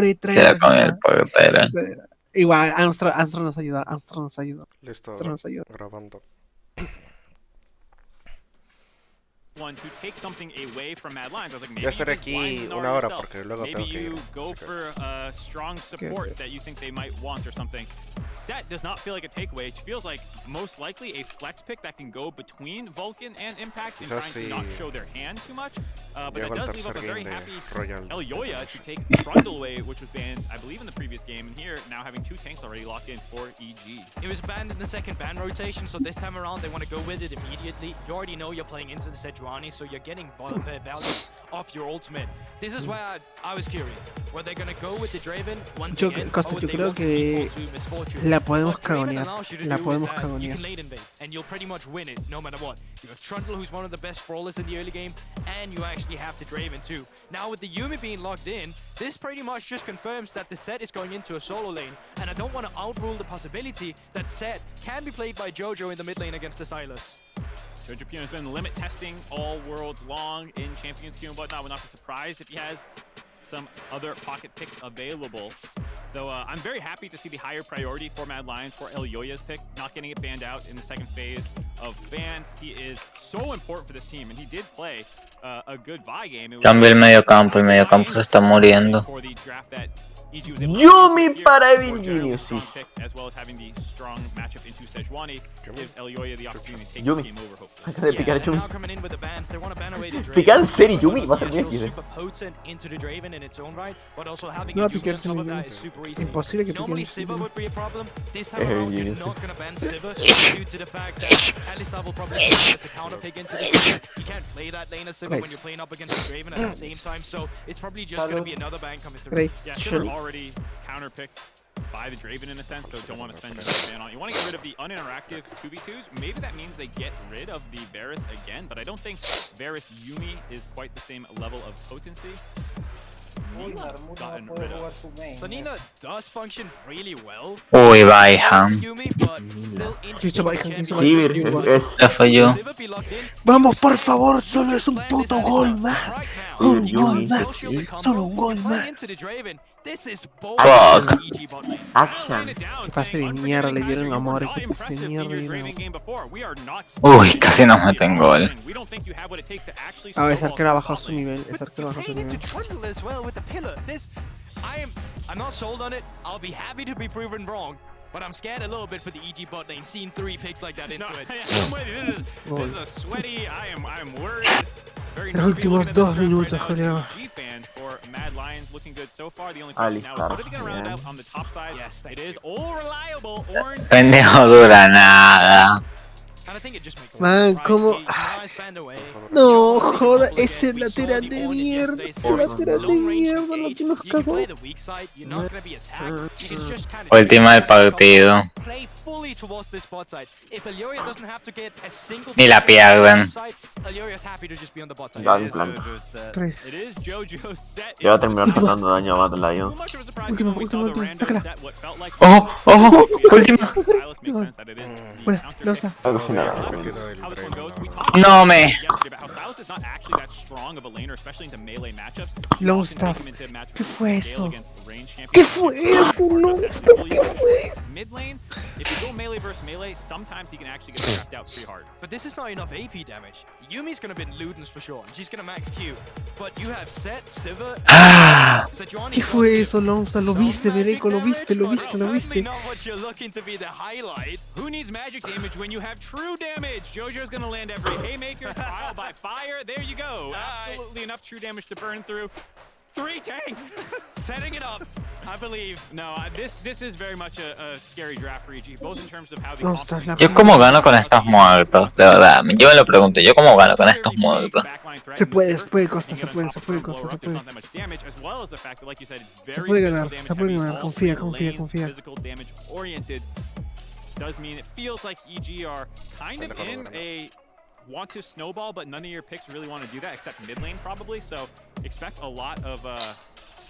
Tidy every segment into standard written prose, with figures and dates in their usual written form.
y Se la comió el portero. Igual, Armstrong nos ayuda. Listo, grabando. Ya estaré aquí una hora porque luego tengo que ir. Set does not feel like a takeaway. It feels like most likely a flex pick that can go between Vulcan and Impact and trying to not show their hand too much. But that does leave up a very happy Elyoya to take Trundle away, which was banned, I believe, in the previous game. And here, now having 2 tanks already locked in for EG. It was banned in the second ban rotation, so this time around they want to go with it immediately. You already know you're playing into the Sejuani, so you're getting value off your ultimate. This is where I was curious. Were they going to go with the Draven once again? Costa, yo creo que la podemos cagonear. And you'll pretty much win it no matter what. You have Trundle, who's one of the best brawlers in the early game, and you actually have the Draven too. Now with the Yuumi being locked in, this pretty much just confirms that the set is going into a solo lane, and I don't want to outrule the possibility that set can be played by Jojo in the mid lane against the Silas. Jojo Pino has been limit testing all worlds long in Champions Queue and whatnot. Would not be surprised if he has some other pocket picks available. Though I'm very happy to see the higher priority for Mad Lions for Elyoya's pick, not getting it banned out in the second phase of bans. He is so important for this team, and he did play a good Vi game. Cambio el medio campo se está muriendo. Yuumi para Evil Geniuses. As well as having the strong matchup into Sejuani gives Elyoya the opportunity to take Yuumi. the game over, hopefully. Acaba de picar a Yuumi. Now coming in with the bans, they want to ban away the Draven. Picar en serio, Yuumi, va a ser muy It's easy. super potent into the Draven in its own right, but also having No a va a Yuumi on picarse top mi of that Yuumi. is super easy. Imposible que Normally pique Sivir mi would be a problem. This time around, you're not going to ban Sivir due to the fact that Alistar will probably use it to counter pick into the Sivir. You can't play that lane as Sivir when you're playing up against the Draven at the same time, so it's probably just going to be another ban coming through. Grace, Yeah, Sivir already counterpicked by the Draven in a sense, so don't want to spend your ban on it. You want to get rid of the uninteractive 2v2s. Maybe that means they get rid of the Varus again, but I don't think Varus Yuumi is quite the same level of potency. Gotten rid of. So Nina does function really well. Uy, Baihan. Yuumi, but still Hizo Baihan, hizo Sivir, es Ya falló. Sivir be locked in. Vamos, por favor, solo es un puto gol más. Un Yuumi. gol más. Solo un gol más. Into the Draven. This is bold. Fuck. EG bot lane. Action. Que pase de mierda, le dieron amor. Que pase de mierda, le dieron Uy, casi nos meten gol. A ver, Arquero ha bajado su nivel. Es Arquero ha bajado su Paying into nivel. Trundle as well with the pillar. This, I'm not sold on it. I'll be happy to be proven wrong. But I'm scared a little bit for the EG bot lane, seeing 3 picks like that into it. This is a sweaty. I am worried. Very Los últimos 2 minutos, colega. fan for Mad Lions looking good so far. The only question now is what are they going to round out on the top side? Yes, It is all reliable. Orange. Pendejo dura nada. And I think it just makes sense. Man, right? ¿cómo? Nice band away. No, joda, ese lateral de mierda. Ese lateral de mierda, lo que nos You can cagó. play the weak side, you're not going to be attacked. You can just kind of Última del partido. play fully towards this bot side. If Elyoya doesn't have to get a single Ni la pick on the pierden. top side, Elyoya's happy to just be on the bot side. Ya, en plan. 3. It is JoJo's set. Ya va a terminar pasando daño a Battle Lion. Much of a surprise Último, when we saw último, the último. random Sácala. set, what felt like Ojo, ojo, última. Silas makes sense that it is the Bueno, counter lo pick. usa. Algo así nada. Me quedo el How this one goes. Draven. We talked No me. yesterday about how Silas is not actually that strong of a laner, especially into melee matchups. You Long often take stuff. him into matchups ¿Qué with fue scale eso? against the range champions. ¿Qué fue eso? No, ¿qué fue eso? Mid lane, if you go melee versus melee, sometimes he can actually get trapped out pretty hard. But this is not enough AP damage. Yumi's gonna bin Ludens for sure, and she's gonna max Q. But you have Set, Sivir, and Sejuani. ¿Qué fue eso, Longsta? Lo viste, Bereco, lo viste, lo viste, lo viste. Not what you're looking to be the highlight. Who needs magic damage when you have true damage? JoJo's gonna land every haymaker, trial by fire. There you go. Absolutely enough true damage to burn through. 3 tanks. Setting it up, I believe. No, this is very much a scary draft for EG, both in terms of how the No, estás la- Yo cómo gano con estos muertos, de verdad. Yo me lo pregunto, ¿yo cómo gano con estos muertos? Se puede, Costa, se puede, Costa, se puede. Se puede ganar, confía, confía, confía. Does mean it feels like EG are kind of in a want to snowball, but none of your picks really want to do that except mid lane probably. So expect a lot of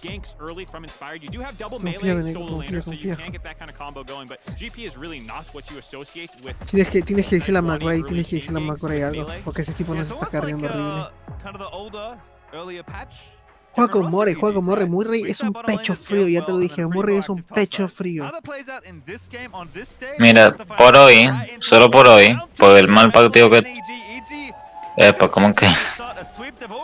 ganks early from Inspired. You do have double melee solo laner, so you can get that kind of combo going, but GP is really not what you associate with. Tienes que decirle a McRae, tienes que decirle a McRae algo, porque ese tipo nos está cargando horrible. Kind of the older, earlier patch Juega con More, Murray es un pecho frío, ya te lo dije, Murray es un pecho frío. Mira, por hoy, solo por hoy, por el mal partido que... Epa, como que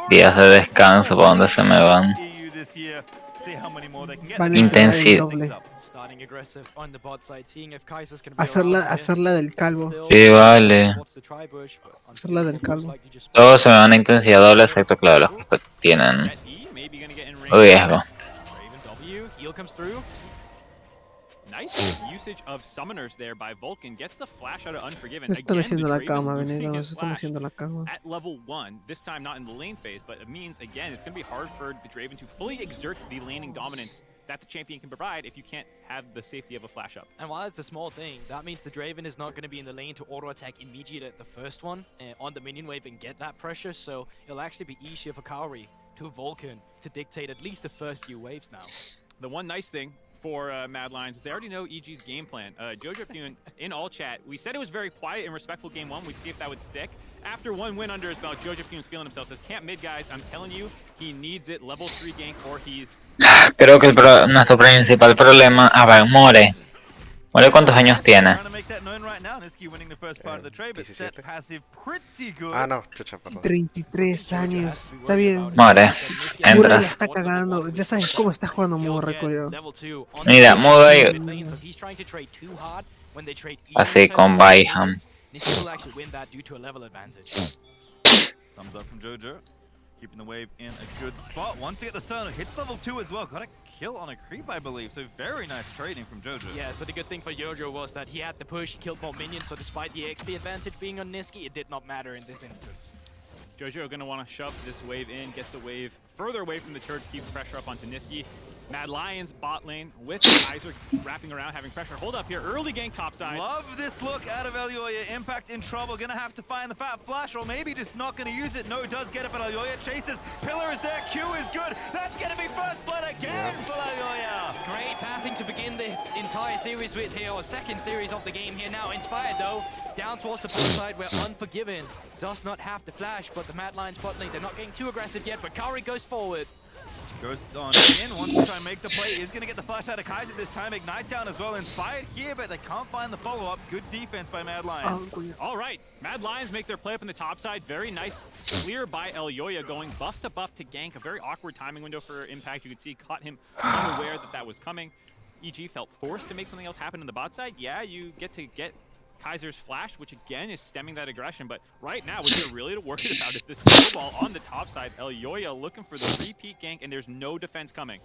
días de descanso, ¿para dónde se me van? Van a entregar el Intensidad. doble. Starting aggressive on the bot side, seeing if Kaisers can Hacerla del calvo. Sí, vale. Hacerla del calvo. Todos se me van a intensidad doble, excepto, claro, los que tienen riesgo. Nice usage of summoners there by Vulcan. Gets the flash out of Unforgiven. Nos están Again, haciendo the la Draven cama, losing Venegas. his Nos están flash haciendo la cama. at level 1, this time not in the lane phase, but it means, again, it's going to be hard for the Draven to fully exert the laning dominance that the champion can provide if you can't have the safety of a flash up. And while it's a small thing, that means the Draven is not going to be in the lane to auto-attack immediately at the first one on the minion wave and get that pressure, so it'll actually be easier for Kaori to Vulcan to dictate at least the first few waves now. The one nice thing for Mad Lions is they already know EG's game plan. Jojo Pune, in all chat, we said it was very quiet and respectful game 1. We see if that would stick. After one win under his belt, Jojo Pune's feeling himself. Says, camp mid, guys. I'm telling you, he needs it. Level 3 gank or he's... Creo que nuestro principal problema... A ver, More. More, ¿cuántos años tiene? 17. Ah, no, chucha, perdón. 33 años. Está bien. More, Murray la entras. está cagando. Ya sabes cómo está jugando Murray, culiao. Mira, Murray así con Bayham. Thumbs up from Jojo. Keeping the wave in a good spot. Once you get the stun, hits level 2 as well. Got a kill on a creep, I believe. So very nice trading from Jojo. Yeah, so the good thing for Jojo was that he had the push, he killed more minions, so despite the XP advantage being on Niski, it did not matter in this instance. Jojo going to want to shove this wave in, get the wave further away from the turret, keep pressure up onto Niski. Mad Lions bot lane with Kaiser wrapping around, having pressure. Hold up here, early gank topside. Love this look out of Elyoya. Impact in trouble. Gonna have to find the fat flash, or maybe just not gonna use it. No, does get it, but Elyoya chases. Pillar is there. Q is good. That's gonna be first blood again for Elyoya. Great pathing to begin the entire series with here, or second series of the game here now. Inspired though, down towards the bot side where Unforgiven does not have the flash, but the Mad Lions bot lane, they're not getting too aggressive yet, but Kaori goes forward. Goes on in, wants to try and make the play, is going to get the flash out of Kaiser this time, Ignite down as well, Inspired here, but they can't find the follow-up. Good defense by Mad Lions. All right, Mad Lions make their play up in the top side. Very nice clear by Elyoya, going buff to gank. A very awkward timing window for Impact. You could see caught him unaware that that was coming. EG felt forced to make something else happen in the bot side. Yeah, you get to get Kaiser's flash, which again is stemming that aggression, but right now what you're really worried about is this snowball on the top side. Elyoya looking for the repeat gank, and there's no defense coming.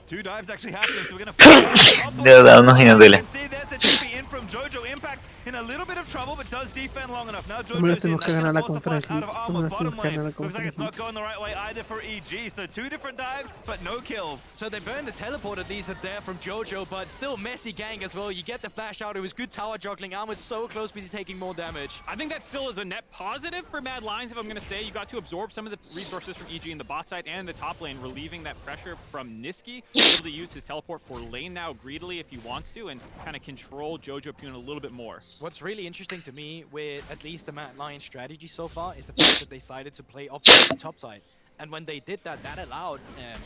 2 dives actually happening, so we're going to De verdad, unos inútiles. see there's a TP in from Jojo. Impact in a little bit of trouble, but does defend long enough. Now ¿Cómo les Jojo's in, tenemos que that's ganar la gonna force the flash conference? out of ¿Cómo Armor's les bottom tenemos que ganar lane. la Looks like it's conference? not going the right way either for EG, so 2 different dives, but no kills. So they burned the teleport, at least there from Jojo, but still messy gang as well. You get the flash out, it was good tower juggling. Armor's so close to taking more damage. I think that still is a net positive for Mad Lions, if I'm going to say. You got to absorb some of the resources from EG in the bot side and the top lane, relieving that pressure from Niski. Able to use his teleport for lane now greedily if he wants to, and kind of control Jojo Pune a little bit more. What's really interesting to me with at least the Mad Lions strategy so far is the fact that they decided to play up the top side. And when they did that, that allowed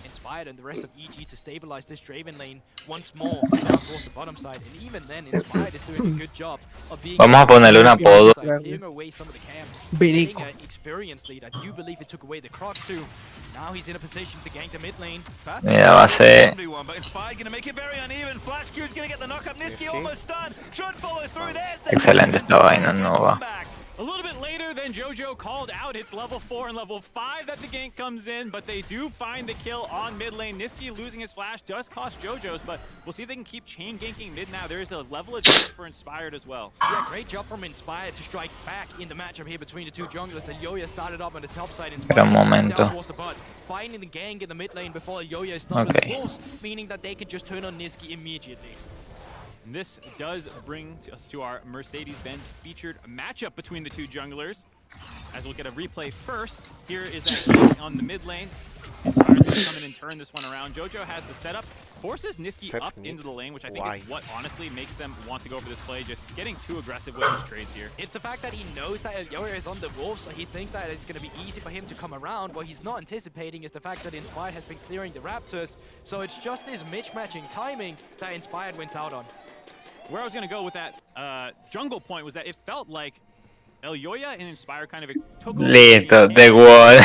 Inspired and the rest of EG to stabilize this Draven lane once more down towards the bottom side. And even then, Inspired is doing a good job of being Vamos a ponerle un apodo. clearing away some of the camps. Verico. Getting an experienced lead. I do believe it took away the Crocs too. Now he's in a position to gank the mid lane. Mira, va a ser... But Inspired going to make it very uneven. Flash Q's going to get the knock up. Niski almost stunned. Should follow through. There's the Excelente esta vaina, no va. A little bit later than Jojo called out. It's level 4 and level 5 that the gank comes in, but they do find the kill on mid lane. Niski losing his flash does cost Jojo's, but we'll see if they can keep chain ganking mid now. There is a level advantage for Inspired as well. Yeah, great job from Inspired to strike back in the matchup here between the two junglers. Elyoya started up on the top side. Espera un momento. Down towards the bot, finding the gang in the mid lane before Elyoya is done Okay. with wolves, meaning that they can just turn on Niski immediately. And this does bring us to our Mercedes-Benz featured matchup between the two junglers. as we'll get a replay first. Here is that gank on the mid lane. Inspire's going to come in and turn this one around. Jojo has the setup, forces Niski up into the lane, which I think is what honestly makes them want to go for this play, just getting too aggressive with his trades here. It's the fact that he knows that Elyoya is on the wolf, so he thinks that it's going to be easy for him to come around. What he's not anticipating is the fact that Inspired has been clearing the Raptors, so it's just this mismatching timing that Inspired wins out on. Where I was going to go with that jungle point was that it felt like Elyoya and Inspire kind of took over Listo, The Wall.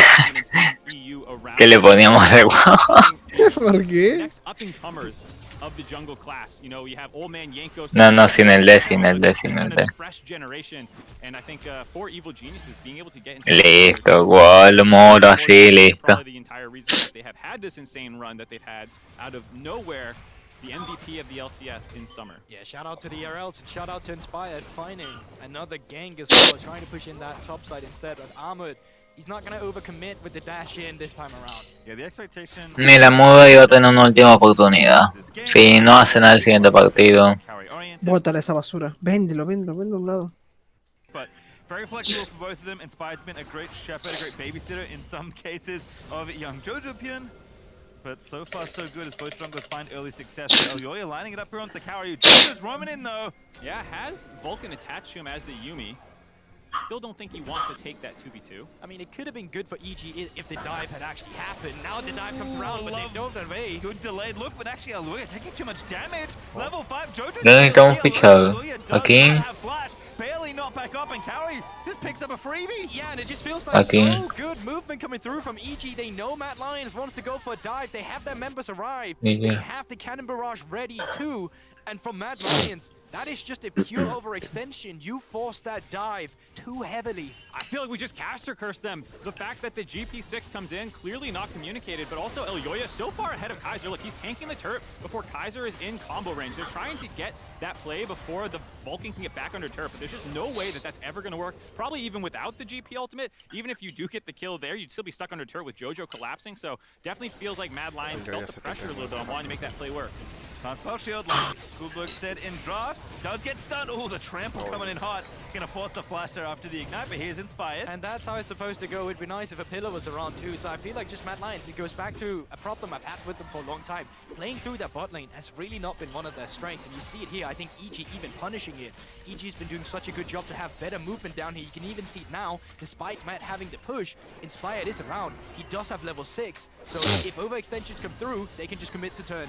¿Qué le poníamos The Wall? ¿Por qué? Next up-and-comers of the jungle class. You know, you have Old Man Yanko. No, sin el D, sin el D, sin el D. Fresh generation, and I think for Evil Geniuses being able to get into Listo, Wall, moro así, listo. probably the entire reason that they have had this insane run that they've had out of nowhere. The MVP of the LCS in summer. Yeah, shout out to the ERLs and shout out to Inspired finding another gang as well, trying to push in that top side instead. But Ahmed, he's not going to overcommit with the dash in this time around. Yeah, the expectation. Mira, Mudo iba a tener una última oportunidad. Si no hacen al siguiente partido. Bótale esa basura. Véndelo a un lado. But very flexible for both of them. Inspired's been a great shepherd, a great babysitter in some cases of young Jojopian. But so far so good as both junglers find early success. Elyoya lining it up here onto the Karyu. Jojo's roaming in though. Yeah, has Vulcan attached to him as the Yuumi. Still don't think he wants to take that 2v2. I mean, it could have been good for EG if the dive had actually happened. Now the dive comes around, but they dove it away. Good delayed look, but actually Elyoya taking too much damage. Level 5 Jojo. ¿Dónde necesitamos fichado? Aquí. Barely not back up, and Carry just picks up a freebie. Yeah, and it just feels like so good movement coming through from EG. They know Matt Lyons wants to go for a dive. They have their members arrive. They have the Cannon Barrage ready too. And from Mad Lions, that is just a pure overextension. You forced that dive too heavily. I feel like we just caster cursed them. The fact that the GP6 comes in, clearly not communicated, but also Elyoya so far ahead of Kaiser. Look, he's tanking the turret before Kaiser is in combo range. They're trying to get that play before the Vulcan can get back under turret, but there's just no way that that's ever going to work. Probably even without the GP ultimate, even if you do get the kill there, you'd still be stuck under turret with Jojo collapsing, so definitely feels like Mad Lions felt the pressure a little bit on wanting to make that play work. Transpel shield, like Goldberg said in draft, does get stunned. Oh, the trample coming in hot. Gonna force the flash there after the ignite, but here's Inspired. And that's how it's supposed to go. It'd be nice if a pillar was around too. So I feel like just Mad Lions, it goes back to a problem I've had with them for a long time. Playing through that bot lane has really not been one of their strengths. And you see it here, I think EG even punishing it. EG's been doing such a good job to have better movement down here. You can even see it now, despite Matt having the push, Inspired is around. He does have level 6. So if overextensions come through, they can just commit to turn.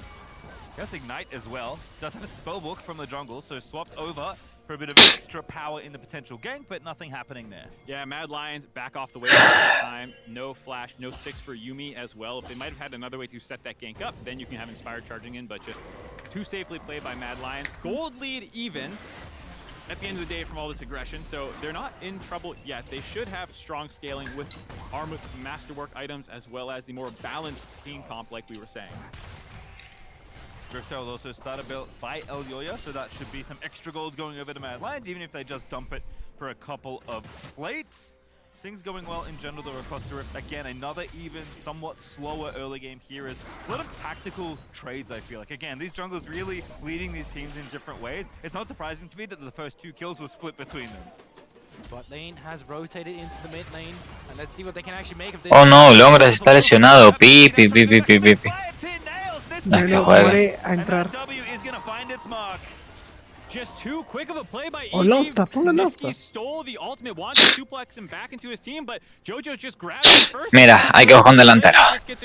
Yes, Ignite as well. Does have a spellbook from the jungle, so swapped over for a bit of extra power in the potential gank, but nothing happening there. Yeah, Mad Lions back off the wave this time. No flash, no 6 for Yuumi as well. If they might have had another way to set that gank up, then you can have Inspired charging in, but just too safely played by Mad Lions. Gold lead even at the end of the day from all this aggression, so they're not in trouble yet. They should have strong scaling with Armut's masterwork items as well as the more balanced team comp like we were saying. Drifter will also start a build by Elyoya, so that should be some extra gold going over to Mad Lions, even if they just dump it for a couple of plates. Things going well in general though across the Rift. Again, another even somewhat slower early game here is a lot of tactical trades, I feel like. Again, these junglers really leading these teams in different ways. It's not surprising to me that the first 2 kills were split between them. Bot lane has rotated into the mid lane, and let's see what they can actually make of this. Oh no, Longras está lesionado. Pipi. Bueno, muere a entrar. Just too quick of a play by Oh, Lofta, ponle Lofta. Niski stole the ultimate, wanted to suplex him back into his team, but Jojo just grabbed him first. Mira, hay que buscar un delantero.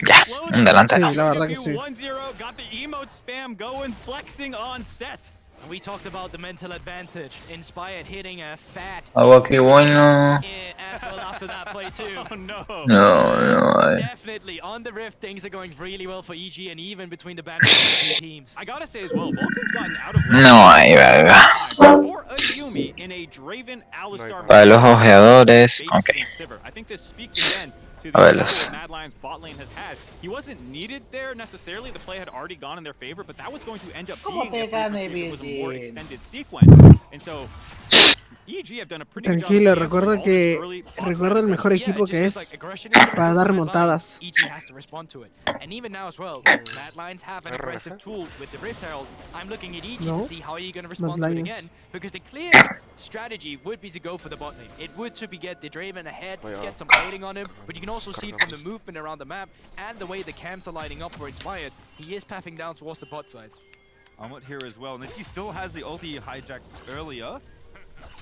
Ya, un delantero. Sí, la verdad que sí. 1-0, got the emote spam going, flexing on set. And we talked about the mental advantage. Inspired hitting a fat Algo aquí bueno. as well after that play too. Oh no. No. Definitely on the Rift, things are going really well for EG and even between the Bandits teams. I gotta say as well, Vulcan's gotten out of No hay, verga. for a Yuumi in a Draven Alistar. Para los ojeadores. Ok. I think this speaks again to A the verlos. that Mad Lions bot lane has had. He wasn't needed there necessarily. The play had already gone in their favor, but that was going to end up being a more extended sequence. And so EG have done a pretty good job Tranquilo, of recuerda answering all que this early bot recuerda el side mejor pressure. Yeah, equipo it que just feels es like aggression is para dar Mad Lions, remontadas. EG has to respond to it. And even now as well, Mad Lions have an aggressive tool with the Rift Herald. I'm looking at EG No, to see how are you going to respond to Mad it Lions. again, because the clear strategy would be to go for the bot lane. It would to be get the Draven ahead, get some plating on him, but you can also see it from the movement around the map and the way the camps are lining up for Inspired. He is pathing down towards the bot side. Onward here as well. Niski still has the ulti he hijacked earlier.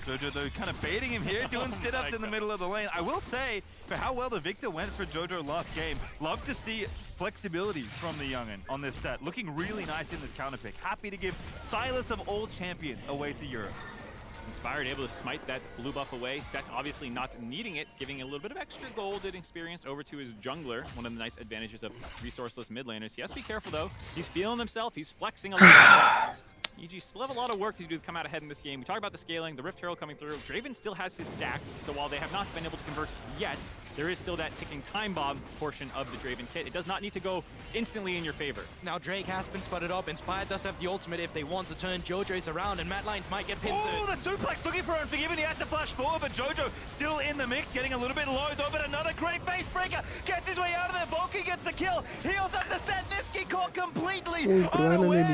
Jojo though kind of baiting him here, doing sit-ups in the middle of the lane. I will say, for how well the Victor went for Jojo last game, love to see flexibility from the youngin on this set. Looking really nice in this counter pick. Happy to give Silas of all champions away to Europe. Inspired able to smite that blue buff away. Set obviously not needing it, giving a little bit of extra gold and experience over to his jungler. One of the nice advantages of resourceless mid laners. He has to be careful though. He's feeling himself. He's flexing a little bit. EG still have a lot of work to do to come out ahead in this game. We talk about the scaling, the Rift Herald coming through. Draven still has his stack, so while they have not been able to convert yet, there is still that ticking time bomb portion of the Draven kit. It does not need to go instantly in your favor. Now Drake has been spotted up. Inspired does have the ultimate if they want to turn Jojo's around, and Mad Lions might get pinned. Oh, the suplex looking for Unforgiven. He had to flash forward, but Jojo still in the mix, getting a little bit low though, but another great face breaker. Gets his way out of there. Volky gets the kill. Heals up the set. Niski caught completely unawares.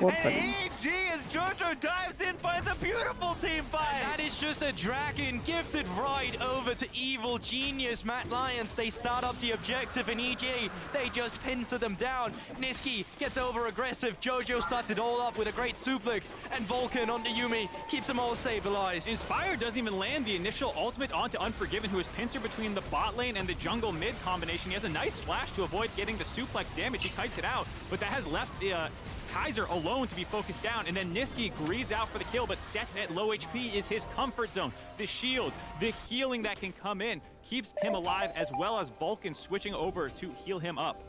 And EG as Jojo dives in, finds a beautiful team fight. That is just a dragon gifted right over to Evil Genius. Mad Lions, they start up the objective, and EG, they just pincer them down. Niski gets over aggressive. Jojo starts it all up with a great suplex, and Vulcan onto Yumi keeps them all stabilized. Inspired doesn't even land the initial ultimate onto Unforgiven, who is pincer between the bot lane and the jungle mid combination. He has a nice flash to avoid getting the suplex damage. He kites it out, but that has left the Kaiser alone to be focused down, and then Niski greeds out for the kill, but set at low HP is his comfort zone. The shield, the healing that can come in, keeps him alive, as well as Vulcan switching over to heal him up.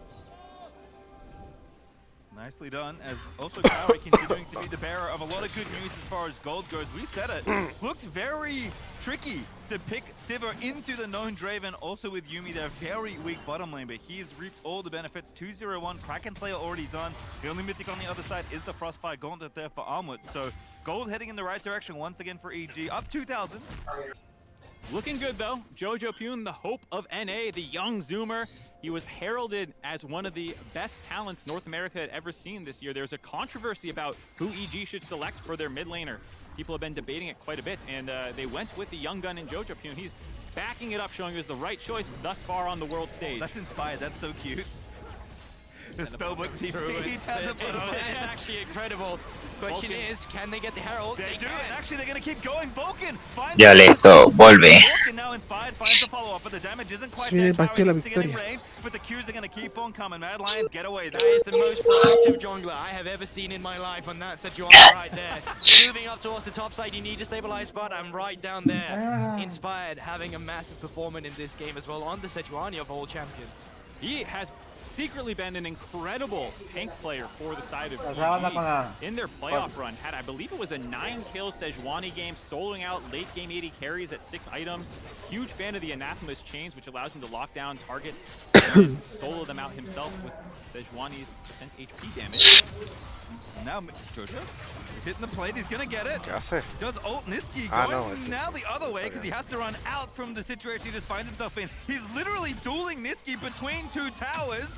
Nicely done, as also Kaori continuing to be the bearer of a lot of good news as far as gold goes. We said it. Looked very tricky to pick Sivir into the known Draven. Also with Yumi, they're very weak bottom lane, but he's reaped all the benefits. 2-0-1, Kraken Slayer already done. The only mythic on the other side is the Frostfire Gauntlet there for Armlet. So gold heading in the right direction once again for EG. Up 2,000. Looking good though. Jojo Pune, the hope of NA, the young Zoomer. He was heralded as one of the best talents North America had ever seen this year. There's a controversy about who EG should select for their mid laner. People have been debating it quite a bit, and they went with the young gun in Jojo Pune. He's backing it up, showing us the right choice thus far on the world stage. That's Inspired. That's so cute. The spellbook TP. It's actually incredible. Question is, can they get the Herald? They do, and actually they're going to keep going. Vulcan finds Ya listo, volve. Vulcan now Inspired finds the follow-up, but the damage isn't quite there. Kaori needs to get in range, but the Qs are going to keep on coming. Mad Lions get away. That is the most proactive jungler I have ever seen in my life on that Sejuani right there. Moving up towards the top side, you need to stabilize spot. I'm right down there. Inspired having a massive performance in this game as well on the Sejuani of all champions. He has secretly been an incredible tank player for the side of EG. In their playoff run, had I believe it was a 9-kill Sejuani game, soloing out late game 80 carries at 6 items. Huge fan of the Anathema's chains, which allows him to lock down targets and solo them out himself with Sejuani's % HP damage. Now Jojo is hitting the plate. He's going to get it. ¿Qué hace? Does ult Niski Ah, going no, es que- now the other way because he has to run out from the situation he just finds himself in. He's literally dueling Niski between 2 towers.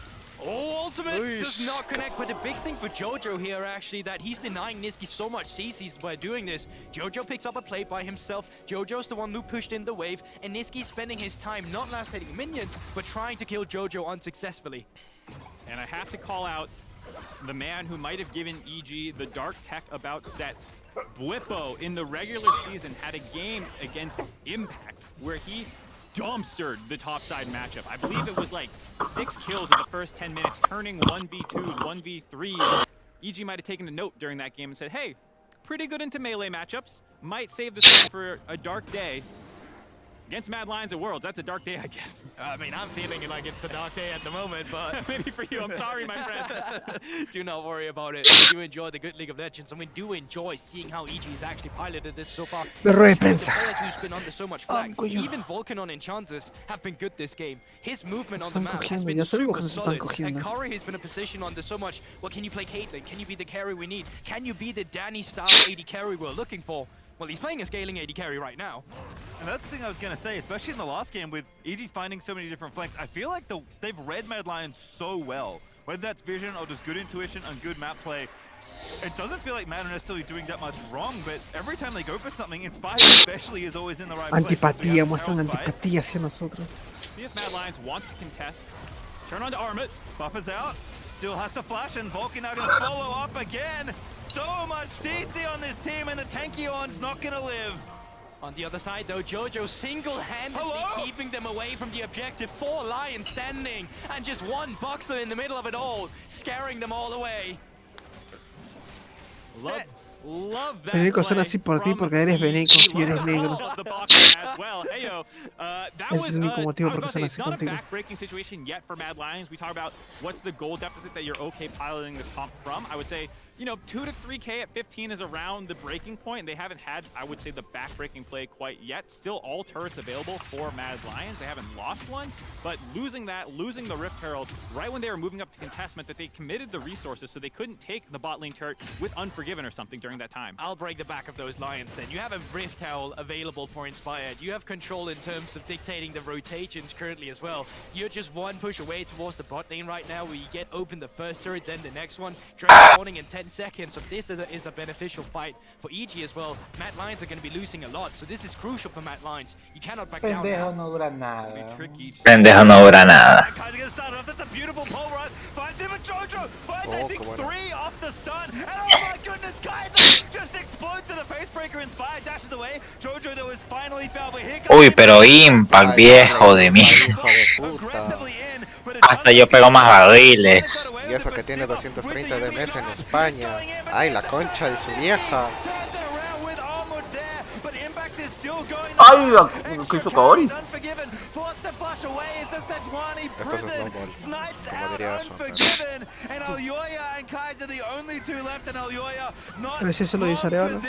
Oh, ultimate does not connect, but the big thing for Jojo here actually that he's denying Niski so much CCs by doing this. Jojo picks up a plate by himself. Jojo's the one who pushed in the wave, and Niski's spending his time not last hitting minions, but trying to kill Jojo unsuccessfully. And I have to call out the man who might have given EG the dark tech about set. Bwipo in the regular season had a game against Impact where he dumpstered the topside matchup. I believe it was like 6 kills in the first 10 minutes, turning 1v2s, 1v3s. EG might have taken a note during that game and said, hey, pretty good into melee matchups. Might save this one for a dark day. Against Mad Lions at Worlds, that's a dark day, I guess. I mean, I'm feeling like it's a dark day at the moment, but... Maybe for you, I'm sorry, my friend. Do not worry about it. We do enjoy the good League of Legends, and we do enjoy seeing how EG has actually piloted this so far. La rueda de The prensa. players who's been under so much flack, coño. even Vulcan on Enchanters, have been good this game. His movement on Se the están map has cogiendo, been ya sabemos super que se están solid, cogiendo. and Kaori has been in a position under so much. Well, can you play Caitlyn? Can you be the carry we need? Can you be the Danny style AD carry we're looking for? Well, he's playing a scaling AD carry right now. And that's the thing I was going to say, especially in the last game with EG finding so many different flanks. I feel like they've read Mad Lions so well. Whether that's vision or just good intuition and good map play, it doesn't feel like Mad are necessarily doing that much wrong, but every time they go for something, Inspire especially is always in the right place. Antipatía, muestran antipatía hacia nosotros. See if Mad Lions want to contest. Turn on to Armut. Buffers out, still has to flash, and Vulcan now going to follow up again. So much CC on this team, and the Tankyon's not going to live. On the other side, though, Jojo single-handedly keeping them away from the objective. 4 Lions standing, and just one Boxer in the middle of it all, scaring them all away. Love that. Veneco son así por ti porque eres Veneco y eres negro. Ese es el único motivo por qué son así contigo. Backbreaking situation yet for Mad Lions. We talk about what's the goal deficit that you're okay piloting this comp from. I would say, you know, 2 to 3K at 15 is around the breaking point. They haven't had, I would say, the backbreaking play quite yet. Still all turrets available for Mad Lions. They haven't lost one, but losing the Rift Herald right when they were moving up to contest meant that they committed the resources so they couldn't take the bot lane turret with Unforgiven or something during that time. I'll break the back of those Lions then. You have a Rift Herald available for Inspired. You have control in terms of dictating the rotations currently as well. You're just one push away towards the bot lane right now where you get open the first turret, then the next one. Dragon spawning in 10 seconds, so this is a beneficial fight for EG as well. Mad Lions are going to be losing a lot, so this is crucial for Mad Lions. You cannot back down. Pendejo no dura nada. Pendejo no dura nada. That's a beautiful pull run. Finds him, and Jojo finds, I think, 3 off the stun. And oh my goodness, Kaiser just explodes to the facebreaker. Inspired dashes away. Jojo, though, is finally fouled. But here comes Uy, pero Impact, viejo de mierda. aggressively in, but it Hasta yo pego más barriles. Y eso que tiene 230 de mes en España. Ay, la concha de su vieja. ¡Ay! ¿Qué hizo Kaori? Esto es snowball, como diría Son. Pero si eso lo dice Arevalo.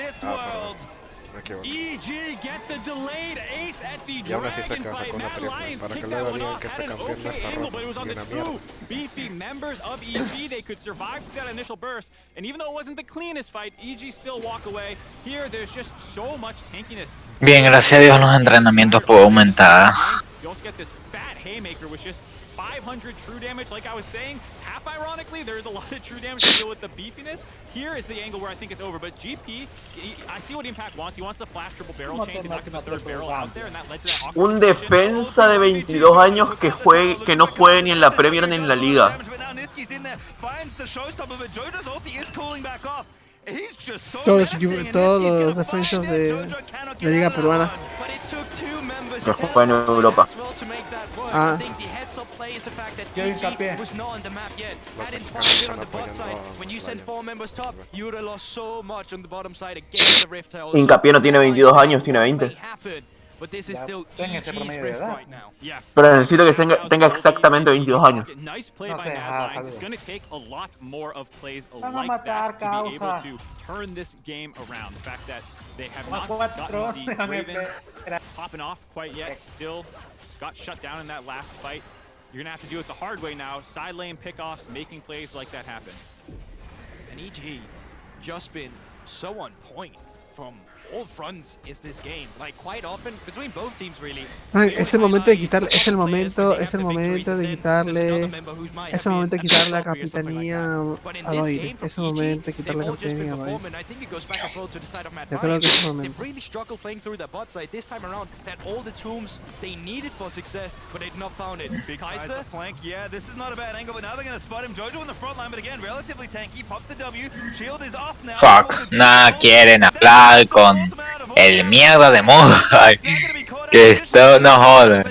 Me equivoco. EG get the delayed ace at the Y aún así se Dragon queja fight. con la Mad triple, Lions para que kicked luego that one digan off que at este an campeón no okay está angle, roto but it was on y the una mierda. 2 beefy members of EG. They could survive that initial burst, and even though it wasn't the cleanest fight, EG still walk away. Here, there's just so much tankiness. Bien, gracias a Dios los entrenamientos puedo aumentar. You also get this fat haymaker with just 500 true damage. Like I was saying, half ironically, there's a lot of true damage to deal with the beefiness. Here is the angle where I think it's over, but GP, I see what Impact wants. He wants the flash triple barrel chain to knock the third barrel out there, and that led to that awkward Un position. defensa de 22 años que no juegue ni en la Premier ni en la Liga. Todos los defensas de Liga Peruana. Que juega en Europa. Ah. Yo hincapié. Hincapié no tiene 22 años, tiene 20. But this is still tenga ese EG's promedio de rift edad. right now. Yeah. Pero necesito que tenga exactamente 22 años. Nice play No by sé, Mad ajá, Lions. It's saludos. going to take a lot more of plays Van a like matar, that to be able causa. to turn this game around. The fact that they have Más not cuatro, gotten the déjame Raven esperar. popping off quite yet. Still got shut down in that last fight. You're going to have to do it the hard way now. Side lane pickoffs, making plays like that happen. And EG just been so on point from all fronts is this game. Like quite often between both teams really. Es el momento de quitarle, es el momento de quitarle la capitanía a Doyle. Es el momento de quitarle la capitanía a Doyle. Yo creo que es el momento. Really struggle playing through that bot side this time around. That all the tombs they needed for success, but they'd not found it. Big Kaiser flank, yeah, this is not a bad angle, but now they're going to spot him. Jojo in the front line, but again, relatively tanky. Pops the W. Shield is off now. Fuck, nada quieren hablar con el mierda de Moonlight. Que esto no joda.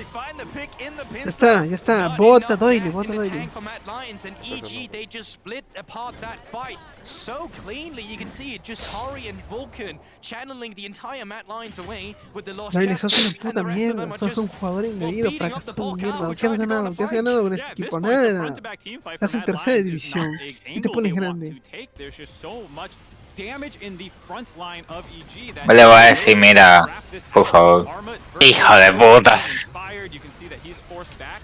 Ya está, bota Doyle, bota Doyle. for Mad Lions and EG, they just split apart that fight so cleanly. You can see it, just Tari and Vulcan channeling the entire Mad Lions away with the lost Doyle, sos una and puta the rest of mierda, them are sos just un jugador engreído, beating up the fracasado de Volcano, mierda. ¿Qué has trying to go ganado? on ¿Qué has the ganado con Yeah, este at this equipo? point, the Nada. front-to-back team fight Estás for en Mad tercera Lions is división not a y te angle pones they want grande. to take. There's just so much damage in the front line of EG that Le voy a decir, mira, por favor, hijo de puta. Inspired, you can see that he's forced back.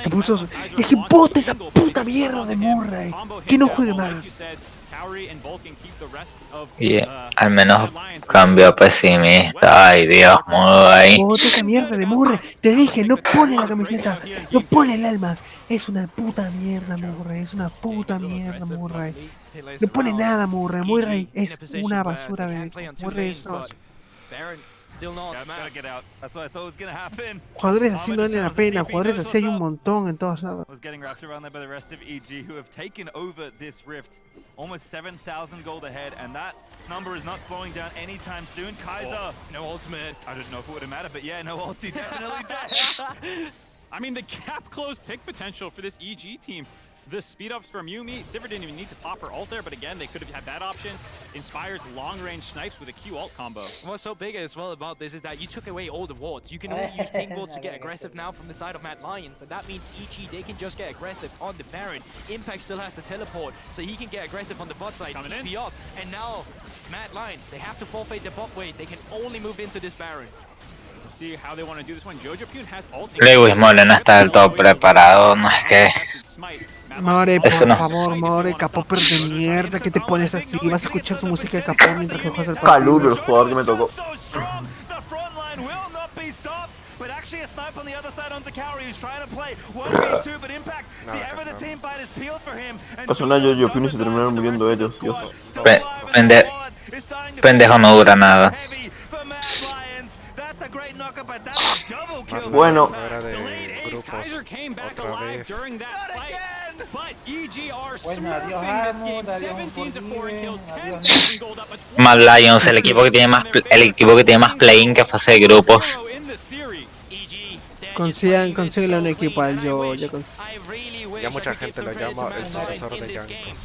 Te puso... Es que bota esa puta mierda de Murray. Que no juegue más. Y al menos cambio pesimista. Ay, Dios, Murray. Bota esa mierda de Murray. Te dije, no pone la camiseta. No pone el alma. Es una puta mierda, Murray. Es una puta mierda, Murray. No pone nada, Murray. Murray es una basura, bebé. Murray es una basura. Jugadores así no valen la pena, jugadores así hay un montón en todos lados. Almost 7,000 gold ahead, and that number is not slowing down anytime soon. Kaiser, no ultimate. I don't know if it would have mattered, but yeah, no ulti definitely dead. I mean, the gap close pick potential for this EG team. The speed ups from Yumi. Sivir didn't even need to pop her ult there, but again, they could have had that option. Inspire's long range snipes with a Q ult combo. What's so big as well about this is that you took away all the wards. You can only use pink wards to get aggressive now from the side of Mad Lions, and that means EG, they can just get aggressive on the Baron. Impact still has to teleport, so he can get aggressive on the bot side, TP up, and now Mad Lions, they have to forfeit the bot wave. They can only move into this Baron. We'll see how they want to do this one. Jojo Pune has ult. Lewis Mole no está del todo preparado, no es que... More, por Eso no. favor, More, capopper de mierda, que te pones así? Vas a escuchar tu música de capó mientras que juegas el partido. Caludo, el jugador que me tocó. But actually a snipe on the other side onto Cowrie, who's trying to play 1v2, but Impact, the ever the team fight is peeled for him. Pasó una Jojo Pune y se terminaron muriendo ellos, Dios. Pendejo no dura nada. Bueno, Fuera de grupos otra vez. Bueno, adiós Arnold, adiós Unforgiven, adiós... Mad Lions, el equipo que tiene más play-in que fase de grupos. Consíguele un equipo al yo. Ya mucha gente lo llama el sucesor de Yankos.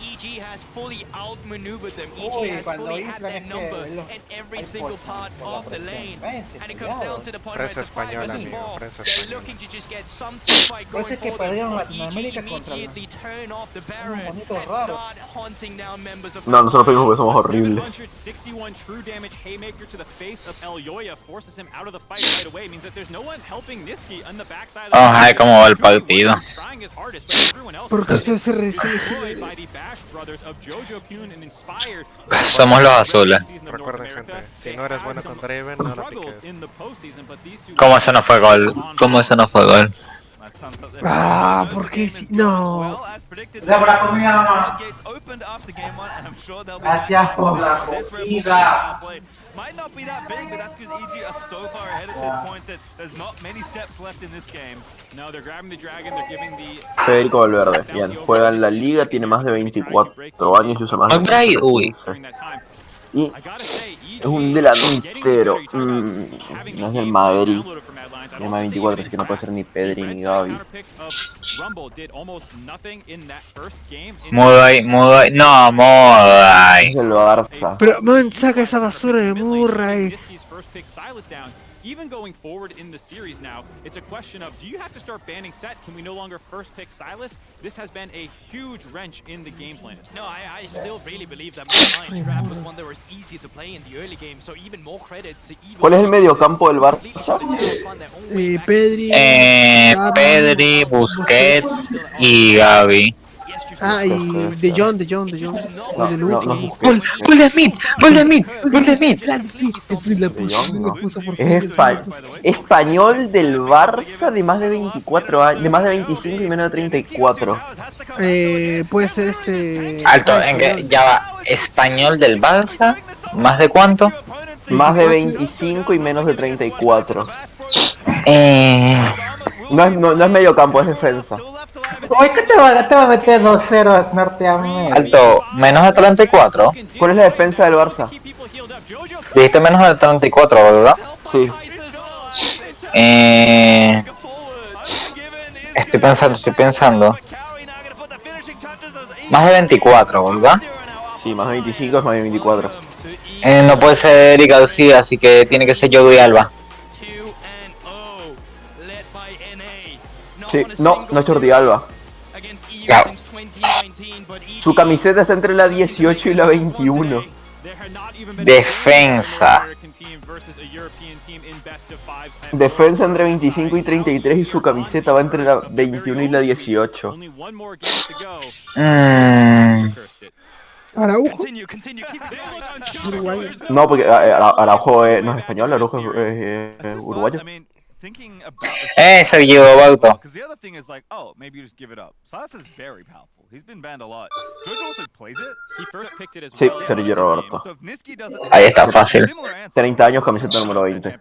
EG has fully outmaneuvered them. EG Uy, has cuando fully had inflan their es number que in every hay single por- part por la of the lane. presión. And it comes down to the point where it's Prensa a 5 española, versus amigo, 4. prensa They're española. looking to just get some team fight Por going eso es que for them. perdieron EG Latinoamérica contra la- immediately turn off the Baron and bonito raro. start hunting down members of no, nosotros pedimos que somos horribles. 761 true damage haymaker to the face of Elyoya forces him out of the fight right away. Means that there's no one helping Niski on the backside. Vamos a ver cómo va el partido. Trying his hardest, but everyone else Porque se destroyed by the Bash brothers of Jojo Pune and Inspired. Somos los azules. Recuerden, gente, si no eres bueno con Draven, no la piques. ¿Cómo eso no fue gol? ¿Cómo eso no fue gol? Ah, ¿por qué si? No. Gracias por la comida, mamá. Gracias por la comida. Might not be that big, but that's because EG are so far ahead at this point that there's not many steps left in this game. No, they're grabbing the dragon, they're giving the Federico Valverde, bien, juega en la liga, tiene más de 24 años y usa más de McBride, uy. during that time. Y I gotta say, EG es un delantero. No es del Madrid. Tiene más de 24, así que no puede ser ni Pedri ni Gavi. Mudai, no, Mudai. Es el Barça. Pero, man, saca esa basura de Murray. Even going forward in the series now, it's a question of, do you have to start banning Set? Can we no longer first pick Silas? This has been a huge wrench in the game plan. No, I still really believe that Mad Lions draft was one that was easy to play in the early game, so even more credit to Evo. ¿Cuál es el mediocampo del Barça? Pedri. Pedri, Busquets y Gavi. Ah, y De Jong. No, De no, Luke. no busques. ¡Gol de Smith! ¡Gol de Smith! ¡Gol de Smith! La puso por fin. Es español del Barça de más de 24 años, de más de 25 y menos de 34. Puede ser este. Alto, en que ya va. Español del Barça, ¿más de cuánto? Más de 25 y menos de 34. No es medio campo, es defensa. Oye, ¿qué te va a meter 2-0 a Norteamérica? Alto, menos de 34. ¿Cuál es la defensa del Barça? Dijiste menos de 34, ¿verdad? Sí. Estoy pensando. Más de 24, ¿verdad? Sí, más de 25 es más de 24. No puede ser Eric García, así que tiene que ser Jordi Alba. Sí, no es Jordi Alba. Claro. Su camiseta está entre la 18 y la 21. Defensa. Defensa entre 25 y 33 y su camiseta va entre la 21 y la 18. Araujo. Uruguayo. No, porque Araujo no es español, Araujo es uruguayo. Se llevó Bauto. Because the other thing is like, oh, maybe you just give it up. Salas is very powerful. He's been banned a lot. Jojo also plays it. He first picked it as Sí, well. Sergio Roberto. So if Niski doesn't Ahí está fácil. 30 años, camiseta número 20.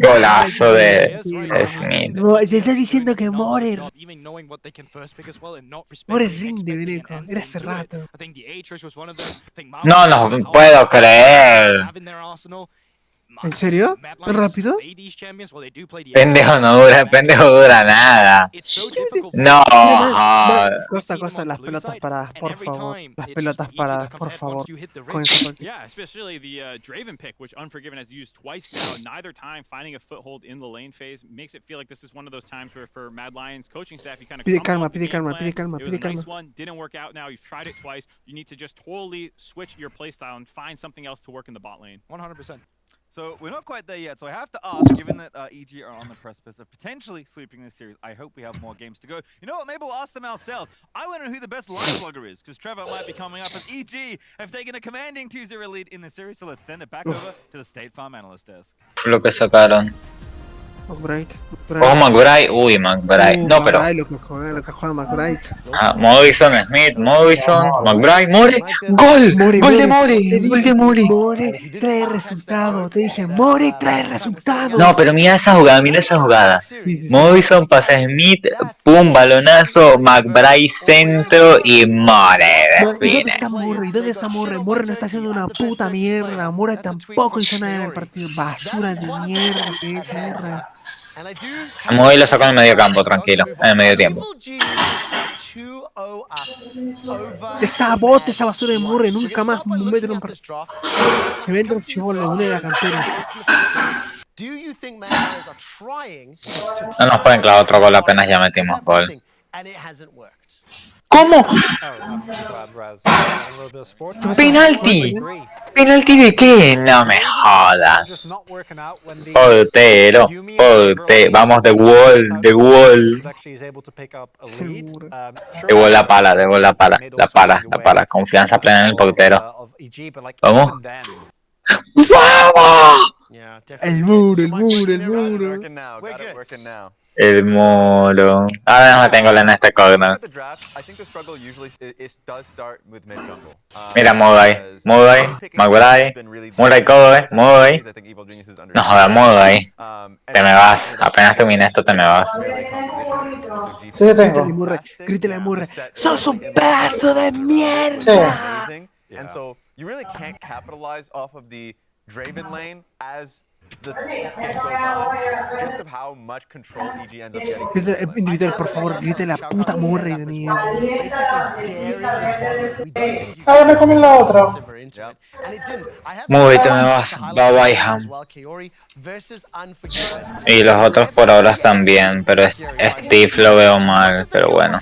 Golazo de Smith. No, te estás diciendo que More. More rinde, Beneco. Era hace rato. No, no puedo creer. ¿En serio? ¿Tan rápido? Pendejo dura nada. No. Costa, las pelotas paradas, por favor. Las pelotas paradas, por favor. Con esa partida. Yeah, especially the Draven pick, which Unforgiven has used twice now. Neither time finding a foothold in the lane phase makes it feel like this is one of those times where for Mad Lions coaching staff, you kind of Pide calma. It was a nice one, didn't work out now. You've tried it twice. You need to just totally switch your playstyle and find something else to work in the bot lane. 100%. So we're not quite there yet. So I have to ask, given that EG are on the precipice of potentially sweeping this series, I hope we have more games to go. You know what? Maybe we'll ask them ourselves. I want to know who the best line slugger is, because Trevor might be coming up as EG have taken a commanding 2-0 lead in the series. So let's send it back over to the State Farm analyst desk. Lo que sacaron. McBride. Oh, McBride. Uy, McBride. No, pero. Lo que juega McBride. Morrison, Smith, Morrison, McBride, More. ¡Gol! ¡Gol de More! ¡Gol de More! More trae resultado. Te dije, More trae resultado. No, pero mira esa jugada. Morrison pasa a Smith, pum, balonazo, McBride centro y More ¿Y define. dónde está More? More no está haciendo una puta mierda. More tampoco hizo nada en el partido. Basura de mierda que es More. More lo sacó en el medio campo, tranquilo, en el medio tiempo. Está bote esa basura de More. Nunca más un metro en un partido. Se vende un chivolo de una de la cantera. No nos pueden clavar otro gol apenas ya metimos gol. ¿Cómo? ¡Penalti! ¿Penalti de qué? No me jodas. Portero. Vamos de wall. Debo la pala. Confianza plena en el portero. ¿Vamos? ¡Vamos! El muro. El muro. Ahora no tengo en este corner. Mira, Murray, Murray codo, Murray. No jodas, Murray. Te me vas. Apenas termine esto, te me vas. Sí, te tengo. Grítale a Murray. ¡Sos un pedazo de mierda! And so you really can't capitalize off of the Draven lane as the game goes on, just of how much control EG ends up getting. Individual, por favor, grítale a puta Murray de mierda. Ah, ya me comí la otra. Murray, te me vas. Bye, Ham. Y los otros por ahora están bien, pero Steve lo veo mal, pero bueno.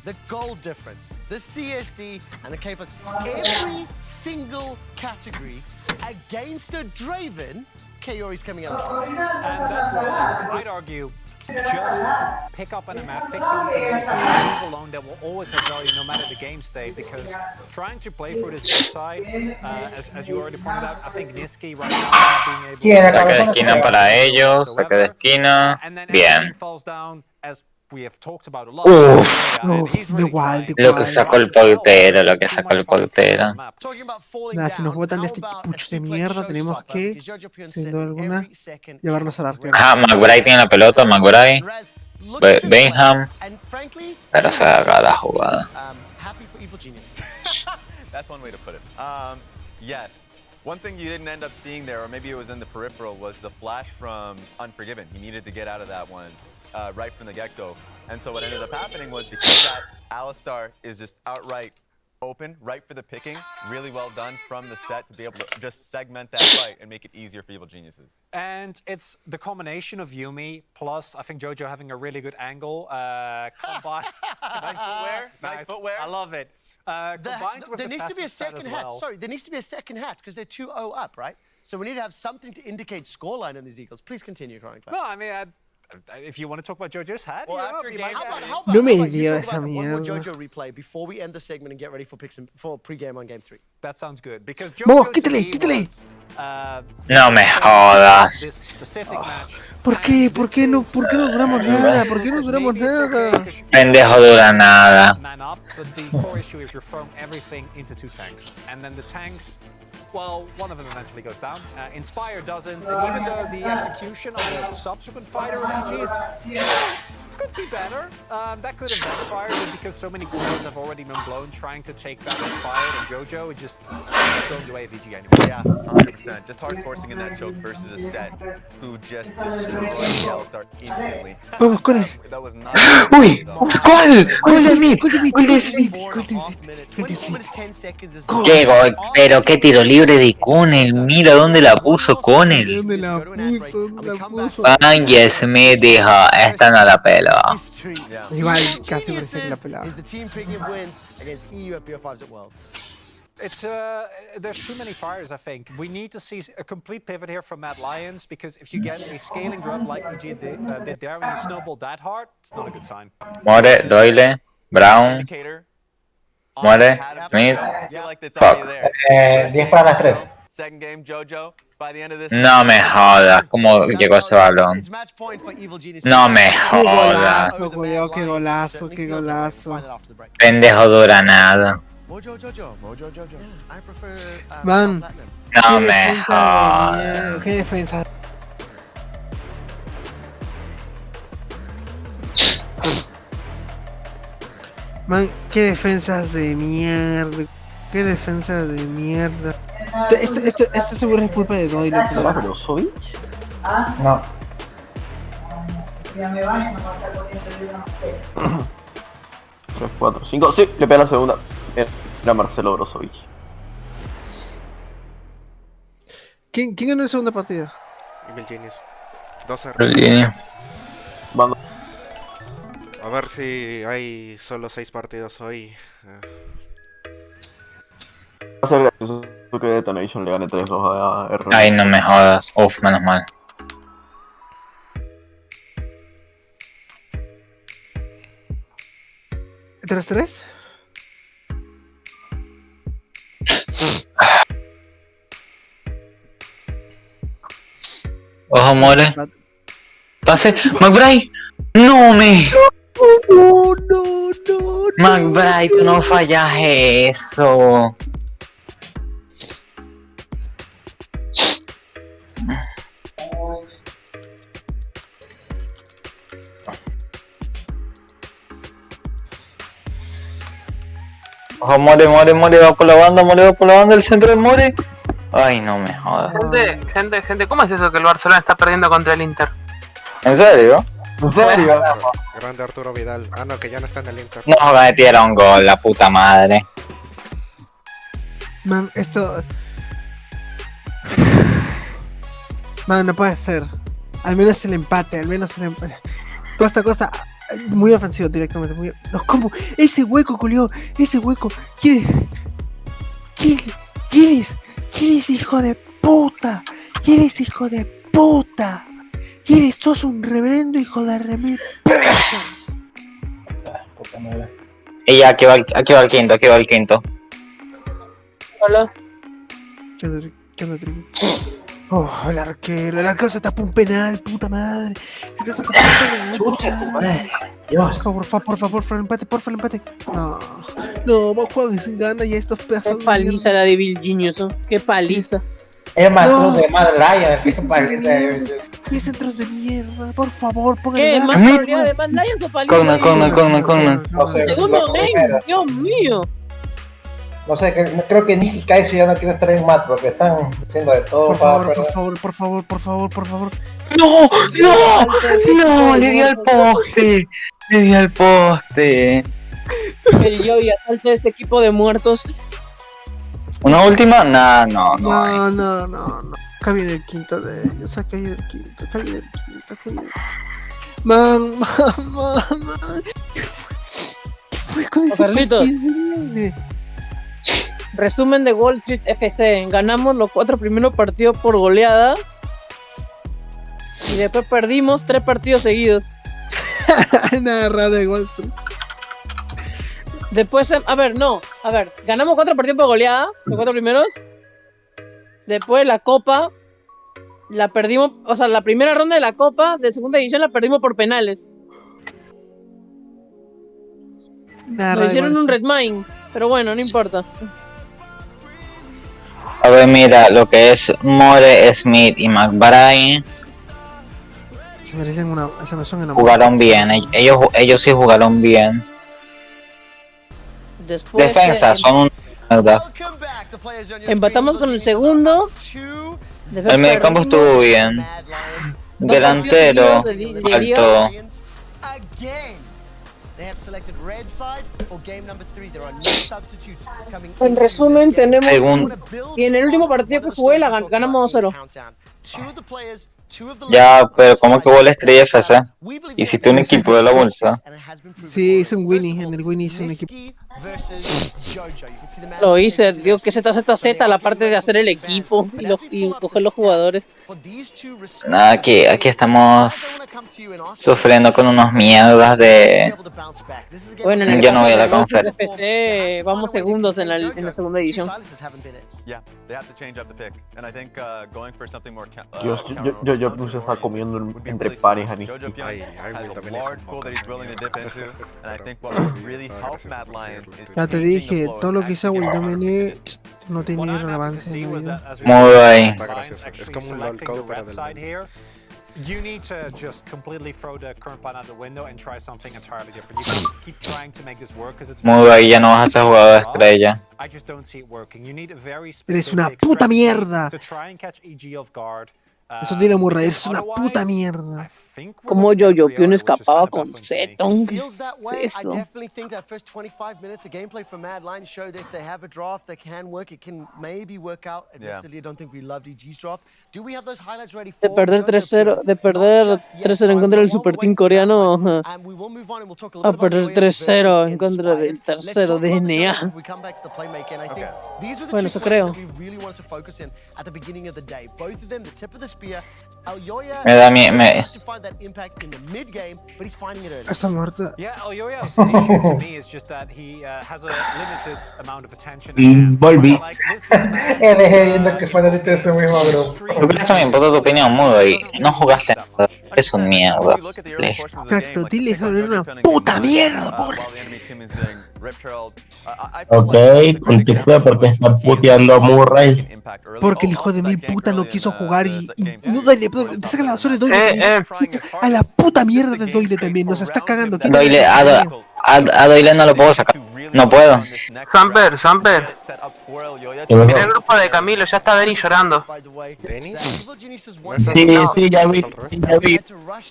The goal difference, the CSD, and the K+, every single category against a Draven, Kaori's coming out. And that's why I'd argue just pick up an MF, pick something leave alone that will always have value no matter the game state, because trying to play through this bot side, as you already pointed out, I think Niski right now not being able to... Saque de esquina para ellos, saque de esquina. Bien. We have talked about a lot. Igual. Lo que sacó el portero, Nada, si nos botan de este pucho de mierda, tenemos que, sin duda alguna, llevarnos al arquero. Ajá, McBride tiene la pelota, McBride. Benham. Pero se haga la jugada. That's one way to put it. Yes. One thing you didn't end up seeing there, or maybe it was in the peripheral, was the flash from Unforgiven. He needed to get out of that one. Right from the get-go. And so what ended up happening was because that Alistar is just outright open, right for the picking. Really well done from the set to be able to just segment that fight and make it easier for Evil Geniuses. And it's the combination of Yumi plus I think Jojo having a really good angle. Combined. Nice footwear. Nice footwear. I love it. Combined with there the needs to be a passive set second as hat. well. Sorry, there needs to be a second hat because they're 2-0 up, right? So we need to have something to indicate scoreline on these Eagles. Please continue, Chronicler. No, I mean, if you want to talk about Jojo's hat, Well, you know, after be game my day- guy. How about No me you dio talk esa about one more mierda. Jojo replay before we end the segment and get ready for picks for pre-game on game 3? That sounds good because Vamos, Jojo quítale, to me quítale. was, No me jodas. this specific match. ¿Por qué? And ¿Por this qué no? is, ¿Por qué no duramos nada? ¿Por qué no duramos maybe it's okay nada? 'cause Pendejo dura nada. man up, but the core issue is you're throwing everything into 2 tanks. And then the tanks, well, one of them eventually goes down. Inspire doesn't, and even though the execution on the subsequent fighter of EGs could be better, that could have backfired, but because so many corners have already been blown trying to take down Inspired and Jojo, it just going the way of EG anyway. Yeah, 100%. Just hard forcing in that choke versus a set who just destroyed the L-Start instantly. Vamos con él. That was not. ¡Uy! ¡Gol! ¡Gol de Smith! ¡Gol de Smith! 24 minutes, 10 seconds is ¡Qué gol! Pero qué tiro libre de Connell. Mira dónde la puso Connell. ¿Dónde la puso? ¿Dónde la puso? Ángel Smith dijo, esta no la pelo. history. Yeah. Igual casi parece que la pelaba. Is the team picking wins against EU at BO5s at Worlds. It's there's too many fires, I think. We need to see a complete pivot here from Mad Lions, because if you get a scaling draft like EG did there and you snowball that hard, it's not a good sign. Muere, Doyle, Brown, Indicator. muere, Smith. I feel like it's already there. 10 para las 3. Second game, Jojo. By the end of this. No me jodas, cómo llegó ese balón. It's match point for Evil Genius. No me ¡Qué jodas. golazo, Julio! ¡Qué golazo, qué golazo! Pendejo dura nada. Mojo Jojo. Mojo Jojo. I prefer Man, platinum. No qué me defensa de jodas. mierda, qué defensa. Man, qué defensas de mierda. Qué defensas de mierda. Esto seguro es culpa de Doyle. ¿Era Brozovic? No. 3, 4, 5. Sí, le pega la segunda. Era Marcelo Brozovic. ¿Quién ganó la segunda partida? Evil Genius. 2-0. Sí. Bando. A ver si hay solo 6 partidos hoy. Va a ser gracioso que Detonation le gane 3-2 a R. Ay, no me jodas. Uf, menos mal. ¿3-3? Ojo, muere. Pase. McBride. No me. No, no, no. McBride, tú no fallas eso. Ojo, muere, va por la banda, el centro de muere. Ay, no me jodas. Gente, ¿cómo es eso que el Barcelona está perdiendo contra el Inter? ¿En serio? ¿En serio? Grande Arturo Vidal. Ah, no, que ya no está en el Inter. No, metieron gol, la puta madre. Man, esto... Man, no puede ser. Al menos el empate, Costa, muy ofensivo directamente. No, ¿cómo? Ese hueco, culió. Ese hueco. ¿Quién es, hijo de puta? ¿Quién es, hijo de puta? ¿Quién es? Sos un reverendo hijo de remil. Y ya, aquí va el quinto. Hola. ¿Qué onda, Tribu? Oh, el arquero se tapó un penal, puta madre. El arquero se tapó un penal. Dios. Por favor, el empate. No, vos jugando sin ganas y estos pedazos. Qué paliza la de Bill Genius, ¿no? Qué paliza. Es más No. de Mad Lion. ¿Qué parece? 10 centros de mierda, por favor, póngale ¿Qué? ganas. ¿Más probabilidad de Mad Lions o paliza? Cogna. No sé. Segundo game, Dios mío. No sé, creo que Nicky Kaiser ya no quiere estar en Mat porque están haciendo de todo. Por favor. No, le di al poste. El yo y asalte este equipo de muertos. ¿Una última? Nah, no hay. No. Acá viene el quinto de ellos. Acá viene el quinto. Man. ¿Qué fue con ese Carlitos. partido? Resumen de Wall Street FC. Ganamos los 4 primeros partidos por goleada. Y después perdimos 3 partidos seguidos. Nada raro de Wall Street. Después, ganamos 4 partidos por goleada, los 4 primeros. Después la Copa la perdimos, o sea, la primera ronda de la Copa de segunda división la perdimos por penales. Nos hicieron un red mine, pero bueno, no importa. A ver, mira, lo que es More, Smith y McBride Se merecen jugaron bien, ellos sí jugaron bien. Después, Defensa, son un mierda. Empatamos con el segundo. El mediocampo estuvo bien. Delantero, faltó. En resumen, tenemos. Y en el último partido que jugué ganamos 2-0. Ya, pero ¿cómo que vos estrella FC? ¿Hiciste un equipo de la bolsa? Sí, hice un Winnie. En el Winnie hice un equipo. Lo hice, digo que ZZZ, la parte de hacer el equipo y coger los jugadores. Nada, aquí estamos sufriendo con unos mierdas de... Bueno, en el yo no caso voy a la de conferencia. FC, vamos segundos en la segunda edición. Yo puse está comiendo entre panes, Ani. Ya te dije, todo lo que hizo Will Dominic no tiene relevancia en la vida. Muy bien. Es como un LOL code, pero del You need to just completely throw the current plan out the window and try something entirely different. You can't keep trying to make this work because it's Muy bien, ya no vas a ser jugador estrella. I just don't see it working. You need a very Eres una specific puta strategy mierda. to try and catch EG off guard. Eso tiene Murray, es una puta mierda. Como yo que uno escapaba con Zeton. Feels that way. Eso. I definitely think that first 25 minutes of gameplay from Mad Lions showed if they have a draft that can work, it can maybe work out. Admittedly, I don't think we loved EG's draft. Do we have those highlights ready for De perder 3-0 en contra del Super Team coreano a perder 3-0 en contra del tercero DNA. Bueno, eso creo. Me da Está muerto. Yeah, Alyoya's issue to me is just that he has a limited amount of attention. Volví. Dejé viendo que fanático de su mismo grupo. Pero también importa tu opinión, Mudo, y no jugaste nada. Es un mierda. Exacto, dile sobre una puta mierda, por. Ok, contexto de por qué está puteando a Murray. Porque el hijo de mil puta no quiso jugar y no Doyle, te saca la basura de Doyle. A la puta mierda de Doyle también, nos está cagando. Doyle, a Doyle no lo puedo sacar. No puedo. Samper. Mira el grupo de Camilo, ya está Benny llorando. Sí, ya vi.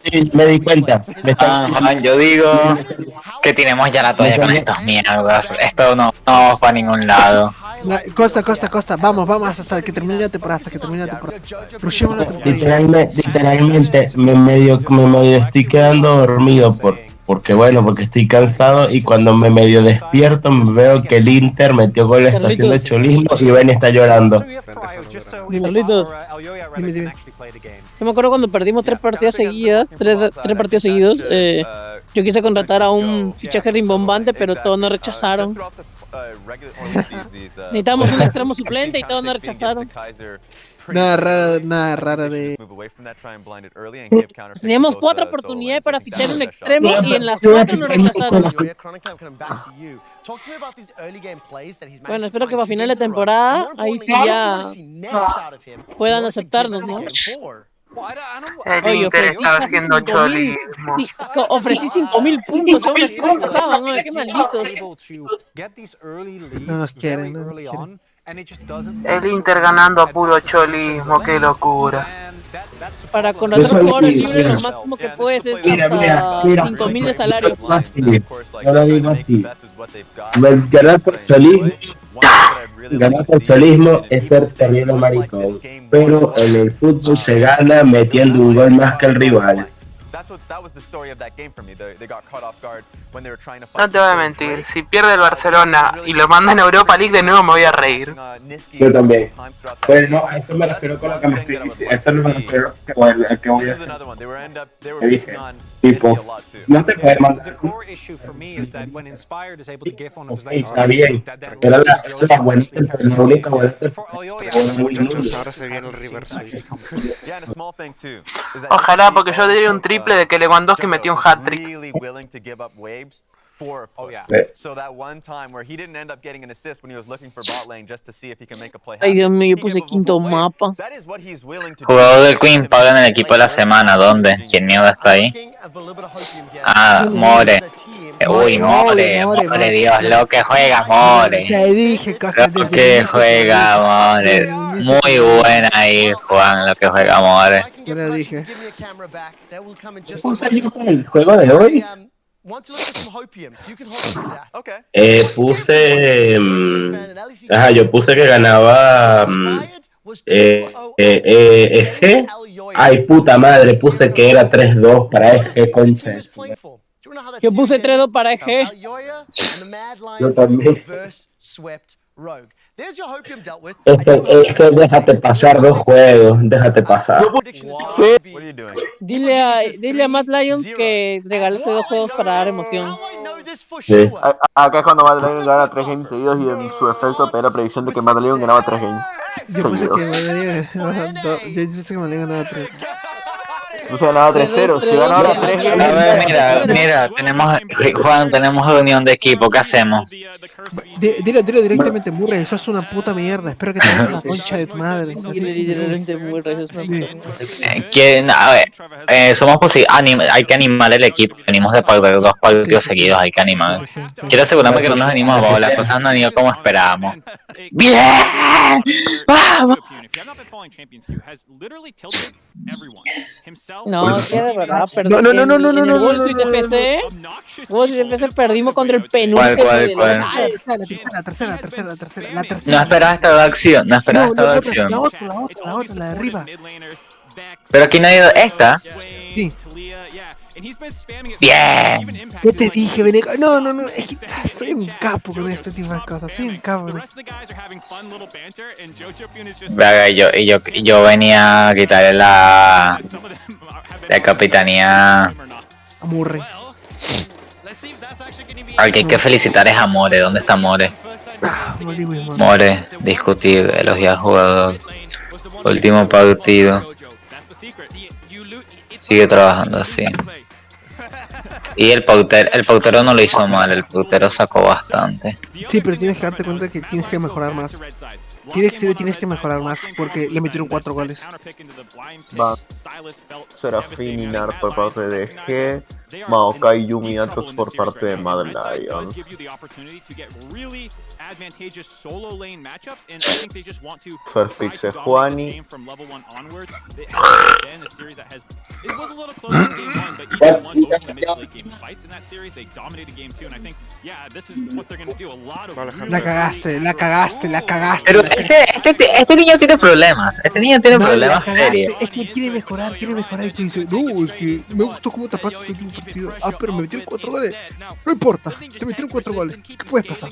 Sí, me di cuenta. Yo digo que tenemos ya la toalla con estas mierdas. Esto no va para ningún lado. Costa, vamos hasta que termine la temporada, Rushemos la temporada. Literalmente me medio estoy quedando dormido porque estoy cansado y cuando me medio despierto veo que el Inter metió gol, está haciendo cholismo y Ben está llorando. Carlitos, yo me acuerdo cuando perdimos 3 partidas seguidas, tres partidos seguidos, yo quise contratar a un fichaje rimbombante, pero todos nos rechazaron. Necesitamos un extremo suplente y todos nos rechazaron. Nada raro de... Teníamos 4 oportunidades para fichar un extremo y en las 4 nos rechazaron. Bueno, espero que para final de temporada ahí sí ya puedan aceptarnos, ¿no? El Inter está haciendo cholismo. Ofrecí 5.000 puntos, aún así no pasaban, ¿no? Qué malditos. No nos quieren. El Inter ganando a puro cholismo, qué locura. Para contratar un jugador libre lo máximo que puedes es hasta 5.000 de salario. Yo lo digo así. Ganar por cholismo es ser terrible maricón. Pero en el fútbol se gana metiendo un gol más que el rival. No te voy a mentir, si pierde el Barcelona y lo mandan a Europa League de nuevo me voy a reír. Yo también. Pues no, a eso me refiero con lo que me estoy diciendo. A eso no me refiero a que voy a hacer. Te dije, tipo, no te puedes mandar. Está bien, pero la buena, la única buena. Ahora se viene el reverse. Ojalá, porque yo diría un triple de que Lewandowski metió un hat-trick. Ay, Dios mío, yo puse quinto mapa. Jugador del Queen Power en el equipo de la semana, ¿dónde? ¿Quién mierda está ahí? Ah, More. Uy, More, Dios, lo que juega More. Te dije, Costa, Lo que juega More. Muy buena ahí, Juan, lo que juega More. Yo le dije. ¿Puse yo para el juego de hoy? Puse... yo puse que ganaba... EG. Ay, puta madre, puse que era 3-2 para EG, concha. Yo puse 3-2 para EG. Yo también. Es que déjate pasar 2 juegos, déjate pasar. Dile a Matt Lions que regalase 2 juegos para dar emoción. Sí. Acá es cuando Matt Lions gana 3 games seguidos y en su efecto pega la predicción de que Matt Lions ganaba 3 games. Yo puse que Madrid ganaba 3. No se ganaba 3-0, si ganaba 3 games. A ver, mira, tenemos reunión de equipo, ¿qué hacemos? Dilo directamente, Murray, sos una puta mierda. Espero que te des una concha de tu madre. Literalmente Murray, sos una puta A ver, hay que animar el equipo. Venimos de perder 2 partidos seguidos, hay que animar. Quiero asegurarme que no nos venimos abajo, las cosas no han ido como esperábamos. ¡Bien! ¡Vamos! No, sí, de verdad, perdón. No. En el Wall Street FC perdimos contra el penúltimo. La tercera. No esperaba esta acción, La otra, la de arriba. Pero aquí nadie... ¿Esta? Sí. Bien. ¿Qué te dije, Veneca? No, es que soy un capo con este tipo de cosas. Soy un capo. Yo venía a quitarle la capitanía a Murray. Al que hay que felicitar es a More. ¿Dónde está More? More, discutir, elogiar al jugador. Último partido. Sigue trabajando así. Y el portero no lo hizo mal, el portero sacó bastante. Sí, pero tienes que darte cuenta que tienes que mejorar más. Tienes que mejorar más porque le metieron 4 goles. Va. Serafín y Nar por parte de G. Maokai Yumi Atox por parte de Mad Lions. First pick de Juani. La cagaste. Pero este niño tiene problemas. Problemas serios. Es que quiere mejorar y tú dices, no, es que me gustó cómo tapaste este último partido. Ah, pero me metieron 4 goles. No importa, te metieron 4 goles. ¿Qué puedes pasar?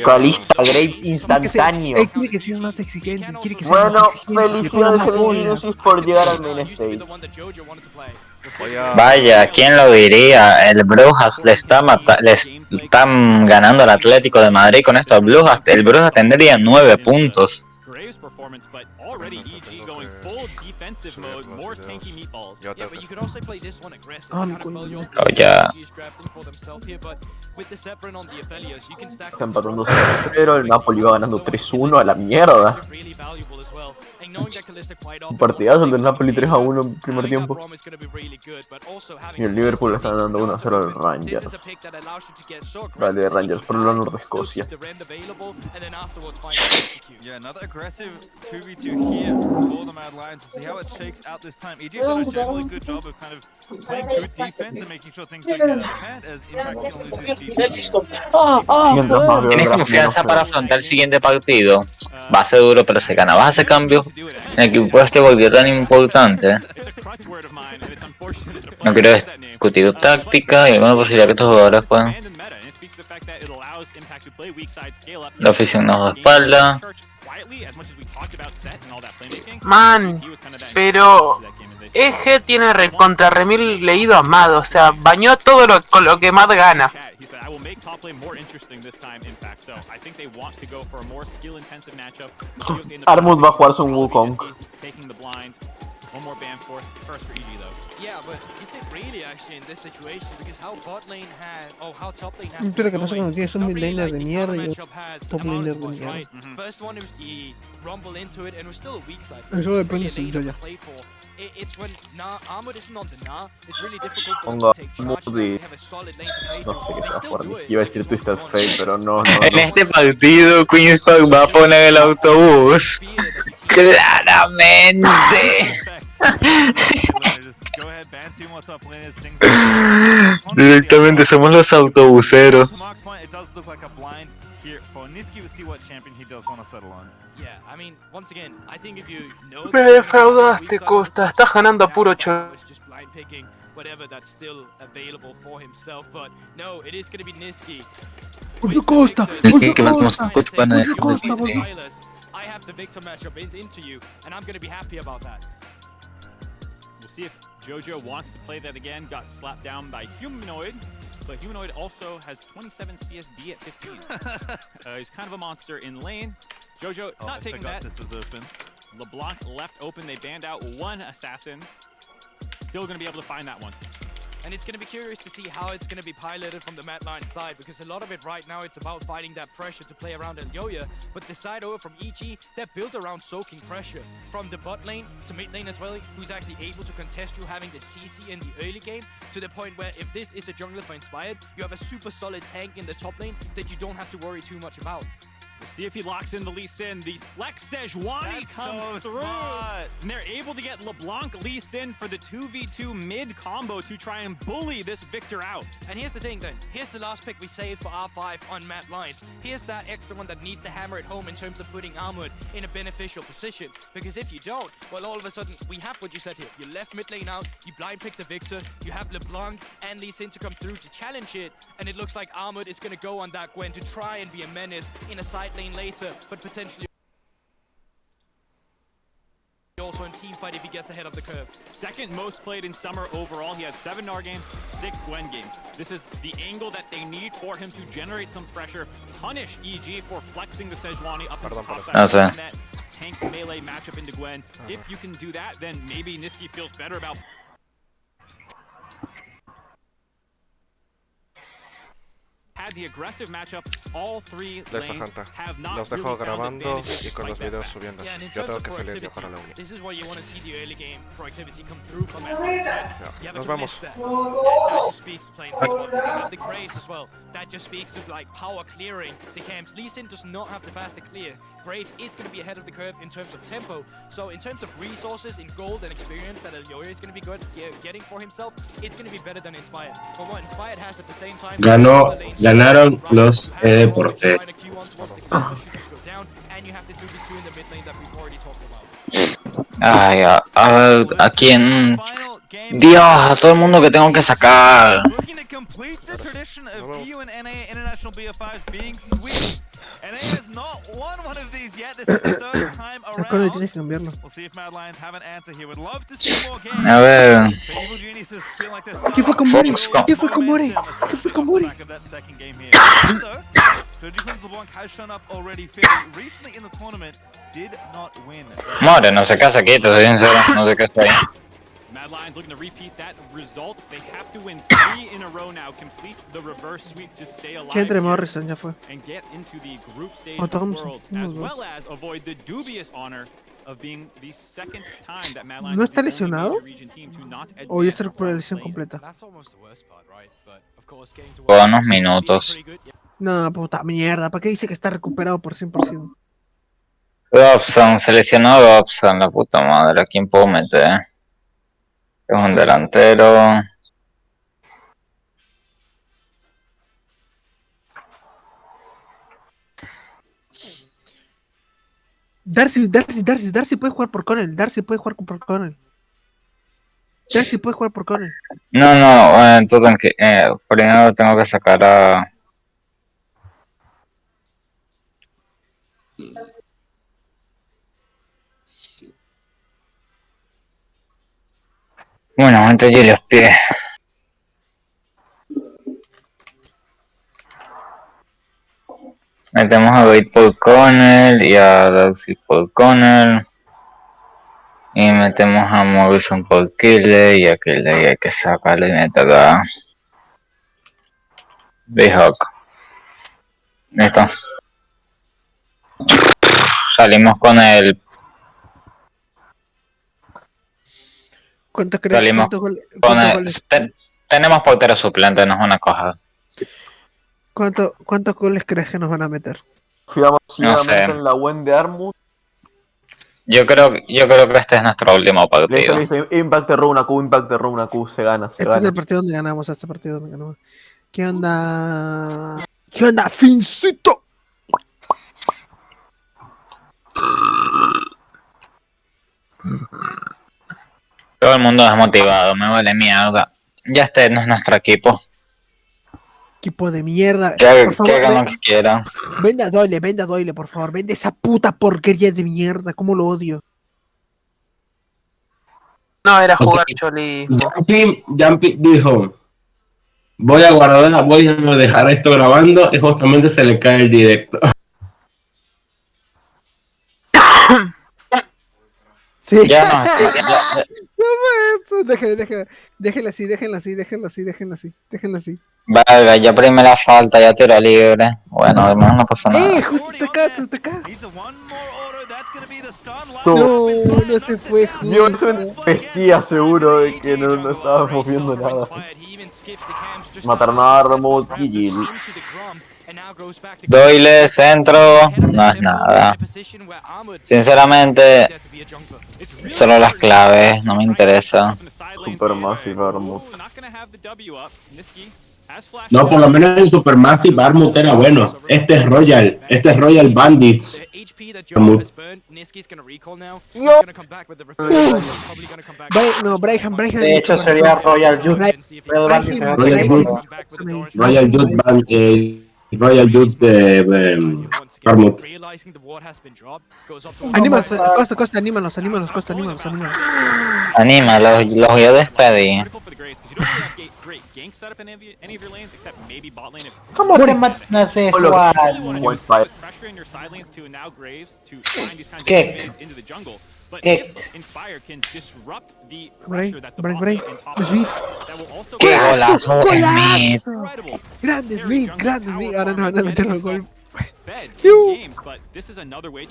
Calista Graves instantáneo. Quiere que seas más exigente. Bueno, felicidades a Vinicius por llegar al main stage. Vaya, ¿quién lo diría? El Brujas le están ganando al Atlético de Madrid con esto. El Brujas tendría 9 puntos. performance, but already EG going full defensive mode, more tanky meatballs. Yeah, but you could also play this one aggressive. Oh, ya. Está empatando 0, el Napoli va ganando 3-1 a la mierda. Un partidazo el del Napoli 3-1 en primer tiempo. Y el Liverpool le está dando 1-0 al Rangers. Vale, Rangers por el honor de Escocia. Yeah, another aggressive 2v2 here for the Mad Lions. We'll see how it shakes out this time. EG have done a generally good job of kind of playing good defense and making sure things don't get out of hand as Impact can lose this GP. ¿Tienes confianza para afrontar el siguiente partido? Va a ser duro, pero se gana. ¿Vas a hacer cambios en el equipo este volvió tan importante? No quiero discutir táctica y alguna posibilidad que estos jugadores puedan. La afición nos respalda. Man, pero EG tiene recontra remil leído a Mad, o sea, bañó todo con lo que Mad gana. Armut va a jugar su Wukong. Pero que pasa cuando tienes un mid laner de mierda y un top laner de mierda. Eso depende si yo ya. Pongo Moody. No sé qué se va a jugar. Iba a decir Twisted Fate, pero no. En este partido, Queen's Park va a poner el autobús. ¡Claramente! Directamente somos los autobuseros. Me defraudaste, Costa. Estás ganando a puro chorro. Volvió Costa, volvió Costa, volvió Costa, volvió. I have the Victor matchup into you, and I'm gonna be happy about that. We'll see if Jojo wants to play that again. Got slapped down by Humanoid, but Humanoid also has 27 CSD at 15. He's kind of a monster in lane. Jojo not taking that. This was open. LeBlanc left open. They banned out one assassin. Still gonna be able to find that one. And it's going to be curious to see how it's going to be piloted from the Mad Lions side, because a lot of it right now, it's about fighting that pressure to play around Elyoya, but the side over from EG, they're built around soaking pressure. From the bot lane to mid lane as well, who's actually able to contest you having the CC in the early game, to the point where if this is a jungler for Inspired, you have a super solid tank in the top lane that you don't have to worry too much about. We'll see if he locks in the Lee Sin. The Flex Sejuani comes through. And they're able to get LeBlanc Lee Sin for the 2v2 mid combo to try and bully this Victor out. And here's the thing then. Here's the last pick we saved for R5 on Mad Lions. Here's that extra one that needs to hammer it home in terms of putting Armored in a beneficial position. Because if you don't, well, all of a sudden, we have what you said here. You left mid lane out, you blind pick the Victor, you have LeBlanc and Lee Sin to come through to challenge it, and it looks like Armored is going to go on that Gwen to try and be a menace in a side lane later, but potentially also in team fight if he gets ahead of the curve. Second most played in summer overall. He had 7 NAR games, 6 Gwen games. This is the angle that they need for him to generate some pressure, punish EG for flexing the Sejuani up on the top side of that tank melee matchup into Gwen. If you can do that, then maybe Niski feels better about had the aggressive matchup. All three lanes have not los dejo grabando y con los videos subiendo. Yo tengo que salir ya para la uni. This is where you want to see the early game proactivity come through from that. Nos vemos. That just speaks to playing football. You have the Graves as well. That just speaks to like power clearing the camps. Lee Sin does not have the faster clear. Graves is going to be ahead of the curve in terms of tempo. So in terms of resources in gold and experience that Elyoya is going to be good getting for himself, it's going to be better than Inspired. But what Inspired has at the same time, Ganaron los deportes. Ay, a ver, ¿a quién? Dios, a todo el mundo que tengo que sacar. NA has not won one of these yet. This is the third time around. Tienes que cambiarlo. We'll see if Mad Lions have an answer here. Would love to see more games. A ver. ¿Qué fue con Mori? ¿Qué fue con Mori? ¿Qué fue con Mori? Blanc has shown up already fairly recently in the tournament, did not win. More, no se casa quieto, soy sincero, no sé qué está ahí. Mad Lions looking to repeat that result. They have to win 3 in a row now, complete the reverse sweep to stay alive Que entre Morrison, ya fue. and get into the group stage Oh, of Thompson. Worlds, as well as avoid the dubious honor of being the second time that Mad Lions ¿No is está the only lesionado? major region team to not O ya advance está por la from lesión play-in. completa. Por unos minutos. No, puta mierda. ¿Para qué dice que está recuperado por 100%? Robson, seleccionó Robson, la puta madre, ¿a quién puedo meter? Es un delantero. Darcy puede jugar por Connell. Darcy puede jugar por Connell. Darcy puede jugar por Connell. No, entonces primero tengo que sacar a... Bueno, antes de los pies. Metemos a Wade por Connell y a Darcy por Connell. Y metemos a Morrison por Kille y a Kille hay que sacarlo y meter a B-Hawk. Listo. Salimos con el... ¿Cuánto crees? Salimos con el... Tenemos portero suplente, no es una cosa. ¿Cuántos goles crees que nos van a meter? Fiamos No sé. en la WEN de Armut. Yo creo que este es nuestro último partido. Listo. Impact erró una Q, se gana. Este es el partido donde ganamos, ¿Qué onda? ¿Qué onda, Fincito? Todo el mundo desmotivado, me vale mierda. Ya este no es nuestro equipo. Equipo de mierda. Por favor, que hagan lo que quieran. Venda Doyle, por favor. Vende esa puta porquería de mierda. ¿Cómo lo odio? No, era jugar Choli. Jumpy dijo: voy a dejar esto grabando y justamente se le cae el directo. Sí. Ya no, Déjenlo así. Vale, ya primera falta, ya tiro libre. Bueno, además no pasa nada. Justo está acá. No se fue justo. Yo pesquía seguro de que no estábamos viendo nada. Mataron a Armut y Gil. Doyle, centro, no es nada. Sinceramente, solo las claves, no me interesa. Supermassive Armut. No, por lo menos en Supermassive Armut era bueno. Este es Royal Bandits. Armut. No, Brayham. De hecho sería Royal Youth. Royal Youth de Armut. Anímalos, Costa, anímalos. Anímalos, los voy a despedir. ¿Cómo te matas a Juan? ¿Qué? Bray. Smith. ¡Qué golazo! Grande Smith. Ahora nos van a meter los gol.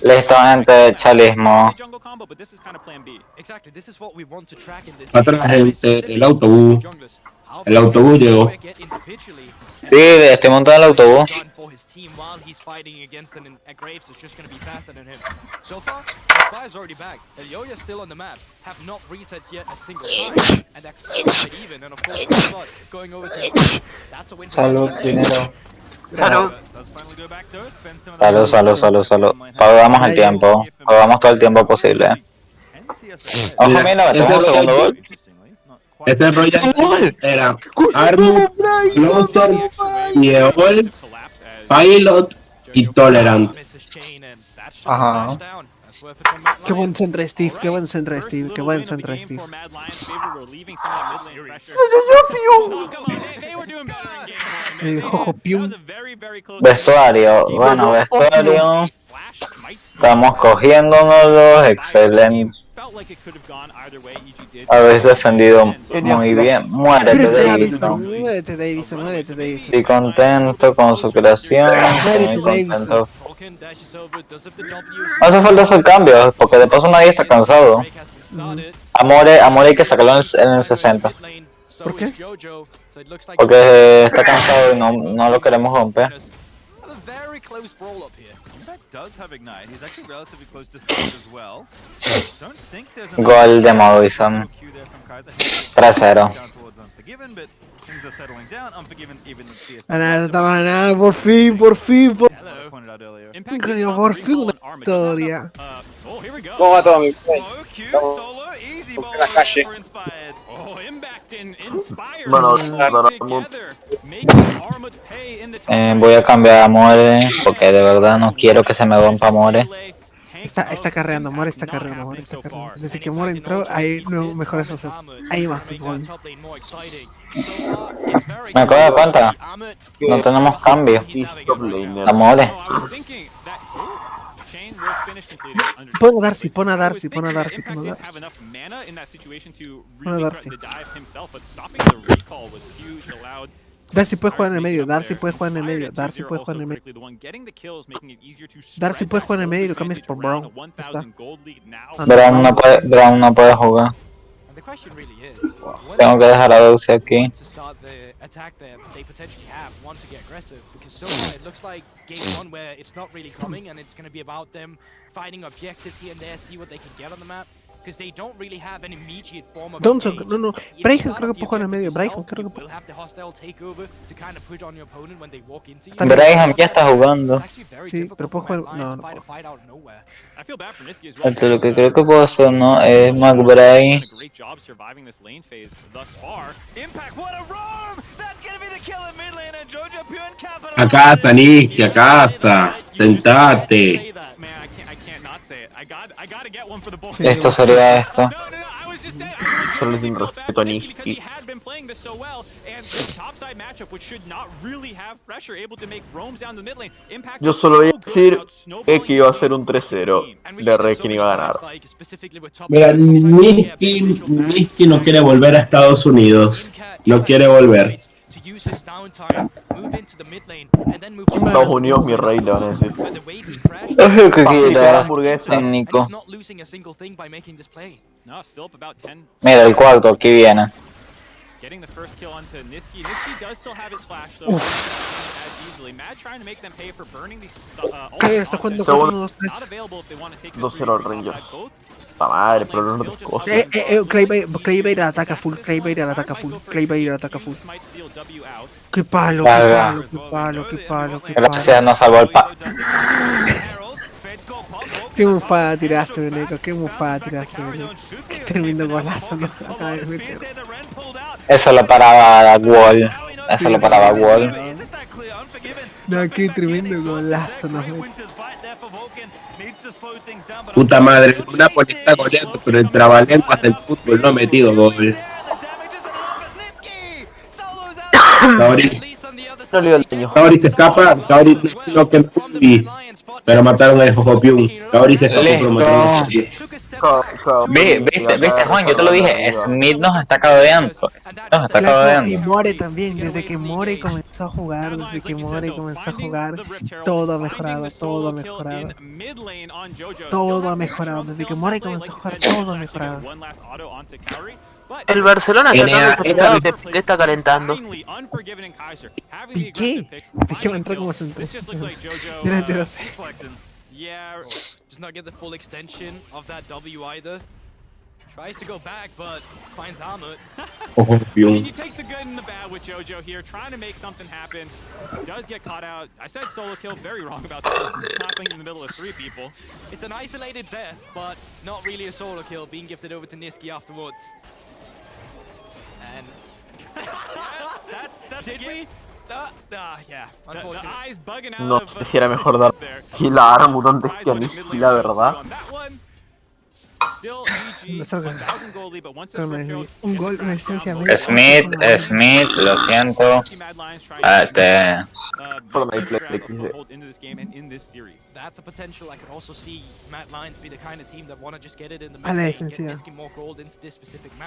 Listo, gente, chalismo. Atrás el autobús. El autobús llegó. Sí, estoy montado en el autobús. Salud, dinero. Salud. Pagamos el tiempo. Pagamos todo el tiempo posible. Ojo, mira, metemos el segundo gol. Este Royal era Armut, Lothar, Yeol, Pilot y Tolerant. Ajá. Qué buen centro de Steve, qué buen centro de Steve, qué buen centro de Steve. Jojo Pium. Vestuario, bueno, vestuario. Estamos cogiéndonos, excelente. Habéis defendido muy bien. Muérete, Davison. Muérete, Davison, muérete, Davison. Estoy contento con su creación. Estoy muy contento. Hace falta hacer cambios, porque de paso nadie está cansado. Amore hay que sacarlo en el 60. ¿Por qué? Porque está cansado y no lo queremos romper. Gol de Morrison. 3-0. Nada, por fin, una victoria. ¿Cómo va todo mi play? En la calle. Voy a cambiar a More, porque de verdad no quiero que se me rompa More. Está carreando, More está carreando. Desde que More entró, hay mejores cosas. Hay más gol. Me acabo de dar cuenta. No tenemos cambio. A More. Pon a Darcy. Pon a Darcy. Darcy puede jugar en el medio, Darcy puede jugar en el medio y lo cambias por Brown. Está. Brown no puede jugar. Tengo que dejar a Darcy aquí. Johnson, no. Bryson creo que puede jugar en el medio. Bryson ya está jugando. Sí, pero puede jugar. No puedo. Entonces, lo que creo que puedo hacer no es McBride. Acá está, Nicky, acá está. Sentate. Esto sería esto. Solo sin respeto a Nicky. Yo solo voy a decir que iba a ser un 3-0. De Rekin iba a ganar. Mira, Nicky no quiere volver a Estados Unidos. No quiere volver. Estados Unidos, mi rey, le van a decir. ¿Qué quieras, técnico? Mira, el cuarto, aquí viene. Está jugando 4-1-2-3. 2-0 al Rangers. La madre, pero no te cosas. Claybear ataca full. Qué palo. Gracias, nos salvó el Qué mufada tiraste, Beneco. Qué tremendo golazo, ¿no? Eso lo paraba Wall. No, qué tremendo golazo, ¿no? Puta madre, una está goleando, pero el trabalenguas del fútbol no ha metido gol. Kaori se escapa, Kaori no que pero mataron a Jojo Pium. Kaori se escapó por matar. ¿Viste, Juan? Yo te lo dije, Smith nos está cabeando. Y More también, desde que More comenzó a jugar, todo ha mejorado. Desde que More comenzó a jugar, todo ha mejorado. El Barcelona está calentando. Piqué va a entrar como centro. Yeah, does not get the full extension of that W either. Tries to go back, but finds Hamut. You take the good and the bad with JoJo here, trying to make something happen. Does get caught out. I said solo kill, very wrong about that. Happening in the middle of 3 people. It's an isolated death, but not really a solo kill, being gifted over to Niski afterwards. And that's did we? No sé si era mejor dar kill a Armut antes que a Niski, la verdad. Un gol, una asistencia. Smith, lo siento. Perdón, ahí play XD. A la defensiva.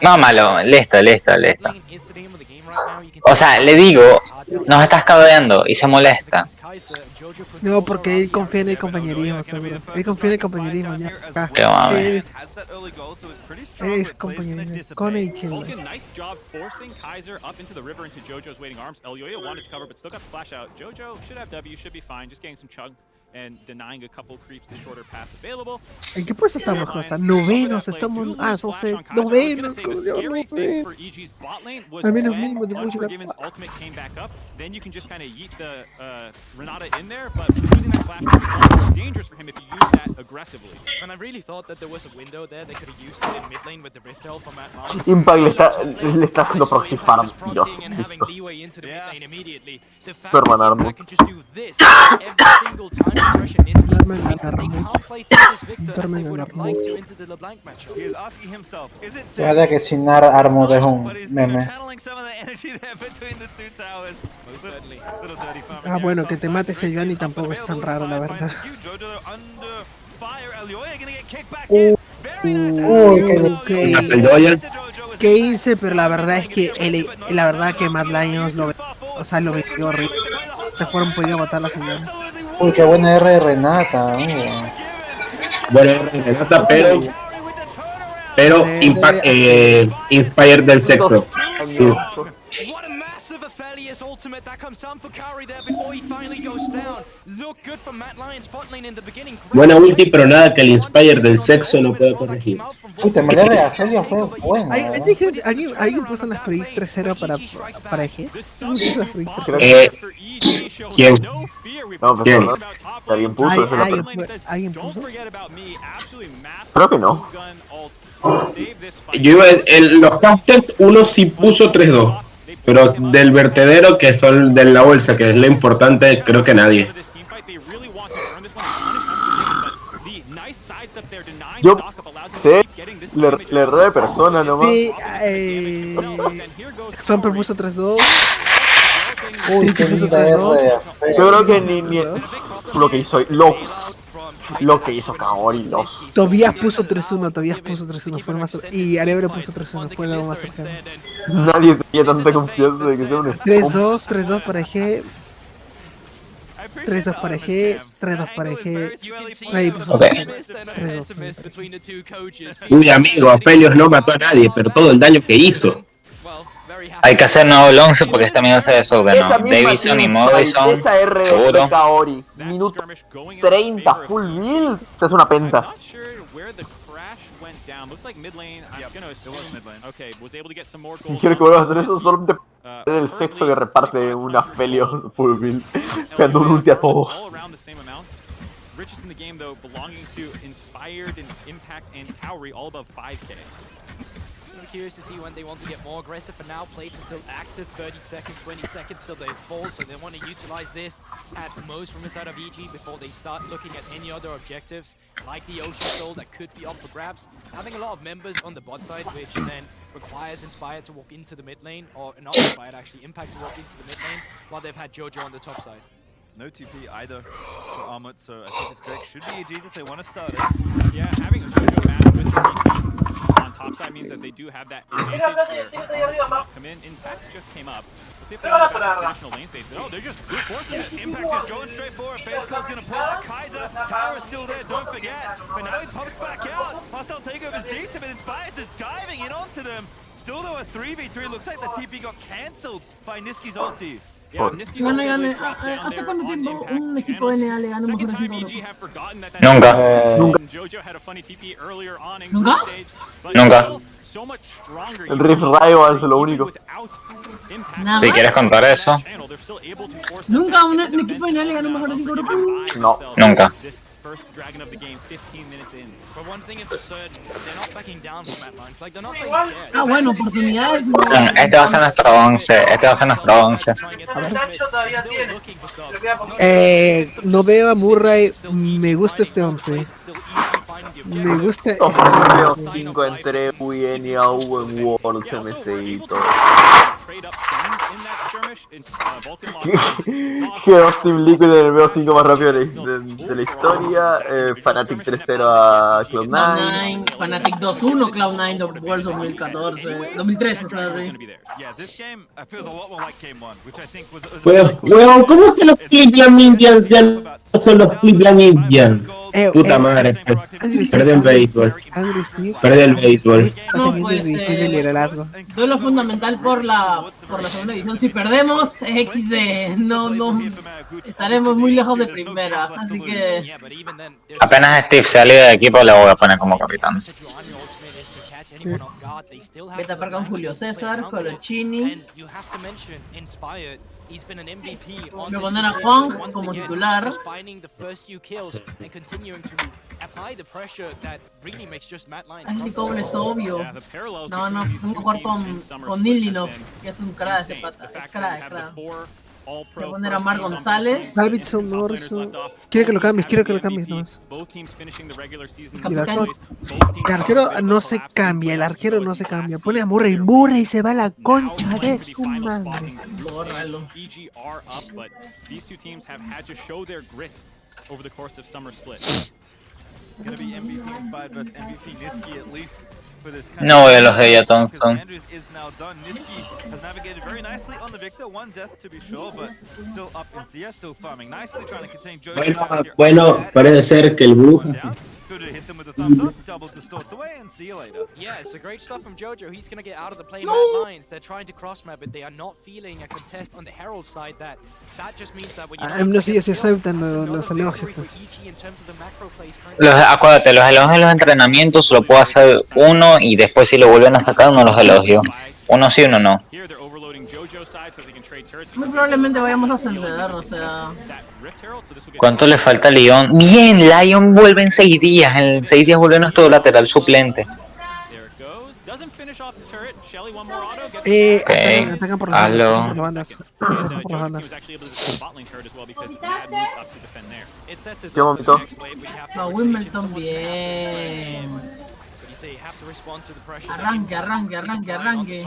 No, malo, listo. O sea, le digo, nos estás cabeando y se molesta. No, porque él confía en el compañerismo, seguro. Él confía en el compañerismo, ya. Qué mame. Es compañerismo. Con el Chile. Nice job forcing Kaiser up into the river into JoJo's waiting arms. Elyoya wanted to cover, but still got the flash out. JoJo should have W, should be fine. Just getting some chug and denying a couple creeps the shorter path available. ¿En qué puesto estamos, Costa? Novenos, estamos. Ah, somos novenos, al menos mínimo de mucho. Ultimate came back up. Then you can just kind of yeet the Renata in there, but losing that flash is dangerous for him if you use that aggressively. And I really thought that there was a window there. They could have used it in mid lane with the Rift Hell from Matt Marlins. Impact le está haciendo proxy farm. Dios, listo. Su hermano Armut. Fíjate que sin Armut es un meme. Ah, bueno, que te mate ese Johnny tampoco es tan raro, la verdad. ¿Qué hice? Pero la verdad es que Mad Lions lo vendió horrible. Se fueron por ir a matar a la señora. Uy, qué buena R de Renata. Buena R de Renata, pero Inspired del sexo. Sí. Buena ulti, pero nada que el Inspire del sexo no pueda corregir. Uy, te me de Aselio fue buena. ¿Alguien puso las predis 3-0 para EG? ¿Quién? No, pero ¿Quién? ¿Alguien puso? ¿Alguien puso? Creo que no. Yo iba en los casters, uno sí puso 3-2. Pero del vertedero, que son de la bolsa, que es lo importante, creo que nadie. Yo sé, le erré de persona nomás. Sí, Son propuso 3-2. Uy, puso 3-2. Yo creo que ni lo que hizo Kaori, los. Tobías puso 3-1, fue lo más. Y Arebre puso 3-1, fue lo más cercano. Nadie tenía tanta confianza de que sea un 3-2 para EG. 3-2 para EG, 3-2 para EG. Nadie puso 3-2. Uy, amigo, Apelios no mató a nadie, pero todo el daño que hizo. Hay que hacer nuevo el 11 porque esta amigo se desordenó. Davison y Morrison, esa R de seguro. Kaori, minuto 30, full build. Se hace una penta. Quiero que vuelvas a hacer eso solamente en el sexo que reparte una Felios full build. Pegando un ulti a todos. Richest in the game though, belonging to Inspired and Impact and Kaori, all above 5K. I'm curious to see when they want to get more aggressive, but now plates are still active, 30 seconds, 20 seconds till they fall, so they want to utilize this at most from the side of EG before they start looking at any other objectives, like the Ocean Soul that could be up for grabs. Having a lot of members on the bot side, which then requires Inspired to walk into the mid lane, or not Inspired actually, Impact to walk into the mid lane, while they've had JoJo on the top side. No TP either for Armut, so I think this Greg should be EG's if they want to start it. Yeah, having JoJo match with the TP on top side means that they do have that advantage where come in. Impact just came up. We'll see if they have additional lane states. Oh, they're just brute forcing this. Impact just going straight forward. Fade's going to pull out Kaiser. Tara's still there, don't forget. But now he pops back out. Hostile takeover's decent, but Inspired is diving in onto them. Still though a 3v3. Looks like the TP got cancelled by Niski's ulti. Gane. ¿Hace cuánto tiempo un equipo NA le gana mejor a Nunca. Nunca. El Rift Rival es lo único. Si quieres contar eso. ¿Nunca un equipo NA le gana mejor a 5 grupos? No. Nunca. first Dragon of the game 15 minutes in. But one thing is for certain, they're not backing down from that line. Like, they're not playing scared. Ah, bueno, oportunidades. Este va a ser nuestro 11. Este va a ser nuestro 11. No veo a Murray. Me gusta este 11. Me gusta este 11. 5 entre Wien y AU en Wordls, MSI y todo. Que dos Team Liquid en el BO5 más rápido de la historia. Fnatic 3-0 a Cloud9. Fnatic 2-1, Cloud9 Worlds 2014. 2013, sorry. Weón, ¿cómo que los Cleveland Indians ya no son los Cleveland Indians? Puta madre, perdí el béisbol. Perdí el béisbol. No, pues, duelo fundamental por la segunda división. Si perdemos, XD, no, estaremos muy lejos de primera, así que... Apenas Steve sale de equipo, le voy a poner como capitán. Voy a tapar con Julio César, Colochini. Voy a poner a Juan como titular. Así como es obvio. No, tengo que jugar con Nilinov, que es un crack ese pata. Es crack. Voy a poner a Mar González. Davidson, Morrison. Quiero que lo cambies nomás. El arquero no se cambia, Pone a Murray. Murray se va a la concha de su madre. Bórralo. No voy a los de ella, Thompson. Bueno, parece ser que el Bruja. Yeah, it's a great stuff from Jojo. He's gonna get out of the play lines. They're trying to cross map it. They are not feeling a contest on the Herald side. That just means that when you No sé si se aceptan los elogios. Acuérdate, los elogios en los entrenamientos solo puedo hacer uno y después si lo vuelven a sacar no los elogio. Uno sí, uno no. Muy probablemente vayamos a ascender, o sea... ¿Cuánto le falta a Leon? Bien, Lion vuelve en 6 días. En 6 días vuelve nuestro lateral suplente. Atacan por las bandas. ¿Qué momento? No, Wimbledon bien. Arranque.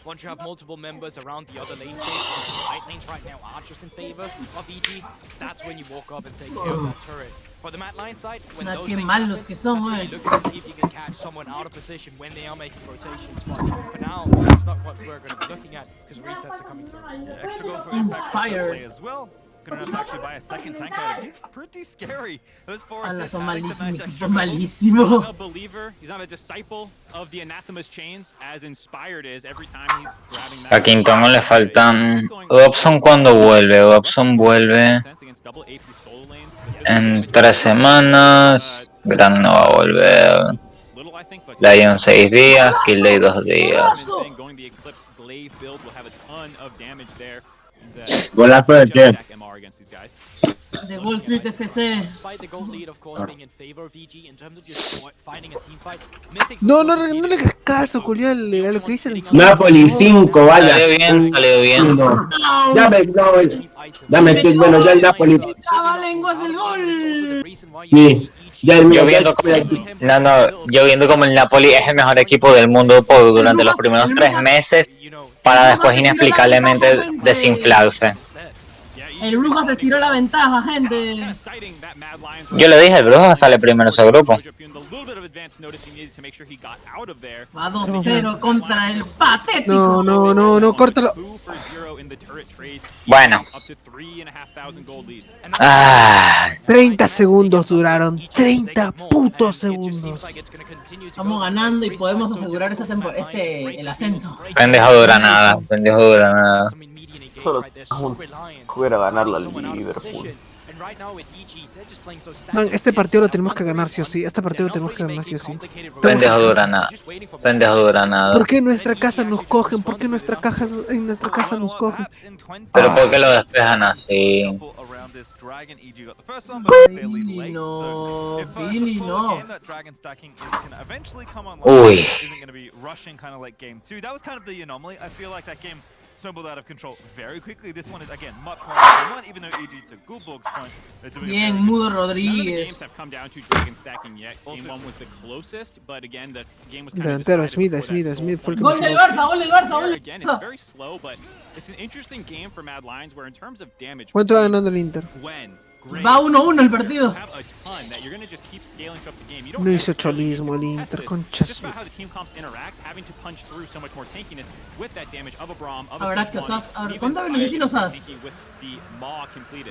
Once you have multiple members around the other lane phase, the side lanes right now are just in favor of EG. That's when you walk up and take care of that turret. For the Matt line side, when those qué malos que son, look to see if you can catch someone out of position when they are making rotations. But for now, that's not what we're going to be looking at because resets are coming through. Yeah, extra go for Inspired. as well. Gonna have to actually buy a second tank out. He's pretty scary. Those four assists son adding to match extra malísimo. A believer, he's not a disciple of the Anathema's chains, as Inspired is every time he's grabbing that. A Quintongo le faltan. Dobson cuando vuelve. Dobson vuelve en 3 semanas. Gran no va a volver. Lion 6 días. Killday 2 días. Golazo de qué? De Wall Street FC. No le hagas caso, Julián, a lo que dicen. Napoli 5, vaya. Salió bien. Dame que bueno, ya el Napoli. Lenguas el gol. Sí. Yo viendo como el Napoli es el mejor equipo del mundo durante los primeros 3 meses para después inexplicablemente desinflarse. El Brujas estiró la ventaja, gente. Yo le dije, el Brujas sale primero ese grupo. Va 2-0 contra el patético. No, córtalo. Bueno. 30 segundos duraron. 30 putos segundos. Estamos ganando y podemos asegurar el ascenso. Pendejo dura nada. Solo jugar a ganar la Liverpool. Man, este partido lo tenemos que ganar sí o sí. Pendejo dura nada. ¿Por qué en nuestra casa nos cogen? ¿Por qué en nuestra casa nos cogen? Pero ¿por qué lo despejan así? around this Dragon. EG got the first one, but it was fairly late. So if it's a slower game, that Dragon stacking is going to eventually come online. Isn't going to be rushing kind of like game 2. That was kind of the anomaly. I feel like that game snowballed out of control very quickly. This one is again much more one, even though EG to Goldblog's point, they're doing Bien, Mudo Rodríguez. Games have come down to Dragon stacking yet. Game 1 was the closest, but again the game was kind of Delantero, Smith fue el que Gol del Barça, gol del Barça, gol del again, it's Barça. very slow, but it's an interesting game for Mad Lions where in terms of damage, ¿Cuánto va ganando el Inter? Va 1-1 el partido. No hizo cholismo el Inter, conchas. Habrá que Osas, a ver, ¿cuánta velocidad tiene Osas?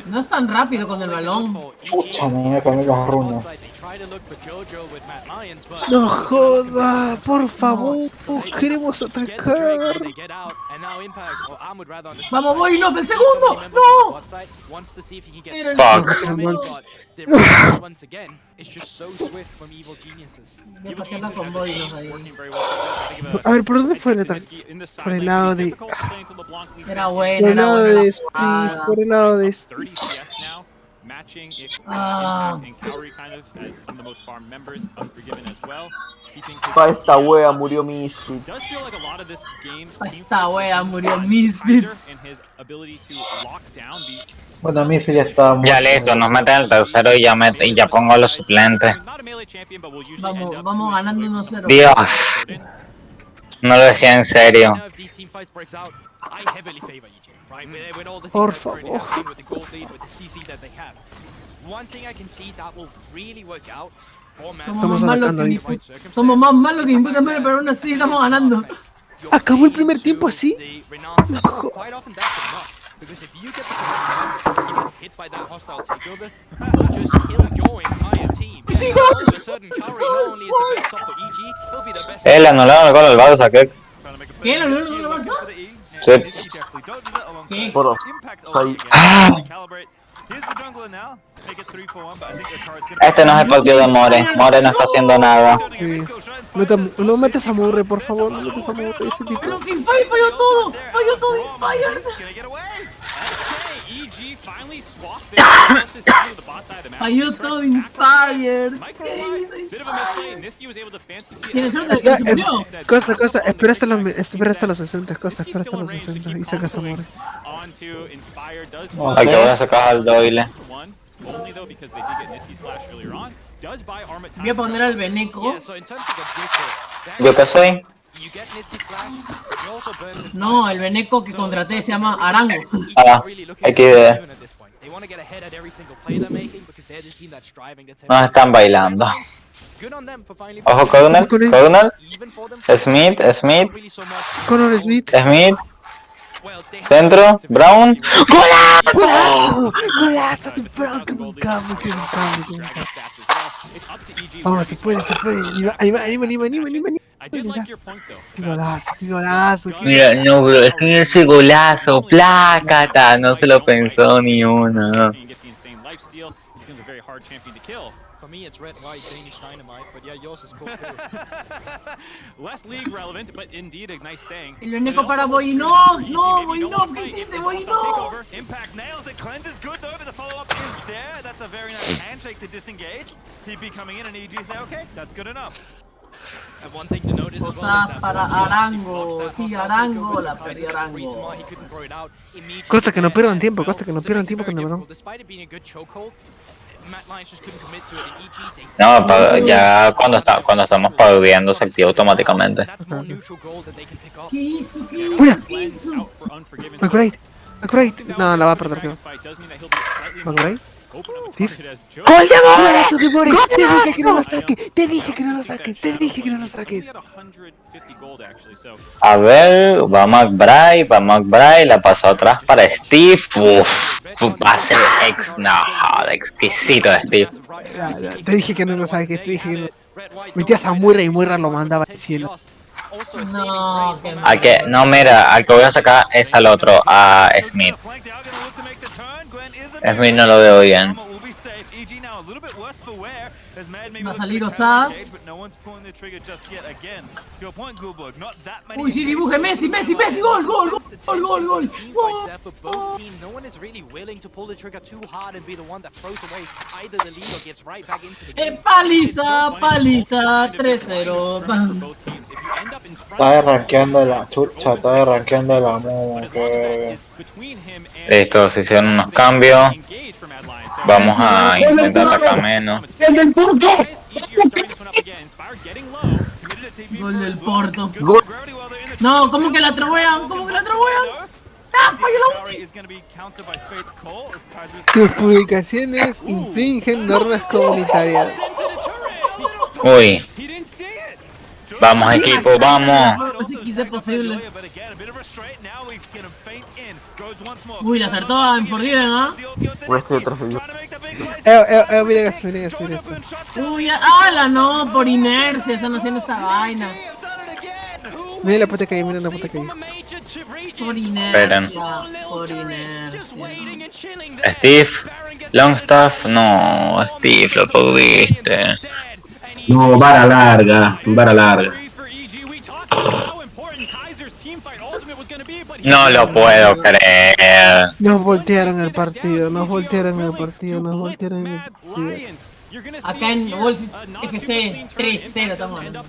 No es tan rápido con el balón. Chucha, no me comí los runos. No joda, por favor, queremos atacar. Vamos, Boinov, el segundo. No. Fuck. Con Boinov ahí. A ver, ¿por dónde fue el ataque? Por el lado de... Era Por bueno, el era lado bueno. de Steve, por el lado de Steve. Pa' esta wea murió Misfit. Esta wea murió Misfits. Bueno, Miffy ya está muerto. Ya listo, nos meten el tercero y ya pongo a los suplentes. Vamos ganando 1-0. Dios. No lo decía en serio. Por favor. Somos más malos que Inputa Mere, pero aún así estamos ganando. ¿Acabó el primer tiempo así? No jodas. Le anularon el gol al Barça, ¿qué? ¿Qué? ¿Le anularon el gol al Barça? Sí. ¿Qué? Este no es el partido de More. More no está haciendo nada. Sí. No metas a Murray, por favor, no metas a Murray, ese tipo. Pero que falló todo Inspired. Falló todo Inspired. ¿Qué hizo? Tiene suerte de que se murió. Costa, espera hasta los 60, Costa, espera hasta los 60 y sacas a Murray. Hay que voy a sacar al Doyle. Voy a poner al Beneco. ¿Yo qué soy? No, el Beneco que contraté se llama Arango. Ah, XD. Nos están bailando. Ojo, Coronel. Smith. Connor Smith. Centro, Brown. ¡Golazo! ¡Golazo de Brown! ¡Qué buen cambio! Vamos, se puede. Anima. Qué golazo. Mira, no, bro, es que ese golazo, plácata, no se lo pensó ni uno. For me, it's red, white, Danish dynamite, but yeah, yours is cool too. Less league relevant, but indeed a nice saying. El Beneco para Boinov. No, Boinov, ¿qué hiciste, Boinov? Impact nails it. Cleanse is good though, but the follow-up is there. That's a very nice handshake to disengage. TP coming in and EG say, okay, that's good enough. And one thing to notice as well Cosas para Arango. Sí, Arango, la perdió Arango. Costa, que no pierdan tiempo, con el balón. Despite it being a good chokehold, Matt Lions just couldn't commit to it, and EG, No, ya cuando estamos perdiendo se activa automáticamente. ¿Qué hizo? McBride. No, la va a perder, creo. McBride. Steve. ¡Gol de More! ¡Golazo de More! Te dije que no lo saques. A ver, va McBride, la pasó atrás para Steve. Uff, su pase exquisito de Steve. Te dije que no lo saques, metías a Murray y Murray lo mandaba al cielo. No, qué mal. No, mira, al que voy a sacar es al otro, a Smith. Smith no lo veo bien. Va a salir Osas. Uy, sí, dibuje Messi, Messi, Messi, gol, gol, gol, gol, gol, gol. Paliza, paliza, 3-0. Está rankeando la chucha, está rankeando la momo, que Listo, se hicieron unos cambios. Vamos a intentar atacar menos. Gol del Porto. No, ¿cómo que la trovean? ¿Cómo que la trovean? ¡Ah, falló la ulti! Tus publicaciones infringen normas comunitarias. Uy. Vamos equipo, vamos. Es posible. Uy, la acertó en Forgiven, ¿ah? Uy, estoy detrás de yo. Mira esto, mira esto, mira esto. Uy, ala, no, por inercia están haciendo esta vaina. Mira la puta calle, mira la puta calle. Por inercia, por inercia. Steve, Longstaff, no, Steve, lo pudiste. No, vara larga, vara larga. No lo puedo creer. Nos voltearon el partido, nos voltearon el partido, nos voltearon el partido. Acá en Wordls FC 3-0 estamos hablando.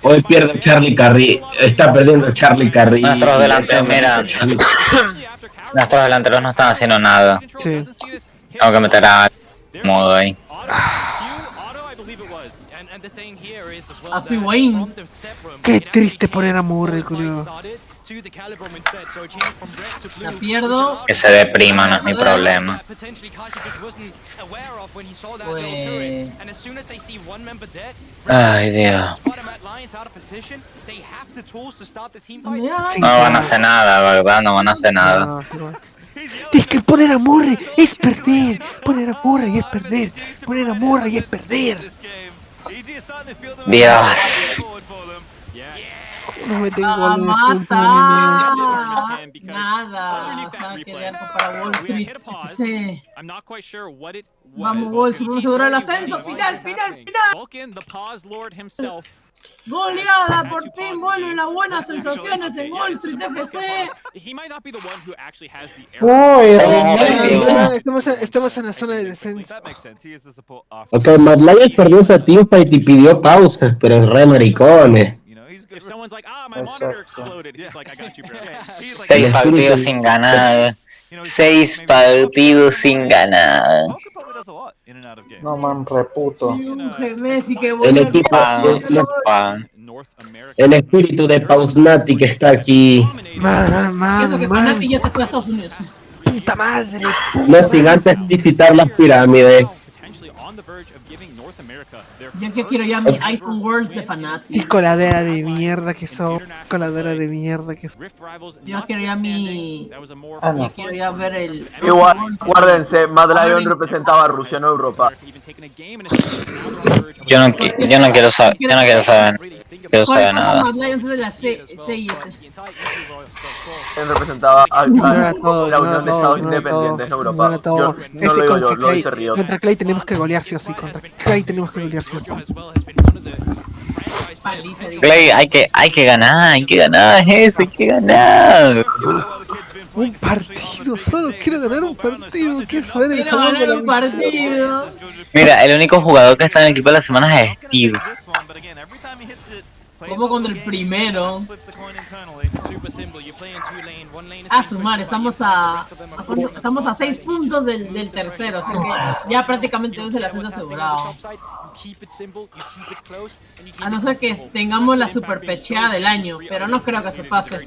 Hoy pierde Charlie Carry, está perdiendo Charlie Carry. Nuestros delanteros, mira. Nuestros delanteros no están haciendo nada. Sí. Tengo que meter a modo ahí. A su Wayne. Qué triste poner a Murray, curioso. La pierdo. Que se deprima, no es mi problema. Pues... Ay, Dios. No van a hacer nada, ¿verdad? No van a hacer nada. Es que poner a Murray es perder. Poner a Murray es perder. Poner a Murray es perder. Dios. No me tengo ¡A disculpa. Nada. O sea, que de arco para Wall Street. Sí. Vamos, Wall Street. Vamos a asegurar el ascenso. Final, final, final. Goleada, por fin vuelven las buenas sensaciones en Wall Street FC. Estamos en la zona de descenso. Ok, Mad Lions perdió esa teamfight y pidió pausas, pero re maricones. 6 partidos sin ganar. 6 partidos sin ganar. no man, reputo. Messi, que El equipo, el espíritu de Pausnati que está aquí. Eso que Fanati ya se fue a Estados Unidos. Puta madre. No sin antes visitar las pirámides. Yo que quiero ya mi Ice on Worlds de Fanati. Qué coladera de mierda que son. Coladera de mierda que son. Yo quiero ya mi... no. Yo quiero ya ver el... Igual, guárdense, Mad Lion representaba a Rusia, no Europa. Yo no quiero saber, quiero saber nada. Mad Lions es de la CIS. Él representaba a la no Unión de Estados Independientes, no Europa. Yo no lo digo yo, lo dice Ríos. Contra Clay tenemos que golear sí o sí. Contra Clay tenemos que golear sí o sí. Clay, hay que ganar, hay que ganar eso, hay que ganar. Un partido, solo quiero ganar un partido. Quiero saber el Quiero sabor de ganar la un partido. Mira, el único jugador que está en el equipo de la semana es Steve. Como contra el primero. A sumar, estamos a 6 puntos del tercero, así que ya prácticamente tenemos el ascenso asegurado. A no ser que tengamos la super pecheada del año, pero no creo que se pase.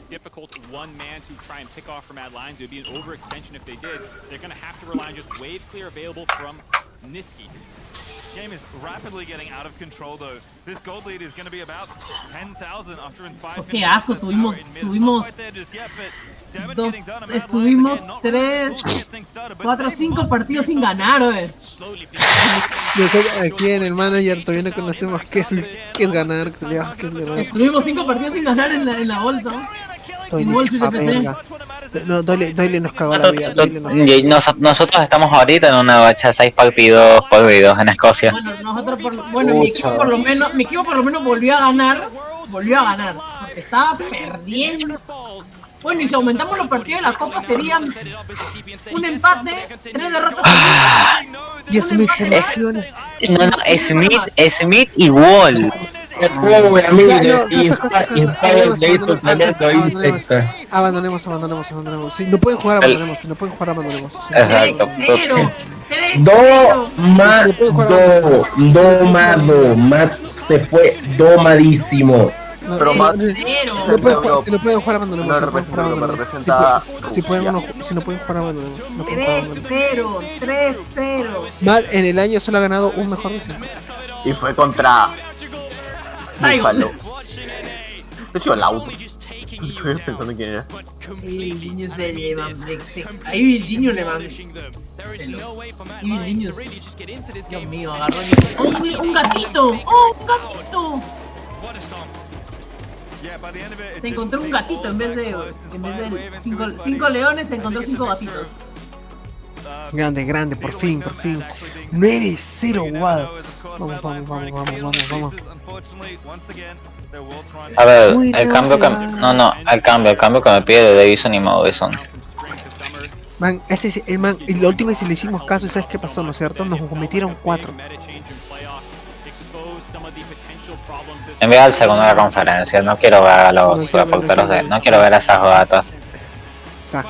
Game is rapidly getting out of control though. This gold lead is going to be about 10,000 after Inspired. Qué asco, tuvimos 3, 4, 5 partidos sin ganar, Aquí en el manager todavía no conocemos qué es ganar, qué es ganar. Estuvimos 5 partidos sin ganar en la bolsa. Igual si te PC. No, Doyle nos cagó la vida. Nosotros estamos ahorita en una bacha de 6 partidos prohibidos en Escocia. Bueno, mi equipo por lo menos volvió a ganar. Porque estaba perdiendo. Bueno, y si aumentamos los partidos de la Copa serían un empate, 3 derrotas seguidas. Y Smith se lesiona. No, Smith y Wall. Abandonemos. Si no pueden jugar, abandonemos. Exacto. 2 Matt se fue domadísimo. Pero más. Si no pueden jugar, abandonemos. Si no pueden jugar, abandonemos. 3-0. Matt en el año solo ha ganado un mejor de 5. Y fue contra Buffalo. Yo el auto. Estoy pensando en quién era. Virginia le mandó. Ahí Virginia le mandó. Y Virginia. Dios mío, agarró un gatito. ¡Oh, un gatito! Se encontró un gatito en vez de 5 leones, se encontró 5 gatitos. Grande, por fin. 9-0, wow. Vamos. A ver, el cambio que me pide de Davison y Madison. Man, y la última vez le hicimos caso, ¿sabes qué pasó, no es cierto? Nos cometieron 4. Envía al segundo de la conferencia, no quiero ver a los reporteros no quiero ver a esas gatas. Exacto.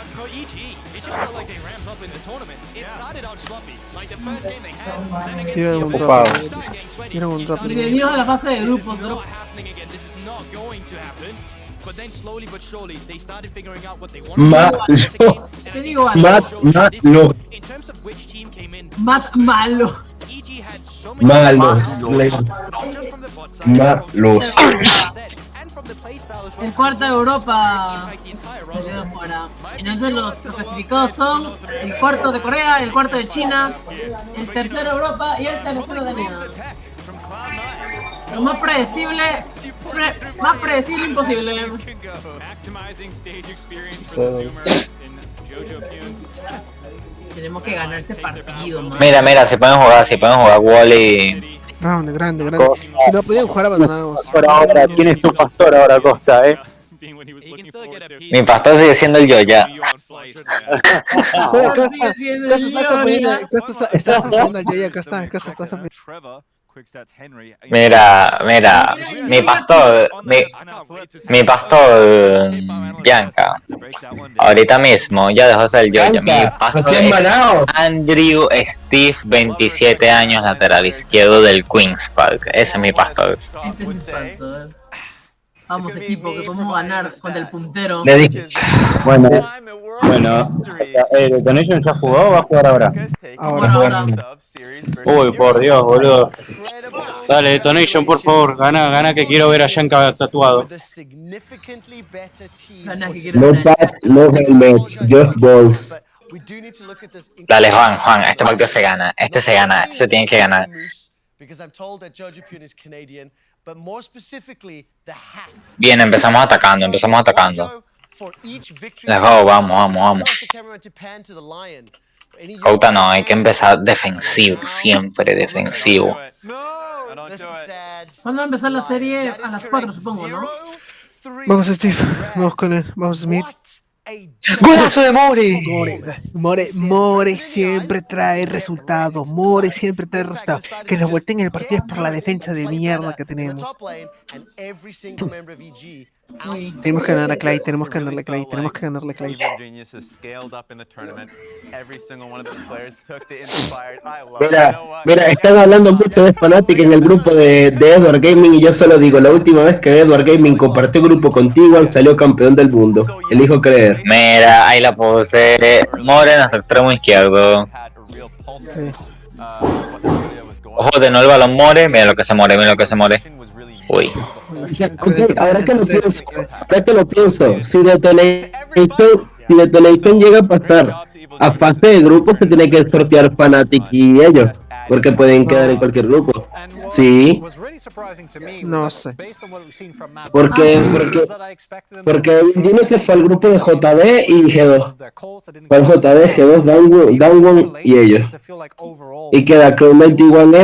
Bienvenidos a la fase de grupos, bro. Matt malo. El cuarto de Europa se quedó fuera. Entonces los clasificados son el cuarto de Corea, el cuarto de China, el tercero de Europa y el tercero de Alemania. Lo más predecible imposible. Tenemos que ganar este partido, man. Mira, si pueden jugar Wally. Grande. Si no podían jugar, abandonados. Ahora, ¿quién es tu pastor ahora, Costa, Mi pastor sigue siendo el Yoya. Estás apoyando al Yoya, Costa, estás apoyando. Mira, mi pastor Yanka, ahorita mismo ya dejó de ser el Yoya. Mi pastor es Andrew Steve, 27 años, lateral izquierdo del Queen's Park. Ese es mi pastor. Este es mi pastor. Vamos, equipo, que podemos ganar contra el puntero. Le dije. Bueno, ¿Detonation ya jugó o va a jugar ahora? Ahora. Uy, por Dios, boludo. Dale, Detonation, por favor, gana que quiero ver a Yanka tatuado. No helmets, just balls. Dale, Juan, este partido se gana, este se tiene que ganar. Bien, empezamos atacando. Let's go, vamos. Couta no, hay que empezar defensivo, siempre defensivo. ¿Cuándo va a empezar la serie? A las 4, supongo, ¿no? Vamos, Steve, vamos con él, vamos, Smith. ¡Golazo de More siempre trae resultados. Que nos volteen el partido es por la defensa de mierda que tenemos. Tenemos que ganar a Clay, tenemos que ganarle a Clay. Mira, están hablando mucho de Fnatic en el grupo de Edward Gaming y yo solo digo, la última vez que Edward Gaming compartió grupo contigo, salió campeón del mundo. Elijo creer. Mira, ahí la puse. More en nuestro extremo izquierdo. Ojo de nuevo el balón More, mira lo que se muere. Uy. Ahora que lo pienso, si Detonation llega a pasar a fase de grupo se tiene que sortear Fnatic y ellos, porque pueden quedar en cualquier grupo. Sí. No sé. Porque Gino se fue al grupo de JB y G2. Fue al JB, G2, Downwon y ellos. Y queda Crown 91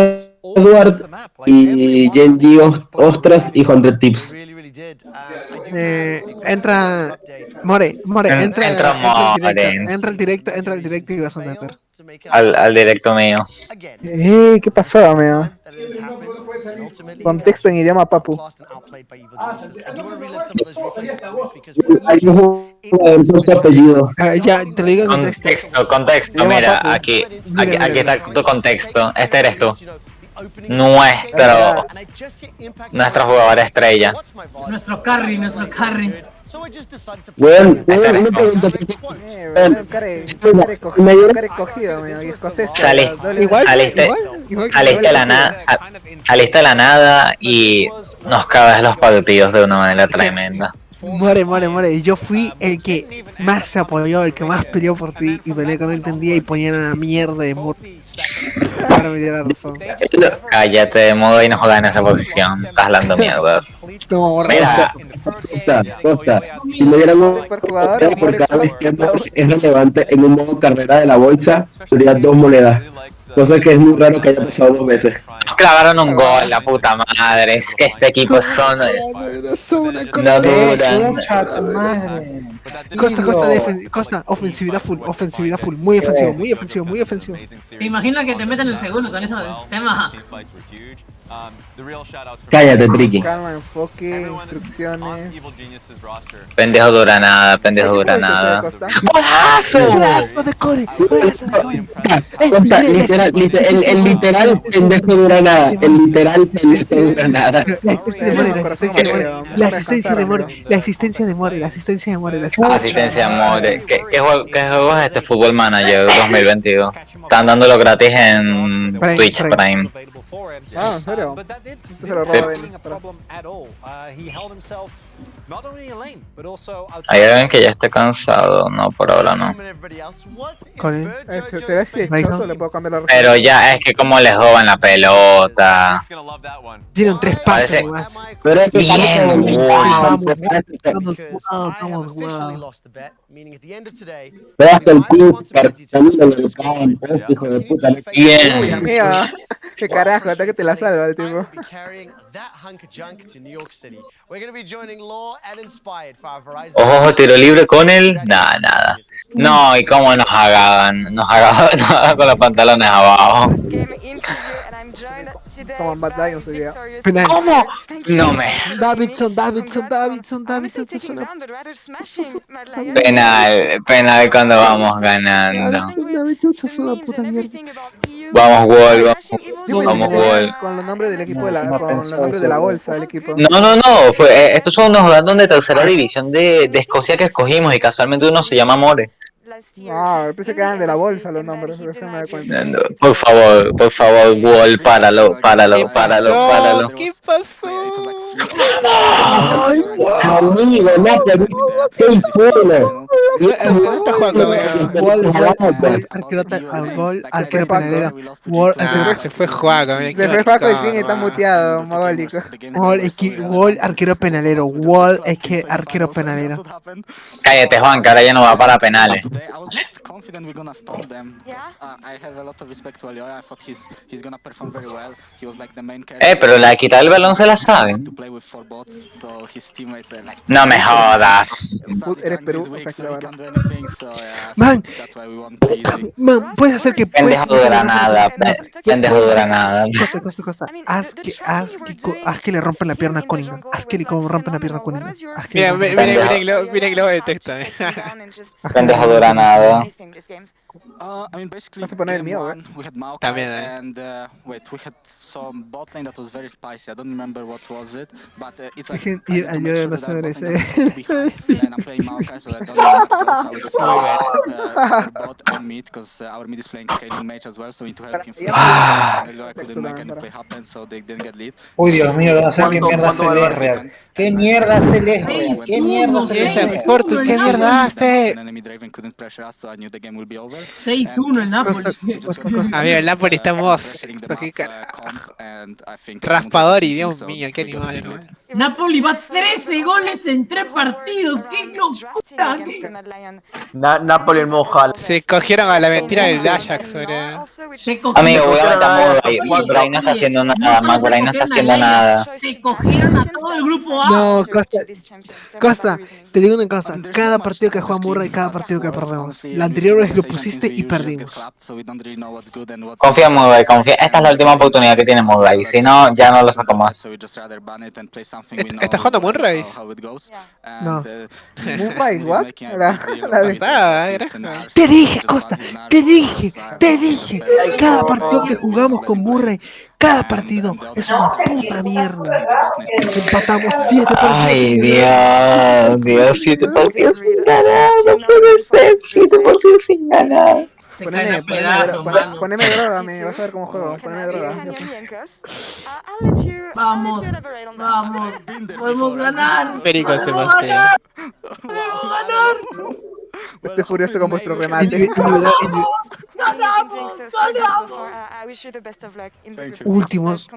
Edward y Genji Ostras y 100 Tips. Entra More, entra al directo y vas a entender. Al directo mío. ¿Qué pasó, amigo? Contexto en idioma papu. Ya, te lo digo en contexto. Contexto, mira, aquí está tu contexto. Este eres tú. Nuestro jugador estrella. Nuestro carry. Bueno, una pregunta. Care cogido, amigo. Y escocés. Saliste de la nada y nos cagas los partidos de una manera tremenda. More. Y yo fui el que más se apoyó, el que más peleó por ti y peleé que no entendía y ponían a la mierda de Mur. Ahora me diera razón. Cállate de modo y no juegas en esa posición. Estás hablando mierdas. No, mira. Costa. Si me dieran un por cada vez que es relevante en un modo carrera de la bolsa, sería 2 monedas. Cosa que es muy raro que haya pasado 2 veces. Nos clavaron un gol, la puta madre. Es que este equipo son. No duran. Costa, ofensividad full, muy ofensivo. ¿Te imaginas que te meten el segundo con ese sistema? Cállate, Tricky. Calma, enfoque, instrucciones. Pendejo dura nada. ¡Golazo de Core! Costa, el literal pendejo dura nada. La asistencia de More. Asistencia de More. ¿Qué juego es este Football Manager 2022? Están dándolo gratis en Twitch Prime. Ah, ¿en serio? Se lo roba Hay alguien que ya esté cansado, no, por ahora no. Se ve si es choso, le puedo cambiar la Pero ya es que como les joban la pelota. Tienen 3 pases. Pero es bien. Pegaste el club, hijo de puta. Bien. Mira, qué carajo, hasta que te la salva el tipo. Ojo, tiro libre con él. Nada. No, y cómo nos agaban con los pantalones abajo. Como en Bad Lions hoy día. ¿Cómo? No me. Davidson. Penal cuando vamos ganando. Davidson sos una puta mierda. Vamos, Wall. Vamos, Wall. Con los nombres del equipo, con los nombres de la bolsa del equipo. No. Estos son unos jugadores de tercera división de Escocia que escogimos y casualmente uno se llama More. Ah, pensé que eran de la bolsa los nombres, déjame dar cuenta. Por favor, Wall, páralo. ¿Qué pasó? ¡Ay, Amigo, no, pero qué suelo. Arquero penalero. Se fue Juaco, Se fue Juaco y fin está muteado, mogólico. Wall, arquero penalero. Wall, es que arquero penalero. Cállate, Juan, que ahora ya no va para penales. I was confident we're gonna stop them. Yeah. I have a lot of respect to Alioya. I thought he's gonna perform very well. He was like the main character. Pero la de quitar el balón se la saben. To play with 4 bots, so his teammates are like. No me jodas. Eres Perú, o sea que la verdad. Man, puedes hacer que pendejo dura nada. Costa. Haz que le rompan la pierna a Cunningham. Haz que le rompan la pierna a Cunningham. Mira el globo de texto. Pendejo dura nada. I mean, basically, Vas a poner el game mío, one, we had Maokai, También, and wait, we had some bot lane that was very spicy. I don't remember what was it, but it's like Dejen I ir need a to make Yoda sure vas that a our ver bot lane ese. doesn't go too behind, and I'm playing Maokai, so that only matter goes. I will just Muy bien. either bot or mid, because our mid is playing Kaling Mage as well, so we need to help him through. Ah. And I couldn't make any play happen, so they didn't get lead. Uy, Dios mío, no sé qué mierda hace el ¿Cuándo Ezreal. ¿Qué mierda hace el Ezreal? ¿Qué mierda hace el seis Ezreal? uno, ¿Tú qué mierda hace? An enemy Draven couldn't pressure us, so I knew the game would be over. 6-1 el Napoli. Amigo, el Napoli está en voz. ¿Qué Raspadori, Dios mío, qué animal, hermano. Napoli va 13 goles en 3 partidos. ¡Qué locura! Napoli el Mojal. Se cogieron a la mentira del Ajax, bro. Se cogieron Amigo, voy a meter a Oye, Murray no está haciendo no nada, solo se Murray no está cogieron haciendo a Lion, nada. se cogieron a todo el grupo A. No, Costa, te digo una cosa, cada partido que juega Murray, cada partido que perdemos. La anterior vez lo pusiste y perdimos. Confía en Murray, confía. Esta es la última oportunidad que tiene Murray, si no, ya no lo saco más. ¿Estás jugando Murray? No. Murray, what? Te dije, Costa, te dije. Cada partido que jugamos con Murray, cada partido es una puta mierda. Empatamos 7 partidos. Ay, Dios, 7 partidos sin ganar, no puede ser, 7 partidos sin ganar. Se caen a pedazos, mano. Poneme droga, me vas a ver cómo juego. Poneme droga. Vamos, vamos. Podemos ganar. Perico se Podemos pasea. ganar. Podemos ganar. Estoy furioso con vuestro remate. Ganamos, ganamos. Últimos.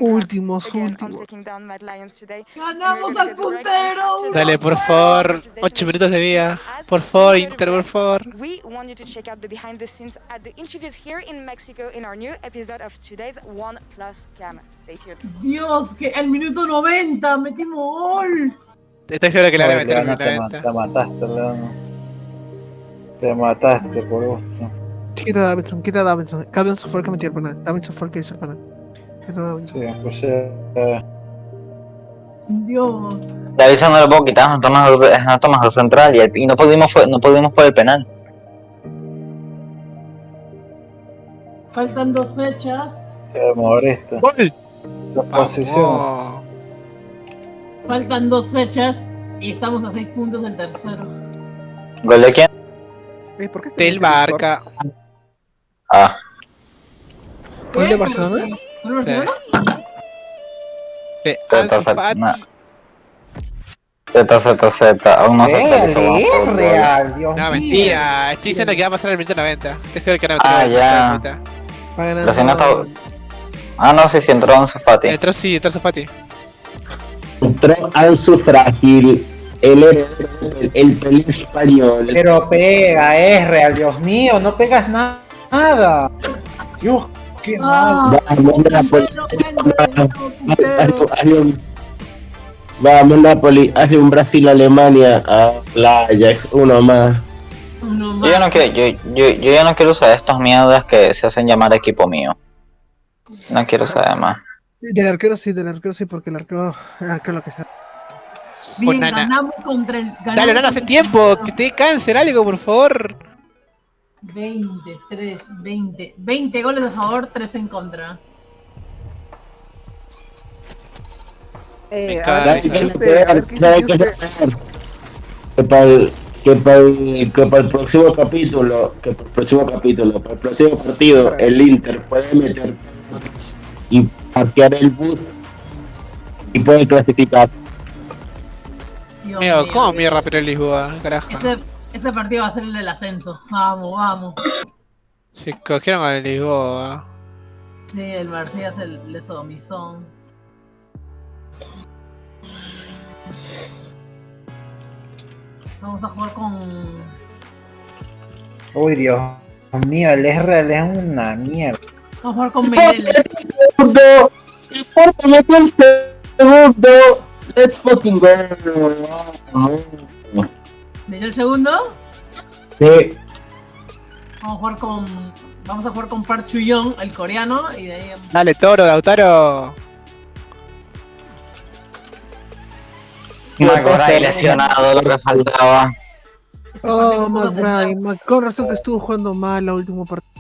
Ganamos al puntero. Dale, por favor, 8 minutos de vida. Por favor, Inter, por favor. We want you to check out the behind the scenes at the interviews here in Mexico in our new episode of today's One Plus Gamma. Stay tuned. Dios, que el minuto 90 metimos gol. Estoy seguro que le van a meter en la Te venta. mataste, León. Te mataste por gusto. Quita Davidson. Cada su fue el que metió el penal. Davidson fue el que hizo el penal. Quita Davidson. Sí, pues Dios. Davidson no lo puedo quitar, no tomas central y no pudimos por el penal. Faltan 2 fechas. Te moriste. La posición. Faltan 2 fechas y estamos a 6 puntos del tercero. ¿Gol de quién? ¿Por qué Del Barca. Ah. ¿Gol de Barcelona? ¿Gol de Barcelona? De Z, aún no se actualizó. Real, Dios mío. No, mentira. Estoy diciendo que va a pasar el minuto 90. Estoy seguro que van a meter el ya. minuto 90. Pero si no está... Ah, no, sí, entró Ansu Fati. Entró Ansu Fati. Entró Ansu Frágil, el pelín español. Pero pega, es real, Dios mío, no pegas nada. Dios, qué mal. Vamos, Napoli, hace un Brasil-Alemania a la Ajax, uno más. Yo ya no quiero usar estos mierdas que se hacen llamar equipo mío. No quiero saber más. Del arquero sí, porque el arquero lo que sea. Bien, ganamos contra el... Dale, no hace tiempo, que te dé cáncer, algo, por favor. 20 goles a favor, 3 en contra. Que para el próximo capítulo, para el próximo partido, el Inter puede meter y parquear el bus y puede clasificar. Mío, ¿cómo mierda pero el Lisboa? Carajo. Ese partido va a ser el del ascenso. Vamos. Se cogieron al Lisboa. Sí, el Marsella le sodomizó. Vamos a jugar con... Uy, Dios mío, el Israel es una mierda. Vamos a jugar con Meireles. Segundo, let's fucking go. ¿Metió el segundo? Sí. Vamos a jugar con Park Chu-young, el coreano, y de ahí... Dale, Toro, Lautaro. Magoray lesionado, lo que faltaba. Oh, McBride, con razón que estuvo jugando mal la última partido.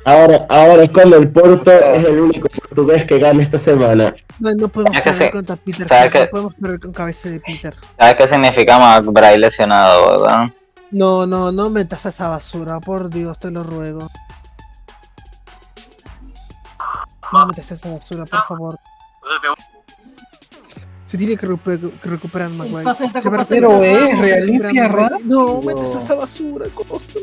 Ahora es cuando el Porto es el único portugués que gana esta semana. No podemos perder contra Peter ¿Sabes Cat, no qué? podemos perder con cabeza de Peter. ¿Sabes qué significa McBride lesionado, verdad? No metas esa basura, por Dios, te lo ruego. No metas esa basura, por favor. Se tiene que recuperar McBride. Pero Real limpia rápido. No metas esa basura, Costa.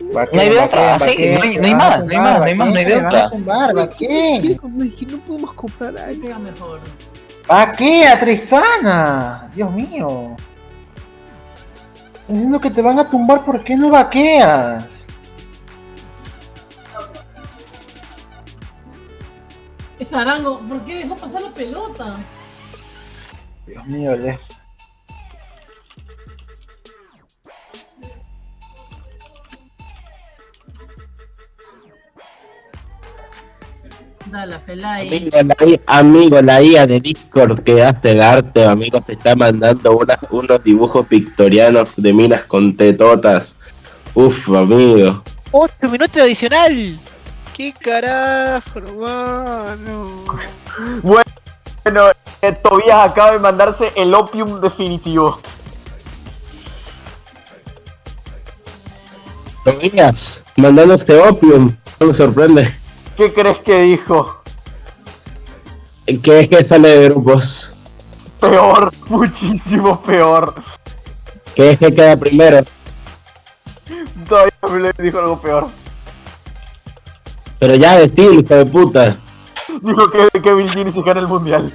No hay de otra, sí, no hay más, no hay de otra. No podemos comprar ahí. Vaquea, Tristana. Dios mío. Entiendo que te van a tumbar, ¿por qué no vaqueas? Ese Arango, ¿por qué dejó pasar la pelota? Dios mío, Dale, Felay. Amigo, la IA de Discord que hace el arte, amigo, te está mandando unos dibujos victorianos de minas con tetotas. Uf, amigo. 8 minutos adicional. ¿Qué carajo, hermano? Bueno, Tobías acaba de mandarse el opium definitivo. Tobías, mandándose opium, no me sorprende. ¿Qué crees que dijo? Que es que sale de grupos. Peor, muchísimo peor. Que es que queda primero. Todavía me dijo algo peor. Pero ya decir, hijo de puta. Dijo que Kevin Gini se gana el mundial.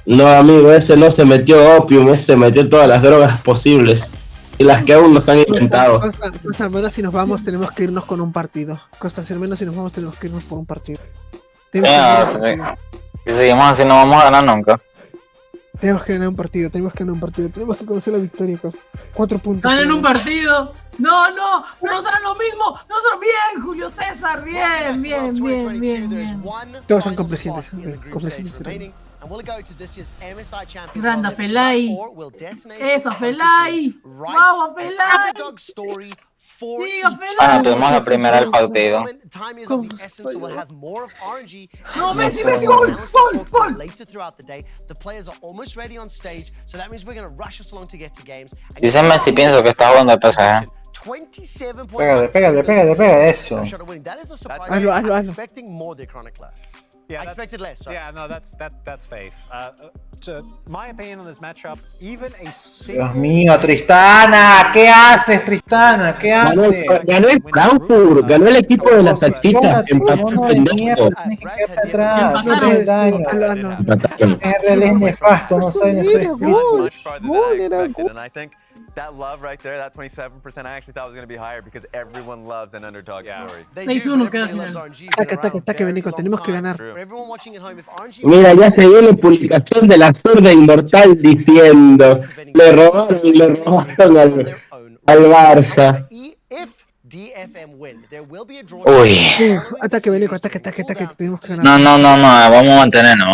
No, amigo, ese no se metió opium, ese se metió todas las drogas posibles. Y las que aún nos han inventado. Costa, al menos si nos vamos tenemos que irnos con un partido. Costa, al menos si nos vamos tenemos que irnos por un partido. Si seguimos así no vamos a ganar nunca. Tenemos que ganar un partido, tenemos que conocer la victoria, Costa. 4 puntos. ¡Ganen un partido! ¡No nos harán lo mismo! ¡Nosotros bien, Julio César! ¡Bien! Todos son complacientes. Granda Felay. Eso, Felay. ¡Vamos, Felay! ¡Siga, Felay! Tuvimos la primera del partido. ¡No, Messi, gol! Dice Messi, pienso que está jugando el PSG. Pégale, eso. Hazlo. Yeah, that's faith. My opinion on this matchup, even a Dios mío, Tristana, ¿qué haces, Tristana? ¿Qué haces? Ganó el Frankfurt, ganó el equipo de las salchichas. Empató el mierda, tienes que quedarte atrás. RL es nefasto, no saben hacer that love right there, that 27%, I actually thought was going to be higher because everyone loves an underdog story. 6-1 queda final. Ataque, Benico, tenemos que ganar. Mira, ya se viene publicación de la zurda inmortal diciendo le robaron al Barça. Uy. Ataque, Benico, ataque, tenemos que ganar. No, vamos a mantenernos.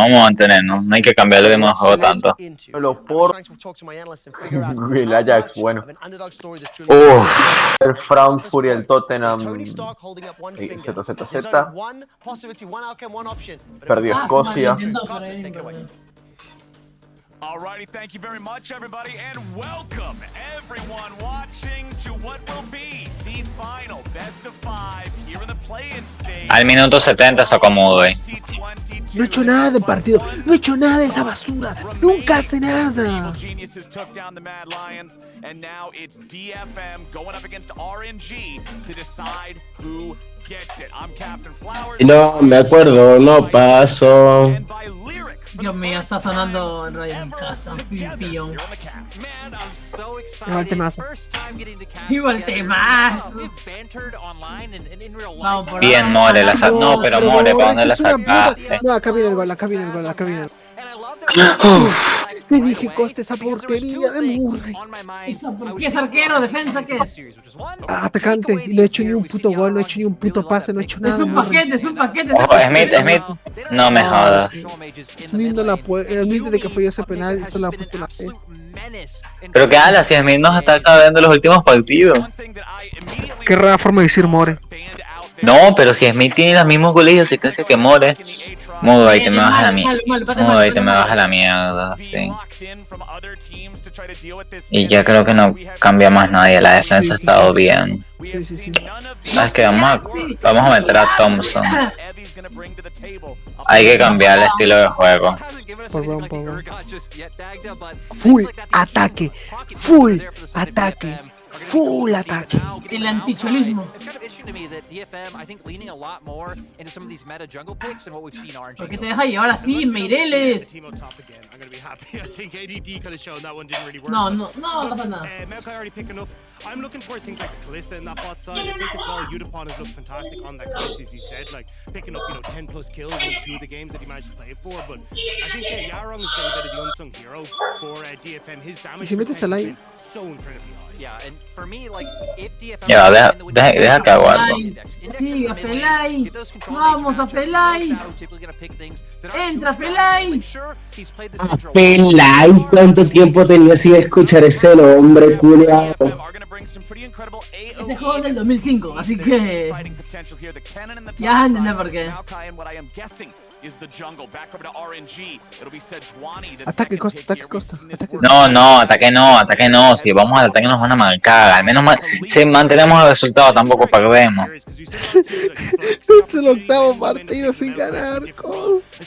No hay que cambiarlo de modo juego tanto. Los por el Ajax, bueno. El Frankfurt y el Tottenham. ZZZ. Perdió Escocia. Alrighty, thank you very much, everybody, and welcome everyone watching to what will be the final best of 5 here in the play-in stage. Al minuto 70 se acomodo, No he hecho nada de partido, no he hecho nada de esa basura, nunca hace nada. Geniuses took down the Mad Lions, and now it's DFM going up against RNG to decide who gets it. I'm Captain Flowers. No me acuerdo, no pasó. Dios mío, está sonando en radio en casa. Pillón. Igual temazo. Vamos por bien, More, no, pero More, ¿para dónde la sacaste? No, acá viene el gol. Me dije, Costa, esa porquería de Murray. ¿Qué es arquero? ¿Defensa qué es? Atacante, y no he hecho ni un puto gol, no he hecho ni un puto pase, no he hecho nada. Es un paquete, es un paquete. Ojo, Smith, no me jodas. Smith no la puede, Smith desde que fue ese penal, solo ha puesto una vez. Pero qué ala, si Smith nos está acabando los últimos partidos. Qué rara forma de decir More. No, pero si Smith tiene los mismos goles de asistencia que More. Mudo, ahí te me vas a la mierda. Mudo, ahí te me vas a la mierda, sí. Y ya creo que no cambia más nadie, la defensa ha estado bien. ¿Sabes qué? Vamos a meter a Thompson. Hay que cambiar el estilo de juego. Full ataque, full ataque, full ataque. El anticholismo. ¿Por qué te deja llevar así, Meireles? No, no, no pasa nada. I'm looking for things like the Kalista in that bot side. I think as well, Udapon has looked fantastic on that coast, as you said, like picking up, 10 plus kills in 2 of the games that he managed to play for. But I think Yarong has been a bit of the unsung hero for DFM. His damage is so incredibly high. Yeah, and for me, like, if DFM... Ya, deja que aguardo. Sí, a Felay. Vamos a Felay. Entra Felay. Pelay, ¿cuánto tiempo tenía sin escuchar ese nombre, culiao? Ese juego es del 2005, así que... Ya entendé por qué. Ataque Costa, ataque Costa. No, ataque no. Si vamos al ataque nos van a marcar. Al menos si mantenemos el resultado tampoco perdemos. Es el octavo partido sin ganar, Costa.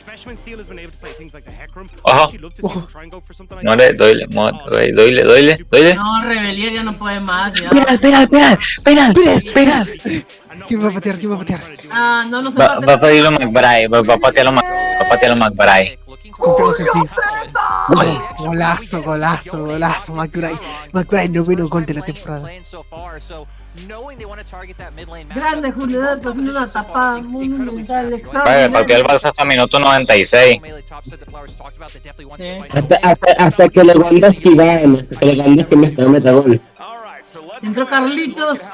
Ojo. More, doyle. No, Rebelier ya no puede más, ya. Penal. ¿Quién va a patear? Ah, no se va a pedirlo McBride, va a patearlo McBride. Confiamos en ti. Golazo, McBride, noveno gol de la temporada. Grande Julio, está haciendo una tapada monumental, Vale, extraordinaria. pateó el Barça hasta minuto 96. Sí. Hasta que Lewandowski gane, hasta que Lewandowski meta gol. Entró Carlitos.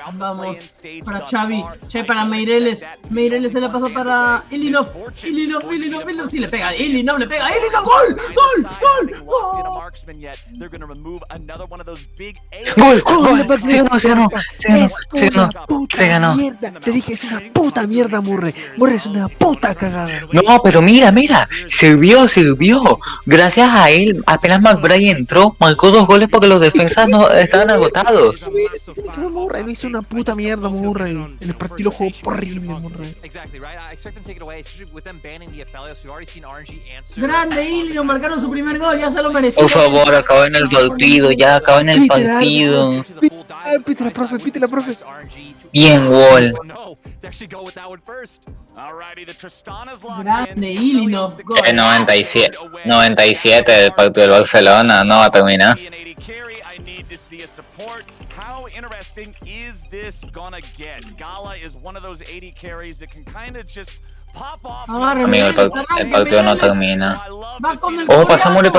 Vamos para Xavi, para Meireles. Meireles se la pasó para Ilinov. Sí le pega. Ilinov le pega. Ilinov, gol. Se ganó. Mierda, te dije, es una puta mierda, Murray. Murray es una puta cagada. No, pero mira, sirvió. Gracias a él, apenas McBride entró, marcó 2 goles porque los defensas no estaban agotados. Murray no hizo una puta mierda, Murray. En el partido jugó horrible, Murray. Grande Ilinov, marcaron su primer gol, ya se lo merecía. Por favor, acaben el partido, Pite la profe. Bien, gol. Grande Ilinov, gol. 97 del partido del Barcelona, no va a terminar. How interesting is this gonna get? Gala is one of those 80 carries that can kind of just pop off. Amigo, el partido no termina. Oh, pasa More.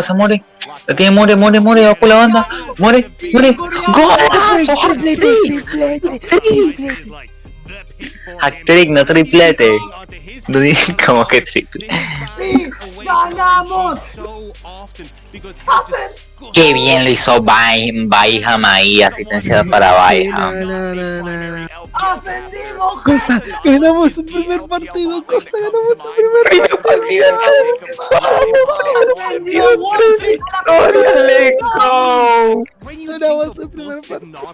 La tiene More, va por la banda. More. ¡Golazo! ¡Triplete! Hat-trick, no triplete. No dije como que triple. ¡Sí! ¡Ganamos! ¡Pasen! Qué bien lo hizo Baiham ahí, asistencia para Baiham. ¡Ascendimos! Costa, ganamos el primer partido. ¡Ascendió! ¡Let's go! Ganamos el primer partido.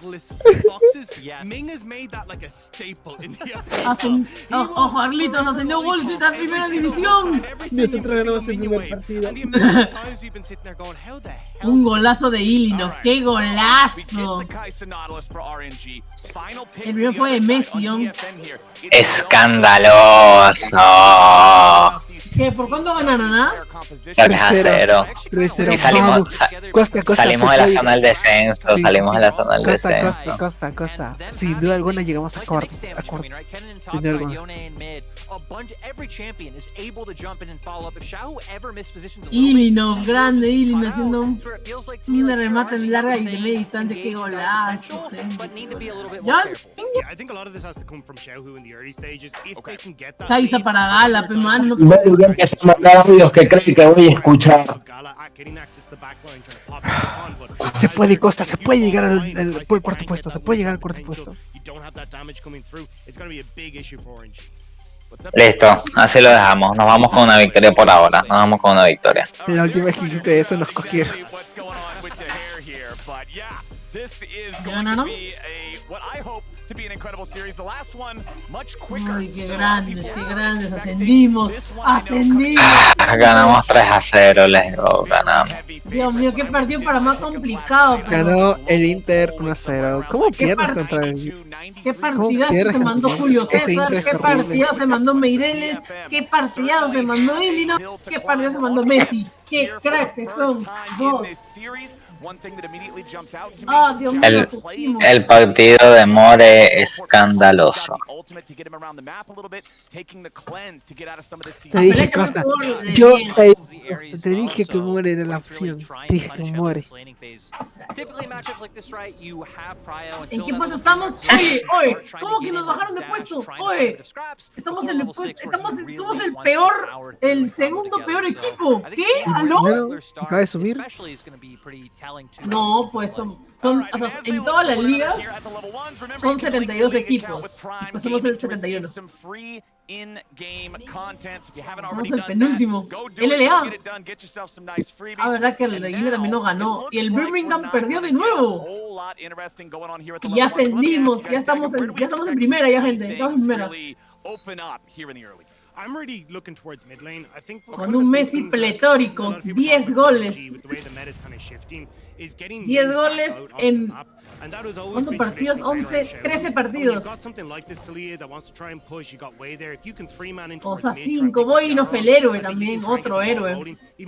Ojo, Arlitos, ascendió Bolsita a primera división. Nosotros ganamos el primer partido. Un golazo de Ilinov, qué golazo. El primero fue de Messi. Escandaloso. ¿Qué? ¿Por cuánto ganaron, ah? 3-0. Y salimos de la zona del descenso. descenso, salimos de la zona del Costa, descenso. Costa. Sin duda alguna llegamos a cuarto. Sin duda alguna. Ilinov, grande Ilinov haciendo un remate en larga y de media distancia. Qué golazo, gente. I think a lot of this has to come from Xiaohu in the early stages. If they can get that Kaisa para Gala, pe man. No Voy a empezar a mandar audios que creen que voy a escuchar. Se puede, Costa, se puede llegar al cuarto puesto. Se puede llegar al cuarto puesto. Listo, así lo dejamos. Nos vamos con una victoria por ahora. Nos vamos con una victoria. La última vez que hiciste eso nos cogieron. ¿No? Uy, qué grandes, ascendimos. Ganamos 3-0, let's go, ganamos. Dios mío, qué partido para más complicado. Ganó el Inter 1-0. ¿Cómo pierdes contra el... Qué partidazo se mandó Julio César, qué partidazo se mandó Meireles, qué partidazo se mandó Elino, qué partidazo se mandó Messi. Qué crack que son. Dios mío, El partido de More escandaloso. Te dije, Costa, te dije que More era la opción. Te dije que More. ¿En qué puesto estamos? Oye, ¿cómo que nos bajaron de puesto? Oye, estamos en el puesto, somos el segundo peor equipo. ¿Qué? ¿Aló? Bueno, acaba de subir. No, pues son o sea, en todas las ligas son 72 equipos. Y pues somos el 71. Somos el penúltimo. LLA. Verdad que el Reguilde también nos ganó. Y el Birmingham perdió de nuevo. Y ya ascendimos. Ya estamos en primera, ya, gente. Estamos en primera. Con un Messi pletórico, 10 goles. 10 goles en... ¿Cuántos partidos? 11, 13 partidos. O sea, 5. Boy no fue el héroe también, otro héroe. Qué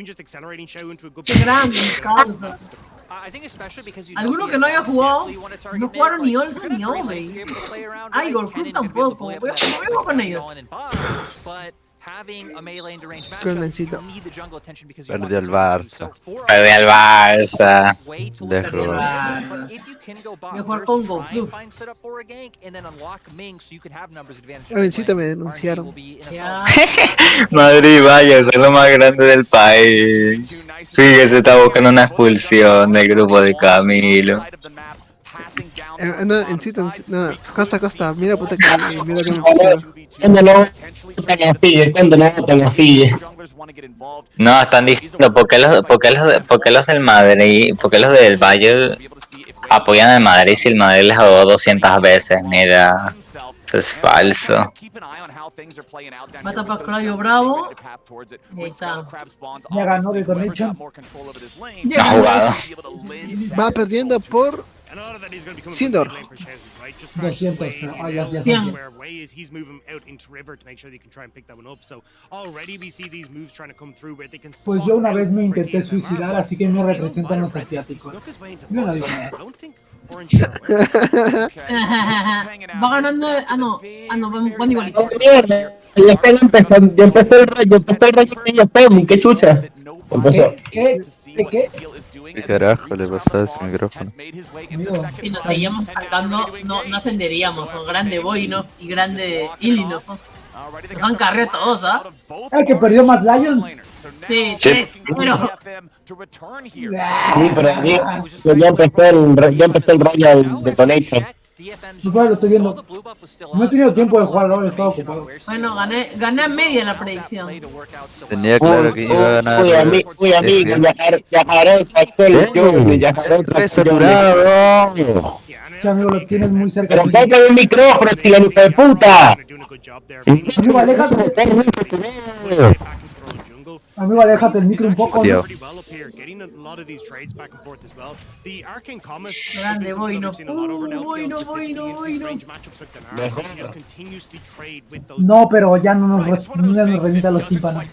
grande, causa. Alguno que no haya jugado, no jugaron ni Olsen ni Ove. Igor Cruz tampoco. Voy a jugar con ellos. Condencito. Perdió el Barça. Voy a jugar con Go Club. Condencito me denunciaron. Madrid, vaya, es lo más grande del país. Fíjese, está buscando una expulsión del grupo de Camilo. No, Costa, mira puta que mira que me pusieron. No, están diciendo ¿por qué los del Madrid, por qué los del Bayern apoyan al Madrid si el Madrid les jugó 200 veces? Mira, eso es falso. Mata para Claudio Bravo. Ahí está. Ya ganó de Connection. No ha jugado. Va perdiendo por $100. 200, pero ya 100. Pues yo una vez me intenté suicidar, así que me representan los asiáticos. Yo no digo nada. Va ganando. Van igualitos. Ya empezó el rayo de qué chucha. Empezó. ¿Qué carajo le pasó a ese micrófono? Si nos seguíamos sacando, no ascenderíamos. Son grande Boinov y grande Ilinov. Nos han cargado todos, ¿ah? ¿El que perdió Mad Lions? Sí, 3, pero... Sí, pero ya empezó el rayo de Connection. Lo estoy viendo. No he tenido tiempo de jugar, he estado ocupado. Bueno, gané a media la predicción. Tenía claro que iba a ganar. Uy, amigo, Yajarot sacó el Johnny, Yajarot saturado. Sí, amigo, lo tienes muy cerca. Pero cállate el micrófono, tío, hijo de puta. Amigo, aléjate. Amigo, aléjate el micro un poco, ¿no? Grande, voy, no. Voy, no. No, pero ya no nos revienta los tímpanos.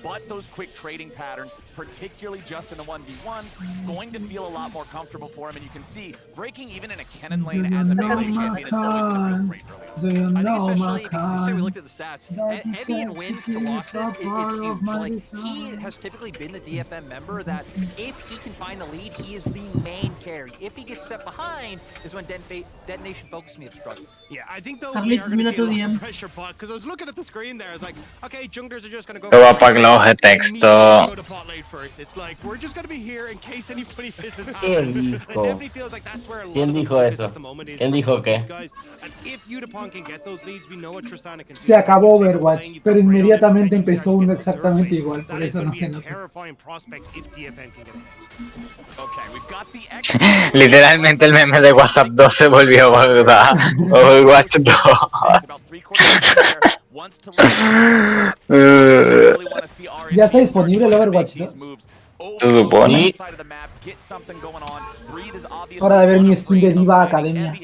But those quick trading patterns, particularly just in the 1v1s, going to feel a lot more comfortable for him. And you can see, breaking even in a Kennen lane as a melee champion is always going to feel great for him. I think especially if you see, we looked at the stats, heavy in wins to losses is huge. Like, he has typically been the DFM member that if he can find the lead, he is the main carry. If he gets set behind, is when Detonation Focus Me have struggled. Yeah, I think though Carlitos, mira tu DM. pressure pot, because I was looking at the screen there, I was like, okay, junglers are just going to go... Te voy a apagar los de texto. It's like, we're just going to be here in case anybody misses out. ¿Quién It dijo? definitely feels like that's where a lot ¿Quién of the dijo focus eso? at the moment is ¿Quién for dijo these qué? guys. And if Udapon can get those leads, we know what Tristana can Se acabó Overwatch, pero inmediatamente empezó uno exactamente igual, por eso no se nota. terrifying prospect if DFM can get it. Literalmente el meme de WhatsApp 2 se volvió Bogotá. Overwatch 2. Ya está disponible el Overwatch 2. Se supone. Hora de ver mi skin de Diva Academia.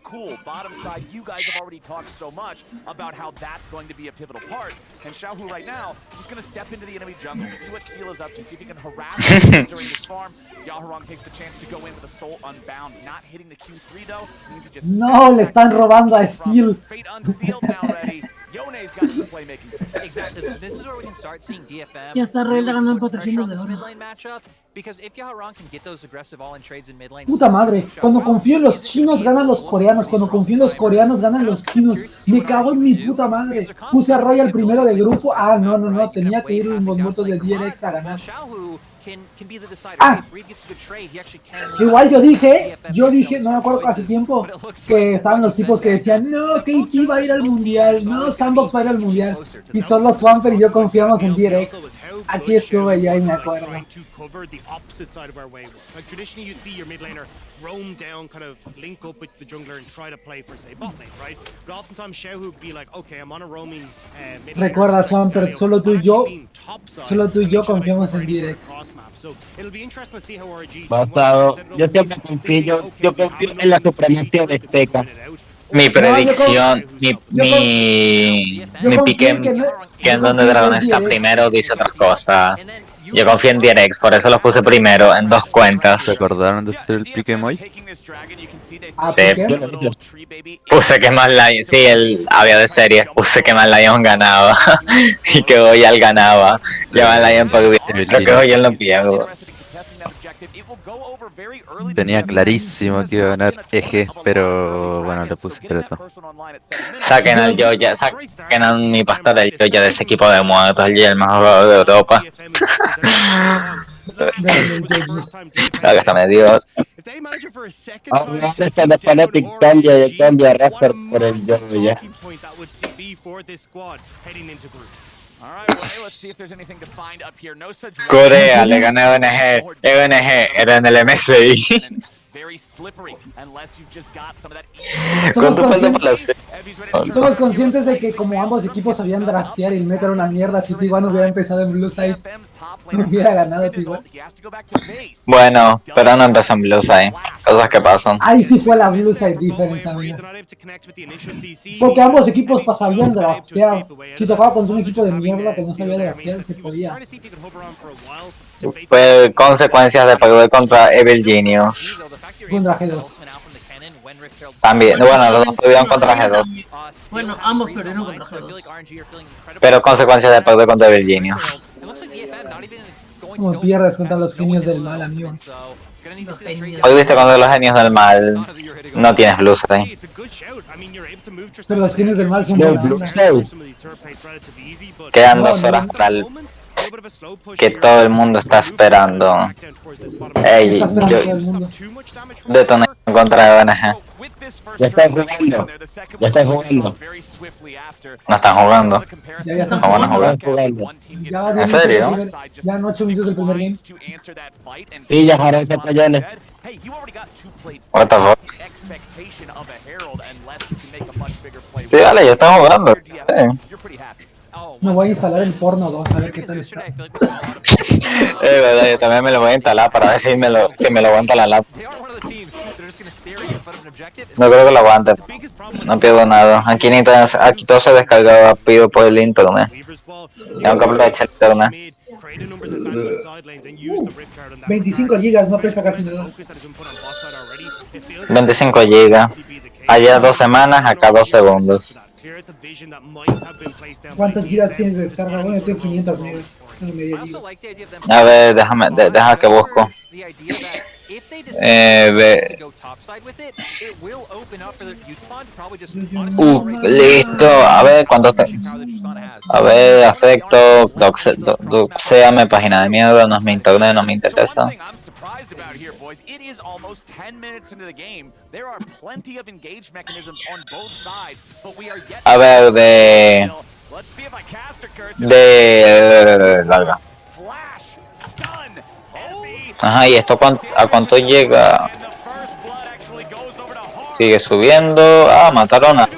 Cool. Bottom side, you guys have already talked so much about how that's going to be a pivotal part. And Xiaohu right now is going to step into the enemy jungle, see what Steel is up to, see if he can harass him during this farm. Yahorong takes the chance to go in with a Soul Unbound. Not hitting the Q3 though. Means he just No, le están robando a Steel. Fate Unsealed now ready. Yone's got some playmaking too. Exactly. This is where we can start seeing DFM. Ya está Roel ganando put pressure patrocinios on de this oro. mid lane matchup, because if Yahorong can get those aggressive all-in trades in mid lane. Puta madre, cuando confío en los chinos ganan los coreanos, cuando confío en los coreanos ganan los chinos. Me cago en mi puta madre. Puse a Royal primero de grupo. Ah, no, tenía que ir un muertos de DRX a ganar. Ah, igual yo dije, no me acuerdo hace tiempo, que estaban los tipos que decían, no, KT va a ir al mundial, no, Sandbox va a ir al mundial, y solo Swamper y yo confiamos en DRX. Aquí estuve yo y me acuerdo. Traditionally, you'd see your mid laner roam down, kind of link up with the jungler and try to play for, say, bot lane, right? But oftentimes Xiaohu would be like, okay, I'm on a roaming mid laner. Recuerda, Swamper, solo tú y yo confiamos en DRX. So it'll be interesting to see how RG Basado. Yo siempre confío, yo confío en la supremacía de Azteca. Mi predicción, mi pique en donde Dragón está primero dice otra cosa. Yo confío en DRX, por eso lo puse primero en dos cuentas. ¿Recordaron de hacer el pique hoy? Sí. Puse que más Lion, sí, él había de series, puse que más Lion ganaba y que hoy él ganaba. Ya más Lion perdía, creo que hoy él no pierde. Tenía clarísimo que iba a ganar Eje, pero bueno, le puse Preto. Saquen al Joya, saquen a mi pastor el Joya de ese equipo de muertos, el Joya el más jugador de Europa. Creo que está medio. Ahora está Fanatic cambia a Razer por el Joya. Corea le gané a ONG, ONG era en el MSI. Somos conscientes de que como ambos equipos sabían draftear y el meta era una mierda, si T1 hubiera empezado en Blue Side, no hubiera ganado T1. Bueno, pero no empezó en Blue Side, cosas que pasan. Ahí sí fue la Blue Side difference, amigo. Porque ambos equipos sabían draftear. Si tocaba contra un equipo de mierda que no sabía draftear, se podía. Fue consecuencias de perder contra Evil Genius. Contra G2. También, bueno, los dos perdieron contra G2. Bueno, ambos perdieron contra G2. Pero consecuencias de perder contra Evil Genius. Como pierdes contra los genios del mal, amigo. Hoy viste contra los genios del mal, no tienes Blue Side. Pero los genios del mal son buena onda. Quedan 2 horas para el que todo el mundo está esperando. Ey, yo detoné contra ONG. Ya están jugando. Ya están jugando. No están jugando. Ya están No van a jugar. Ya 10 ¿En serio? minutos del ya en 8 minutos del primer game. Sí, ya jugaron esos payones. What the fuck? Sí, vale, ya están jugando. Me voy a instalar el porno 2 a ver qué tal está. Verdad, yo también me lo voy a instalar para ver si me lo aguanta la lap. No creo que lo aguante. No pierdo nada. Aquí todo se descarga rápido por el internet. Tengo que aprovechar el internet. 25 gigas, no pesa casi nada. 25 GB. Allá 2 semanas, acá 2 segundos. ¿Cuántos gigas tienes de descarga? Bueno, yo tengo 500 megas. Tengo medio giga. A ver, deja que busco. Listo. A ver, a ver, acepto. Doxéame, página de mierda. No es mi internet, no me interesa. A ver, larga. Ajá, ¿y esto a cuánto llega? Sigue subiendo. Ah, mataron a...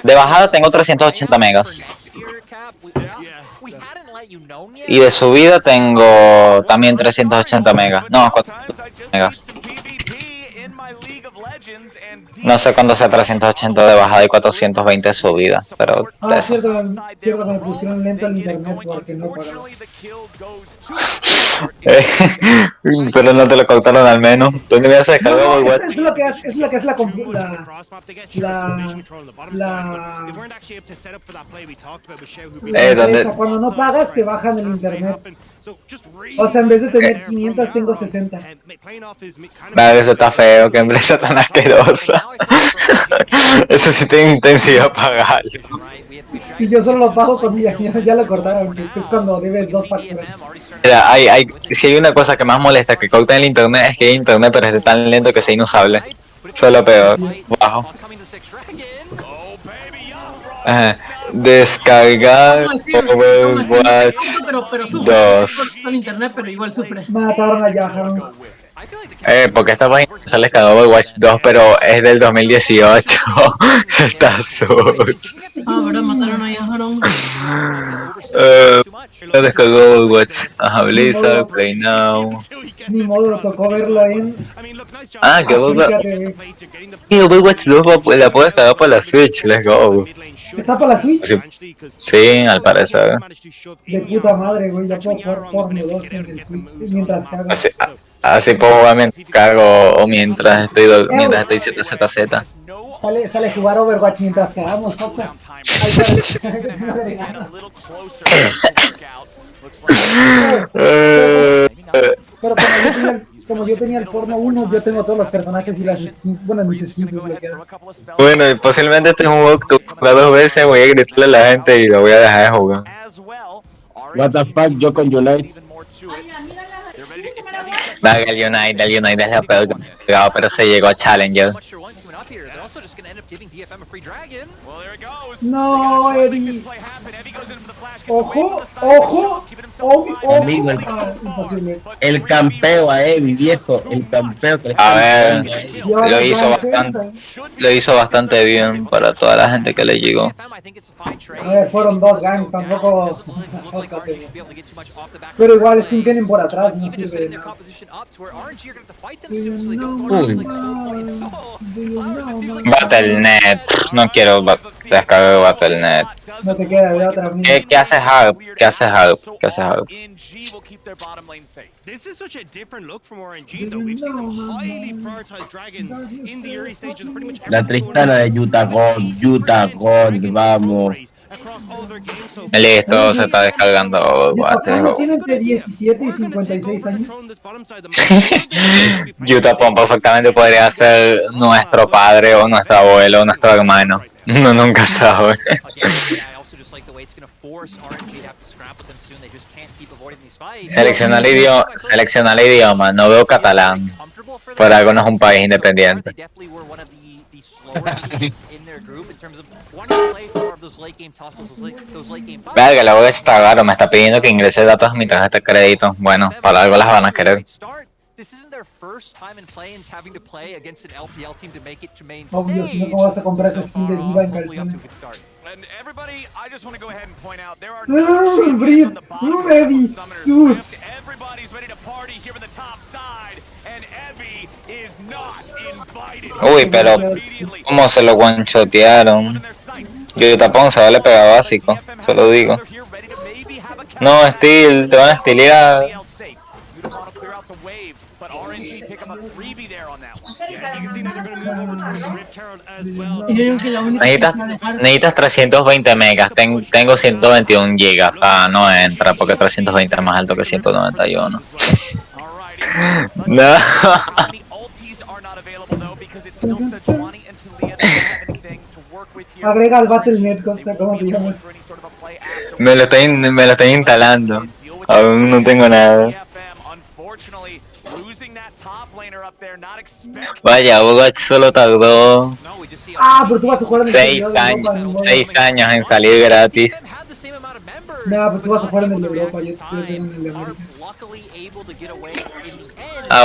De bajada tengo 380 megas. Y de subida tengo también 380 megas. No, 400 megas. No sé cuándo sea 380 de bajada y 420 de subida, pero... Ah, cierto, que me pusieron lento el internet porque no pagaba. Pero no te lo cortaron al menos. ¿Dónde me has descargado Overwatch? Es lo que hace la empresa. Cuando no pagas te bajan el internet. O sea, en vez de tener 500 tengo 60. Vale, eso está feo, qué empresa tan asquerosa. Eso sí tiene intensidad pagarlo. Y yo solo lo pago cuando ya lo cortaron, que es cuando debes 2 facturas. Mira, si hay una cosa que más molesta que corten el internet es que hay internet pero es tan lento que sea inusable. Eso es lo peor. Bajo. Descargar Overwatch 2. Con internet, pero igual sufre. Mataron a Yaharon. Porque esta página sale descargar Overwatch 2, pero es del 2018. Está sus. Ah, ¿verdad? Mataron a Yaharon. Descargó Overwatch. Ajá, Blizzard, Play Now. Ni modo, tocó verlo en... Ah, que Overwatch 2 la puedes descargar para la Switch, let's go. ¿Está para la Switch? Sí, al parecer. De puta madre, güey, ya puedo jugar porno 2 en el Switch mientras cago. Así puedo jugar mientras cago o mientras estoy ZZZ. Sale a jugar Overwatch mientras cagamos, Costa. Pero como yo tenía el porno 1, yo tengo todos los personajes y las skins, bueno, mis skins desbloqueadas. Bueno, y posiblemente este es un juego que jugar 2 veces, voy a gritarle a la gente y lo voy a dejar de jugar. What the fuck, yo con Unite. Vaga, el Unite es la peor que me he pegado, pero se llegó a Challenger. No, Eddie. Ojo, ojo, ojo. Amigo, Imposible. el campeo a Evi, viejo. El campeo que A ver, lo hizo bastante bien para toda la gente que le llegó. A ver, fueron 2 gangs, tampoco. Pero igual es que tienen por atrás, no sirve de nada. Battle.net, no quiero descargar Battle.net. No te queda de otra. ¿Qué hace Harp? ¿Qué hace Harp? ¿Qué hace Harp? This is such a different look from RNG though. We've seen them highly prioritized dragons in the early stages pretty much every La Tristana de Utah Gold, vamos. Listo, se está descargando Overwatch. Tiene entre 17 y 56 años. Utah perfectamente podría ser nuestro padre o nuestro abuelo o nuestro hermano. Uno nunca sabe. Seleccionar el idioma, no veo catalán. Por algo no es un país independiente. Verga, la voy a estar raro, me está pidiendo que ingrese datos a mi tarjeta de crédito. Bueno, para algo las van a querer. Obvio, si no, ¿cómo vas a comprar esa skin de diva en calzones? Brit, Eddie, sus. Uy, pero ¿cómo se lo guanchotearon? Yo tapón se vale pegar básico, se lo digo. No, Steel, te van a estilear. Necesitas 320 megas, tengo 121 gigas, o sea, no entra porque 320 es más alto que 191. No. Agrega al Battle.net, Costa, ¿cómo te llamas? Me lo estoy instalando. Aún no tengo nada. Vaya, Overwatch solo tardó Pero tú vas a jugar en el 6 años en salir gratis. Pero tú vas a jugar en el de Europa, yo tengo en el de América.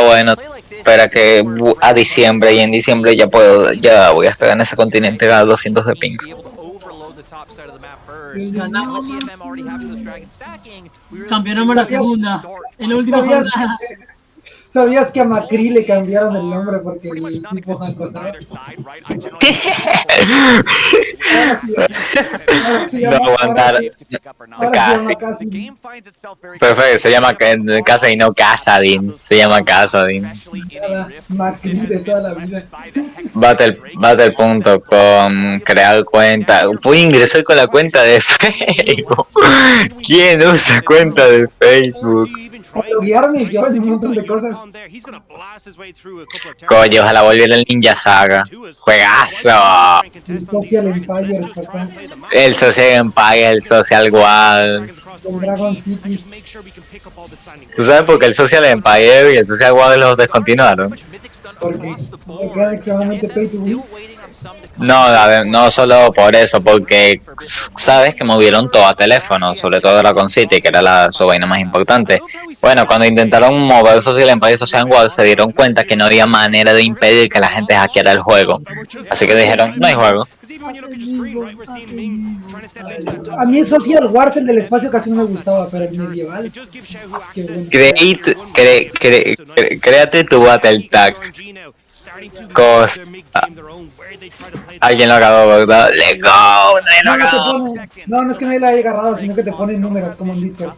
Bueno, espera que a diciembre, y en diciembre ya voy a estar en ese continente a 200 de ping. Ganamos. Campeonamos la segunda. En la última jornada. ¿Sabías que a Macri le cambiaron el nombre porque el tipo Jancosado? No aguantar. Casi. Perfecto, se llama Casa y no Casadin. Se llama Casadin. Macri de toda la vida. Battle.com, crear cuenta. Puedo ingresar con la cuenta de Facebook. ¿Quién usa cuenta de Facebook? Guiarme, yo un montón de cosas. Coño, ojalá volviera el Ninja Saga. ¡Juegazo! El Social Empire, papá. El Social Empire, el Social Wars. El Dragon City. ¿Tú sabes por qué el Social Empire y el Social Wars los descontinuaron? Porque eran extremadamente pay to win. No, a ver, no solo por eso, porque sabes que movieron todo a teléfono, sobre todo Dragon City, que era su vaina más importante. Bueno, cuando intentaron mover Social Empire y Social Wars, se dieron cuenta que no había manera de impedir que la gente hackeara el juego. Así que dijeron, no hay juego. A mí el Social Wars, el del espacio, casi no me gustaba, pero el medieval. Créate tu Battle Tag. Costa. Alguien lo acabó, ¿verdad? ¡Let's go! ¡No lo acabó! No es que nadie lo haya agarrado, sino que te ponen números como en Discord.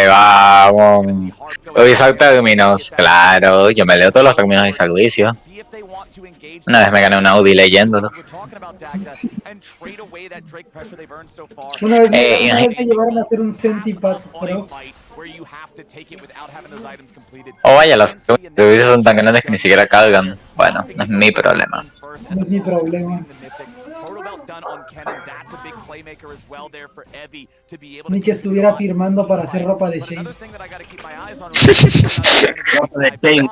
Vamos. Revisar términos. Claro, yo me leo todos los términos de servicio. Una vez me gané un Audi leyéndolos. Una vez me llevaron a hacer un Centipad Pro. Vaya, los servicios son tan grandes que ni siquiera cargan. Bueno, no es mi problema. No es mi problema. Ni que estuviera firmando para hacer ropa de Shane. Ropa de Shane.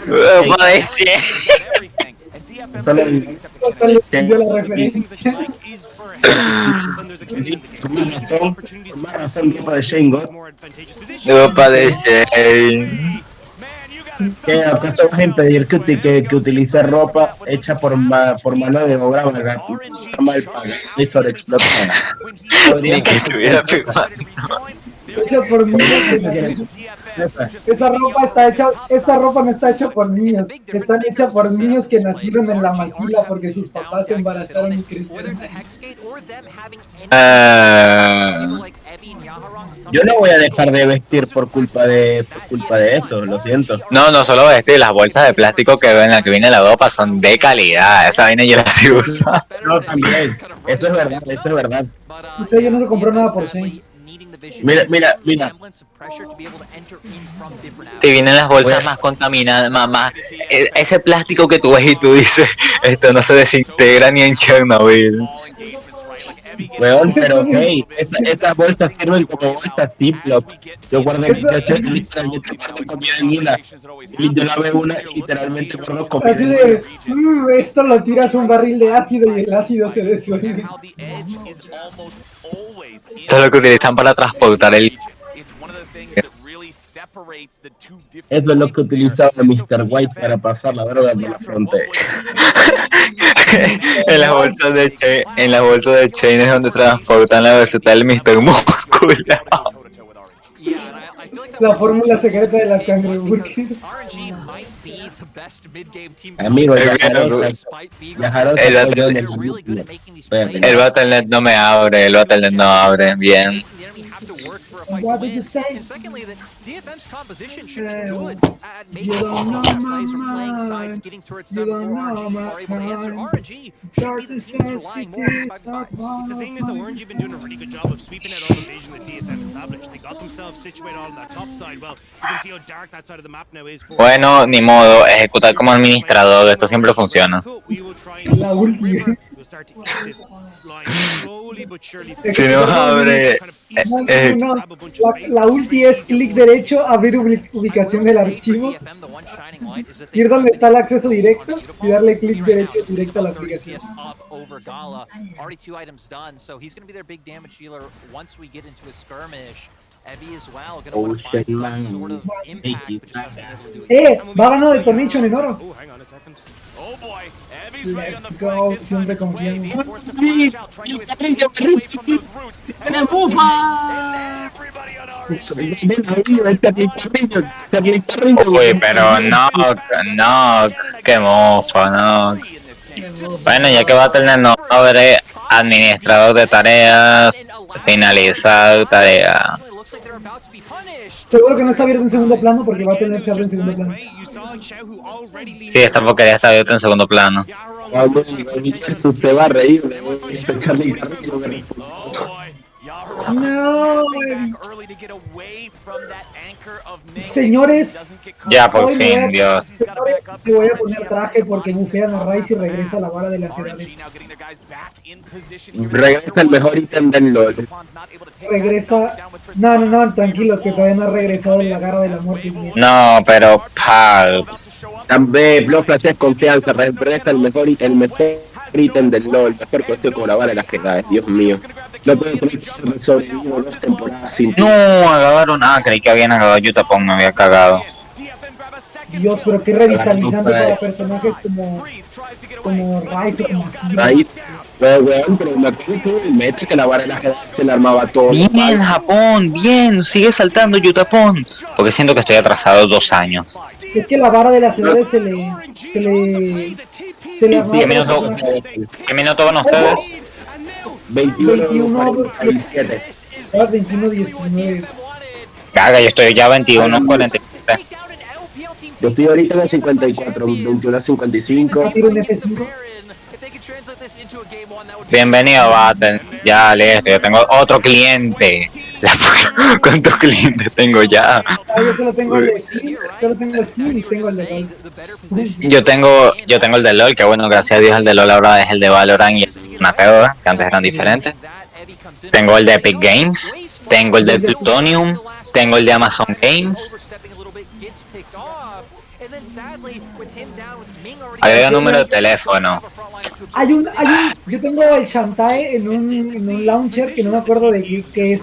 Ropa de Shane. Yo la referencia. Más razón, ropa de Shane God. Ropa de Shane. ¿Qué acaso va a impedir que utilice ropa hecha por mano de obra mal pagada y sobreexplotada? Ni que estuviera firmando. Hecha por niños. Esta ropa no está hecha por niños, están hechas por niños que nacieron en la maquila porque sus papás se embarazaron y crecieron. Yo no voy a dejar de vestir por culpa de eso, lo siento. No solo vestir, las bolsas de plástico que en la que viene la ropa son de calidad, esa vaina yo la sigo usando. No, también, esto es verdad. O sea, yo nunca compré nada por Shane. Mira. Te vienen las bolsas más contaminadas, más ese plástico que tú ves y tú dices, esto no se desintegra ni en Chernobyl. Weón, pero hey, estas bolsas sirven como bolsas Ziploc. Yo guardo literalmente guardo comida en una. Y yo lave una y literalmente guardo comida Así en de, esto lo tiras a un barril de ácido y el ácido se disuelve. Esto es lo que utilizan para transportar el... Eso es lo que utilizaba Mr. White para pasar la droga por la frontera. En las bolsas de Chain es donde transportan la receta del Mr. Múscula. La fórmula secreta de las cangreburgers. Amigo, el Battle.net no me abre, el Battle.net no abre, bien. What did you say? And secondly, the DFM's composition should be good at making sure that players are playing sides, getting turrets down before RNG are able to answer. RNG should be the team that's relying more on 5v5. The thing is, though, RNG been doing a really good job of sweeping out all the invasion that DFM established. They got themselves situated all on that top side. Well, you can see how dark that side of the map now is. Bueno, ni modo, ejecutar como administrador, esto siempre funciona. La última. Si no abre... No, la ulti es clic derecho, abrir ubicación del archivo, ir donde está el acceso directo y darle clic derecho directo a la aplicación. Va a ganar Detonation en oro. Let's go, siempre confiando. ¡Me bufa! Uy, pero no, qué mofa, no. Bueno, ya que Battle.net no abre administrador de tareas, finalizar tarea. Seguro que no está abierto en segundo plano porque va a tener que ser en segundo plano. Sí, esta porquería está abierta en segundo plano. Usted va a reír, Charlie Carrillo. No, señores, ya por fin, Dios. Te voy a poner traje porque bufean a Rice y regresa la vara de las edades. Regresa el mejor ítem del LoL. Regresa. No, tranquilo, que todavía no ha regresado la garra de la muerte. No, pero también Blood Flash es confianza, regresa el mejor ítem del LoL, mejor conocido como la vara de las edades, Dios mío. No puedo creer que sobrevivido 2 temporadas sin... No, acabaron. Creí que habían acabado Yutapon, me había cagado. Dios, pero qué revitalizante para personajes como Rice o como así. Weón, pero me acuerdo que el meta que la vara de las edades se le armaba todo. Bien, Japón, bien, sigue saltando Yutapon. Porque siento que estoy atrasado 2 años. Es que la vara de las edades se le armaba. ¿Qué minuto van ustedes? 21, 47. 21-19. Caga, yo estoy ya 21-47. Yo estoy ahorita en el 54, 21-55. Bienvenido, Battle. Ya, listo, yo tengo otro cliente. ¿Cuántos clientes tengo ya? Yo solo tengo el de Steam, y tengo el de LOL. Yo tengo el de LOL, que bueno, gracias a Dios el de LOL ahora es el de Valorant y una peor, que antes eran diferentes. Tengo el de Epic Games, tengo el de Plutonium, tengo el de Amazon Games. Agrega número de teléfono. Yo tengo el Shantae en un launcher que no me acuerdo de qué es.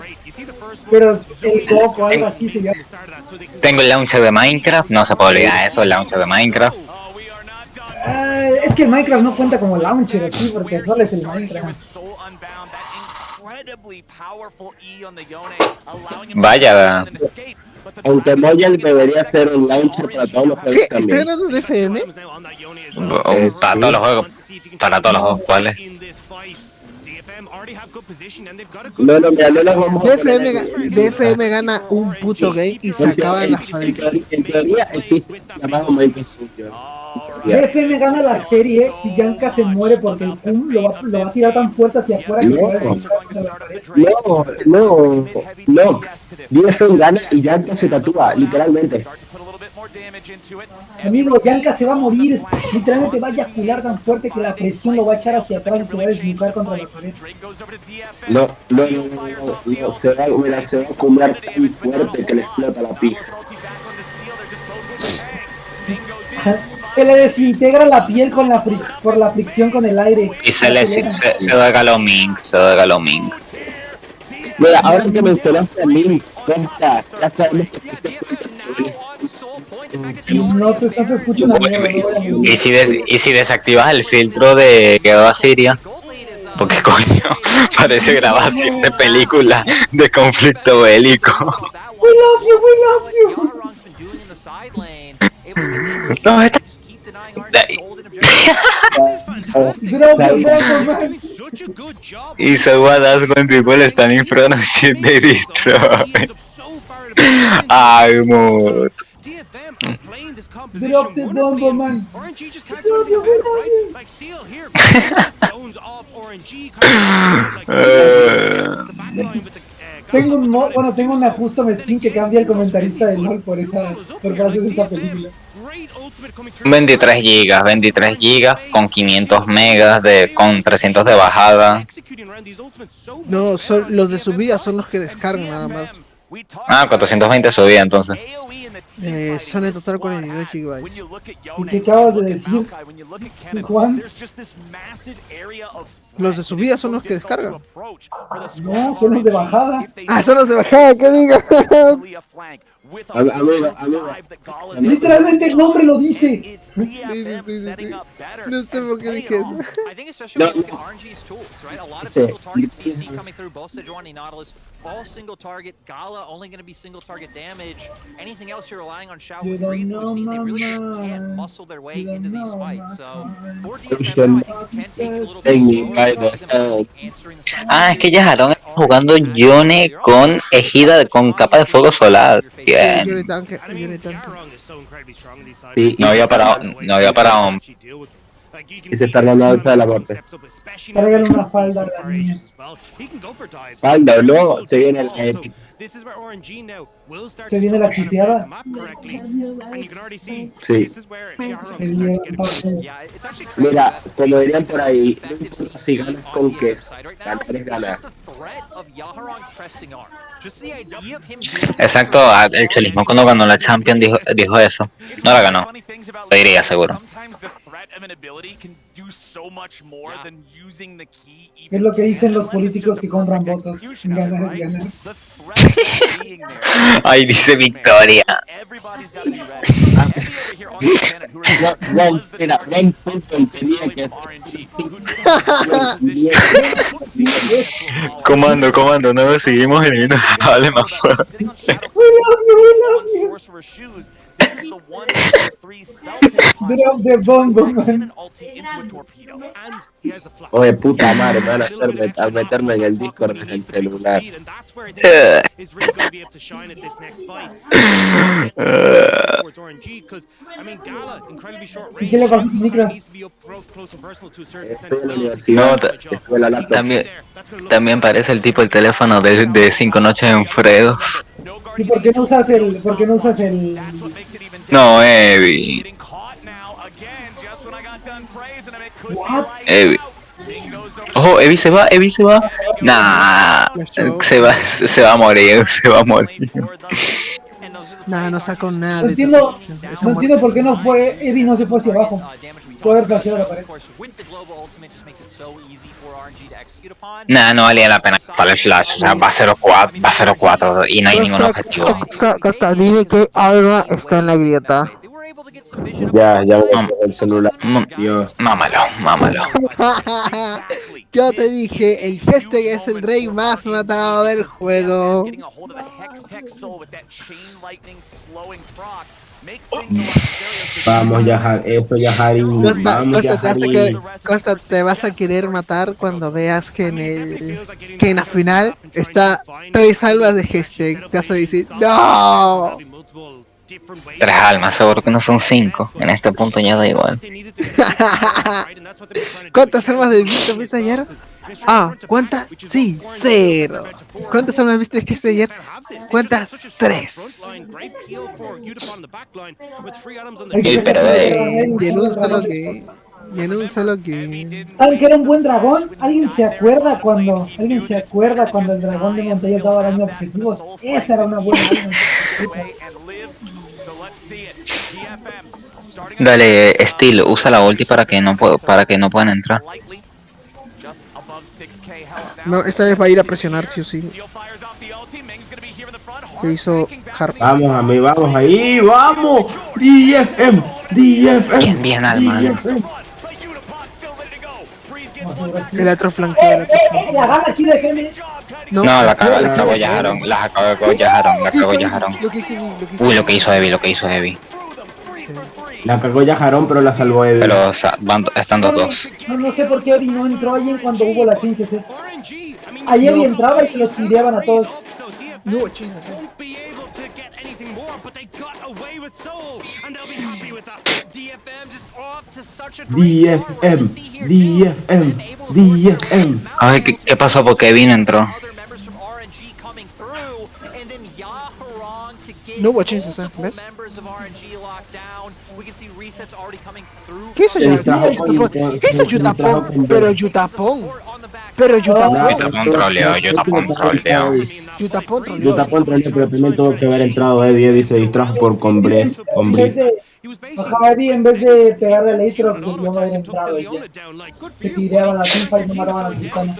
Pero el Coco o algo así se llama. Tengo el launcher de Minecraft, no se puede olvidar eso, el launcher de Minecraft. Es que el Minecraft no cuenta como launcher así, porque solo es el Minecraft. Vaya, aunque Mojang debería ser un launcher para todos los juegos también. ¿Estás hablando de FM? Para todos los juegos. Para todos los juegos, ¿cuáles? No, mira, no las vamos a DFM gana un puto game y se acaban las fábricas. En teoría existe llamado Minecraft Studio. BFM gana la serie y Yanka se muere porque el Kun lo va a tirar tan fuerte hacia afuera que se va a desnucar contra la pared. No. BFM gana y Yanka se tatúa, literalmente. Amigo, Yanka se va a morir. Literalmente va a eyacular tan fuerte que la presión lo va a echar hacia atrás y se va a desnucar contra la pared. No, se va a comer tan fuerte que le explota la pija. Se le desintegra la piel por la fricción con el aire. Y se da Galoming, Mira, ahora que mencionaste a Ming, ya sabemos no te escucho una mierda. y si desactivas el filtro de quedó a Siria, porque coño, parece grabación de película de conflicto bélico. We love you. No, está... Y so what does when people stand in front of shit they destroy? Ay, mood. Drop the bomb, man. Tengo una custom skin que cambia el comentarista de LOL por hacer esa película. 23 gigas con 500 megas con 300 de bajada. No, los de subida son los que descargan nada más. 420 subida entonces. Son en total 42 GB. ¿Y qué acabas de decir, Juan? Los de subida son los que descargan. No, son los de bajada. Son los de bajada, ¿qué digo? Literalmente el nombre lo dice. Sí. No sé por qué dije eso. Es que Yajaron está jugando Yone con ejida con capa de fuego solar. Bien. No había parado. Y se está ganando de la muerte. Tráigale una falda a la niña. Falda, luego se viene el épico. Se viene la chiseada. Sí. Mira, como dirían por ahí, no importa si ganas con qué, ganar es ganar. Exacto, el cholismo cuando ganó la Champions dijo eso. No la ganó, lo diría seguro. Es lo que dicen los políticos que compran votos. Ganar es ganar. Ay, dice Victoria. Mira, ven punto y tenía que... Comando, no seguimos en el vale más fuerte. Drop the bomb, man. Oye, puta madre, me van a meterme en el Discord desde el celular. ¿Y qué le pasa a tu micro? Estoy en la universidad, estoy en la laptop. También parece el tipo el teléfono de 5 noches en Fredos. ¿Y por qué no usas el... No, Evi. What? Evi. Ojo, Evi se va. Nah, se va a morir. Nah, no sacó nada. No entiendo por qué no fue... Evi no se fue hacia abajo. Puede haber flasheado la pared. Nah, no valía la pena para el flash, o sea, va 0-4 y no hay ningún objetivo. Costa, dime que Alba está en la grieta. Ya voy a el celular. Mámalo. Yo te dije, el hashtag es el rey más matado del juego. Vamos, Yajarin. Costa, te vas a querer matar cuando veas que en la final está 3 albas de hashtag. Te vas a decir, ¡no! 3 almas, seguro que no son 5. En este punto ya da igual. ¿Cuántas almas de Vito viste ayer? Ah, ¿cuántas? Sí, 0. ¿Cuántas almas viste que este ayer? ¿Cuántas? 3. Pero Y en un solo game. Y en un solo game. ¿Saben que era un buen dragón? ¿Alguien se acuerda cuando el dragón de montaña daba daño a objetivos? Esa era una buena arma. dale, Steel, usa la ulti para que no puedan entrar. No, esta vez va a ir a presionar, sí o sí. ¿Qué hizo Harp? Vamos, a mí, vamos ahí, vamos. DFM, DFM. Bien, hermano. El otro flanqueo. La gana aquí de Gene. No, la cagó Yajaron. Uy, lo que hizo Heavy. La cagó Yajarón, pero la salvó Evi. Pero están dos. No sé por qué Evi no entró ayer cuando hubo la 15C. Ayer Evi entraba y se los fideaban a todos. No, DFM. A ver, ¿qué pasó? ¿Por qué Kevin entró? No hubo chances, ¿ves? ¿Qué hizo Yutapón? ¿Qué hizo Yutapón? Pero Yutapón troleó. Yutapón troleó, pero primero tuvo que haber entrado Evi se distrajo con Breath. Evi en vez de pegarle al Aatrox, debió haber entrado ella. Se tireaban la teamfight y no mataban al Tristana.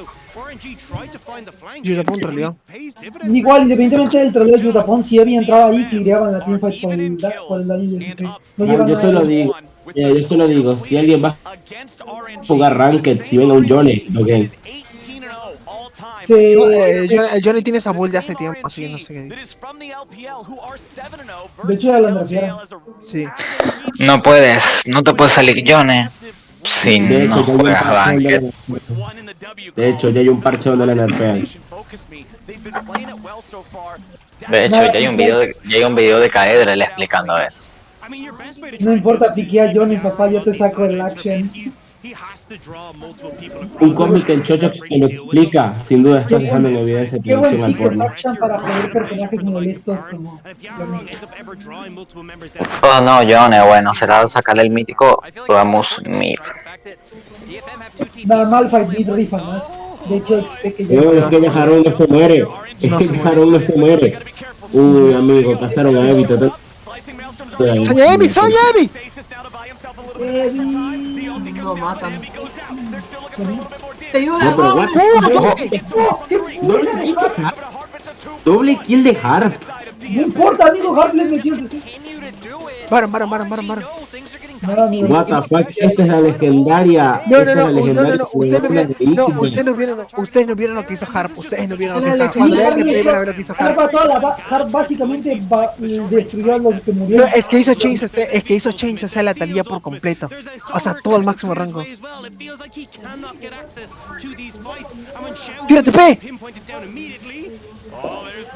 Yutapón troleó. Igual, independientemente del troleo de Yutapón, si Evi entraba ahí, tireaban la teamfight por el daño del CC. Yo solo digo, si alguien va a jugar Ranked, si venga un Johnny, lo que Johnny tiene esa build de hace tiempo, así que no sé qué decir. De hecho, ya lo nerfearon. Sí. No te puede salir Johnny si no juegas Ranked. De hecho, ya hay un parche donde la nerfean. De hecho, ya hay un video de Caedrel explicando eso. No importa, piquea Johnny, papá, yo te saco el action. Un cómic en Chocho que lo explica, sin duda está dejando en evidencia tu adicción al porno. Action para joder personajes molestos como Oh no, Johnny, bueno, será sacarle el mítico, vamos mid. Nada mal fight mid rifa, ¿no? De hecho, es que Dejaron no se muere. Dejaron no se muere. Uy, amigo, pasaron a Evi. ¡Soy Evi! Lo matan. ¡Te ayuda! Doble kill de Harp. No importa, amigo, Harp le metió el CC. Baron. What the fuck, esta es la legendaria. No. Ustedes no vieron lo que hizo Harp. Ustedes no vieron lo que hizo Harp. Cuando vean replay van a ver lo que hizo Harp. Harp básicamente destruyó a los que murieron. No, es que hizo change, o sea, la Talía por completo. O sea, todo al máximo rango. ¡Tírate, P!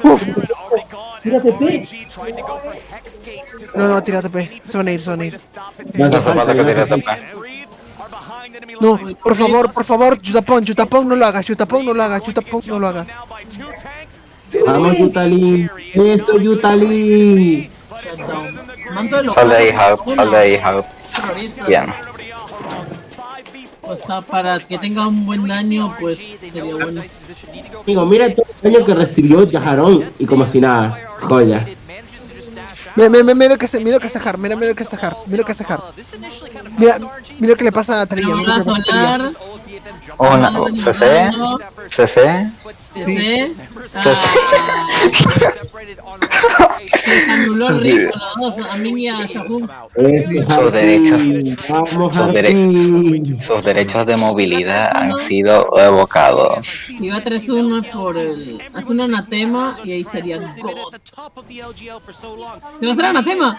¡Uf! ¡Tírate, P! No, tírate, P. Se van a ir. No hace falta que tire P. No, por favor, Yutapón no lo hagas. Vamos, Yutali. Eso, Yutali. Sal de ahí, Harp. Bien. Pues para que tenga un buen daño, pues sería bueno. Amigo, mira todo el daño que recibió Yajarón y como si nada. Joya. Mira lo que hace Harp. Mira lo que hace Harp. Mira lo que le pasa a Talía. CC. Anuló el ritmo los dos, a mí y a Yahoo. Sus derechos de movilidad han sido revocados. Si va 3-1 por el... Hace un anatema y ahí sería God. ¿Se va a hacer anatema?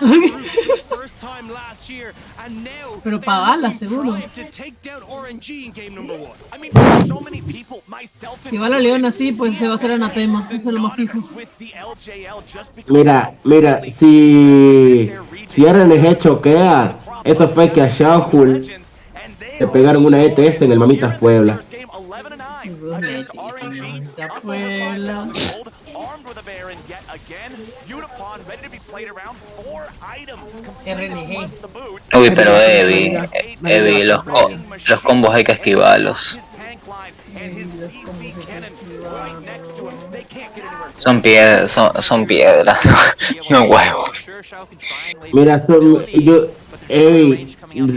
Pero pagala, seguro. Si va la Leona así, pues se va a hacer anatema. Eso es lo más fijo. Mira, si RNG choquea, eso fue que a Shahul le pegaron una ETS en el Mamitas Puebla. RNG. Uy, pero Evi, los combos hay que esquivarlos. Son piedras, no huevos. Mira,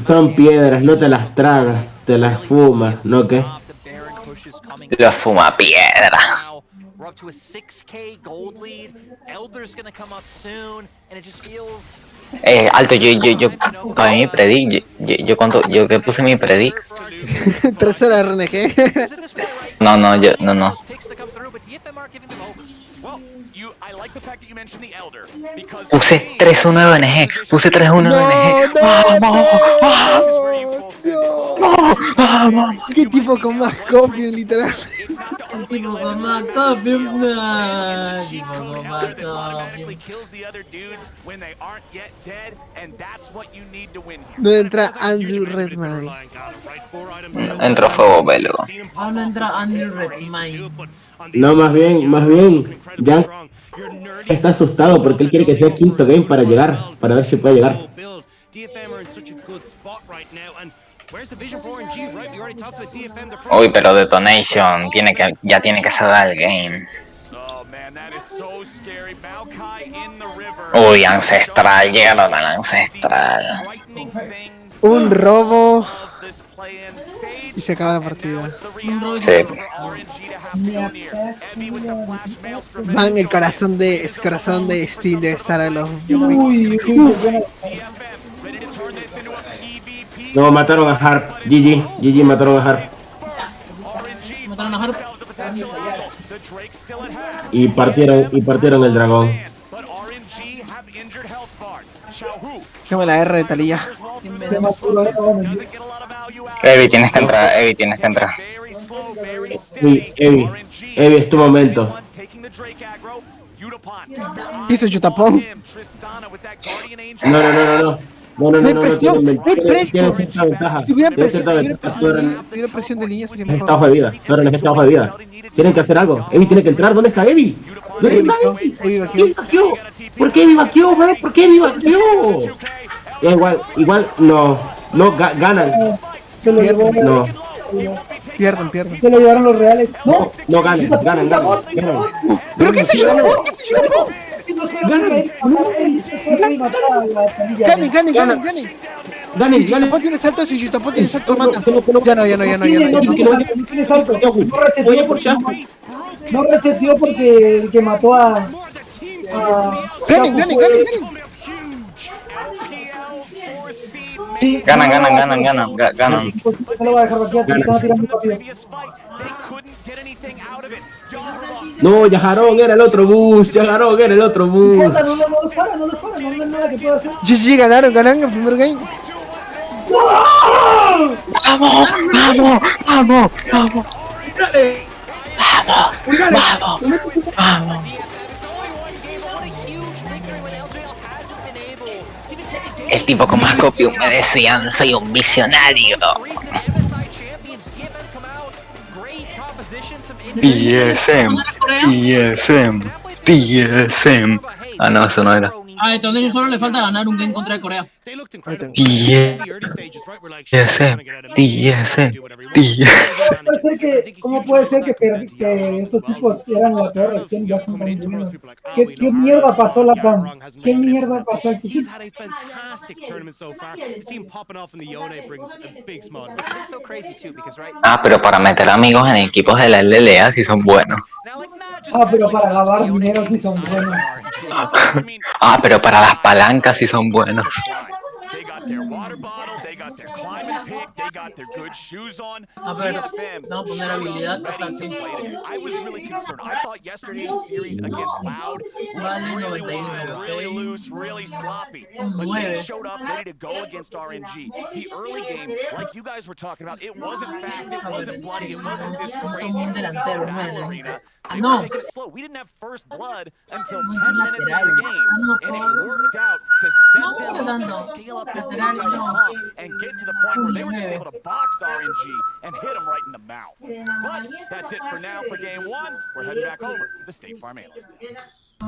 son piedras, no te las tragas, te las fumas, ¿no qué? Los fuma piedra. We're up to a 6K gold lead. Elder's gonna come up soon, and it just feels. Alto, yo para mí predict, yo que puse mi predict. 3-0 RNG. No. Puse 3-1 NG, puse 3-1 NG. ¡Vamos! ¿Qué tipo con más copia, literal? El tipo con más copia. No entra Andrew Redmayne. Entró Fuego Velo. Ahora entra Andrew Redmayne. No, más bien, ya está asustado porque él quiere que sea quinto game para llegar, para ver si puede llegar. Uy, pero Detonation ya tiene que cerrar el game. Uy, Ancestral, llegaron al Ancestral. Un robo. Y se acaba la partida. Sí. Man, el corazón de Steel debe estar a los... No, mataron a Harp. GG mataron a Harp. Mataron a Harp. Y partieron el dragón. Llama la R de Talía. Evi, tienes que entrar. Evi, es tu momento. Hizo chutapón. No. No hay presión. Si hubiera presión de línea sería está mejor. bajo de vida. Está bajo de vida. Tienen que hacer algo. Evi tiene que entrar. ¿Dónde está Evi? ¿Dónde está Evi? Evi vaqueó. ¿Por qué Evi vaqueó, güey? ¿Por qué Evi vaqueó? Igual no ganan. No. Pierden. Se lo llevaron los reales. No ganan. ¿Pero qué se yo? Ganen. Si Yutapón tiene salto, mata. Ya no. Tiene salto. No reseteó porque el que mató a... Ganen. Sí, Ganan. Pues no lo va a dejar vaquear, te están tirando rápido. No, Yajarón era el otro bus. No los para, no hay nada que pueda hacer. GG ganaron el primer game. ¡Vamos! El tipo con más copia me decían, soy un visionario. TSM. Ah, no, eso no era. A Detonation solo le falta ganar un game contra Corea. ¿Cómo puede ser que estos tipos eran la peor región y ya son tan buenos? ¿Qué mierda pasó la TAM? ¿Qué mierda pasó aquí? Ah, pero para meter amigos en equipos de la LLA sí son buenos. Pero para lavar dinero sí son buenos. Ah, pero para las palancas sí son buenos. They got their good shoes on. A ver, DFM vamos a poner showed up habilidad ready to play today. I was really concerned. I thought yesterday's series against Loud looked Vale, really 99, wild, really ok. loose, really sloppy. Un But they 9. showed up ready to go against RNG. The early game, like you guys were talking about, it wasn't fast, it wasn't bloody, it wasn't this crazy delantero, battle man. arena. Ah, They no. were taking it slow. We didn't have first blood until 10 minutes into the game, and it worked out to set them up to scale up this team fighting comp and get to the point where they were just able to box RNG and hit them right in the mouth. But that's it for now for game one. We're heading back over to the State Farm Analyst Desk. I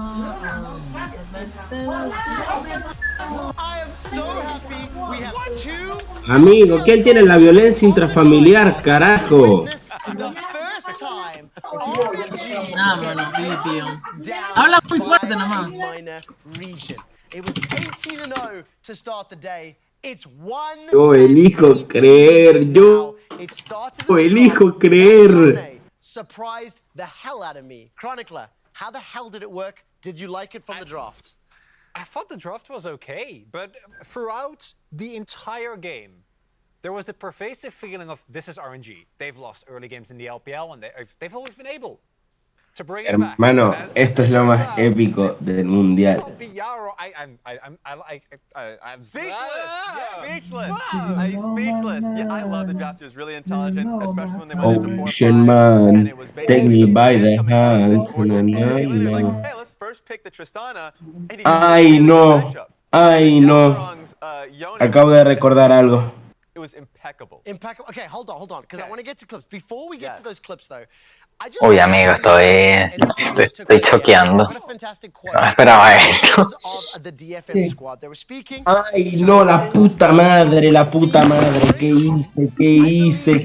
am so happy. We have two. Amigo, ¿quién tiene la violencia intrafamiliar, carajo? The first time Nah, mano, PvP. Habla muy fuerte nomás. minor region. It was 18-0 to start the day. It's 1. Yo elijo creer, yo elijo creer. Surprised the hell out of me. Chronicler, how the hell did it work? Did you like it from the draft? I thought the draft was okay, but throughout the entire game, there was a pervasive feeling of this is RNG. They've lost early games in the LPL, and they've always been able to bring it back. Hermano, esto es lo más épico del mundial. I'm speechless. Speechless. I'm speechless. Yeah, I love the draft. It was really intelligent, especially when they went into 4-5. Ocean man, take me by the hands. Na, na, na. Hey, let's first pick the Tristana. Ay, no. Ay, no. Acabo de recordar algo. It was impeccable. Impeccable. Okay, hold on, because I want to get to clips. Before we get to those clips, though, Uy, amigo, estoy choqueando. No esperaba esto. Ay, no, la puta madre, ¿qué hice?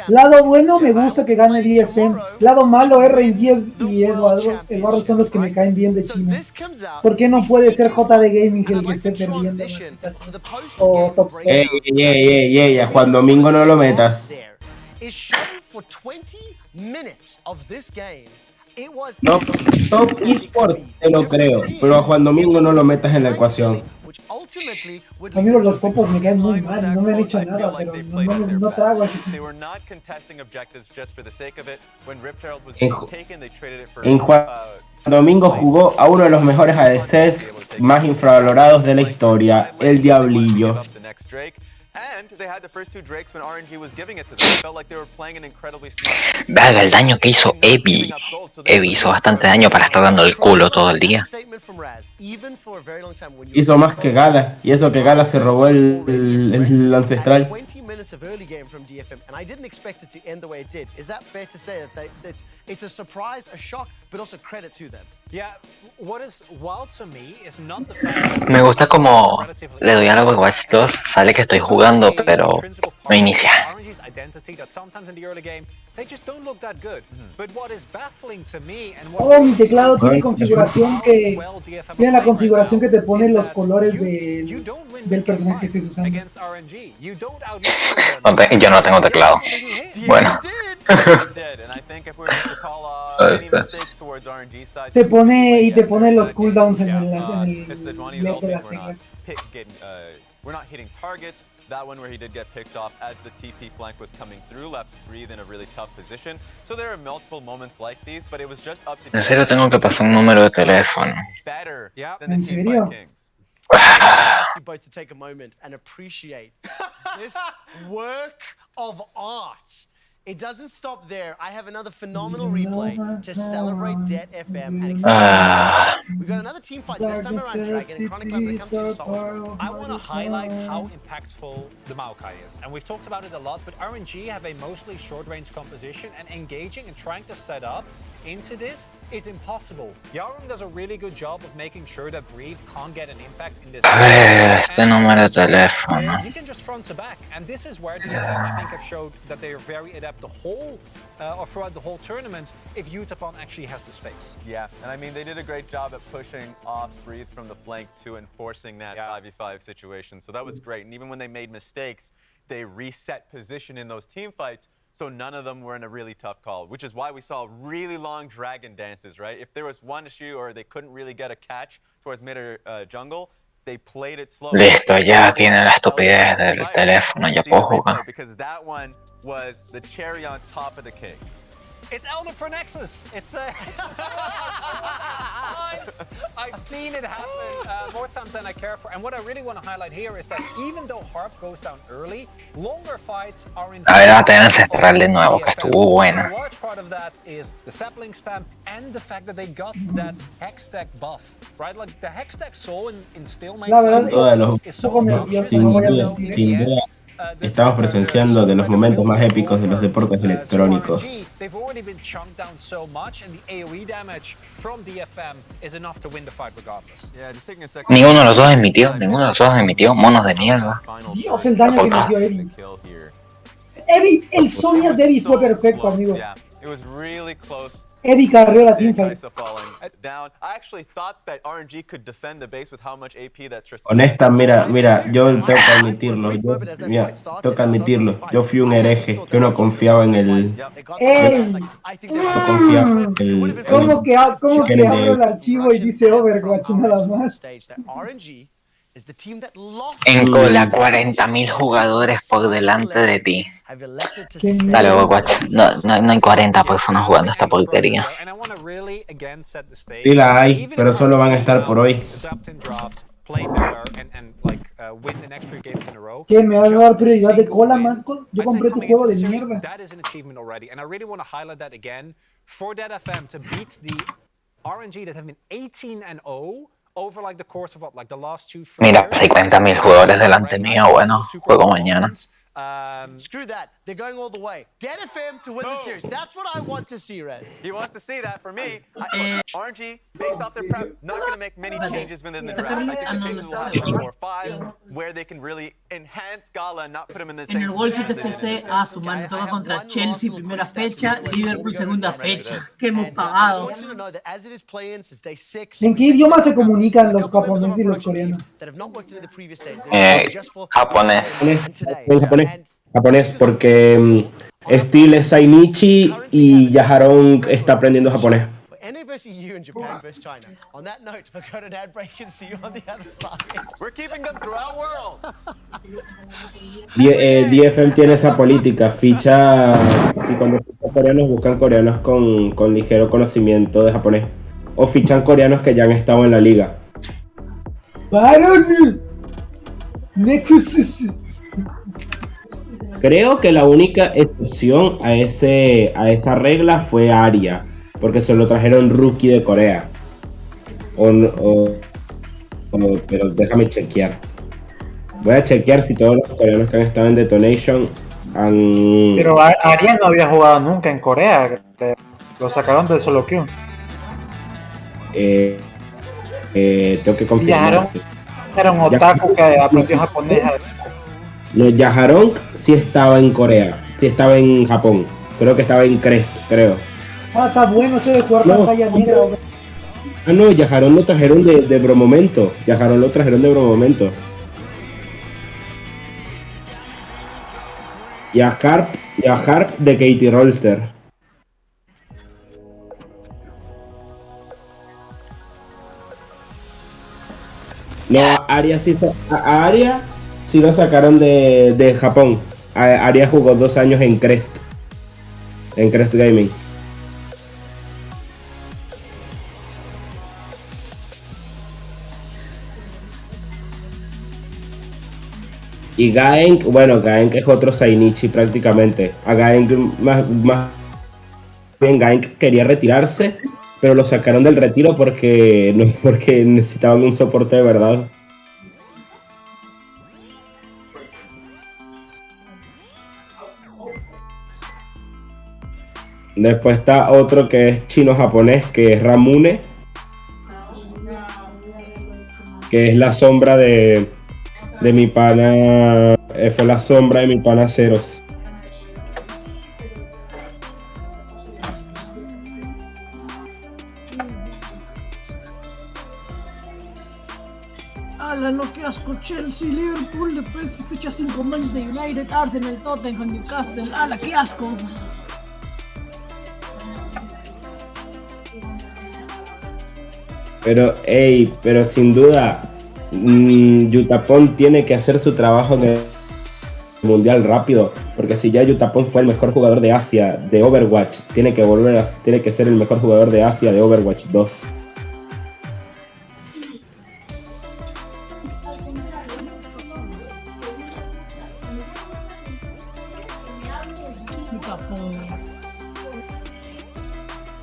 Lado bueno, me gusta que gane DFM. Lado malo, RNG y Eduardo son los que me caen bien de China. ¿Por qué no puede ser JD Gaming el que esté perdiendo? O Top Score. Ey, a Juan Domingo no lo metas. Top eSports te lo creo, pero a Juan Domingo no lo metas en la ecuación. Amigos, los copos me caen muy mal, no me han hecho nada, pero no trago así. En Juan Domingo jugó a uno de los mejores ADCs más infravalorados de la historia, el Diablillo. Vaga el daño que hizo Evi. Evi hizo bastante daño para estar dando el culo todo el día. Hizo más que Gala, y eso que Gala se robó el ancestral. Me gusta como le doy a la Overwatch 2, sale que estoy jugando, pero no inicia. Oh, mi teclado tiene configuración que tiene la configuración que te pone los colores del personaje que estés usando. Yo no tengo teclado. Bueno. Te pone los cooldowns en el LED de las teclas. We're not hitting targets. That one where he did get picked off as the TP flank was coming through, left Breathe in a really tough position. So there are multiple moments like these, but it was just up to... En serio tengo que pasar un número de teléfono. Better than ¿En the Teamfight serio? Kings. ask you both to take a moment and appreciate this work of art. It doesn't stop there. I have another phenomenal replay to celebrate Det FM and we got another team fight this time around Dragon and Chronicler when it comes to Salt. I want to highlight how impactful the Maokai is, and we've talked about it a lot, but RNG have a mostly short-range composition, and engaging and trying to set up into this is impossible. Yarung does a really good job of making sure that Breathe can't get an impact in this. Este número de teléfono. You can just front to back, and this is where DFM, I think, have showed that they are very adept the whole, or throughout the whole tournament, if Utapon actually has the space. Yeah, and I mean, they did a great job at pushing off Breathe from the flank to enforcing that 5v5 situation, so that was great. And even when they made mistakes, they reset position in those team fights, so none of them were in a really tough call, which is why we saw really long dragon dances, right? If there was one issue or they couldn't really get a catch towards mid or jungle, They played it slow. Listo, ya tiene la estupidez del teléfono, ya puedo jugar. Because that one was the cherry on top of the cake. It's Elder for Nexus. It's I've seen it happen more times than I care for. And what I really want to highlight here is that even though Harp goes down early, longer fights are in. A ver, a tener ancestral de nuevo, que estuvo bueno. A large part of that is the sapling spam and the fact that they got that hex stack buff, right? Like the hex stack soul in Stalemate is so obnoxious. Sin duda, estamos presenciando de los momentos más épicos de los deportes electrónicos. They've already been chunked down so much, and the AoE damage from DFM is enough to win the fight regardless. Ninguno de los dos emitió, monos de mierda. Dios, el daño que metió Eddie. Eddie, el Sonias de Eddie fue perfecto, amigo. It was really close. Eddie carrió la teamfight. Honesta, mira, yo tengo que admitirlo, yo fui un hereje, yo no confiaba en el... No confiaba en el... ¿Cómo que abre el archivo y dice Overwatch nada más? En cola, 40.000 jugadores por delante de ti. Dale, Overwatch. No hay 40 personas jugando esta porquería. Sí la hay, pero solo van a estar por hoy. ¿Qué? ¿Me vas a dar prioridad de cola, man? Yo compré tu juego de mierda. Mira, 50.000 jugadores delante mío, bueno, juego mañana. Screw that. They're going all the way. Dead FM to win the series. That's what I want to see, Rez. He wants to see that. For me, RNG, based off their prep, not going to make many changes within the draft. I think the changes will happen in 4 or 5, where they can really enhance Gala and not put him in the same. En el Gol 7 FC, su man toca contra Chelsea primera fecha, Liverpool segunda fecha. Que hemos pagado. ¿En qué idioma se comunican los japoneses y los coreanos? Japonés, porque Steel es Sainichi y Yaharong está aprendiendo japonés. DFM tiene esa política, ficha, si cuando fichan coreanos buscan coreanos con ligero conocimiento de japonés, o fichan coreanos que ya han estado en la liga. Creo que la única excepción a esa regla fue Aria, porque se lo trajeron rookie de Corea. Pero déjame chequear. Voy a chequear si todos los coreanos que han estado en Detonation han... Pero Aria no había jugado nunca en Corea. Lo sacaron del solo queue. Tengo que confirmar. Era un otaku que aprendió japonés. No, Yaharong sí estaba en Corea, sí estaba en Japón. Creo que estaba en Crest, creo. Está bueno eso de jugar pantalla negra. No, Yaharong lo trajeron de Bromomento. Yaharong lo trajeron de Bromomento. Y a Harp de Katie Rolster. No, a Aria sí lo sacaron de Japón. Aria jugó 2 años en Crest Gaming. Y Gaenk es otro Sainichi prácticamente. A Gaenk más bien Gaenk quería retirarse, pero lo sacaron del retiro porque necesitaban un soporte de verdad. Después está otro que es chino-japonés, que es Ramune, que es la sombra de mi pana, fue la sombra de mi pana Ceros. Ala, no, qué asco. Chelsea, Liverpool, después ficha 5 Manchester United, Arsenal, Tottenham, Newcastle. Ala, qué asco. Pero sin duda, Yutapon tiene que hacer su trabajo en el mundial rápido, porque si ya Yutapon fue el mejor jugador de Asia de Overwatch, tiene que ser el mejor jugador de Asia de Overwatch 2.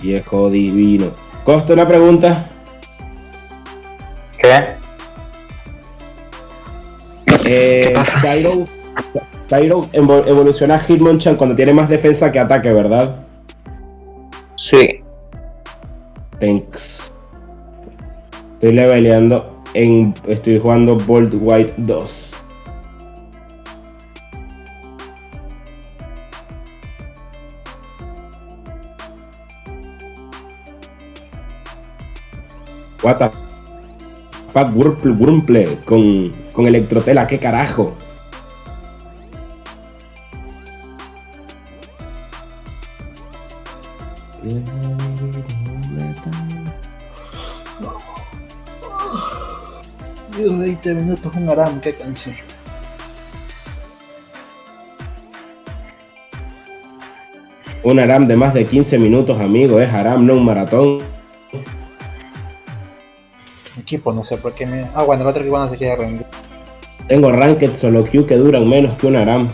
Viejo divino. Costa, una pregunta. ¿Qué? ¿Qué pasa? Tyro evoluciona a Hitmonchan cuando tiene más defensa que ataque, ¿verdad? Sí. Thanks. Estoy jugando Bolt White 2. What the fuck, Wurmple con Electrotela, ¿qué carajo? Dios, 20 minutos un Aram, qué canción. Un Aram de más de 15 minutos, amigo, es Aram, no un maratón. Equipo, no sé por qué me... Ah, bueno, el otro equipo no se quiere rendir. Tengo ranked solo queue que duran menos que un Aram.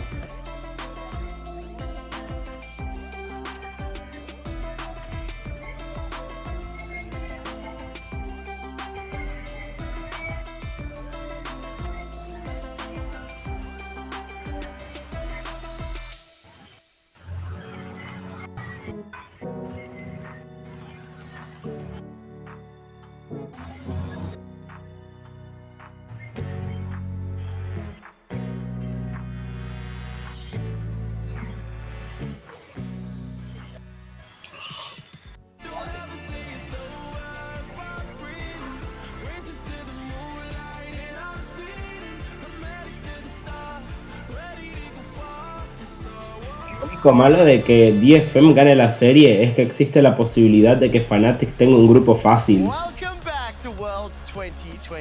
Lo único malo de que DFM gane la serie es que existe la posibilidad de que Fnatic tenga un grupo fácil.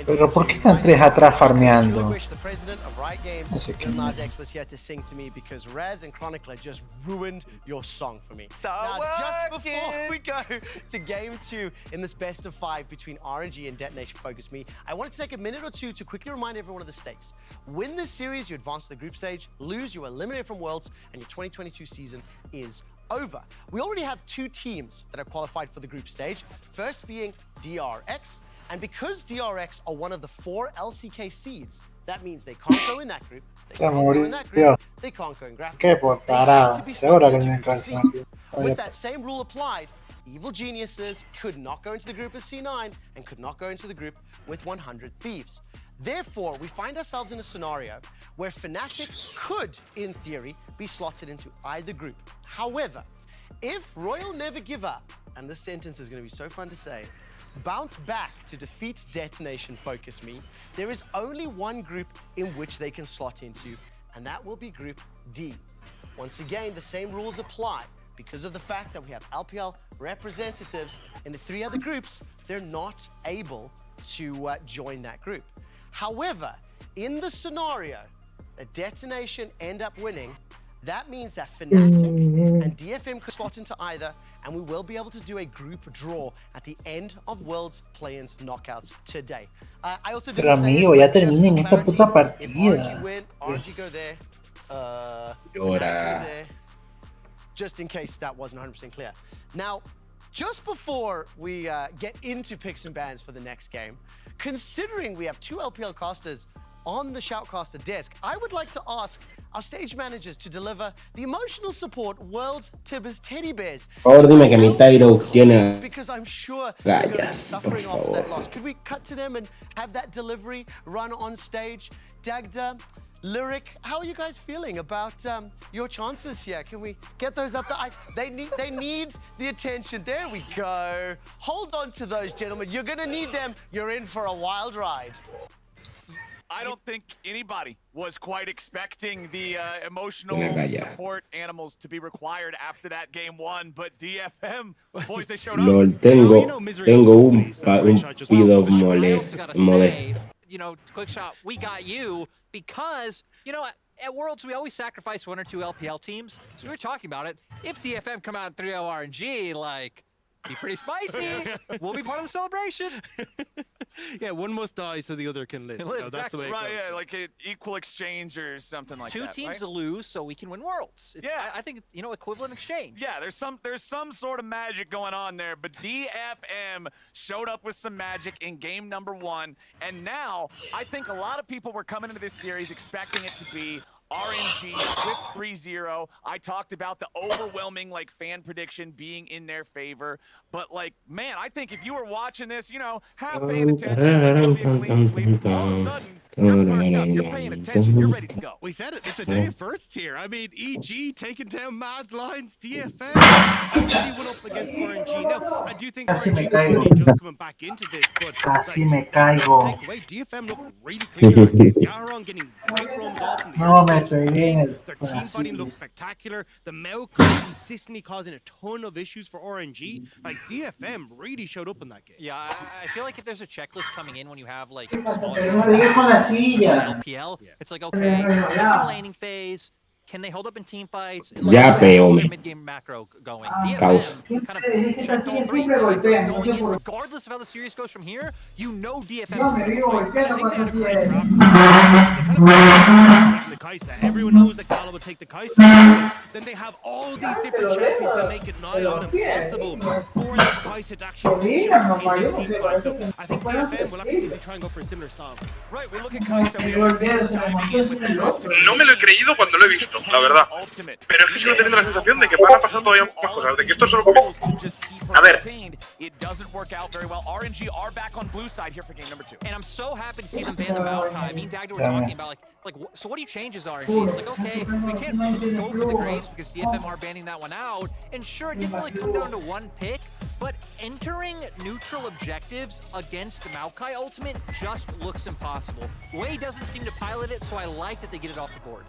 Pero ¿por qué están tres atrás farmeando? No sé qué. was here to sing to me because Raz and Chronicler just ruined your song for me. Now, just before we go to game 2 in this best of 5 between RNG and Detonation Focus Me, I wanted to take a minute or two to quickly remind everyone of the stakes. Win this series, you advance to the group stage. Lose, you are eliminated from Worlds, and your 2022 season is over. We already have 2 teams that have qualified for the group stage, first being DRX, and because DRX are one of the 4 LCK seeds, that means they can't go in that group. They can't go in that group. They can't go in graphic. ¿Qué por parada? Seguro que no canción. With that same rule applied, Evil Geniuses could not go into the group as C9 and could not go into the group with 100 Thieves. Therefore, we find ourselves in a scenario where Fnatic could, in theory, be slotted into either group. However, if Royal Never Give Up, and this sentence is going to be so fun to say, bounce back to defeat Detonation Focus Me, there is only one group in which they can slot into, and that will be Group D. Once again, the same rules apply. Because of the fact that we have LPL representatives in the 3 other groups, they're not able to join that group. However, in the scenario that Detonation end up winning, that means that Fnatic and DFM could slot into either, and we will be able to do a group draw at the end of World's Play-ins knockouts today. I also Pero amigo, ya terminen esta puta partida. RNG win, RNG go there. Llora. Just in case that wasn't 100% clear. Now, just before we get into picks and bans for the next game, considering we have 2 LPL casters on the Shoutcaster desk, I would like to ask our stage managers to deliver the emotional support World's Tibbers Teddy Bears. Por favor, dime que mi Tyro tiene Because I'm sure they're going to be gallas, por suffering after that favor. loss. Could we cut to them and have that delivery run on stage? Dagda, Lyric, how are you guys feeling about your chances here? Can we get those up there? They need the attention. There we go. Hold on to those, gentlemen. You're going to need them. You're in for a wild ride. I don't think anybody was quite expecting the emotional Una galla. support animals to be required after that game 1, but DFM, boys, they showed up. LOL, tengo un pido modesto. you know, quick shot, we got you, because, you know, at Worlds, we always sacrifice 1 or 2 LPL teams. So we were talking about it. If DFM come out in 3-0 RNG, like, be pretty spicy. We'll be part of the celebration. Yeah, one must die so the other can live. You know, that's the way it goes. Right, yeah, like an equal exchange or something like that. 2 teams right? to lose so we can win Worlds. Yeah. I think, you know, equivalent exchange. Yeah, there's some sort of magic going on there, but DFM showed up with some magic in game number 1, and now I think a lot of people were coming into this series expecting it to be RNG with 3-0. I talked about the overwhelming like fan prediction being in their favor, but like, man, I think if you were watching this, you know, half paying attention, it'll be a clean sweep. All of a sudden, you're perked up, you're paying attention, you're ready to go. We said it, it's a day of firsts here. I mean, EG taking down Mad Lions, DFM already went up against RNG. Now, I do think RNG are only just coming back into this, but Casi me caigo. takeaway, DFM look really clean. Yaron getting great roams off in the early stage. Their team fighting looks spectacular. The Mao consistently causing a ton of issues for RNG. Like, DFM really showed up in that game. Yeah, I feel like if there's a checklist coming in when you have like silla. LPL, it's like, okay, laning phase, can they hold up in team fights? And, Ya, like, peome. mid-game macro going. Causa. DFM kind of checked all 3 going in, regardless of how the series goes from here, you know DFM. The Kai'Sa. Everyone knows that Gala would take the Kai'Sa. Then they have all these different champions that make it nigh on impossible for this Kai'Sa to actually in the team fight. So I think DFM will absolutely try and go for a similar style. Right, we look at Kai'Sa. No me lo he creído cuando lo he visto, la verdad. Pero es que sigo teniendo la sensación de que van a pasar todavía muchas cosas, de que esto solo comienza. A ver. It doesn't work out very well. RNG are back on blue side here for game number 2. And I'm so happy to see them ban the Maokai. Me and Dagda were talking about so what do you change as RNG? It's like, okay, we can't go for the Graves because DFM are banning that one out. And sure, it didn't really come down to one pick, but entering neutral objectives against the Maokai ultimate just looks impossible. Wei doesn't seem to pilot it, so I like that they get it off the board.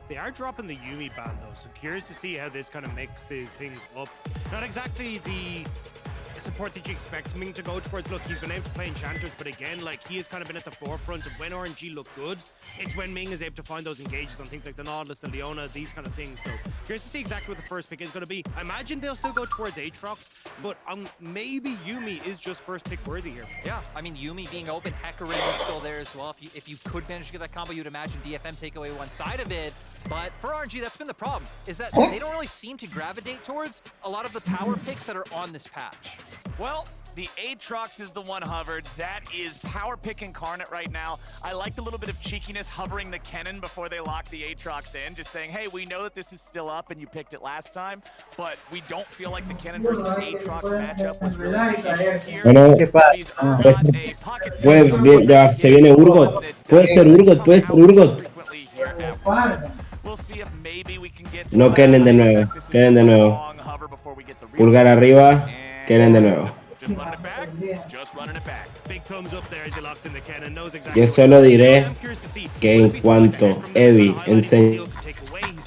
They are dropping the Yuumi ban though, so curious to see how this kind of mixes things up. Not exactly the support that you expect Ming to go towards. Look, he's been able to play Enchanters, but again, like, he has kind of been at the forefront of when RNG look good. It's when Ming is able to find those engages on things like the Nautilus, the Leona, these kind of things. So curious to see exactly what the first pick is going to be. I imagine they'll still go towards Aatrox, but maybe Yuumi is just first pick worthy here. Yeah, I mean, Yuumi being open, Hecarim is still there as well. If you could manage to get that combo, you'd imagine DFM take away one side of it. But for RNG, that's been the problem, is that they don't really seem to gravitate towards a lot of the power picks that are on this patch. Well, the Aatrox is the one hovered. That is power pick incarnate right now. I liked a little bit of cheekiness hovering the Kennen before they locked the Aatrox in, just saying, hey, we know that this is still up and you picked it last time, but we don't feel like the Kennen versus Aatrox matchup was really Bueno, se viene Urgot. Puede ser Urgot, puede ser Urgot. No, Kennen de nuevo, Kennen de nuevo. Pulgar arriba, Kennen de nuevo. Yo solo diré que en cuanto Evi enseñe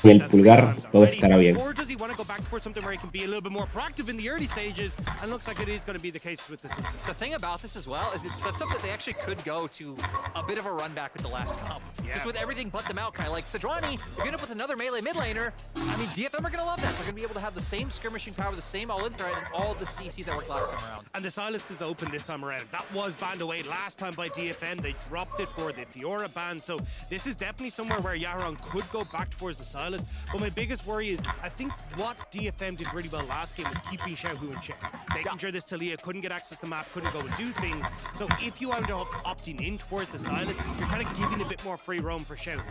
el pulgar, todo estará bien. Or does he want to go back towards something where he can be a little bit more proactive in the early stages? And looks like it is going to be the case with this. The thing about this as well is it sets up that they actually could go to a bit of a run back with the last comp. Just with everything but the Maokai. Like, Sejuani, you end up with another melee mid laner. I mean, DFM are going to love that. They're going to be able to have the same skirmishing power, the same all-in threat, and all the CC that worked last time around. And the Silas is open this time around. That was banned away last time by DFM. They dropped it for the Fiora ban. So this is definitely somewhere where Yaron could go back towards the Silas. But my biggest worry is, I think what DFM did really well last game was keeping Xiaohu in check. Making sure this Taliyah couldn't get access to the map, couldn't go and do things. So if you end up opting in towards the Silas, you're kind of giving a bit more free roam for Xiaohu.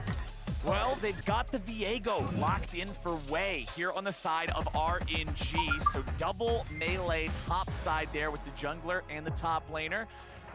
Well, they've got the Viego locked in for Wei here on the side of RNG. So double melee top side there with the jungler and the top laner.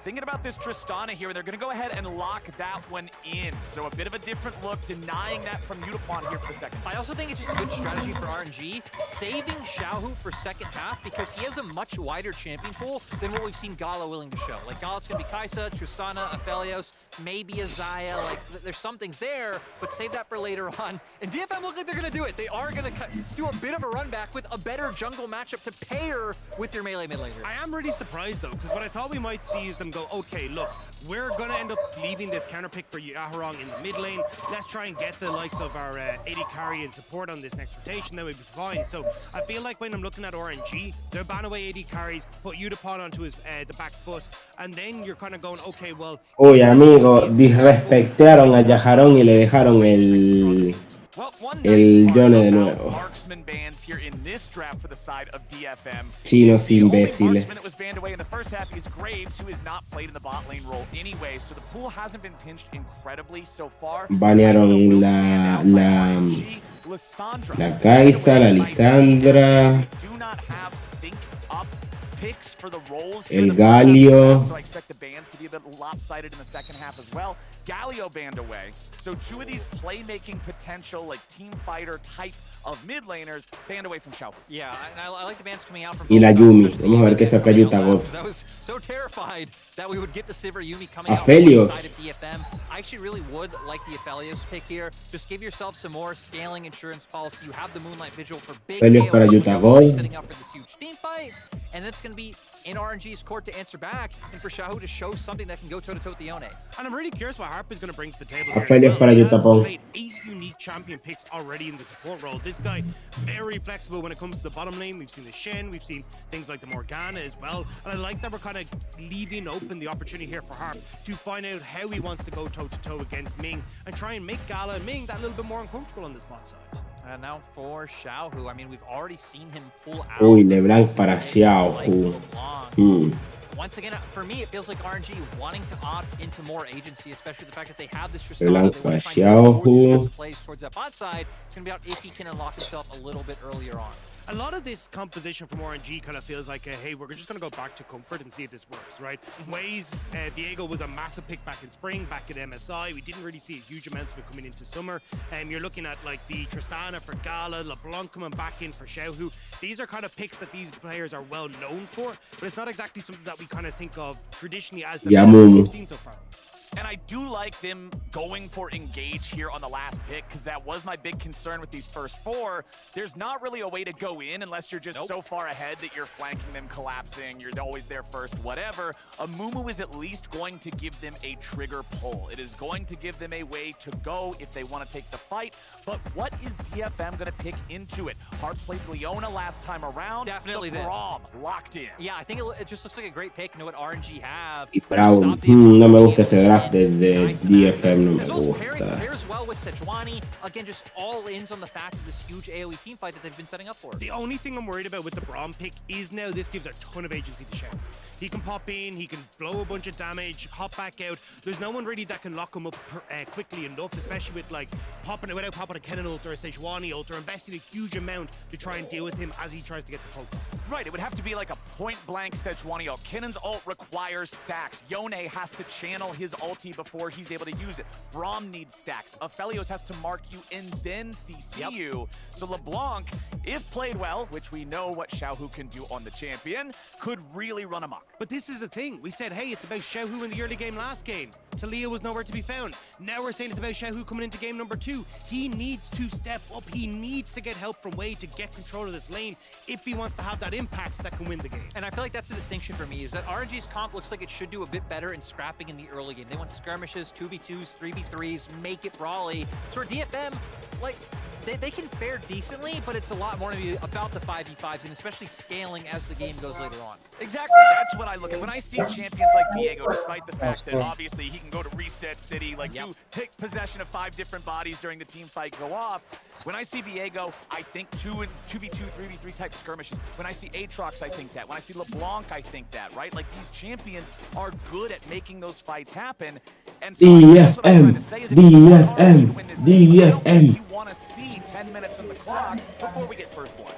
Thinking about this Tristana here, they're going to go ahead and lock that one in. So a bit of a different look, denying that from Udapon here for the second. I also think it's just a good strategy for RNG, saving Xiaohu for second half because he has a much wider champion pool than what we've seen Gala willing to show. Like, Gala's going to be Kai'Sa, Tristana, Aphelios. maybe a Zaya, like there's some things there, but save that for later on. And DFM looks like they're gonna do it. They are gonna do a bit of a run back with a better jungle matchup to pair with your melee mid laner. I am really surprised though, because what I thought we might see is them go, okay, look, we're gonna end up leaving this counter pick for Yaharong in the mid lane. Let's try and get the likes of our AD carry and support on this next rotation, then we'd be fine. So I feel like when I'm looking at RNG, they're ban away AD carries, put Udapon onto his the back foot, and then you're kind of going, okay, well. Uy, amigo, disrespectaron a Yajarón y le dejaron el Yone de nuevo. Marksman bans here in this draft for the side of DFM. Chinos imbéciles. Marksman that was banned away in the first half is Graves, who has not played in the bot lane role anyway, so the pool hasn't been pinched incredibly so far. Banearon la Kaisa, la Lisandra, Picks for the roles el Galio. So I expect the bans to be a bit lopsided in the second half as well. Galio banned away. So two of these playmaking potential, like team fighter type of mid laners banned away from Xiao. Yeah, and I like the bans coming out from Y la Yumi. Vamos a ver qué saca Utah God. I was so terrified that we would get the Sivir Yumi coming out Aphelios. on the side of DFM. I actually really would like the Aphelios pick here. Just give yourself some more scaling insurance policy. You have the Moonlight Vigil for big Aphelios para Utah God. setting up for this huge team fight. And it's going to be in RNG's court to answer back, and for Xiaohu to show something that can go toe-to-toe with the Yone. And I'm really curious what Harp is going to bring to the table. Aphelios para Utah God. Played 8 unique champion picks already in the support role. This guy, very flexible when it comes to the bottom lane. We've seen the Shen, we've seen things like the Morgana as well. And I like that we're kind of leaving open the opportunity here for Harp to find out how he wants to go toe-to-toe against Ming and try and make Gala and Ming that little bit more uncomfortable on this bot side. And now for Xiaohu, I mean, we've already seen him pull out. Uy, LeBlanc para Xiaohu. Once again, for me, it feels like RNG wanting to opt into more agency, especially the fact that they have this LeBlanc Tristana. They para want to find some more Xiaohu. plays towards that bot side. It's going to be out if he can unlock himself a little bit earlier on. A lot of this composition from RNG kind of feels like, hey, we're just going to go back to comfort and see if this works, right? Waze, Diego was a massive pick back in spring, back at MSI. We didn't really see a huge amount of it coming into summer. You're looking at like the Tristana for Gala, LeBlanc coming back in for Xiaohu. These are kind of picks that these players are well known for, but it's not exactly something that we kind of think of traditionally as the we've seen so far. And I do like them going for engage here on the last pick, because that was my big concern with these first four. There's not really a way to go in unless you're just so far ahead that you're flanking them, collapsing, you're always there first, whatever. A Mumu is at least going to give them a trigger pull. It is going to give them a way to go if they want to take the fight. But what is DFM going to pick into it? Hart played Leona last time around. Definitely the Braum locked in. Yeah, I think it just looks like a great pick. You know what RNG have. Y Brown. No me gusta ese draft de DFM, no me gusta. Pairs well with Sejuani. Again, just all ins on the fact of this huge AoE team fight that they've been setting up for. The only thing I'm worried about with the Braum pick is now this gives a ton of agency to Xiao. He can pop in, he can blow a bunch of damage, hop back out. There's no one really that can lock him up quickly enough, especially with like without popping a Kennen ult or a Sejuani ult, or investing a huge amount to try and deal with him as he tries to get the poke. Right, it would have to be like a point-blank Sejuani ult. Kennen's ult requires stacks. Yone has to channel his ulti before he's able to use it. Braum needs stacks. Aphelios has to mark you and then CC you. So LeBlanc, if played well, which we know what Xiaohu can do on the champion, could really run amok. But this is the thing. We said, hey, it's about Xiaohu in the early game last game. Talia was nowhere to be found. Now we're saying it's about Xiaohu coming into game number 2. He needs to step up. He needs to get help from Wade to get control of this lane if he wants to have that impact that can win the game. And I feel like that's the distinction for me, is that RNG's comp looks like it should do a bit better in scrapping in the early game. They want skirmishes, 2v2s, 3v3s, make it brawly. So for DFM, like, they can fare decently, but it's a lot more to be about the 5v5s and especially scaling as the game goes later on. Exactly, that's what I look at. When I see champions like Diego, despite the fact that obviously he can go to Reset City, like you take possession of 5 different bodies during the team fight go off. When I see Diego, I think 2v2, 3v3 type skirmishes. When I see Aatrox, I think that. When I see LeBlanc, I think that, right? Like, these champions are good at making those fights happen. And so DFM, DFM, DFM. You want to see 10 minutes on the clock before we get first blood.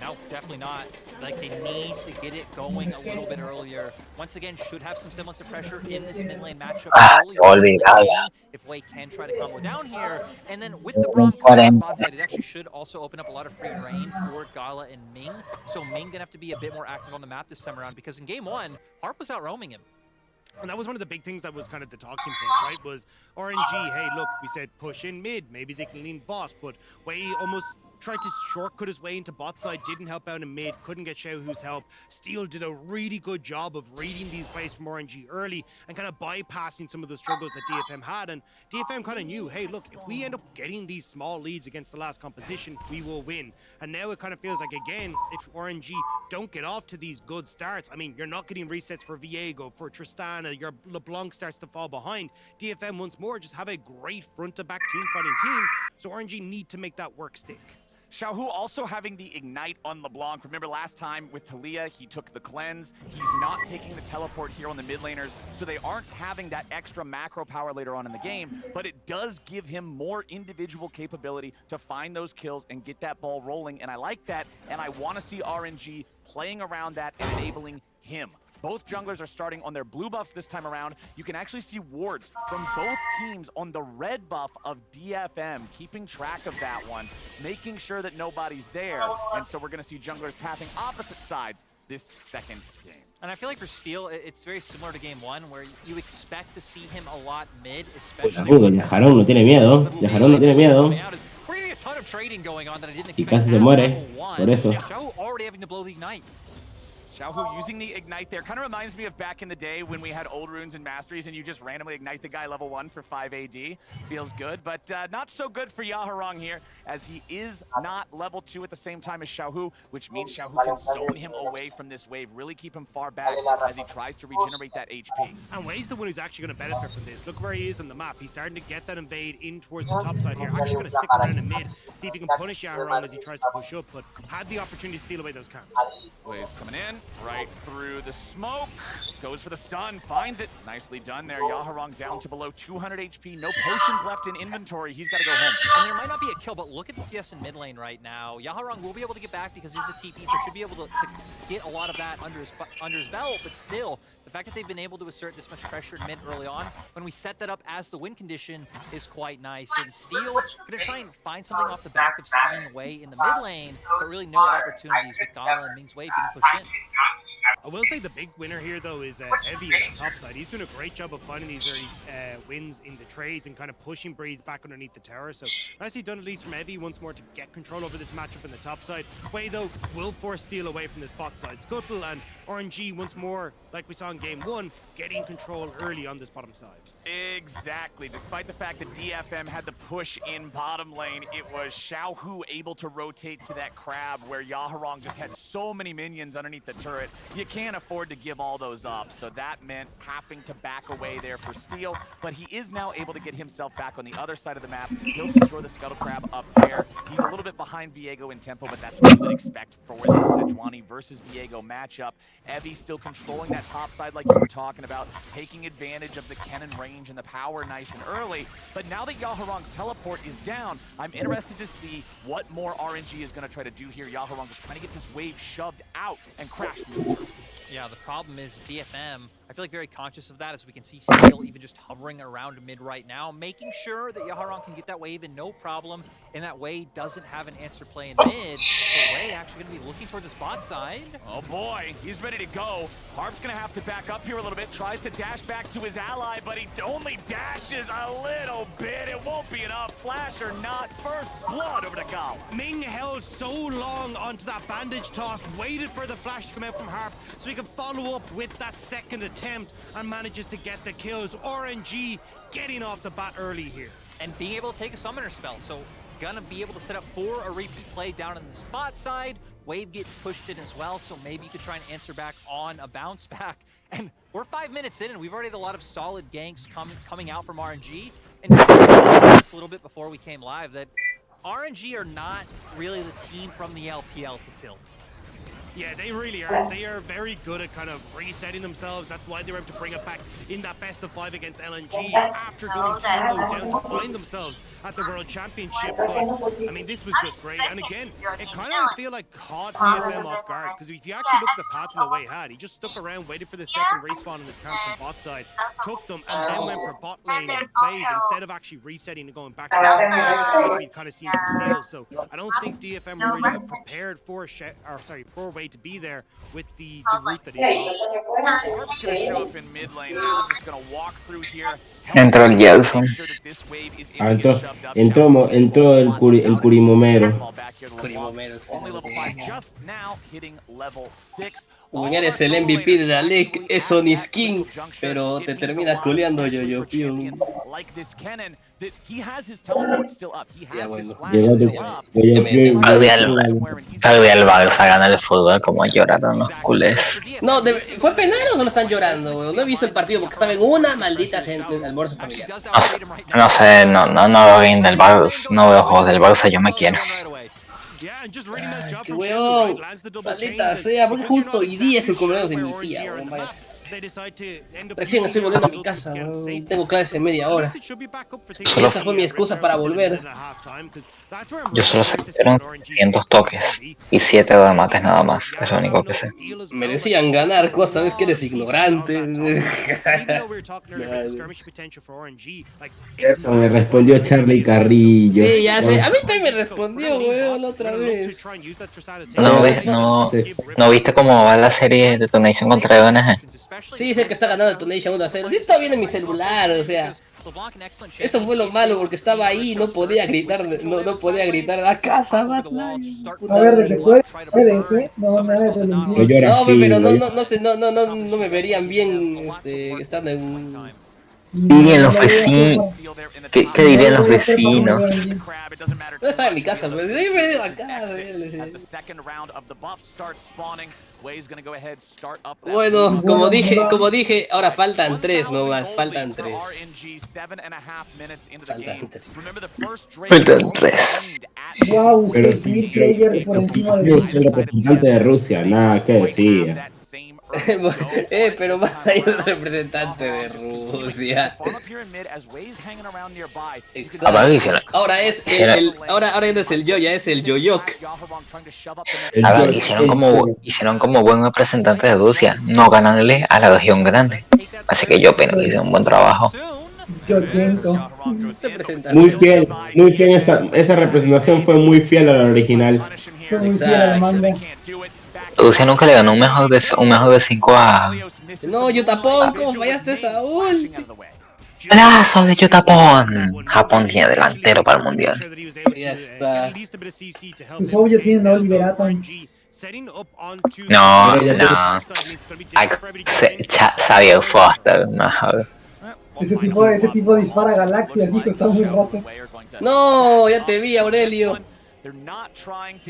No, definitely not. Like, they need to get it going a little bit earlier. Once again, should have some semblance of pressure in this mid lane matchup early if Wei can try to combo down here. And then with the Braum bot side, it actually should also open up a lot of free reign for Gala and Ming. So Ming gonna have to be a bit more active on the map this time around, because in game 1, Harp was out roaming him. And that was one of the big things that was kind of the talking point, right? Was RNG, hey, look, we said push in mid, maybe they can lean bot, but Wei almost tried to shortcut his way into bot side, didn't help out in mid, couldn't get Xiaohu's help. Steel did a really good job of reading these plays from RNG early and kind of bypassing some of the struggles that DFM had. And DFM kind of knew, hey, look, if we end up getting these small leads against the last composition, we will win. And now it kind of feels like, again, if RNG don't get off to these good starts, I mean, you're not getting resets for Viego, for Tristana, your LeBlanc starts to fall behind. DFM once more just have a great front-to-back team-fighting team, so RNG need to make that work stick. Xiaohu also having the Ignite on LeBlanc. Remember last time with Talia, he took the Cleanse. He's not taking the Teleport here on the mid laners, so they aren't having that extra macro power later on in the game, but it does give him more individual capability to find those kills and get that ball rolling, and I like that, and I want to see RNG playing around that and enabling him. Both junglers are starting on their blue buffs this time around. You can actually see wards from both teams on the red buff of DFM, keeping track of that one, making sure that nobody's there. And so we're going to see junglers pathing opposite sides this second game. And I feel like for Steel, it's very similar to game one, where you expect to see him a lot mid, especially. Yajarón no tiene miedo. Yajarón no tiene miedo. We're gonna get a ton of trading going on that I didn't Y expect. casi se muere. Por eso. Xiaohu already having to blow the Ignite. Xiaohu using the Ignite there kind of reminds me of back in the day when we had old runes and masteries and you just randomly ignite the guy level 1 for 5 AD. Feels good, but not so good for Yaharong here, as he is not level 2 at the same time as Xiaohu, which means Xiaohu can zone him away from this wave, really keep him far back as he tries to regenerate that HP. And Wei's the one who's actually going to benefit from this. Look where he is on the map. He's starting to get that invade in towards the top side here. Actually going to stick around in mid, see if he can punish Yaharong as he tries to push up, but had the opportunity to steal away those camps. Waves coming in, right through the smoke, goes for the stun, finds it. Nicely done there. Yaharong down to below 200 HP, no potions left in inventory. He's got to go home. And there might not be a kill, but look at the CS in mid lane right now. Yaharong will be able to get back because he's a TP, so should be able to get a lot of that under his belt, but still, the fact that they've been able to assert this much pressure in mid early on, when we set that up as the win condition, is quite nice. And Steel gonna try and find something off the back of seeing Wei in the mid lane, but really no opportunities with Gala and Ming's Wei being pushed in. I will say the big winner here, though, is Evie on the top side. He's doing a great job of finding these early wins in the trades and kind of pushing Breeds back underneath the tower. So nicely done, at least from Evie, once more to get control over this matchup in the top side. Wei, though, will force Steel away from this bot side scuttle, and RNG once more, like we saw in game one, getting control early on this bottom side. Exactly. Despite the fact that DFM had the push in bottom lane, it was Xiaohu able to rotate to that crab where Yaharong just had so many minions underneath the turret. You can't afford to give all those up, so that meant having to back away there for Steel, but he is now able to get himself back on the other side of the map. He'll secure the Scuttle Crab up there. He's a little bit behind Viego in tempo, but that's what you would expect for this Sejuani versus Viego matchup. Evie still controlling that top side like you were talking about, taking advantage of the cannon range and the power nice and early, but now that Yaharong's teleport is down, I'm interested to see what more RNG is going to try to do here. Yaharong just trying to get this wave shoved out and crash through the turret. Yeah, the problem is DFM, I feel like very conscious of that, as we can see Steel even just hovering around mid right now, making sure that Yaharong can get that wave in no problem, and that Wei doesn't have an answer play in mid. So Wei actually going to be looking towards the bot side. Oh boy, he's ready to go. Harp's going to have to back up here a little bit, tries to dash back to his ally, but he only dashes a little bit. It won't be enough. Flash or not, first blood over to Gala. Ming held so long onto that bandage toss, waited for the flash to come out from Harp so he could follow up with that second attempt and manages to get the kills. RNG getting off the bat early here. And being able to take a summoner spell, so gonna be able to set up for a repeat play down in the spot side. Wave gets pushed in as well, so maybe you could try and answer back on a bounce back. And we're 5 minutes in, and we've already had a lot of solid ganks coming out from RNG. And just a little bit before we came live, that RNG are not really the team from the LPL to tilt. Yeah, they really are. They are very good at kind of resetting themselves. That's why they were able to bring it back in that best of 5 against LNG after going 2-0 down to find themselves at the World Championship. But, I mean, this was just great. And again, it kind of feel like caught DFM off guard, because if you actually look at the path that Wei had, he just stuck around, waited for the second respawn in his camp from bot side, took them, and then went for bot lane plays instead of actually resetting and going back to the top side, like we've kind of seen from Steel. So I don't think DFM were really prepared for Wei way to be there with the route that he got. Harp's gonna show up in mid lane now, just gonna walk through here. Entró el Jackson. Entró el Curimomero. Wingard es el MVP de la League, es Sony Skin, pero te terminas culeando yo, tío. Ya bueno. Todavía el Barça gana el fútbol, como lloraron los culés. No, ¿fue penal o solo están llorando, weón? No he visto el partido porque estaba en una maldita almuerzo familiar. No sé, no veo bien del Barça, no veo juegos del Barça, yo me quiero. Es que weón, maldita sea, porque justo hoy día es el cumpleaños de mi tía, weón, vaya. Recién estoy volviendo a mi casa, weón. Tengo clases en media hora. Y esa fue mi excusa para volver. Yo solo sé que eran 200 toques y 7 de mates nada más, es lo único que sé. Merecían ganar, cosa, sabes que eres ignorante. Eso me respondió Charlie Carrillo. Sí, ya sé, a mí también me respondió, weón, otra vez. ¿No viste cómo va la serie de Donation contra ONG? Sí, dice que está ganando el Donation 1-0. Sí, está bien en mi celular, o sea. Eso fue lo malo, porque estaba ahí y no podía gritar, no podía gritar a casa, Batman. A ver, de que puedes, no, nada te lo impide. No, pero no me verían bien estando en... Dirían los vecinos. ¿Qué dirían los vecinos? No estaba en mi casa, pero yo he perdido acá. Bueno, como dije, ahora faltan 3 nomás, faltan 3. Faltan 3. Wow, 6.000 players por encima de el representante de Rusia, nada que decir. Pero más hay un representante de Rusia. Exacto. Ahora es ahora no es el Yoya, es el Yoyok. Hicieron como buen representante de Rusia, no ganarle a la región grande. Así que yo opino que hicieron un buen trabajo. Muy fiel, esa representación fue muy fiel a la original. Fue muy fiel a la manga. Rusia nunca le ganó un mejor de 5 a... No, Yutapón, ¿cómo fallaste, Saúl? ¡Plazo de Yutapón! Japón tiene delantero para el mundial. Ya está. Pues obvio tienen a Oliver Atom. No. Xavier Foster, mejor. Ese tipo dispara galaxias, hijo, está muy roto. No, ya te vi, Aurelio.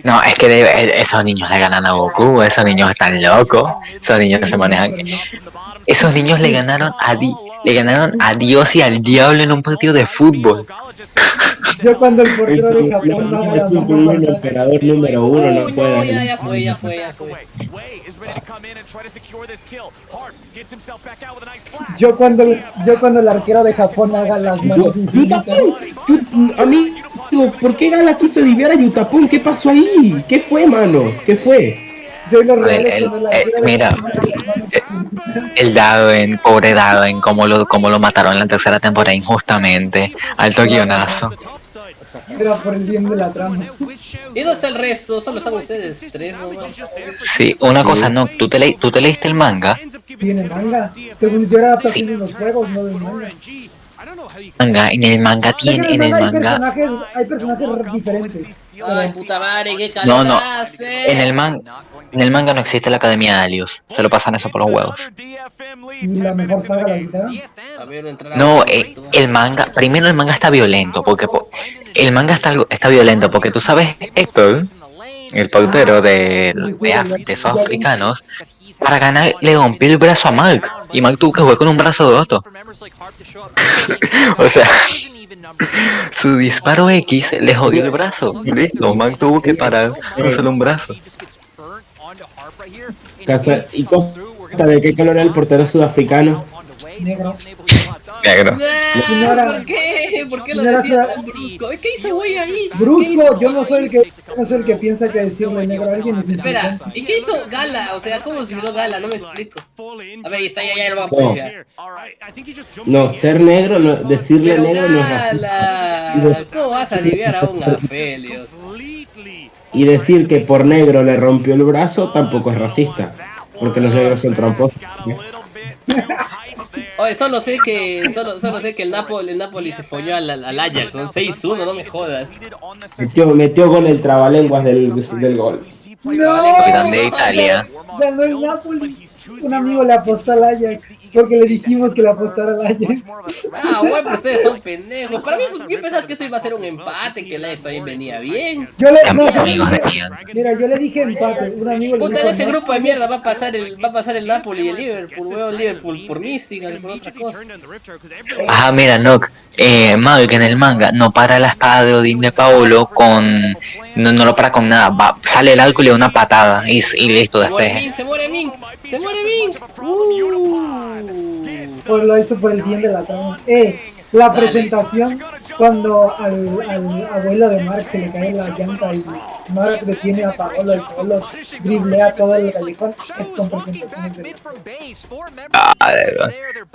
No, es que esos niños le ganan a Goku, esos niños están locos, esos niños se manejan. Esos niños le ganaron a Dios y al diablo en un partido de fútbol. Yo cuando el portero de Japón haga las manos, el emperador número 1 no puede. Ya fue. Yo cuando el arquero de Japón haga las manos infinitas. Amigo, ¿por qué Gala quiso diviar a Yutapón? ¿Qué pasó ahí? ¿Qué fue, mano? ¿Qué fue? Mira, el Darwin, pobre Darwin, cómo lo mataron en la tercera temporada injustamente. Alto guionazo. Era por el bien de la trama. ¿Y dónde está el resto? Solo están ustedes 3 nomás. Sí, una cosa, no, ¿tú te leíste el manga? ¿Tiene manga? Según yo era adaptación de los juegos, no del manga. En el manga hay personajes diferentes. Ay, puta madre, qué calor hace. En el manga no existe la Academia de Alios, se lo pasan eso por los huevos. ¿Y la mejor saga la quitaron? No, el manga está violento, porque el manga está violento, porque tú sabes, Héctor, el portero de esos africanos, para ganar le rompió el brazo a Mark, y Mark tuvo que jugar con un brazo roto. O sea, su disparo X le jodió el brazo, y listo, Mark tuvo que parar con solo un brazo. ¿Y cosa de qué color era el portero sudafricano? Negro. ¿Por qué? ¿Por qué lo decía tan brusco? ¿Qué hizo güey ahí? Brusco, yo no soy el que piensa que decirle negro a alguien es Espera, ¿y qué hizo Gala? O sea, ¿cómo se hizo Gala? No me explico. A ver, está ya lo vamos a explicar. No, ser negro, decirle negro no es Gala, ¿cómo vas a aliviar a un Afelios? Y decir que por negro le rompió el brazo tampoco es racista, porque los negros son tramposos. Oye, solo sé que el Napoli se folló al Ajax, son 6-1, no me jodas. Metió gol el trabalenguas del gol. Capitán de ¡No! Italia. Ganó el Napoli. Un amigo le apostó al Ajax, porque le dijimos que le apostara al Ajax. Ah, bueno, pero ustedes son pendejos. Para mí, yo pensaba que eso iba a ser un empate, que el Ajax también venía bien. Yo le dije empate. Un amigo le Puta, dijo en ese no. grupo de mierda va a pasar el Napoli y el Liverpool, weón, Liverpool por mística, por otra cosa. Ajá, mira, Nock, Mark en el manga no para la espada de Odín de Paolo con... No lo para con nada, sale el arco y le da una patada y listo, despeje. Se muere Ming. Pues lo hizo por el bien de la trama. La presentación cuando al abuelo de Mark se le cae la llanta y Mark detiene a Paolo y Paolo driblea todo el callejón. Esas son presentaciones de...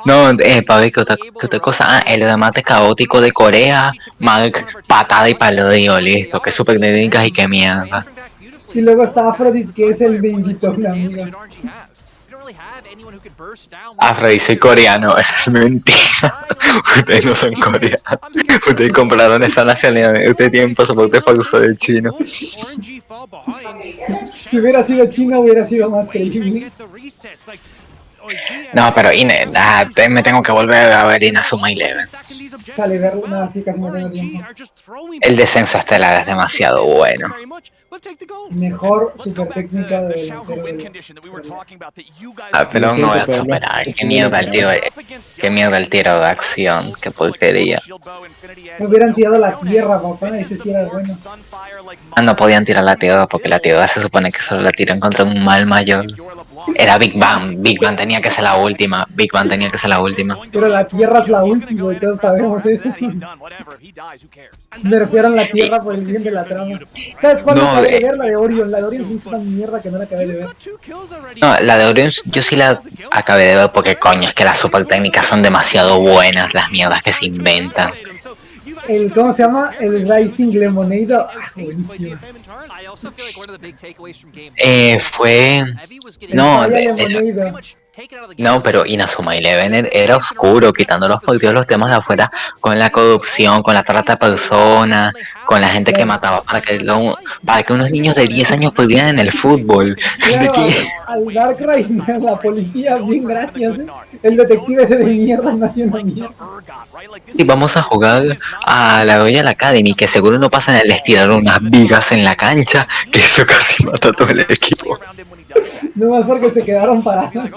No, Pablo, ¿qué otra cosa? Ah, el remate caótico de Corea, Mark, patada y paludeo, listo, que super técnicas y qué mierda. Y luego está Aphrodite, que es el me invitó una amiga. Afrodite, soy coreano, eso es mentira. Ustedes no son coreanos. Ustedes compraron esa nacionalidad. Ustedes tienen pasaporte falso de chino. Si hubiera sido chino, hubiera sido más creíble. No, pero me tengo que volver a ver Inazuma Eleven. Sale verlo, no, así casi no tengo tiempo. El descenso estelar es demasiado bueno. Mejor super técnica de Pero no voy a superar. Qué mierda el tiro de acción, qué porquería. Me hubieran tirado la tierra, papá, ese sí era bueno. No podían tirar la tierra porque la tierra se supone que solo la tiran contra un mal mayor. Era Big Bang tenía que ser la última, Pero la tierra es la última y todos sabemos eso. Me refiero a la tierra por el bien de la trama. ¿Sabes cuándo acabé de ver? La de Orion. La de Orion se hizo una mierda que no la acabé de ver. No, la de Orion yo sí la acabé de ver porque coño, es que las super técnicas son demasiado buenas, las mierdas que se inventan. ¿Cómo se llama? El Rising Lemonade. Ah, buenísimo. Fue... No, pero Inazuma Eleven era oscuro, quitando los partidos los temas de afuera, con la corrupción, con la trata de personas, con la gente que mataba para que unos niños de 10 años pudieran en el fútbol. Claro, al Darkrai, la policía, bien gracias. El detective ese de mierda nació en la mierda. Y vamos a jugar a la Royal Academy, que seguro no pasan, les tiraron unas vigas en la cancha, que eso casi mata a todo el equipo. No más porque se quedaron parados.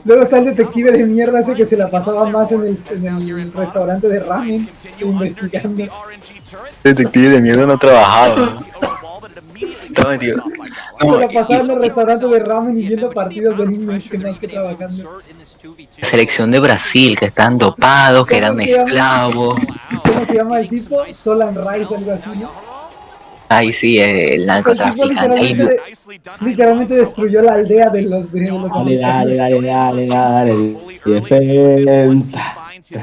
Luego está el detective de mierda ese que se la pasaba más en el restaurante de ramen investigando. Detective de mierda no trabajaba. Estaba metido. Se la pasaba en el restaurante de ramen y viendo partidos de niños que más que trabajando. Selección de Brasil, que están dopados, que eran esclavos. ¿Cómo se llama el tipo? Solan Rice, algo así, ¿no? Ay, sí, el narcotraficante. Literalmente destruyó la aldea de los Dale. Defensa.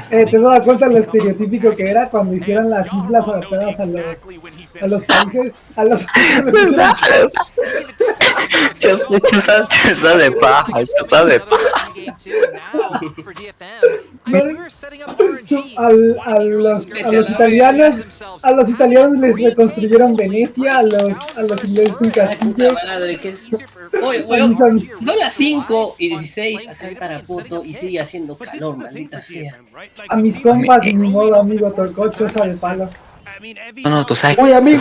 ¿Te das cuenta lo estereotípico que era cuando hicieron las islas adaptadas a los países? Chusa de paja. A los italianos les reconstruyeron Venecia, a los ingleses un castillo. Oye, son las 5:16 acá en Tarapoto y sigue haciendo calor, maldita sea. A mis compas, ni modo, amigo, tocó choza de palo. No, tú sabes ¿Tú quiénes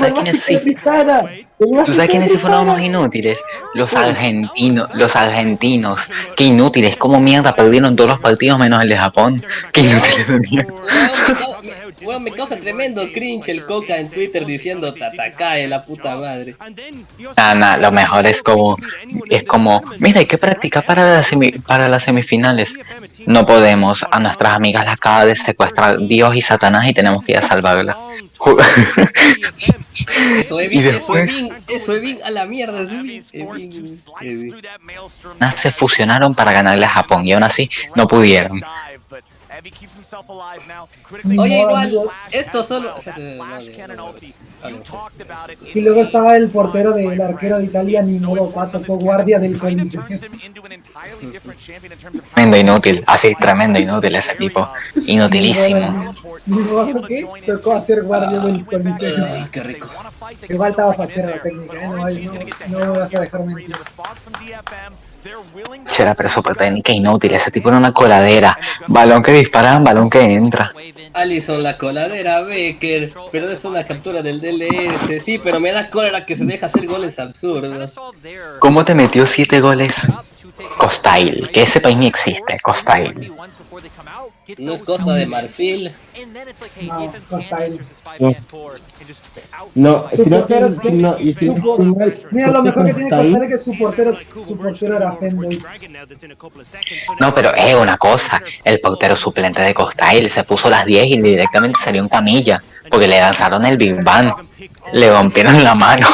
sí fueron unos inútiles? Los argentinos. Qué inútiles, como mierda perdieron todos los partidos menos el de Japón. Qué inútiles de mierda. Weón, me causa tremendo cringe el Coca en Twitter diciendo Tatakae, la puta madre. Lo mejor es como, mira, hay que practicar para las semifinales. No podemos, a nuestras amigas las acaba de secuestrar Dios y Satanás y tenemos que ir a salvarla. Eso es bien, a la mierda, Se fusionaron para ganarle a Japón y aún así no pudieron. Ni Oye, modo, igual, amigo. esto solo... Y luego estaba el portero del arquero de Italia, ni modo, pato, fue guardia del Coliseo. Tremendo inútil, así tremendo inútil ese tipo. Inutilísimo. Ni modo, ¿qué? Tocó hacer guardia del Coliseo. Qué rico. Igual estaba fachera la técnica, no me vas a dejar mentir. Chera, pero super técnica inútil, ese tipo era una coladera. Balón que dispara, balón que entra. Allison, la coladera, Becker, pero es una captura del DLS, sí, pero me da cólera que se deja hacer goles absurdos. ¿Cómo te metió 7 goles? Costail, que ese país ni existe, Costail. No es Costa de Marfil. No, Costail. No, Su si no portero es tiene- no, y si no tiene mal, Mira, lo mejor que tiene Costail- Costail es que su portero era Femboy. No, pero una cosa, el portero suplente de Costail se puso las 10 y directamente salió en camilla, porque le lanzaron el Big Bang, le rompieron la mano.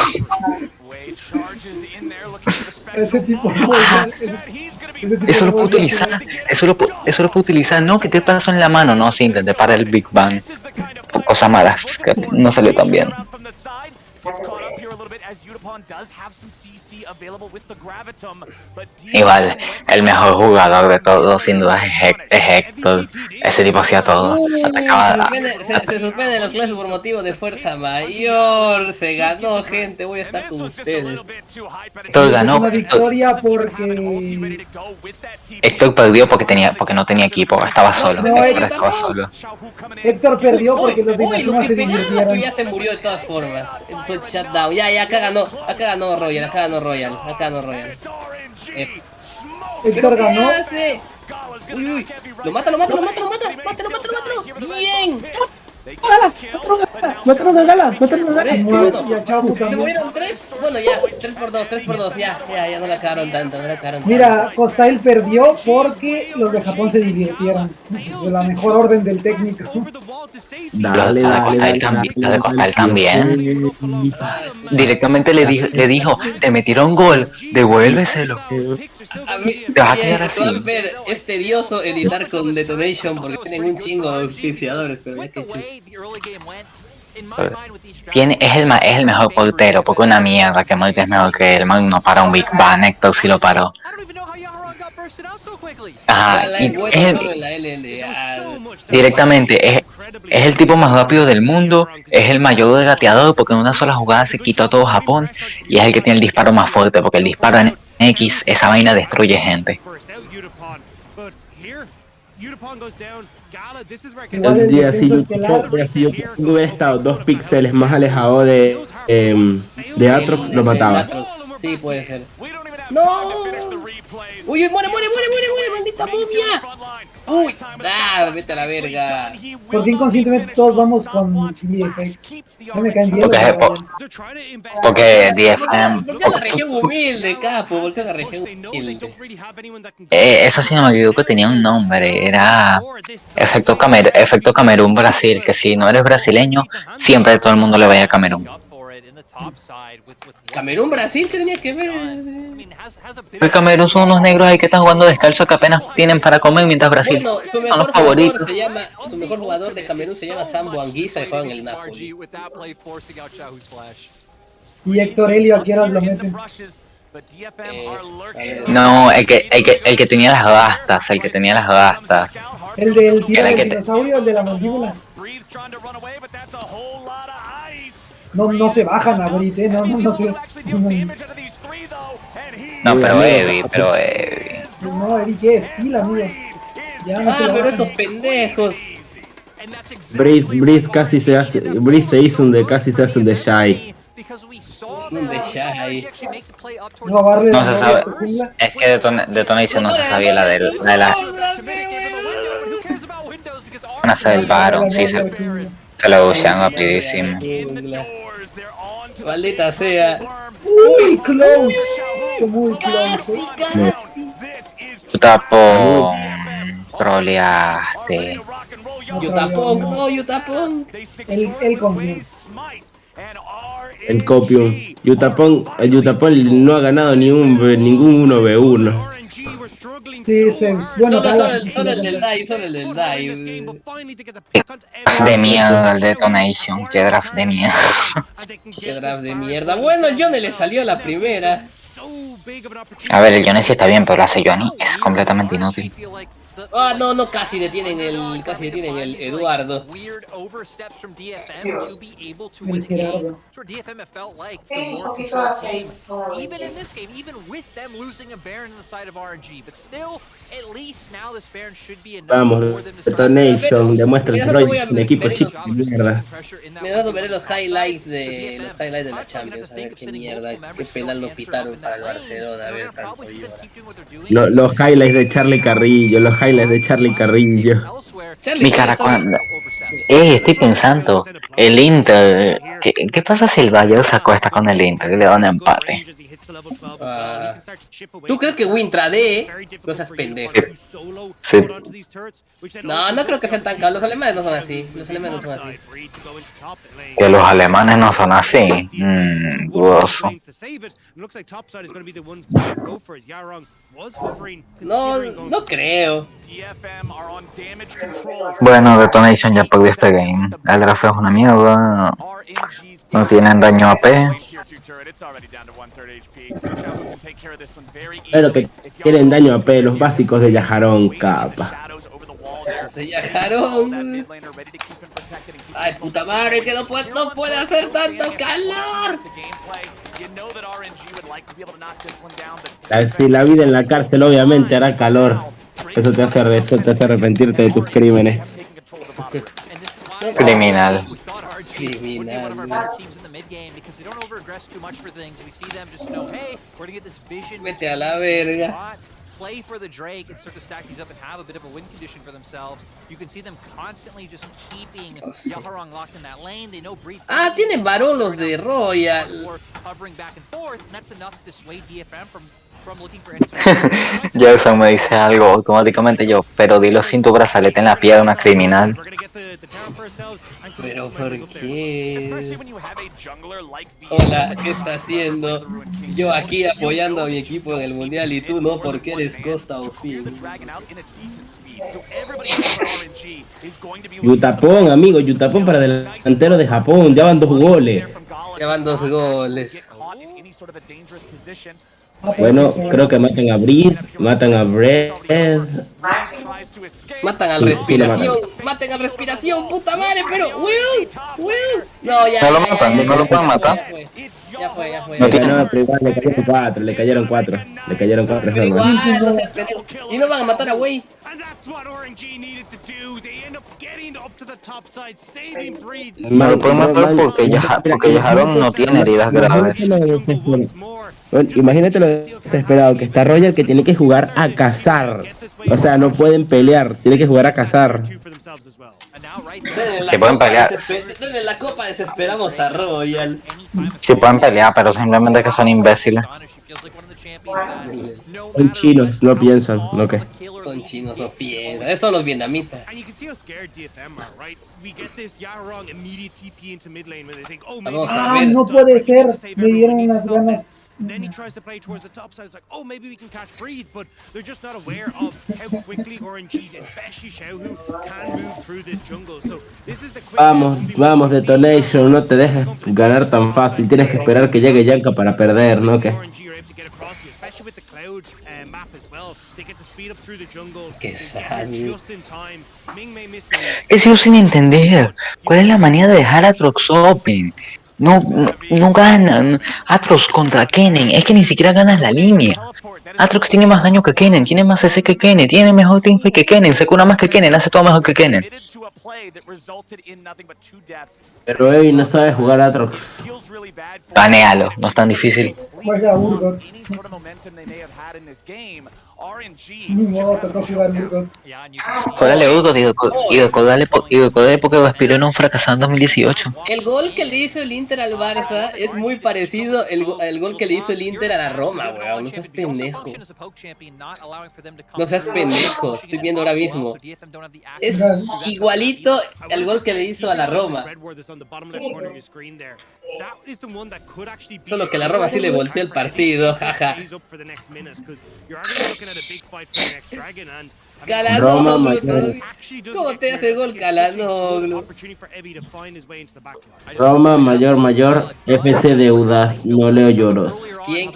Ese tipo Eso lo puedo utilizar, eso lo puedo utilizar, no, ¿qué te pasó en la mano? No, sí, intenté parar el Big Bang, cosas malas, que no salió tan bien. Igual, el mejor jugador de todos, sin duda, es Héctor. Ese tipo hacía todo. Se suspenden las clases por motivo de fuerza mayor. Se ganó, gente. Voy a estar con ustedes. Héctor ganó. una victoria porque Héctor perdió porque no tenía equipo, estaba solo. Estaba solo. Héctor perdió porque los de Uy, lo Inazuma que se pensaba divirtieron. que ya se murió de todas formas. Soy shutdown. Ya, acá ganó Royal, acá ganó Royal. F. Héctor ¿Qué ganó. hace? Uy, lo mata. Mátalo. Bien. Mátalo de gala. Ya, chao, puta ¿Se madre. murieron 3? Bueno, ya, 3 por 2, ya no la cagaron tanto, Mira, Costail perdió porque los de Japón se divirtieron. De la mejor orden del técnico. Los de Costail también. Directamente le dijo, te metieron gol, devuélveselo. A mí Te vas a quedar así. es tedioso editar con Detonation porque tienen un chingo de auspiciadores, pero ya que chucha. Es el mejor portero, porque una mierda que Moik es mejor que él. Moik no para un Big Bang, Héctor sí lo paró. Ajá, y Solo en la LLA. directamente es el tipo más rápido del mundo, es el mayor regateador porque en una sola jugada se quitó a todo Japón y es el que tiene el disparo más fuerte porque el disparo en X, esa vaina destruye gente. Igual el día si descenso yo, estelar. si yo hubiera estado 2 píxeles más alejado de Atrox, lo mataba. Atrox, sí, puede ser. ¡No! ¡Uy, muere, maldita momia! ¡Uy! Vete a la verga. Porque inconscientemente todos vamos con DFX. No me caen bien. Porque DFM. ¿Por qué la región humilde, capo? ¿Por qué la región humilde? Eso sí no me equivoco, tenía un nombre, era efecto Camerún Brasil, que si no eres brasileño, siempre todo el mundo le vaya a Camerún. Camerún, Brasil, ¿qué tenía que ver? El Camerún son unos negros ahí que están jugando descalzo que apenas tienen para comer, mientras Brasil Bueno, son los favoritos. su mejor jugador de Camerún se llama Sambo Anguissa y juega en el Napoli. Y Héctor Helio, ¿a qué horas lo meten? No, el que tenía las bastas, el que tenía las bastas. ¿El del tiro Era el del que te- dinosaurio, el de la mandíbula? No se bajan a Brit, no se... No, pero Evi. No, Evi, qué estilo, amigo. Ya no se Ah, pero bajan. estos pendejos. Breeze se hizo casi se hace un de Shy. Un de Shy. No, Barley, No se sabe. jungla. Es que Detonation no se sabía la de la del Baron, sí, se lo usan rapidísimo. Maldita sea. Muy close. Muy close. Tapón, troleaste. Yutapong. Él confía. El Copium. El Yutapon no ha ganado ningún 1v1. Sí, bueno, Solo el del dive, solo el del dive. De mierda el Detonation, qué draft de mierda. Qué draft de mierda. Bueno, el Johnny le salió la primera. A ver, el Johnny sí está bien, pero la hace Johnny es completamente inútil. Ah, no, casi detienen el Eduardo. El Gerardo. Vamos, Detonation, demuestra que Roy es un equipo chico de mierda. Me he dado ver los highlights de la Champions, a ver qué mierda, qué penal lo pitaron para el Barcelona, a ver tanto llora. Los highlights de Charlie Carrillo, los highlights de Charlie Carrillo. Mi cara cuando... estoy pensando, el Inter... ¿Qué pasa si el Bayern se acuesta con el Inter y le da un empate? ¿Tú crees que Wintrade? No seas pendejo. Sí. No creo que sean tan caros. Los alemanes no son así. Que los alemanes no son así. Dudoso. No creo. Bueno, Detonation ya perdió este game. El draft es una mierda. No tienen daño AP. Pero que tienen daño AP, los básicos de Yajarón, capa. Se Yajarón. Ay, puta madre, que no puede hacer tanto calor. Si la vida en la cárcel obviamente hará calor. Eso te hace arrepentirte de tus crímenes. Criminal. Vete a la verga. Play for the Drake and start to stack these up and have a bit of a win condition for themselves. You can see them constantly just keeping Yaharong locked in that lane. They know Breed. Tienen varón los de Royal. Hovering back and forth, and that's enough to dissuade DFM from looking for Jason me dice algo automáticamente yo, pero dilo sin tu brazalete en la pierna, criminal. Pero ¿por qué? Hola, ¿qué está haciendo? Yo aquí apoyando a mi equipo en el mundial y tú no, porque eres Costa o Fin. Yutapón, amigo, Yutapón para delantero de Japón, ya van 2 goles. Ya van 2 goles. Bueno, creo que matan a Breed, matan a Bread. Matan al respiración, maten al respiración, puta madre, pero weón. No, ya. No lo pueden matar. Ya fue. No, pero igual le cayeron 4. Pero igual, no seas pendejo. Y no van a matar a Wey. No lo pueden matar porque Yaharon no tiene heridas graves. Bueno, imagínate lo desesperado que está Roger, que tiene que jugar a cazar. O sea, no pueden pelear, tiene que jugar a cazar. Si pueden pelear. Desde la copa desesperamos a Royal. Si pueden pelear, pero simplemente que son imbéciles. Son chinos, no piensan, ¿no qué? Son chinos, no piensan. Esos son los vietnamitas. Vamos a ver. No puede ser. Me dieron unas ganas. Then he tries to play towards the top side. It's like, oh, maybe we can catch Breed, but they're just not aware of how quickly RNG, especially Xiaohu, can move through this jungle. So this is the Vamos, Detonation, no te dejes ganar tan fácil. Tienes que esperar que llegue Yanka para perder, ¿no? ¿Qué? Qué sano. Que sigo sin entender. ¿Cuál es la manía de dejar a Trox open? No ganan. Atrox contra Kennen, es que ni siquiera ganas la línea. Atrox tiene más daño que Kennen, tiene más CC que Kennen, tiene mejor teamfight que Kennen, se cura más que Kennen, hace todo mejor que Kennen. Pero Evi no sabe jugar a Atrox. Banealo, no es tan difícil. Juega Urgot. Ni modo, tocó jugar Urgot. Juegale Urgot y recordale porque lo expirieron fracasando en 2018. El gol que le hizo el Inter al Barça es muy parecido al gol que le hizo el Inter a la Roma, weón. No seas pendejo. No seas pendejo, estoy viendo ahora mismo. Es igualito al gol que le hizo a la Roma. Solo que la Roma sí le volteó el partido, jaja. Roma mayor. ¿Cómo te hace gol Calanoglu? Roma mayor, FC deudas, no leo lloros. ¿Quién?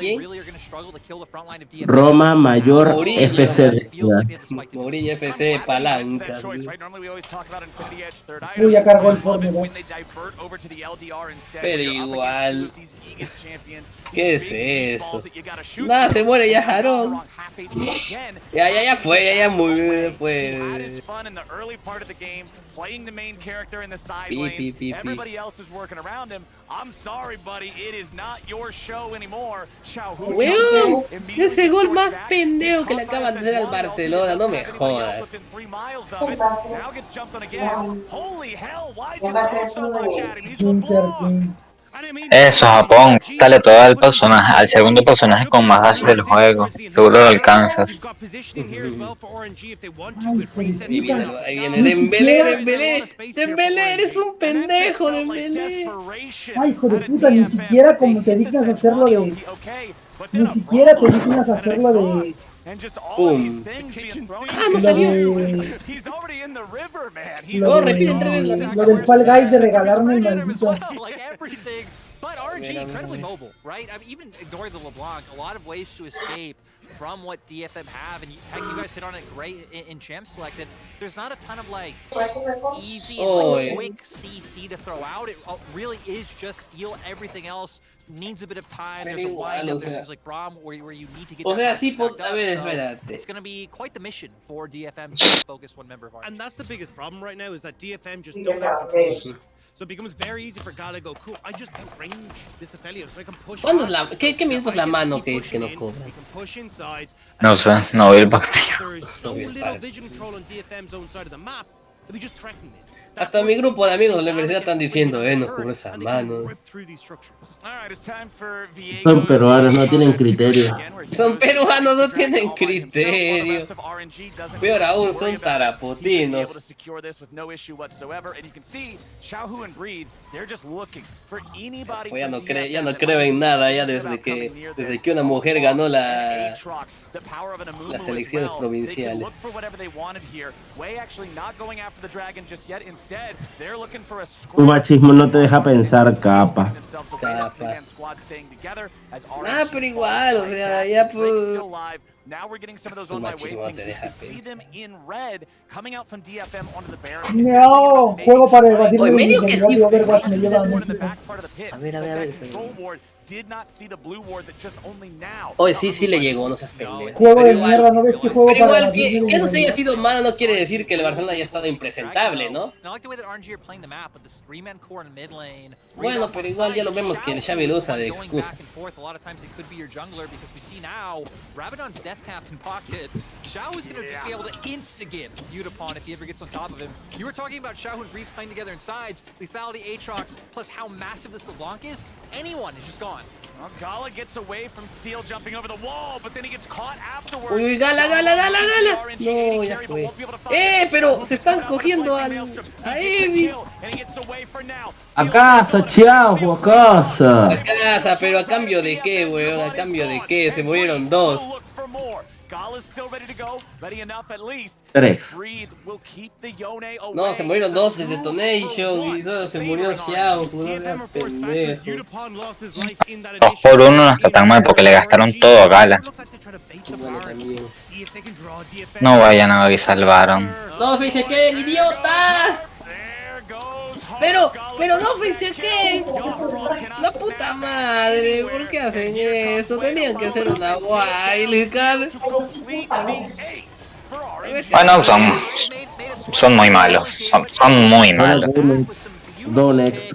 Roma mayor, Mourinho. FC deudas. Mourinho FC palancas. Uy, ya cargó el Fórmula. Pero igual. ¿Qué es eso? Nada, se muere ya Jarón. Ya fue, ya muy bien fue. Pi. Weón, ese gol más pendejo que le acaban de hacer al Barcelona, no me jodas. Eso, Japón, dale todo al personaje, al segundo personaje con más dash del juego. Seguro lo alcanzas. Ahí viene Dembélé, eres un pendejo, Dembélé. Ay, hijo de puta, ni siquiera como te dignas hacerlo de... Ni siquiera te dignas hacerlo de... ¡Pum! No salió. Lo del Fall Guys de regalarme el maldito. But RNG incredibly mobile, right? I mean, even ignoring the LeBlanc, a lot of ways to escape from what DFM have, and heck, you guys hit on it great in Champ Select. That there's not a ton of like easy, quick CC to throw out. It really is just steal. Everything else needs a bit of time. There's a wind up. There's like Braum where you need to get. O sea, sí, a ver, espérate. It's going to be quite the mission for DFM to focus one member of RNG. And that's the biggest problem right now is that DFM just don't have control. So it becomes very easy for Gala to go, cool, I just outrange this Aphelios, so I can push. ¿Cuándo es la, qué minutos la mano que dice que no cobra? No sé, no vi el partido. Hasta mi grupo de amigos de la universidad están diciendo, no cubro esa mano. Son peruanos, no tienen criterio. Son peruanos, no tienen criterio. Peor aún, son tarapotinos. Pues ya no creo en nada ya desde que una mujer ganó las elecciones provinciales. Tu machismo no te deja pensar, capa. Ah, pero igual, o sea, ya pues... Tu machismo te deja pensar. No, juego para evadir Oye, medio que sí. Overwatch me lleva a México. A ver. Oye, sí le llegó, no seas pendejo. Juego de mierda, ¿no ves que juego pero para igual, que evadir eso se haya sido malo no quiere decir que el Barcelona haya estado impresentable, ¿no? Bueno, pero igual ya lo vemos que el Xavi lo usa de excusa. Xiao is going to be able to instigate Udapon if he ever gets on top of him. You were talking about Xiao and Reef playing together in sides, lethality, Aatrox, plus how massive this LeBlanc is. Anyone is just gone. Well, Gala gets away from Steel jumping over the wall, but then he gets caught afterwards. Uy, Gala. No, ya fue. Pero se están cogiendo a Evi. ¿Acaso, Chiao? ¿Acaso? A casa, pero ¿a cambio de qué, weón? ¿A cambio de qué? Se murieron dos. Tres. No, se murieron dos de Detonation y solo se murió Xiao, no seas pendejo. 2 por 1 no está tan mal porque le gastaron todo a Gala. Bueno, también. No vayan a ver y salvaron. No, fíjense que idiotas. Pero no fíjense que la puta madre, ¿por qué hacen eso? Tenían que hacer una wildcard. Bueno, son muy malos. Son muy malos. Go next.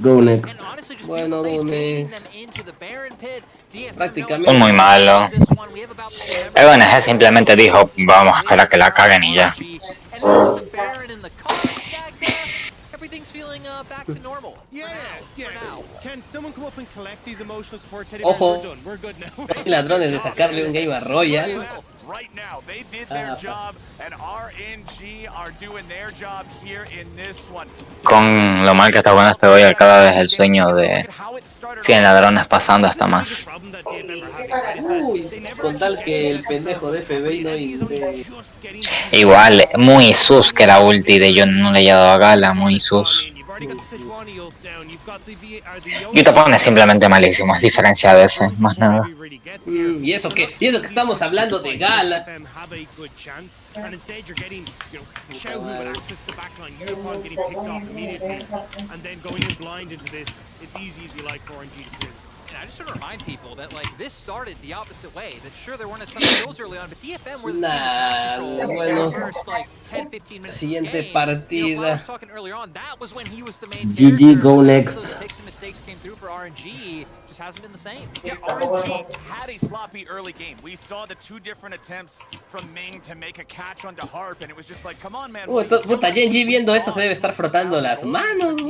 Bueno, go next. Prácticamente. Son muy malos. EVNG simplemente dijo, vamos a esperar a que la caguen y ya. everything's feeling back to normal. Yeah. Can someone come up and collect these emotional support teddy bears? Ojo. We're done. We're good now. Hay ladrones de sacarle un game a Royal. Right now, they did their job, and RNG are doing their job here in this one. Con lo mal que está bueno este Royal, cada vez el sueño de 100 ladrones pasando hasta más. Uy, con tal que el pendejo de FBI no inte. Igual, muy sus que la ulti de yo no le he dado a Gala, muy sus. Yutapon es simplemente malísimo, es diferencia de ese, más nada. Y eso que estamos hablando de Gala. And instead you're getting, Xiao who would access the backline, Unicorn getting picked off immediately, and then going in blind into this. It's easy as you like for RNG to do. And I just want to remind people that like this started the opposite way. That sure there weren't a ton of kills early on, but DFM were the Bueno. first like 10-15 minutes. Siguiente partida. Talking earlier on, that was when he was the main GG, go next. Those picks and mistakes came through for RNG. Just hasn't been the same. Yeah, RNG had a sloppy early game. We saw the 2 different attempts from Ming to make a catch onto Harp, and it was just like, come on, man. Puta, Genji viendo eso se debe estar frotando las manos.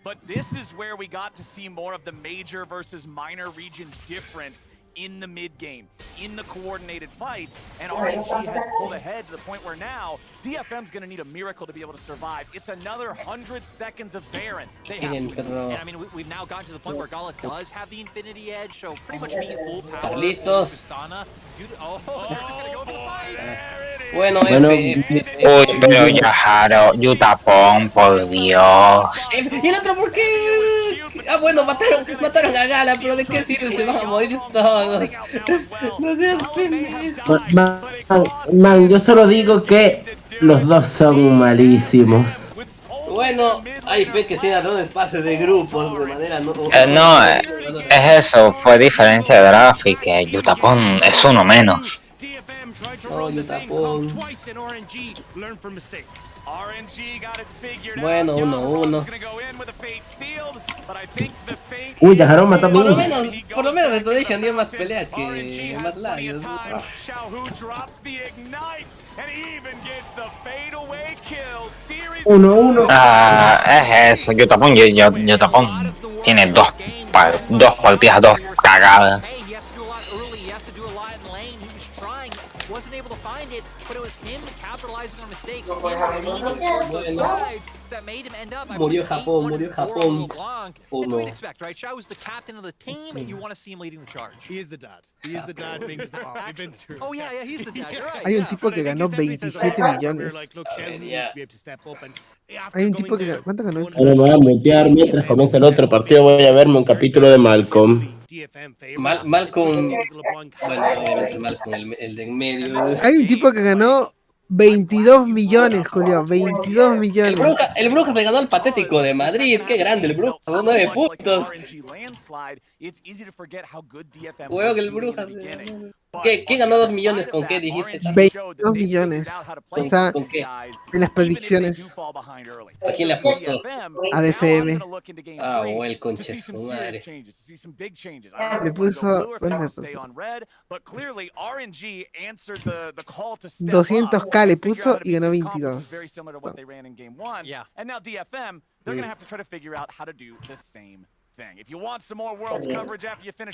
But this is where we got to see more of the major versus minor regions difference in the mid game, in the coordinated fight, and RNG has pulled ahead to the point where now DFM's going to need a miracle to be able to survive. It's another 100 seconds of Baron. They have to win. And I mean, we've now gotten to the point where Gala does have the Infinity Edge, so pretty much being full power. Carlitos. Bueno, Uy, pero Yaharo, Yutapon, por Dios. ¿Y el otro por qué? Ah, bueno, mataron a Gala, pero ¿de qué sirve? Se van a morir todos. No seas pendejo. Man, yo solo digo que los dos son malísimos. Bueno, hay fe que 100 ladrones pase de grupos de manera no... No, es eso, fue diferencia de gráfica. Yutapon es uno menos. No, Yutapon. Bueno, 1-1. Uy, Yaharo mata a mí. Por lo menos Detonation dio más pelea que más labios. 1-1. Es eso, Yutapon tiene dos partidas, dos cagadas. Wasn't able to find it, but it was him capitalizing on mistakes. That made him end up. Murió Japón. What do we expect, right? Xiao is the captain of the team, and you want to see him leading the charge. He is the dad. He is the dad. Being the pop. We've been through. Oh yeah, he's the dad. You're right. Hay un tipo que ganó 27 millones. Hay un tipo que... ¿Cuánto ganó? Ahora me voy a mutear mientras comienza el otro partido. Voy a verme un capítulo de Malcolm. Malcolm... Bueno, Malcolm, el de en medio. Hay un tipo que ganó 22 millones, Julio. 22 millones. El Brujas le ganó al patético de Madrid. Qué grande el Brujas. Son 9 puntos. Huevo que el Brujas. ¿Qué ganó 2 millones? ¿Con qué dijiste? 22 millones. O sea, ¿con qué? en las predicciones. ¿A quién le apostó? A DFM. Ah, o el conche su madre. Le puso... ¿Cuánto le puso? 200k le puso y ganó 22.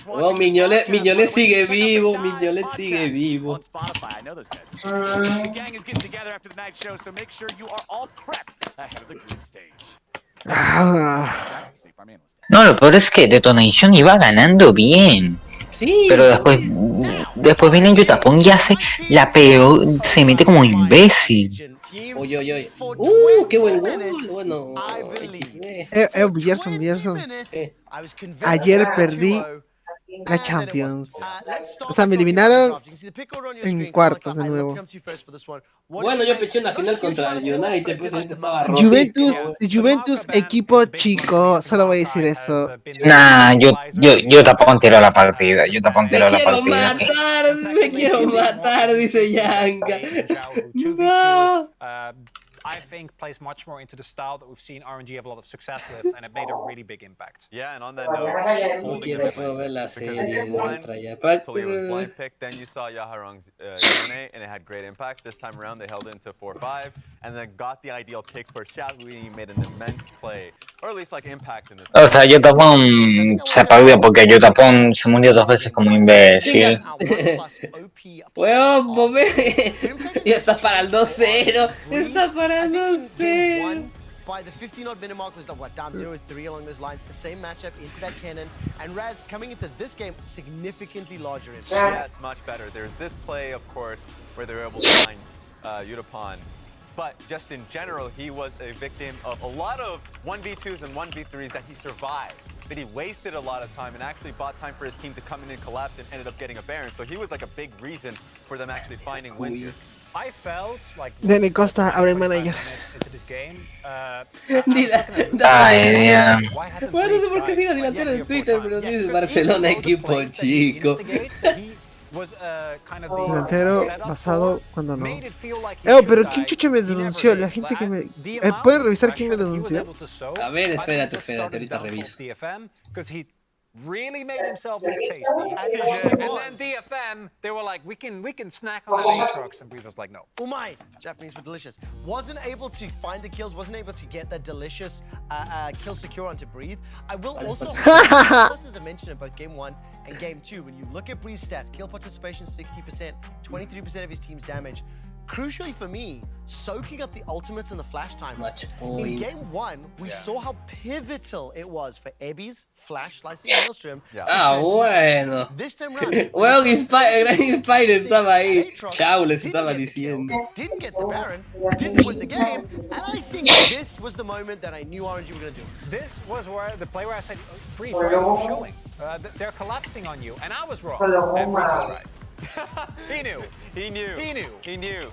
Oh, Miñolet sigue vivo, Miñolet sigue vivo. No, lo peor es que Detonation iba ganando bien. Sí. Pero después viene Yutapon y hace la peor, se mete como imbécil. Oye. Qué buen gol. Bueno, Gerson. Ayer perdí la Champions. O sea, me eliminaron en cuartos de nuevo. Bueno, yo peché una final contra el United, pues ahorita estaba Juventus, equipo chico, solo voy a decir eso. Nah, yo Tapón tiró la partida, Me quiero matar, dice Yanka. No. I think plays much more into the style that we've seen RNG have a lot of success with, and it made a really big impact. Yeah, and on that note, No quiero ver la serie de otra ya. Talia was blind picked, then you saw Yaharong's Yone, and it had great impact. This time around, they held it into 4-5, and then got the ideal pick for Xiaohui, and he made an immense play, or at least like impact in this. O sea, Yutapon se perdió porque Yutapon se murió 2 veces como imbécil. Weón, ya está para el 2-0. Está para el 2-0. By the 15-odd minute mark was down 0-3 along those lines. The same matchup into that cannon. And Raz coming into this game significantly larger. Yes, much better. There's this play, of course, where they were able to find Yutapon. But just in general, he was a victim of a lot of 1v2s and 1v3s that he survived. That he wasted a lot of time and actually bought time for his team to come in and collapse and ended up getting a Baron. So he was like a big reason for them actually finding wins here. I felt like Danny Costa abre manager. into this game. Ay, Dios. Bueno, no sé por qué sigo delantero en Twitter, pero dice Barcelona equipo chico. Delantero basado cuando no. Pero ¿quién chucha me denunció? La gente que me... ¿Pueden revisar quién me denunció? A ver, espérate, ahorita reviso. Really made himself look tasty, and then DFM, they were like, we can snack on that Aatrox, and we was like, no. Umai, Japanese for delicious, wasn't able to find the kills, wasn't able to get that delicious kill secure onto Breathe. I will also, as I mentioned in both Game 1 and Game 2, when you look at Breathe's stats, kill participation 60%, 23% of his team's damage. Crucially for me, soaking up the ultimates and the flash timers. In Game 1, we saw how pivotal it was for Ebby's flash slicing Maelstrom. Bueno. This time around, Well, Inspire estaba ahí. Chao, les estaba diciendo. Didn't get the Baron, didn't win the game, and I think this was the moment that I knew RNG were going to do it. This was where the play where I said, Breathe, why are you showing? They're collapsing on you, and I was wrong, and Breathe was right. He knew. He knew.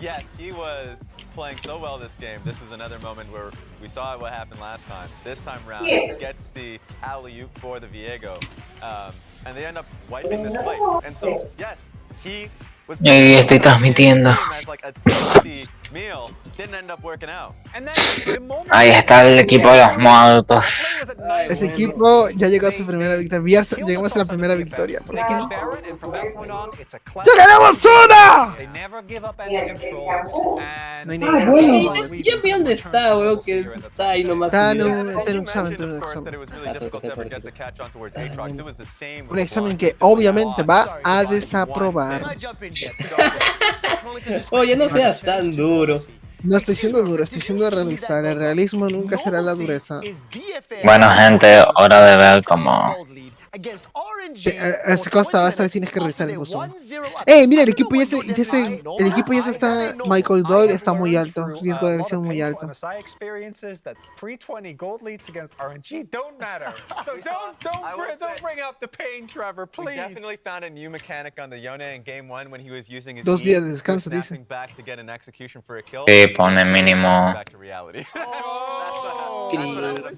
Yes, he was playing so well this game. This is another moment where we saw what happened last time. This time around, gets the alley-oop for the Viego. And they end up wiping this play. And so, yes, he was Estoy transmitiendo. as like a tasty meal. Didn't end up working out. Ahí está el equipo de los muertos. Ese equipo ya llegó a su primera victoria. Llegamos a la primera victoria. ¿Por qué? ¡Ya ganamos una! No hay nada. Bueno, ya vi dónde está, weón, que está ahí nomás. Está en un examen, Un examen que obviamente va a desaprobar. Oye, no seas tan duro. No estoy siendo duro, estoy siendo realista. El realismo nunca será la dureza. Bueno, gente, hora de ver cómo... Costa, esta vez tienes que revisar el buzón. Mira, el equipo ya se está. Michael Doyle está muy alto. Riesgo de lesión muy alto. We definitely found a new mechanic on the Yone in Game 1 when he was using his 2 días de descanso, dice. back to get an execution for a kill. Sí, pone mínimo. Back to reality.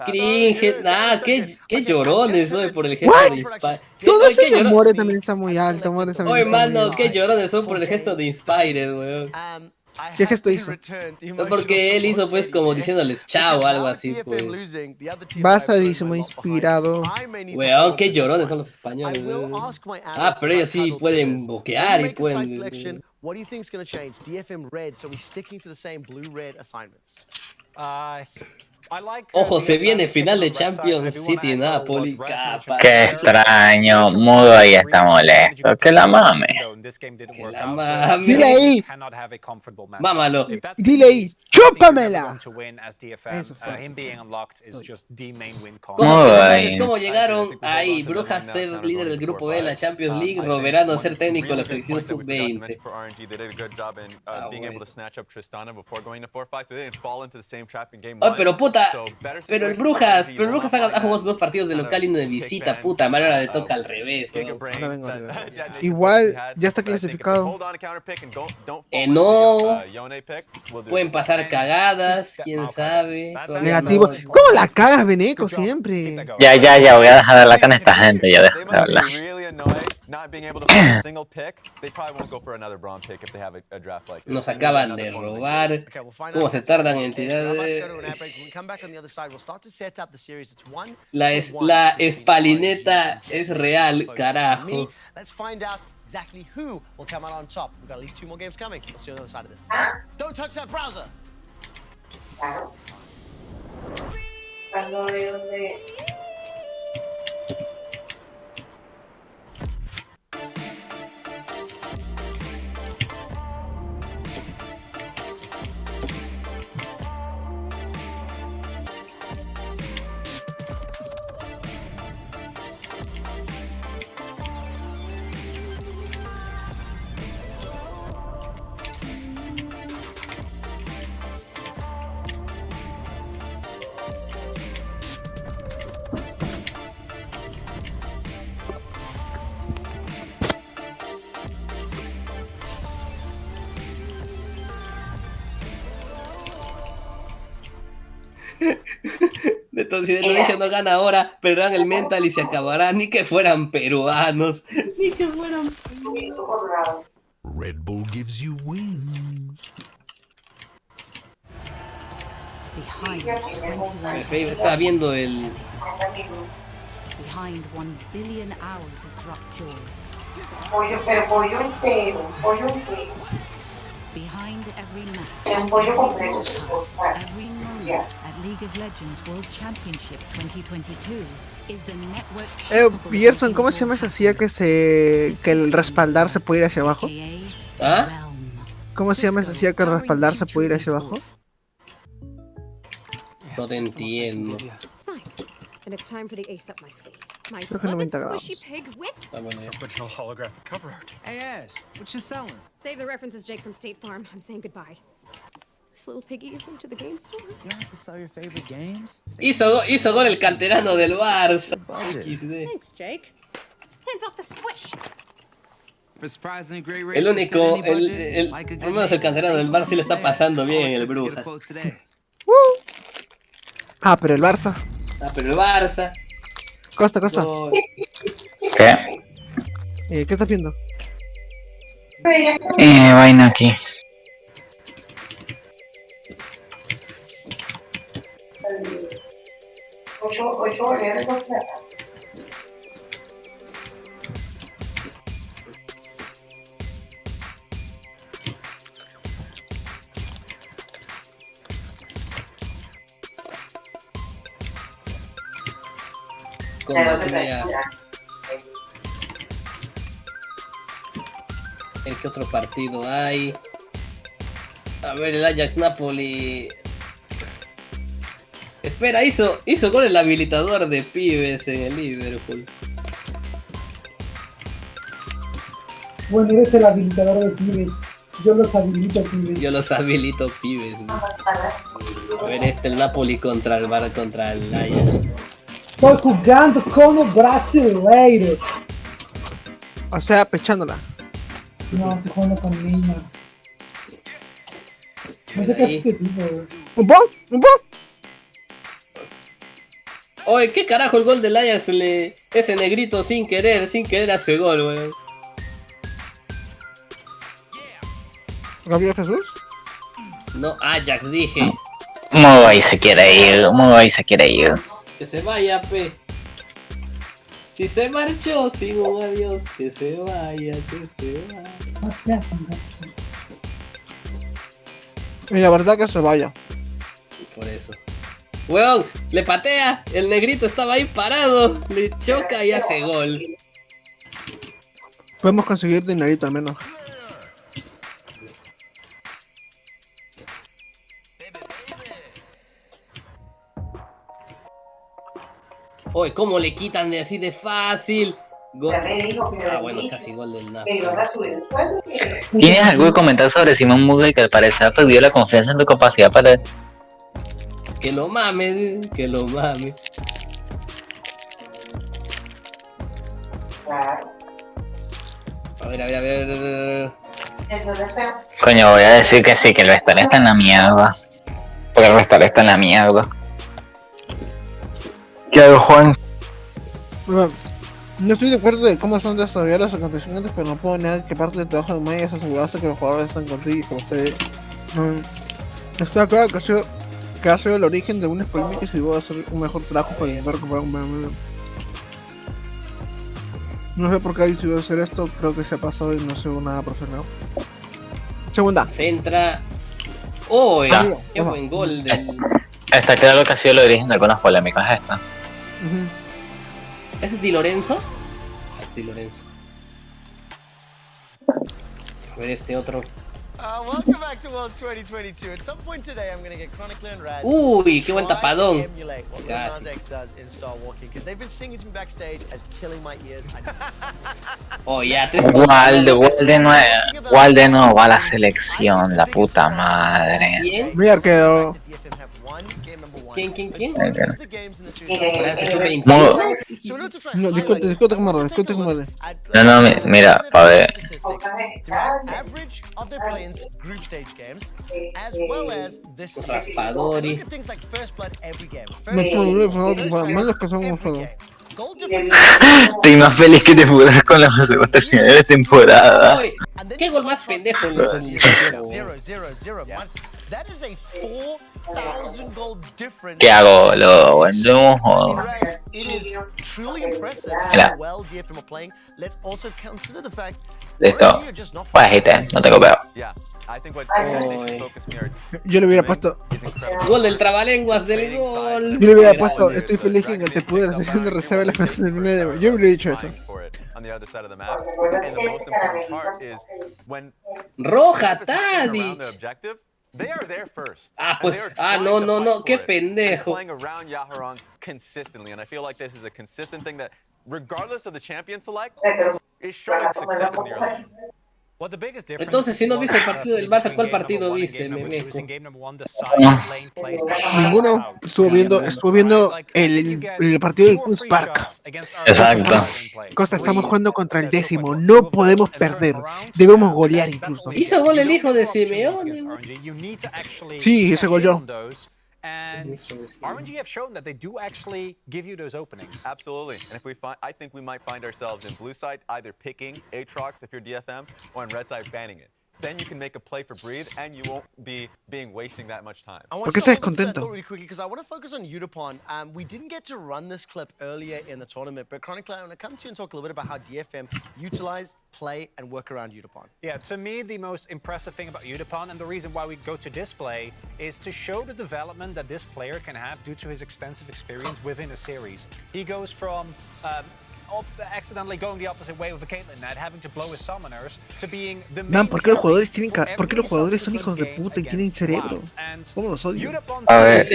Cringe, nada, qué llorones hoy por el gesto de Inspire. Todo ese More también está muy alto. Oye, mano, qué llorones son por el gesto de Inspire, weón. ¿Qué gesto hizo? Porque él hizo pues como diciéndoles chao o algo así, pues. Basadísimo, inspirado. Weón, qué llorones son los españoles, weón. Pero ellos sí pueden boquear y pueden... What do you think is going to change? DFM red, so we're sticking to the same blue-red assignments. Ojo, se viene final de Champions City Napoli, capa. Qué extraño, Mudo ahí está molesto. Que la mame. Que la mame. Dile ahí. Mámalo. Dile ahí. ¡Chúpamela! Eso fue. ¿Sabes cómo llegaron ahí? Brujas ser líder del grupo B de la Champions League, Roberano ser técnico de la selección sub-20. Pero puta, pero el Brujas ha jugado sus 2 partidos de local y uno de visita, puta madre, ahora le toca al revés, ¿no? Igual, ya está clasificado. No, pueden pasar cagadas, quién sabe. Negativo. ¿Cómo la cagas, Beneco, siempre? Ya, voy a dejar de hablar con esta gente, ya dejo de hablar. not being able to find a single pick, they probably won't go for another bronze pick if they have a draft like this. Nos acaban de robar. ¿Cómo se tardan entidades? La espalineta es real, carajo. Let's find out exactly who will come out on top. We've got at least 2 more games coming. We'll see you on the other side of this. Don't touch that browser. Entonces Detonation no gana ahora, perderán el mental y se acabará. Ni que fueran peruanos. Ni que fueran peruanos. Red Bull gives you wings. El está viendo el... Behind 1 billion hours of dropped jaws. Pollo entero, pollo entero. Behind every match, Un pollo completo. every moment at League of Legends World Championship 2022 is the network. Pearson, ¿cómo se llama esa CIA que el respaldar se puede ir hacia abajo? ¿Ah? ¿Cómo se llama esa CIA que el respaldar se puede ir hacia abajo? No te entiendo. And it's time for the ace up my sleeve. My Creo que 90 beloved grados. squishy pig with Original holographic cover art. Hey Ash, what you selling? Save the references, Jake from State Farm. I'm saying goodbye. This little piggy is into the game store. You don't have to sell your favorite games. Hizo gol el canterano del Barça. Thanks, Jake. Hands off the squish. El único, al menos el canterano del Barça sí lo está pasando bien en el Brujas. Ah, pero el Barça. Ah, pero el Barça. Costa. No. ¿Qué? ¿Qué estás viendo? Vaina aquí. ¿Qué otro partido hay? A ver, el Ajax Napoli. Espera, hizo gol el habilitador de pibes en el Liverpool. Bueno, eres el habilitador de pibes. Yo los habilito pibes. Yo los habilito pibes, ¿no? A ver, el Napoli contra el Ajax. Estoy jugando con el brasileiro. O sea, pechándola. No, estoy jugando con Neymar. No sé qué hace este tipo, güey. ¿Un poco? Oye, ¿qué carajo el gol del Ajax? Ese negrito sin querer hace gol, weón. ¿Gabriel Jesús? No, Ajax dije. Muy se quiere ir. Que se vaya, pe. Si se marchó sin un adiós, que se vaya. Y la verdad que se vaya. Por eso. Weón, le patea. El negrito estaba ahí parado. Le choca y hace gol. Podemos conseguir dinerito al menos. Oye, ¿cómo le quitan de así de fácil? Bueno, casi gol del Napoli. ¿Tienes algo que comentar sobre Simón Mugue, que al parecer ha perdido la confianza en tu capacidad para... Que lo mame, que lo mame. A ver. Coño, voy a decir que sí, que el vestuario está en la mierda. Porque el vestuario está en la mierda. ¿Qué hago, Juan? No estoy de acuerdo de cómo son desarrollados los acontecimientos, pero no puedo negar que parte del trabajo de Maya es asegurarse que los jugadores están contigo y con ustedes. Estoy de acuerdo que ha sido el origen de unas polémicas y debo hacer un mejor trabajo para intentar recuperar un buen medio. No sé por qué ha decidido hacer esto, creo que se ha pasado y no se ve nada profesional. Segunda. Centra. ¡Oh! ¡Qué buen gol! Está claro que ha sido el origen de algunas polémicas esta. ¿Ese es Di Lorenzo? Es Di Lorenzo. A ver este otro. Welcome back to Worlds 2022. At some point today, I'm going to get Chronicler and Rad. Uy, qué buen tapadón. Emulate what Lil Nas X does in Star Walking, because they've been singing to me backstage as killing my ears. Oh, ya, Walde no va a la selección, la puta madre. ¿Quién? Mi arquero. ¿Quién? No, discute con Marlon, discute con Marlon. No, mira, pa' ver. Average of their players group stage games, as well as this series. Raspadori. Look at things like First Blood every game. Estoy más feliz que te pudras con la segunda final de la temporada. Uy, ¿qué gol más pendejo? That is a 4,000 goal difference. ¿Qué hago, lo no? It is truly impressive Mira. how well DFM are playing. Let's also consider the fact Listo. Pues agite, no tengo peo. Yo le hubiera puesto. Gol del trabalenguas del gol. Yo le hubiera puesto. Estoy feliz que te pude la sección de reserva de la final del 9 de. Yo hubiera dicho eso. Roja, Tadic. Ah, pues, no, qué pendejo. Entonces, si no viste el partido del Barça, ¿cuál partido viste, Memeco? Ninguno. Estuvo viendo el partido del Queen's Park. Exacto. Costa, estamos jugando contra el 10º. No podemos perder. Debemos golear incluso. Hizo gol el hijo de Simeone. Sí, ese gol yo. And RNG have shown that they do actually give you those openings. Absolutely. And if we find, I think we might find ourselves in blue side either picking Aatrox if you're DFM or in red side banning it. Then you can make a play for breathe and you won't be wasting that much time. ¿Por qué estás contento? Really quickly, because I want to focus on Udapon. We didn't get to run this clip earlier in the tournament, but Chronicler, I want to come to you and talk a little bit about how DFM utilize, play, and work around Udapon. Yeah, to me, the most impressive thing about Udapon, and the reason why we go to display, is to show the development that this player can have due to his extensive experience within a series. He goes from accidentally going the opposite way with a Caitlyn net, having to blow his summoners, to being the main. Man, ¿por qué los jugadores son hijos de puta y tienen cerebro? ¿Cómo los odio? A ver,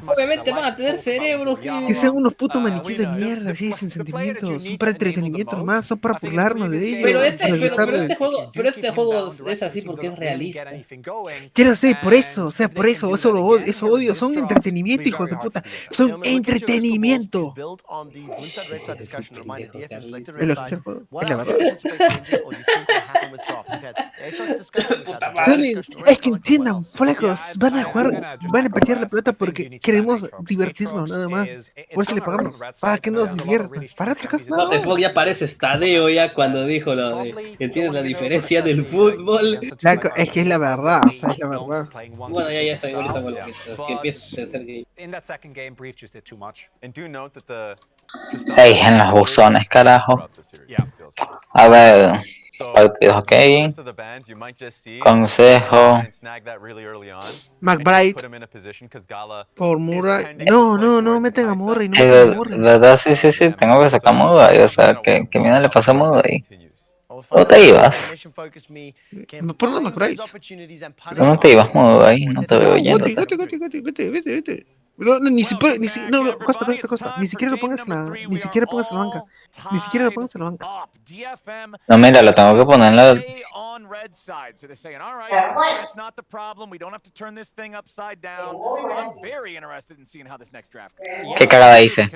Obviamente van a tener cerebro. Que sean unos putos maniquíes de mierda, así, sin sentimientos. Son para entretenimiento más, son para burlarnos de ellos. Pero este juego es así porque es realista. Ya lo sé, por eso, eso lo odio, son entretenimiento, hijos de puta. Son entretenimiento. Es que entiendan, flacos, van a jugar, van a patear la pelota porque queremos divertirnos nada más. Por eso le pagamos, para que nos diviertan. Para otra cosa no. Te ya parece Estadeo ya cuando dijo lo de entiendes la diferencia del fútbol. Es que es la verdad, o sea, es la verdad. Bueno, ya soy ahorita con lo que empieza a ser gay. In that second game, Brief just did too much. And do note that the 6 en los buzones, carajo. A ver, partidos ok. Consejo. McBride. Por Murray. No, meten a Murray. No meten a Murray. ¿Verdad? Sí, tengo que sacar Murray. O sea, que mierda le pasa a Murray. ¿O te ibas? Ponlo a McBride. ¿Pero no te ibas, Murray? No te veo yendo. Vete. No, Costa. Ni siquiera lo pongas en la banca. No, mira, lo tengo que poner en la. ¿Qué cagada hice?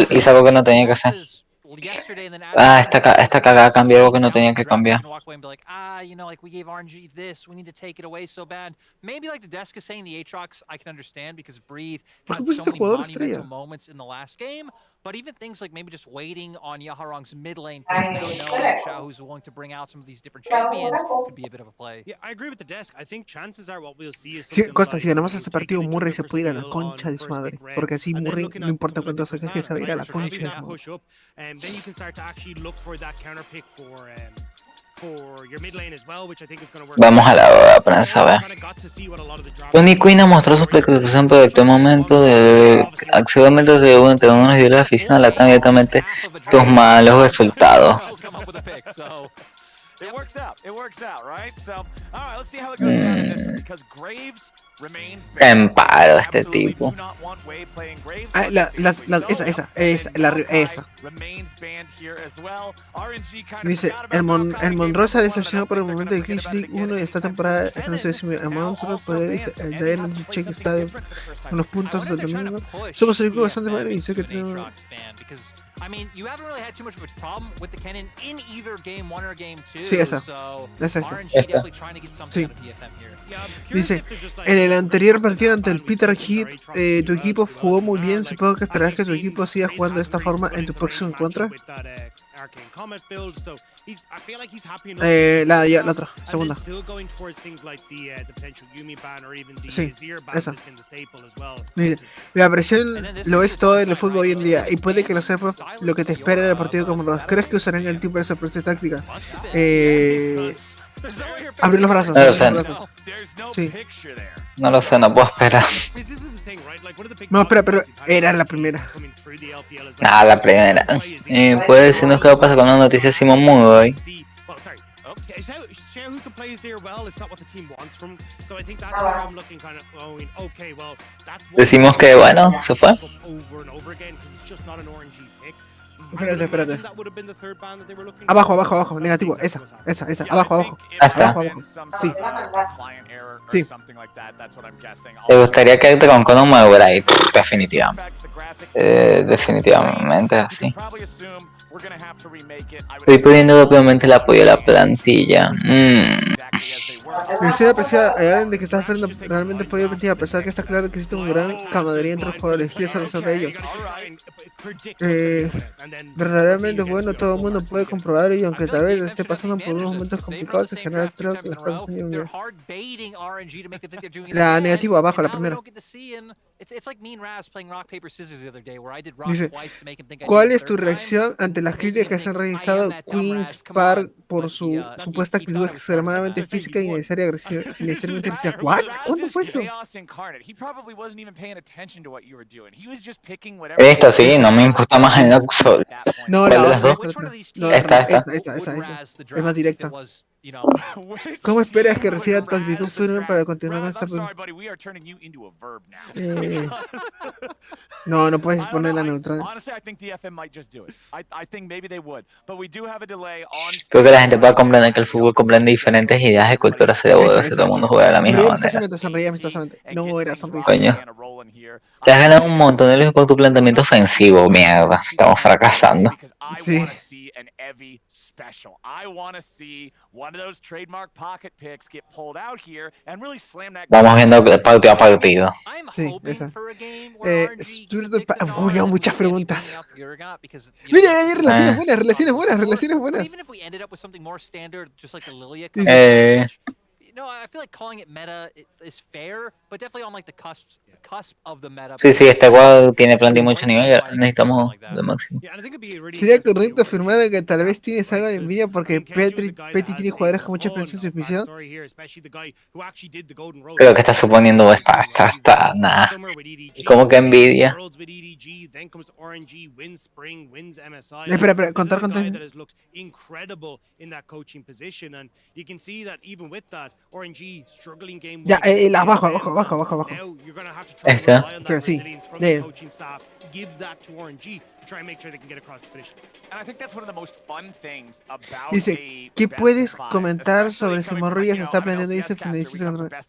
Hice algo que no tenía que hacer. Ah, esta cagada cambió algo que no tenía que cambiar. ¿Por qué pusiste jugador estrella? But even things like maybe just waiting on Yaharong's mid lane pick, now knowing that Xiaohu's willing to bring out some of these different champions, could be a bit of a play. Yeah, I agree with the desk. I think chances are what we'll see is Sí, something Costa, like, si ganamos you know, este taking partido, a Murray jungler se for puede ir a la steal concha on de su first madre. pick red, Porque así and then Murray, looking no at importa something like cuánto the saque, se va a ir a la Tristana, concha de that su madre. push up, and then you can start to actually look for that counter pick for your mid lane as well, which I think is going to work. Vamos a la prensa, a ver. Tony Quinn mostró su precaución por aquel momento de accidentamente se dio entre unos y de la afición la tan directamente tus malos resultados. It works out, right? So, all right, let's see how it goes down in this one, because Graves remains banned. Emparo este tipo. Do not want Wave playing Graves. Esa. Remains banned here as well. RNG kind of Dice, el Monrosa decepcionó por el momento de Glitch League 1 y esta temporada está en su décimo. El monstruo puede, dice, el de Energy Check está de unos puntos del domingo. Somos el equipo bastante malo y sé que tenemos... I mean, you haven't really had too much of a problem with the cannon in either game 1 or game 2. Sí, esa. So Esa. RNG definitely trying to get something out of DFM here. Dice, en el anterior partido ante el Peter Heat, tu equipo jugó muy bien. Supongo que esperarás que tu equipo siga jugando de esta forma en tu próximo encuentro. La otra, segunda. Sí, esa. Dice, la presión lo es todo en el fútbol hoy en día y puede que lo sepas lo que te espera en el partido como los. ¿Crees que usarán el tiempo para esa sorpresa táctica? Abrir los brazos. No lo sé. Sí. No lo sé, no puedo esperar. No, espera, pero era la primera. La primera. ¿Puedes decirnos qué va a pasar con la noticia de Simon Mugo hoy? Decimos que bueno, se fue. Espérate. Abajo, negativo, esa, abajo. Ah, está. Sí. Sí. ¿Te gustaría quedarte con Konoha Bright? Definitivamente es así. Estoy pidiendo rápidamente el apoyo de la plantilla. Universidad apreciada, hay alguien de que está haciendo realmente apoyo de la plantilla, a pesar que está claro que existe un gran camaradería entre los jugadores. ¿Quieres hablar sobre ello? Verdaderamente bueno, todo el mundo puede comprobar y aunque tal vez esté pasando por unos momentos complicados, en general creo que las cosas están bien. La negativa abajo, la primera. Dice, ¿cuál es tu reacción ante las críticas que se han realizado Queen's Park por su supuesta actitud extremadamente física y innecesariamente agresiva? ¿What? ¿Cuándo fue eso? Esto sí, no me importa más en absoluto. No, ¿Cuál de las dos? Esta. Es más directa. ¿Cómo esperas que reciba tu actitud firme para continuar con esta pregunta? No puedes ponerla neutral. Creo que la gente puede comprender que el fútbol comprende diferentes ideas y culturas y debo de todo el mundo juega de la misma manera. Sonríe amistosamente. No era sonrisa. Coño. Te has ganado un montón de luz por tu planteamiento ofensivo, mierda. Estamos fracasando. Sí. Vamos viendo partido a partido. Sí, esa. Uy, hay muchas preguntas. Mira, hay relaciones buenas. No, I feel like calling it meta is fair, but definitely on like the cusp of the meta. Sí, este juego tiene plantilla mucho nivel, ya necesitamos de máximo. Sería correcto afirmar que tal vez tienes algo de envidia porque Petty tiene jugadores con mucha experiencia en su misión. Creo que está suponiendo nada. ¿Cómo que envidia? Espera, contar. Ya, abajo. Esta. Sí. Dice, ¿qué puedes comentar sobre si Morrillas está planeando irse finalista contra...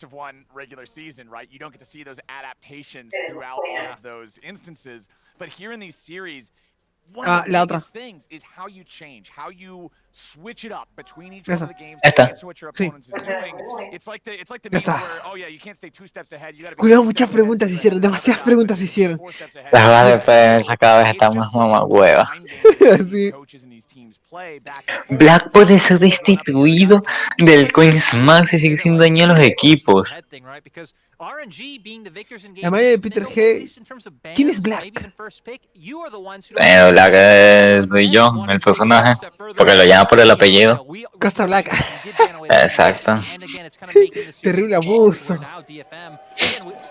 one of the la otra. biggest things is how you change, how you switch it up between each Esa. one of the games to Esta. answer what your Sí. opponent is doing. It's like the Ya meme está. where, oh yeah, you can't stay 2 steps ahead, you gotta be Cuidado, 3 muchas steps ahead, preguntas so you're hicieron, ahead of the other demasiadas guy, preguntas but you're hicieron. 4 steps ahead. Las bajas de defensa cada vez están más mamahuevas. Sí. Black puede ser destituido del Queen's Max y sigue sin daño a los equipos. La mayoría de Peter G. ¿Quién es Black? Black soy yo, el personaje, porque lo llama por el apellido. Costa Black. Exacto. Terrible abuso.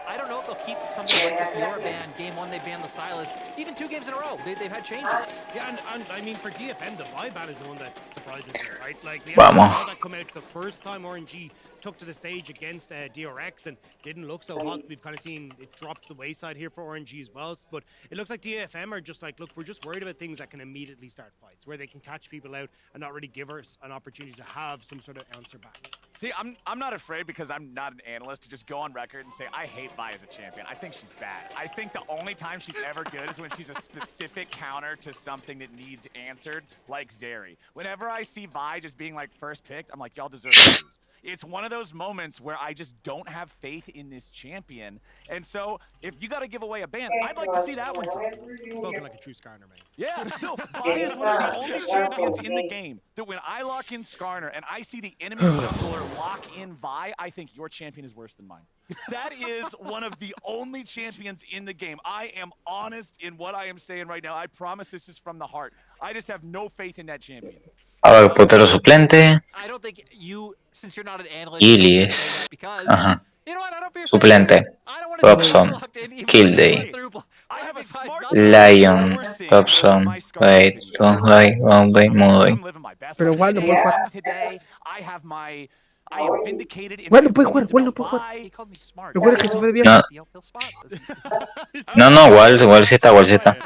I don't know if they'll keep something like the Fiora ban. Game 1, they banned the Silas. Even 2 games in a row, they've had changes. Yeah, and I mean, for DFM, the buy ban is the one that surprises me, right? Like, we Vamos. saw that come out the first time RNG took to the stage against DRX and didn't look so hot. We've kind of seen it drop to the wayside here for RNG as well. But it looks like DFM are just like, look, we're just worried about things that can immediately start fights, where they can catch people out and not really give us an opportunity to have some sort of answer back. See, I'm not afraid because I'm not an analyst to just go on record and say I hate Vi as a champion. I think she's bad. I think the only time she's ever good is when she's a specific counter to something that needs answered, like Zeri. Whenever I see Vi just being like first picked, I'm like, y'all deserve to lose. It's one of those moments where I just don't have faith in this champion. And so, if you got to give away a ban, I'd like to see that one. Spoken like a true Skarner, man. Yeah, no, Vi is one of the only champions in the game that when I lock in Skarner and I see the enemy jungler lock in Vi, I think your champion is worse than mine. That is one of the only champions in the game. I am honest in what I am saying right now. I promise this is from the heart. I just have no faith in that champion. Ahora portero suplente. I don't think you, since you're not an analyst, Ilies. because Ajá. you know what, I don't fear Suplente. Robson. Killday. Lion. Robson. Wait. Bombay. Muy. Pero igual no puede jugar. Today, I have my I am vindicated in Igual no puede jugar, igual no puede jugar. Recuerda que se fue de viaje. No, igual sí está, igual sí está.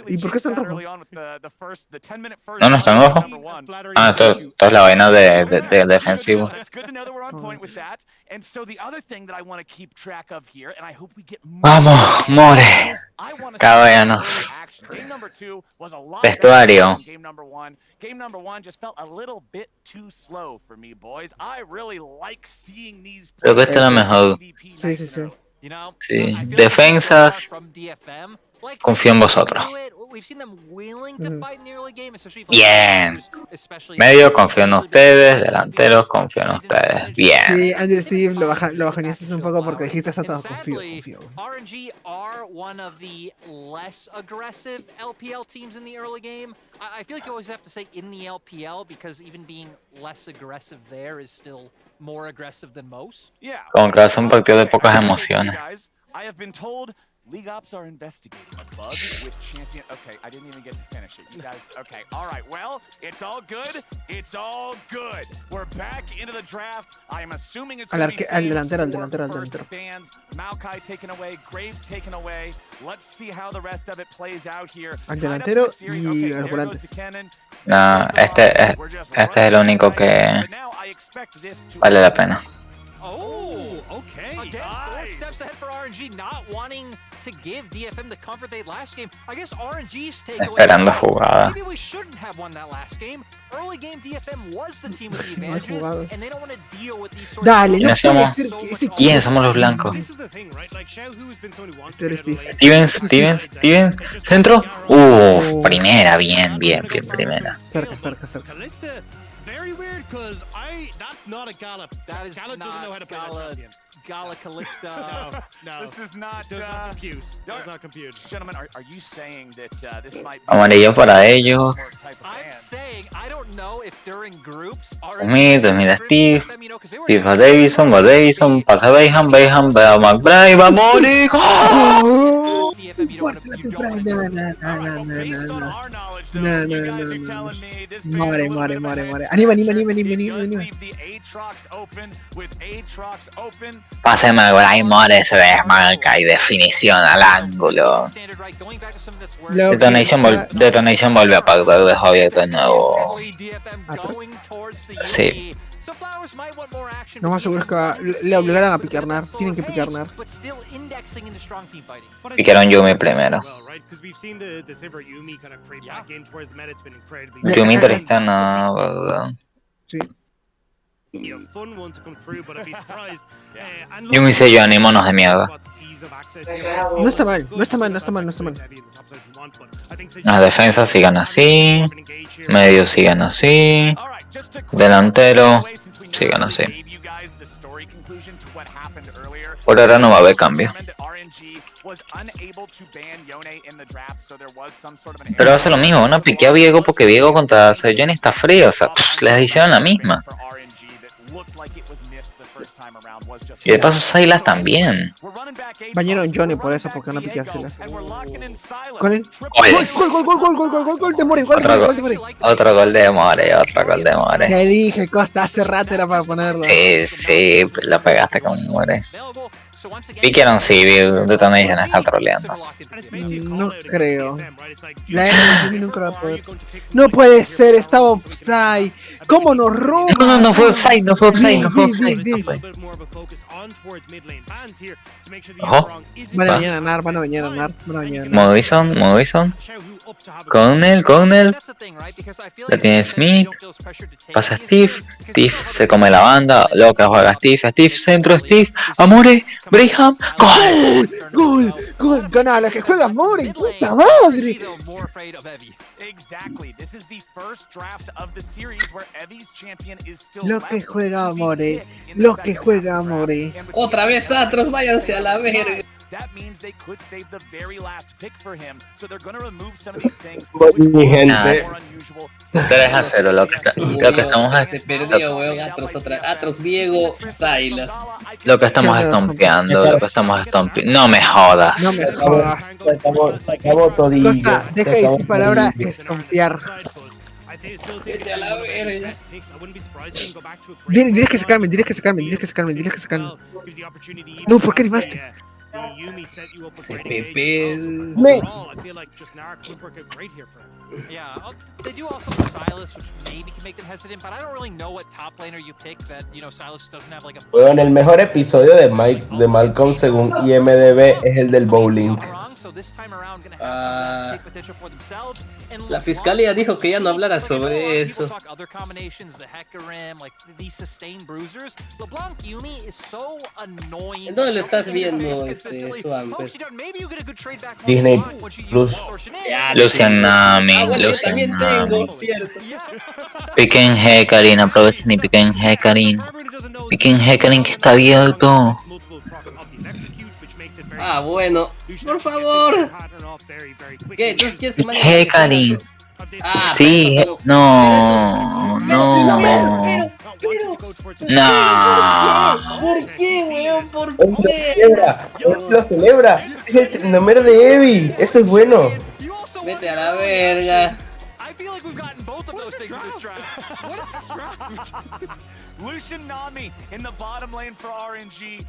¿Y por qué está en rojo? No, no está en rojo. Ah, esto es la vaina de defensivo. Vamos, more. Caballeros. Vestuario. Game number 1 just felt a little bit too slow for me, boys. I really like seeing these. Creo que esta es la mejor. Sí, sí, sí. Sí. Defensas. Confío en vosotros. Bien. Medio confío en ustedes. Delanteros confío en ustedes. Bien. Sí, Andrew Steve lo bajoneaste un poco porque dijiste está todo confío. RNG are one of the less aggressive LPL teams in the early game. I feel like you always have to say in the LPL because even being less aggressive there is still more aggressive than most. Yeah. Con que es un partido de pocas emociones. I have been told League Ops are investigating a bug with champion. Okay, I didn't even get to finish it. You guys, okay, all right. Well, it's all good. It's all good. We're back into the draft. I am assuming it's al delantero. Bands, Maokai taken away, Graves taken away. Let's see how the rest of it plays out here. Al delantero y a los volantes. No, este es el único que vale la pena. Oh, okay. Again, 4 steps ahead for RNG, not wanting to give DFM the comfort they had last game. I guess RNG's takeaway. Esperando jugada. Maybe we shouldn't have won that last game. Early game DFM was the team with the advantages, and they don't want to deal with these sorts Dale, no ¿Quiénes somos los blancos? Stevens. Centro. Primera, bien, primera. Cerca. Very weird because that's not a Gala. That is Gala doesn't know how to play that champion. Gala Calista. No. This is not. Does not compute. Does not compute. Gentlemen, are you saying that this might be Amarillo para ellos. I'm saying I don't know if during groups Mira Steve va Davison, pasa Bayham, va McBride, va Mónico. More. Anima. Pase McBride, more se desmarca y definición al ángulo. Detonation vuelve a pactar de Javier de nuevo. Sí. No más seguro es que le obligaran a picarnar. Tienen que picarnar. Piquear Pusieron Yumi primero. Yumi Tristana, ¿verdad? Sí. Yumi se yo animonos de mierda. No está mal, no está mal, no está mal, no está mal. Las defensas sigan así. Medios sigan así. Delantero sigan así. Por ahora no va a haber cambio. Pero hace lo mismo, no piqué a Viego porque Viego contra Johnny está frío, o sea, les hicieron la misma. Y de paso Silas también. Bañaron Johnny por eso, porque no piqué a Silas. Con él. Oye. Gol de More, gol de More. Otro gol de More, otro gol de More. Te dije, Costa, hace rato era para ponerlo. Sí, la pegaste con More. Piqueron sí, Detonation está troleando. No creo. La Jimmy nunca va a poder. No puede ser, está offside. ¿Cómo nos roba? No fue offside, no fue offside. Ojo. Van a venir a ganar. Modison. Con él. La tiene Smith. Pasa Steve. Steve se come la banda. Luego que juega Steve. Centro Steve. Amore. Braham. Gol. Gana la que juega More. Puta madre. Lo que juega More. Otra vez Atros, váyanse a la verga. Mi gente. 3-0, lo que estamos Se perdió, weón. Atros, Viego, Silas. Lo que estamos estompeando, No me jodas. Se acabó todito. Costa, deja de decir palabra estompear. Vete a la verga. Diles que se calmen. No, ¿por qué animaste? CPP. Yeah, they do also have Silas, which maybe can make them hesitant, but I don't really know what top laner you pick that, Silas doesn't have like a... Bueno, el mejor episodio de Malcolm según IMDb es el del bowling. La fiscalía dijo que ya no hablara sobre eso. ¿En dónde lo estás viendo, Swamper? Disney Plus. Lucian Nami. Yo también tengo, cierto. Piquen Hecarim, aprovechen y piquen Hecarim. Piquen Hecarim que está abierto. Ah, bueno. Por favor. ¿Qué? ¿Entonces quieres que mande Hecarim. Ah, Sí, no. Pero. No. ¿Por qué, weón? ¿Por Él qué? lo celebra. Es el número de Evi. Eso es bueno. Vete a la verga.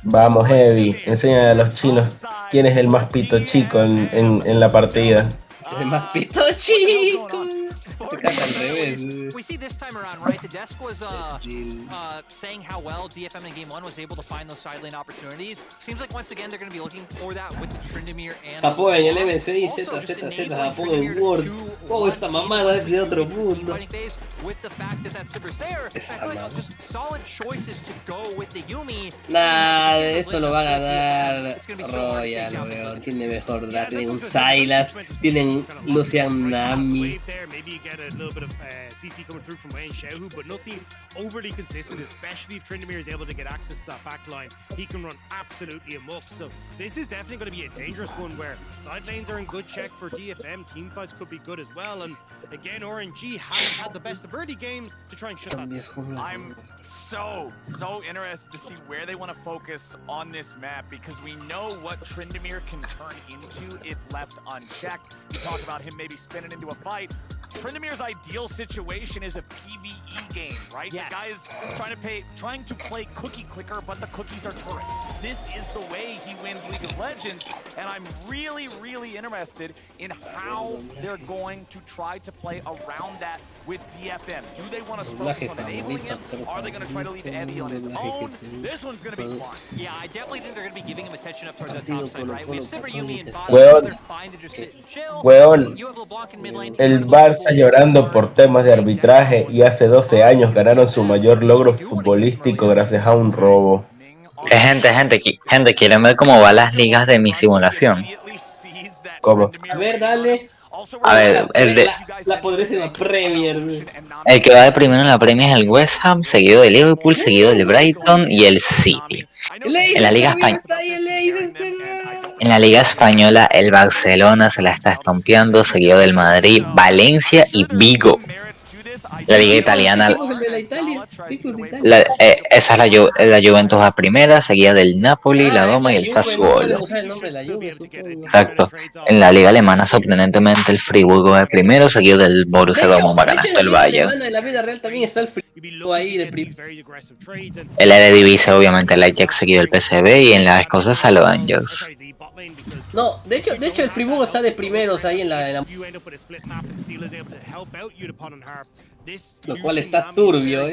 Vamos, Evi. Enséñale a los chinos quién es el más pito chico en la partida. El más pito chico. Te casa al revés. We see this time around, right? The desk was saying how well DFM in game 1 was able to find those side lane opportunities. Seems like once again they're going to be looking for that with the Tryndamere and... Japón en el MSI, ZZZ, Japón en Words. Oh, esta mamada es de otro mundo. Nah, esto lo va a ganar Royal, weón. Tiene mejor draft. Tienen un Silas, tienen Lucian Nami. A little bit of CC coming through from Wayne Xiaohu, but nothing overly consistent, especially if Tryndamere is able to get access to that back line. He can run absolutely amok. So this is definitely going to be a dangerous one where side lanes are in good check for DFM. Team fights could be good as well. And again, RNG haven't had the best of early games to try and shut that down. I'm so interested to see where they want to focus on this map because we know what Tryndamere can turn into if left unchecked. You talk about him maybe spinning into a fight. Trindamere's ideal situation is a PvE game, right? The guy is trying to play cookie clicker, but the cookies are turrets. This is the way he wins League of Legends, and I'm really, really interested in how they're going to try to play around that with DFM. Do they want to focus on enabling him? Are they going to try to leave Eddie on his own? This one's going to be fun. Yeah, I definitely think they're going to be giving him attention up towards that top side, right? We have Sivir, Yumi, and Bot. Weón, They're fine to just sit and chill. weón, You have LeBlanc in mid lane. el Barça llorando por temas de arbitraje y hace 12 años ganaron su mayor logro futbolístico gracias a un robo. Gente, ¿quieren ver cómo van las ligas de mi simulación? ¿Cómo? A ver, dale. A ver, La poderísima Premier. el que va de primero en la Premier es el West Ham, seguido del Liverpool, seguido del Brighton y el City. En la Liga Española. En la Liga Española, el Barcelona se la está estompeando, seguido del Madrid, Valencia y Vigo. La Liga Italiana, esa es la Juventus a primera, seguida del Napoli, la Roma y el Sassuolo. Exacto. En la Liga Alemana, sorprendentemente, el Friburgo va primero, seguido del Borussia Dortmund, va ganando el Bayern. En la vida real también está el Friburgo ahí de primero. El Eredivisie, obviamente, el Ajax, seguido del PSV, y en la escocesa, los Rangers. No, de hecho el Friburgo está de primeros ahí en la... Lo cual está turbio,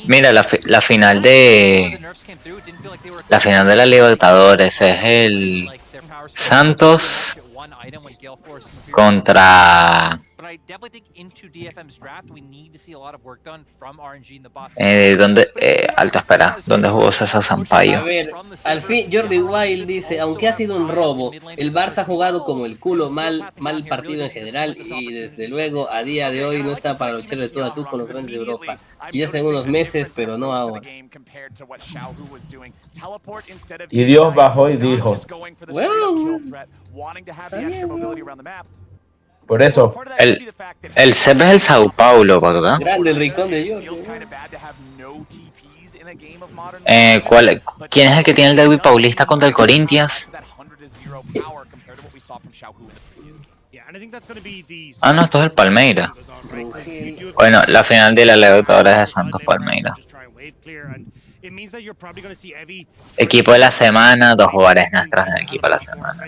Mira, la final de la Libertadores es el Santos contra ¿dónde jugó César Sampaio? A ver, al fin Jordi Wild dice, aunque ha sido un robo, el Barça ha jugado como el culo, mal partido en general, y desde luego a día de hoy no está para luchar de tú a tú con los grandes de Europa. Quizás en unos meses, pero no ahora. Y Dios bajó y dijo, por eso, el CEP es el Sao Paulo, ¿verdad? Grande el rincón de Jordi. ¿Quién es el que tiene el derbi paulista contra el Corinthians? Ah, no, esto es el Palmeiras. Bueno, la final de la Libertadores es de Santos Palmeiras. Equipo de la semana, 2 jugadores nuestros en el equipo de la semana.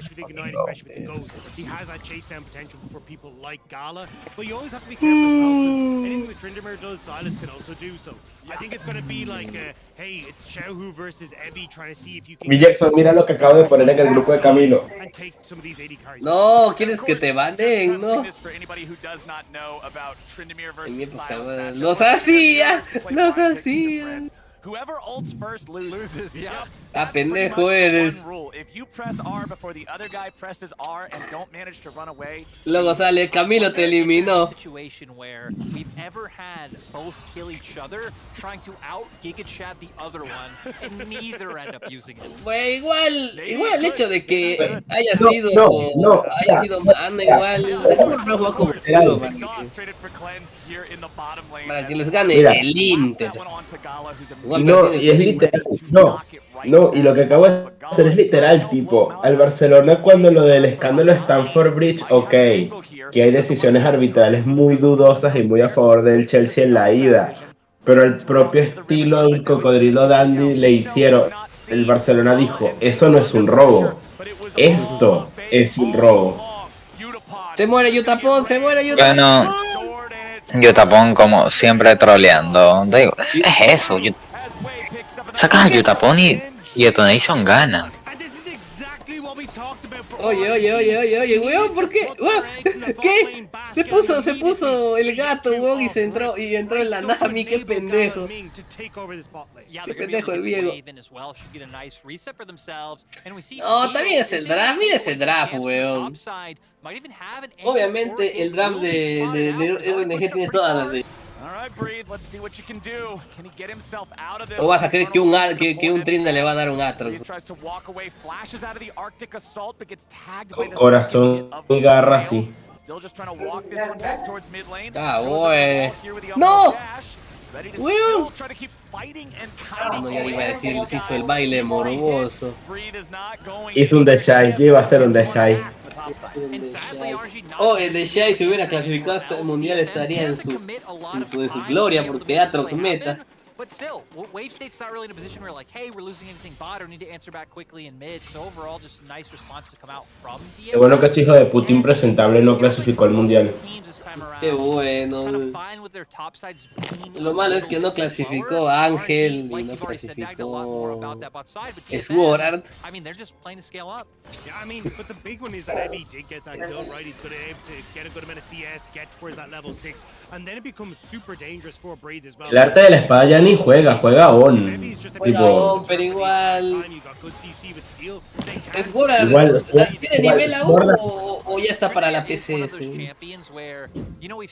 Mi Jackson, mira lo que acabo de poner en el grupo de Camilo. No, ¿quieres que te manden? No. Los hacía. Whoever ults first loses. Ah, pendejo eres. Luego sale, Camilo te eliminó. Pues igual el hecho de que haya sido mano, igual es un juego como culo, para que les gane el Inter. Y no, y es literal, y lo que acabo de hacer es literal, tipo, al Barcelona cuando lo del escándalo Stamford Bridge, ok, que hay decisiones arbitrales muy dudosas y muy a favor del Chelsea en la ida, pero el propio estilo del cocodrilo Dandy le hicieron, el Barcelona dijo, eso no es un robo, esto es un robo. Se muere Yutapón. Bueno, Yutapón como siempre troleando, digo, es eso, sacas a Yutapón y Detonation gana. Oye, weón, ¿por qué? ¿Qué? Se puso el gato, weón, y entró en la Nami, qué pendejo. Qué pendejo el viejo. Oh, también es el draft, mira ese draft, weón. Obviamente el draft de RNG tiene todas las de... ¿O vas a creer que un Trinda le va a dar un Atrox? Corazón y garra, sí. Ah, wey. ¡No! ¡Weón! No, ya iba a decir, se hizo el baile morboso. Hizo un Deshai, yo iba a hacer un Deshai. Oh, el Deshai si hubiera clasificado hasta el mundial estaría en su gloria porque Atrox meta. But still, Wave State's not really in a position where like, hey, we're losing anything bot or need to answer back quickly in mid. So overall, just a nice response to come out from DF. Qué bueno que este hijo de puta impresentable no clasificó al mundial. Qué bueno. Lo malo es que no clasificó Ángel y no clasificó Sword. I mean, they're just playing to scale up. Yeah, I mean, but the big one is that Evie did get that kill, right? He's going to be able to get a good amount of CS, get towards that level 6, and then it becomes super dangerous for Breathe as well. El arte de la espada ya ni juega on. Tipo, pero igual. Sword ¿tiene nivel aún o ya está para la PCS?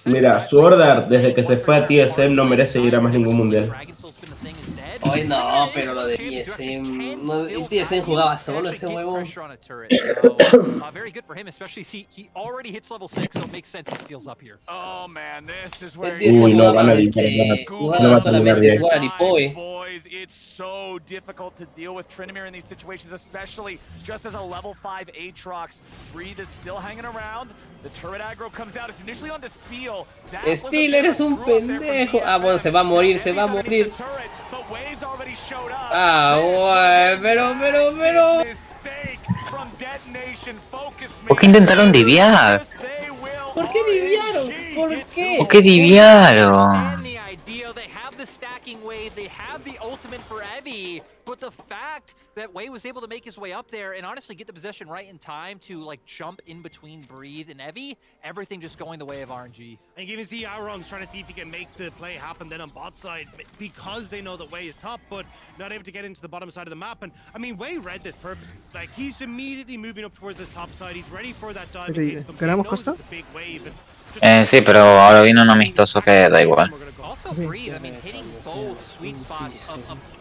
Mira, Sword Art desde que se fue a TSM no merece ir a más ningún mundial. Ay no, pero lo de TSM, el TSM jugaba solo ese huevo. Very good for him, especially he already hits level 6, so it makes sense he steals up here. Oh man, this is where No van a jugaba solamente Sword y Poe. Boys, it's so difficult to deal with Tryndamere in these situations, especially just as a level 5 Aatrox. Breathe is still hanging around. The turret aggro comes out. It's initially on to Steel. Steel, eres un pendejo. Ah, bueno, se va a morir, se va a morir. Ah, güey, pero. ¿Por qué intentaron diviar? ¿Por qué diviaron? ¿Por qué? ¿Por qué diviaron? They have the stacking wave, they have the ultimate for Evie, but the fact that Wei was able to make his way up there and honestly get the possession right in time to like jump in between Breathe and Evie, everything just going the way of RNG. And you can see Auron's trying to see if he can make the play happen then on bot side because they know that Wei is top, but not able to get into the bottom side of the map. And I mean, Wei read this perfect. Like he's immediately moving up towards this top side. He's ready for that dive. ¿Ganamos Costa? Sí, pero ahora viene un amistoso que da igual. Also Breathe, I mean, hitting both sweet spots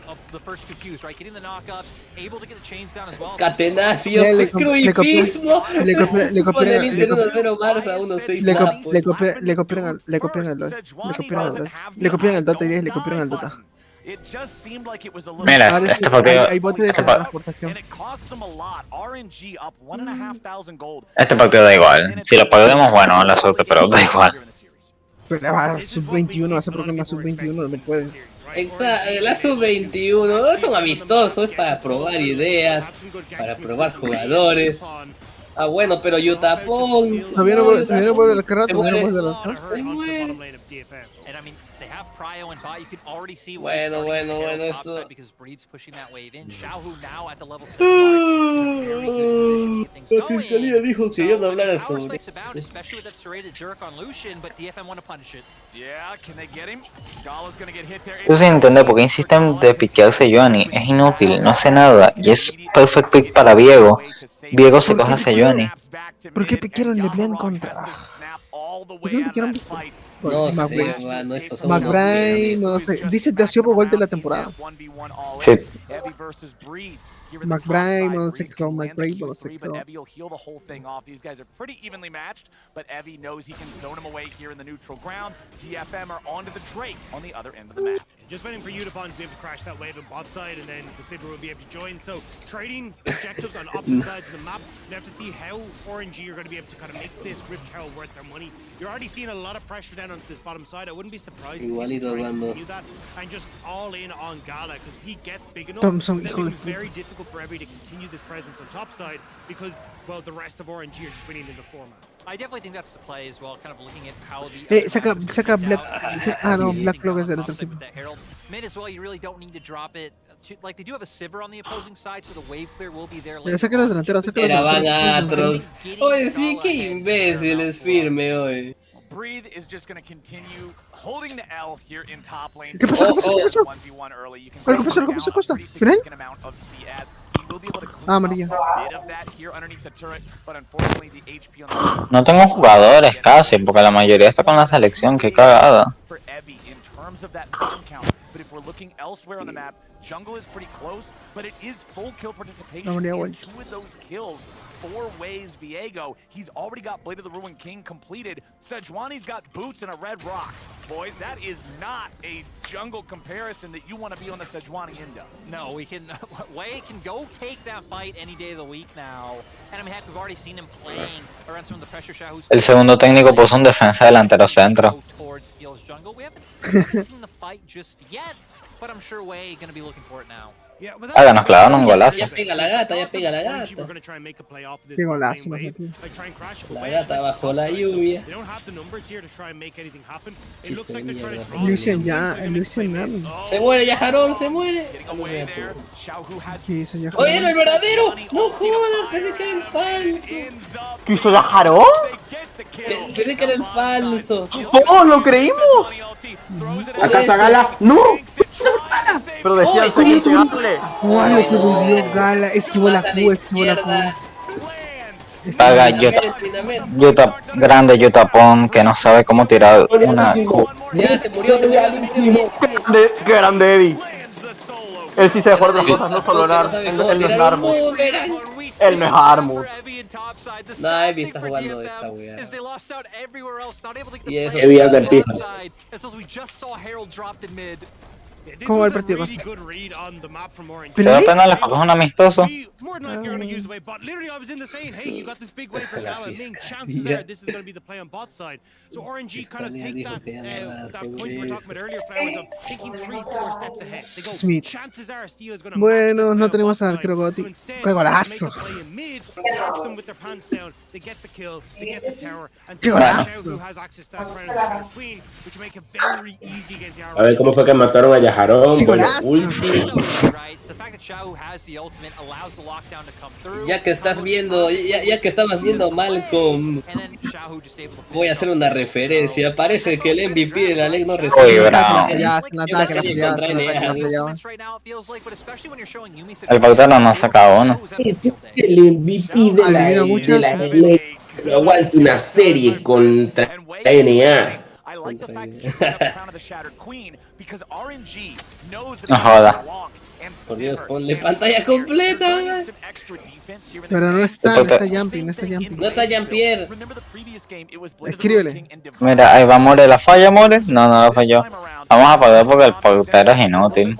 of the first two Qs, right? Getting the knockups, able to get the chains down as well. Catenacio, cruifismo. Le copiaron el Dota y le copiaron el Dota. Mira, este partido. Este partido da igual. Si lo perdemos, bueno, la suerte, pero da igual. Pero la sub-21, vas a programar sub-21, no puedes. Exacto, la sub-21 es un amistoso, es para probar ideas, para probar jugadores. Ah, bueno, pero Yutapón. Todavía no vuelve la carrera, todavía no vuelve la carrera. Se muere. Bueno, eso. La fiscalía dijo que yo no hablara sobre eso. Yo sin entender por qué insisten de piquearse Johnny. Es inútil, no hace nada. Y es perfect pick para Viego. Viego se coge hacia Johnny. ¿Por qué piquearon LeBlanc contra? ¿Por qué no piquearon? No sé, mano, estos son McBride, no sé. Dice tercero gol de la temporada. Sí. McBride, no sé qué son McBride, no sé qué son. These guys are pretty evenly matched, but Evie knows he can zone him away here in the neutral ground. DFM are onto the Drake on the other end of the map. Just waiting for Udapon to be able to crash that wave on bot side, and then the Sibber will be able to join. So trading objectives on opposite sides of the map. You have to see how RNG are going to be able to kind of make this Rift Herald worth their money. You're already seeing a lot of pressure down onto this bottom side. I wouldn't be surprised to see them continue that and just all in on Gala, because if he gets big enough, then it'll be very difficult for Evie to continue this presence on top side, because, well, the rest of RNG are just winning in the format. I definitely think that's the play as well, kind of looking at how the saca Black. Ah, no, Black Cloak es del otro equipo. Mid as well, you really don't need to drop it. Like, they do have a Sivir on the opposing side, so the wave clear will be there. Saca los delanteros, saca los delanteros. Oye, sí, qué imbécil es firme hoy. Breathe is just going to continue holding the L here in top lane. ¿Qué pasó? ¿Qué pasó? ¿Qué pasó? Costa? ¿Final? Ah, amarilla. No tengo jugadores casi, porque la mayoría está con la selección, qué cagada. Jungle is pretty close, but it is full kill participation No, in 2 of those kills 4 ways Viego. He's already got Blade of the Ruined King completed. Sejuani's got boots and a red rock. Boys, that is not a jungle comparison that you want to be on the Sejuani Indo. No, we can. Wei can go take that fight any day of the week now. And I mean, heck, we've already seen him playing around some of the pressure shot. El segundo técnico puso un defensa delantero centro. Towards Steel's jungle. We haven't seen the fight just yet, but I'm sure Wei gonna be looking for it now. Háganos clavaron un golazo. Ya pega la gata, ya pega la gata. Qué golazo nos metió. La gata bajo la lluvia. Lucian ya, Lucian Nami. Se muere Yajarón, se muere. ¿Qué hizo ya? Oye, era el verdadero. No jodas, pensé que era el falso. ¿Qué hizo Yajarón? Pensé que era el falso. ¡Oh, lo creímos! Acá está Gala. ¡No! Pero decían que hay que llegarle. ¡Guau, lo que volvió Gala! Esquivó la Q, esquivó la Q. Paga Yuta, grande Yutapón que no sabe cómo tirar una Q. Ya, se murió, se murió. Qué grande Eddie. Él sí se dejó otras cosas, no solo él no es Armor. Él no es Armor. No, Eddie está jugando esta wea. Y eso Eddie anda en pista. ¿Cómo va el partido? Se da pena, les pasó un amistoso. Smith. Bueno, no tenemos al arquero Gotti. ¡Qué golazo! ¡Qué golazo! A ver cómo fue que mataron a Yajarón. Bueno, último. Ya que estás viendo, ya que estabas viendo Malcolm, voy a hacer una referencia. Parece que el MVP de la ley no recibe. El Pautano no ha sacado uno. Es el MVP de la ley. Pero aguanta una serie contra NA. No joda. Por Dios, ponle pantalla completa. Pero no está, no está Jumping, no está Jumping. No está Jean-Pierre. Escríbele. Mira, ahí va More, ¿la falla More? No, no la falló. Vamos a perder porque el portero es inútil.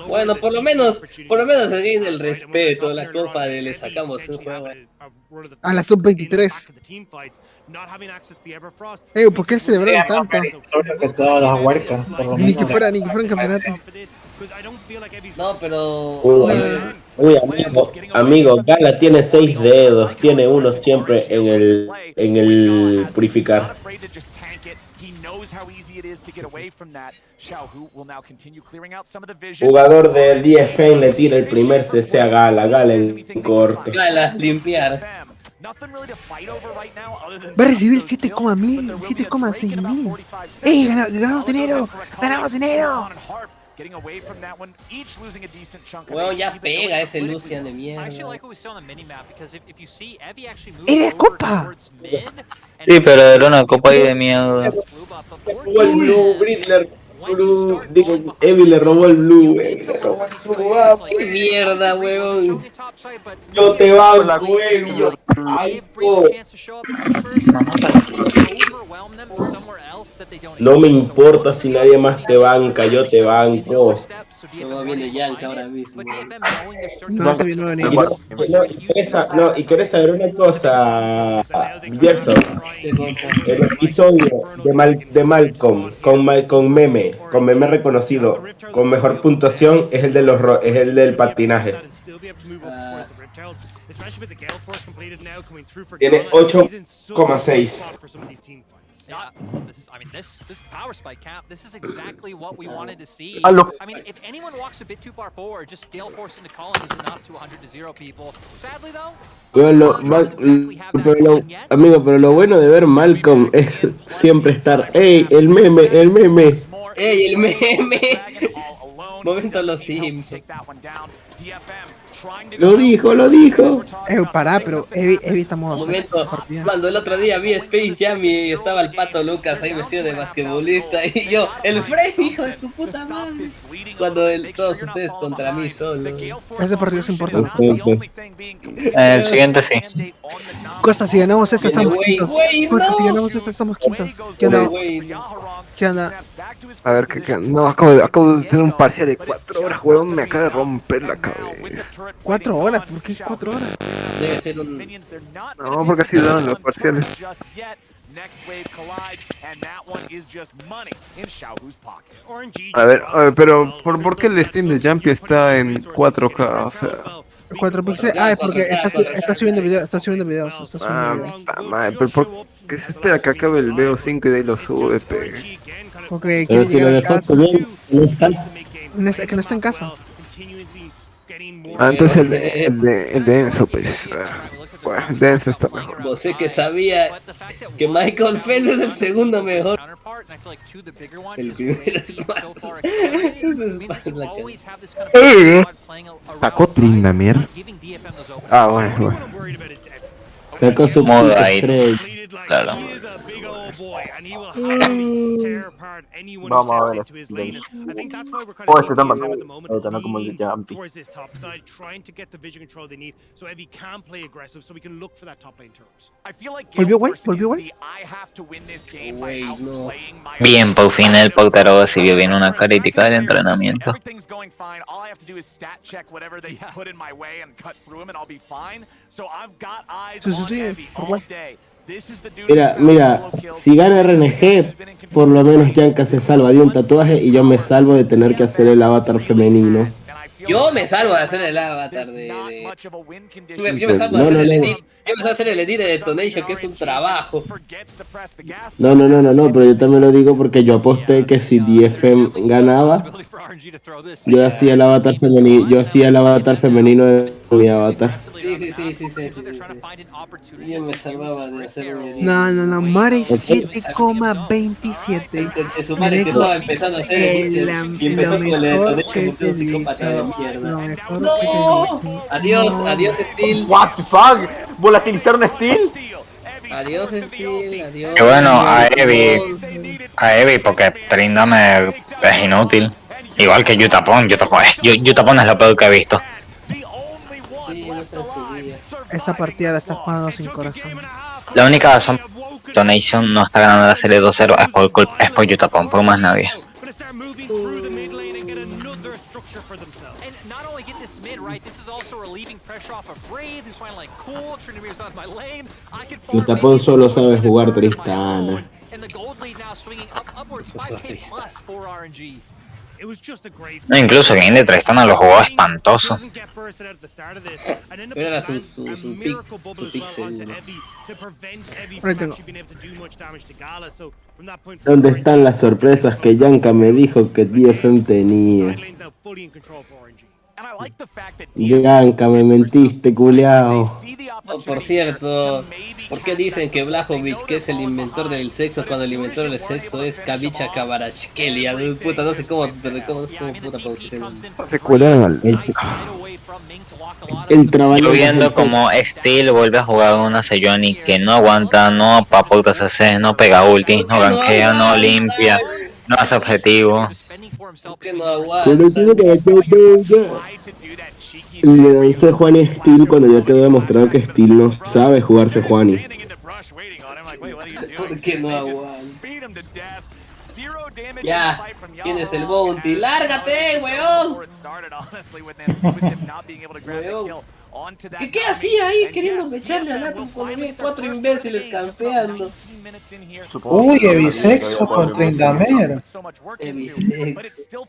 Bueno, por lo menos se gana el respeto. La copa de le sacamos un juego. A la sub-23. ¿Por qué celebraron tanto? Que todas las huercas, por lo Ni que menos. fuera en campeonato. No, pero... Uy, amigo, Gala tiene 6 dedos, tiene uno siempre en el purificar. Jugador de 10 Fen le tira el primer CC a Gala en corte. Gala, limpiar. Va a recibir 7,6 mil. ¡Ey, ganamos dinero! ¡Ganamos dinero! Bueno, ya pega ese Lucian de mierda. ¡Era copa! Sí, pero era una copa ahí de mierda. Robó el blue, Britler. Digo, Evi le robó el blue, ¡Qué mierda, weón! Yo te banco, Evi, yo te banco. No me importa si nadie más te banca, yo te banco. No viene Yank ahora mismo. No, todavía no venía. Y querés saber una cosa, Gerson. El episodio de Malcolm con meme reconocido con mejor puntuación es el del patinaje. Tiene 8,6. Yeah, this power spike cap. This is exactly what we wanted to see. I mean, if anyone walks a bit too far forward, just gale force into column is enough to 100-0 people. Sadly though, amigo, pero lo bueno de ver Malcolm es siempre estar, ¡ey, el meme! ¡Ey, el meme! Momento los Sims. Lo dijo, lo dijo. Pará, pero Evi está modo Un sexy momento, esta partida. cuando el otro día vi Space Jam y estaba el Pato Lucas ahí vestido de basquetbolista y yo, el Frame, hijo de tu puta madre. Cuando todos ustedes contra mí solo. Ese partido es importante. El siguiente sí. Costa, si ganamos esta Viene estamos Wayne, quintos. Wayne, Costa, si no. ganamos esta estamos quintos. ¿Qué onda? ¿Qué onda? A ver, no, acabo de tener un parcial de 4 horas, huevón, me acaba de romper la cabeza. 4 horas, ¿por qué 4 horas? Debe ser un... No, porque así duran los parciales. A ver, pero ¿por qué el Steam de Jumpy está en 4K? O sea... 4 píxeles. Ah, es porque está subiendo videos, está subiendo videos. Puta madre, pero ¿por qué se espera que acabe el VO5 y de ahí lo sube, pe? Porque Pero quiere si lo llegar a dejó casa. bien, no está. Es que no está en casa. Ah, entonces el de Enzo, pues. Bueno, el de Enzo está mejor. Vos sé que sabía que Michael Phelps es el segundo mejor. El primero es más. Ese es más la cara. Sacó Trindamir. Ah, bueno. Sacó su modo puta ahí. estrella. Claro. Vamos a ver. Oh, este está más no como el de Jumpy. ¿Volvió Way? ¿Volvió Way? Bien, por fin el portero recibió bien una crítica del entrenamiento. Se sustituye por Way. Mira, si gana RNG, por lo menos Yanka se salva de un tatuaje y yo me salvo de tener que hacer el avatar femenino. Yo me salvo de hacer el avatar de... Yo me salvo de hacer el edit. Yo me salvo de hacer el edit de Detonation, que es un trabajo. No, pero yo también lo digo porque yo aposté que si DFM ganaba, yo hacía el avatar femenino de mi avatar. Sí. Yo me salvaba de hacer el edit. No, Mare 7,27. Conche su madre que estaba empezando a hacer edits y empezó con el de Detonation porque un psicópata de mierda. ¡No! Adiós Steel. What the fuck? ¿Volatilizaron Steel? Adiós Steel, adiós. Que bueno, a Evi, porque Tryndamere es inútil. Igual que Yutapon es lo peor que he visto. Sí, no se subía. Esta partida la está jugando sin corazón. La única razón por Donation no está ganando la serie 2-0 es por Yutapon, por más nadie. Yutapon solo sabe jugar Tristana. No, incluso Game de Tristana lo jugó espantoso. Era su pixel. ¿Dónde están las sorpresas que Yanka me dijo que DFM tenía? Yanka, me mentiste, culeao. Oh, por cierto, ¿por qué dicen que Blajovic, que es el inventor del sexo, cuando el inventor del sexo es Kavicha Kavarashkelia? Puta, no sé cómo puta pronunciación. Se cuelan El trabajo. Yo viendo como Steel vuelve a jugar una Sejuani que no aguanta, no paputa CC, no pega ultis, no gankea, no limpia, no hace objetivo. Que no aguanta. Le dancé Juan y Steel cuando ya quedó demostrado que Steel no sabe jugarse Juani. ¿Por qué no aguanta? Ya, tienes el bounty. ¡Lárgate, weón! ¿Qué hacía ahí queriendo echarle a Nato con 4 imbéciles campeando? Uy, Evisexo contra Indamer.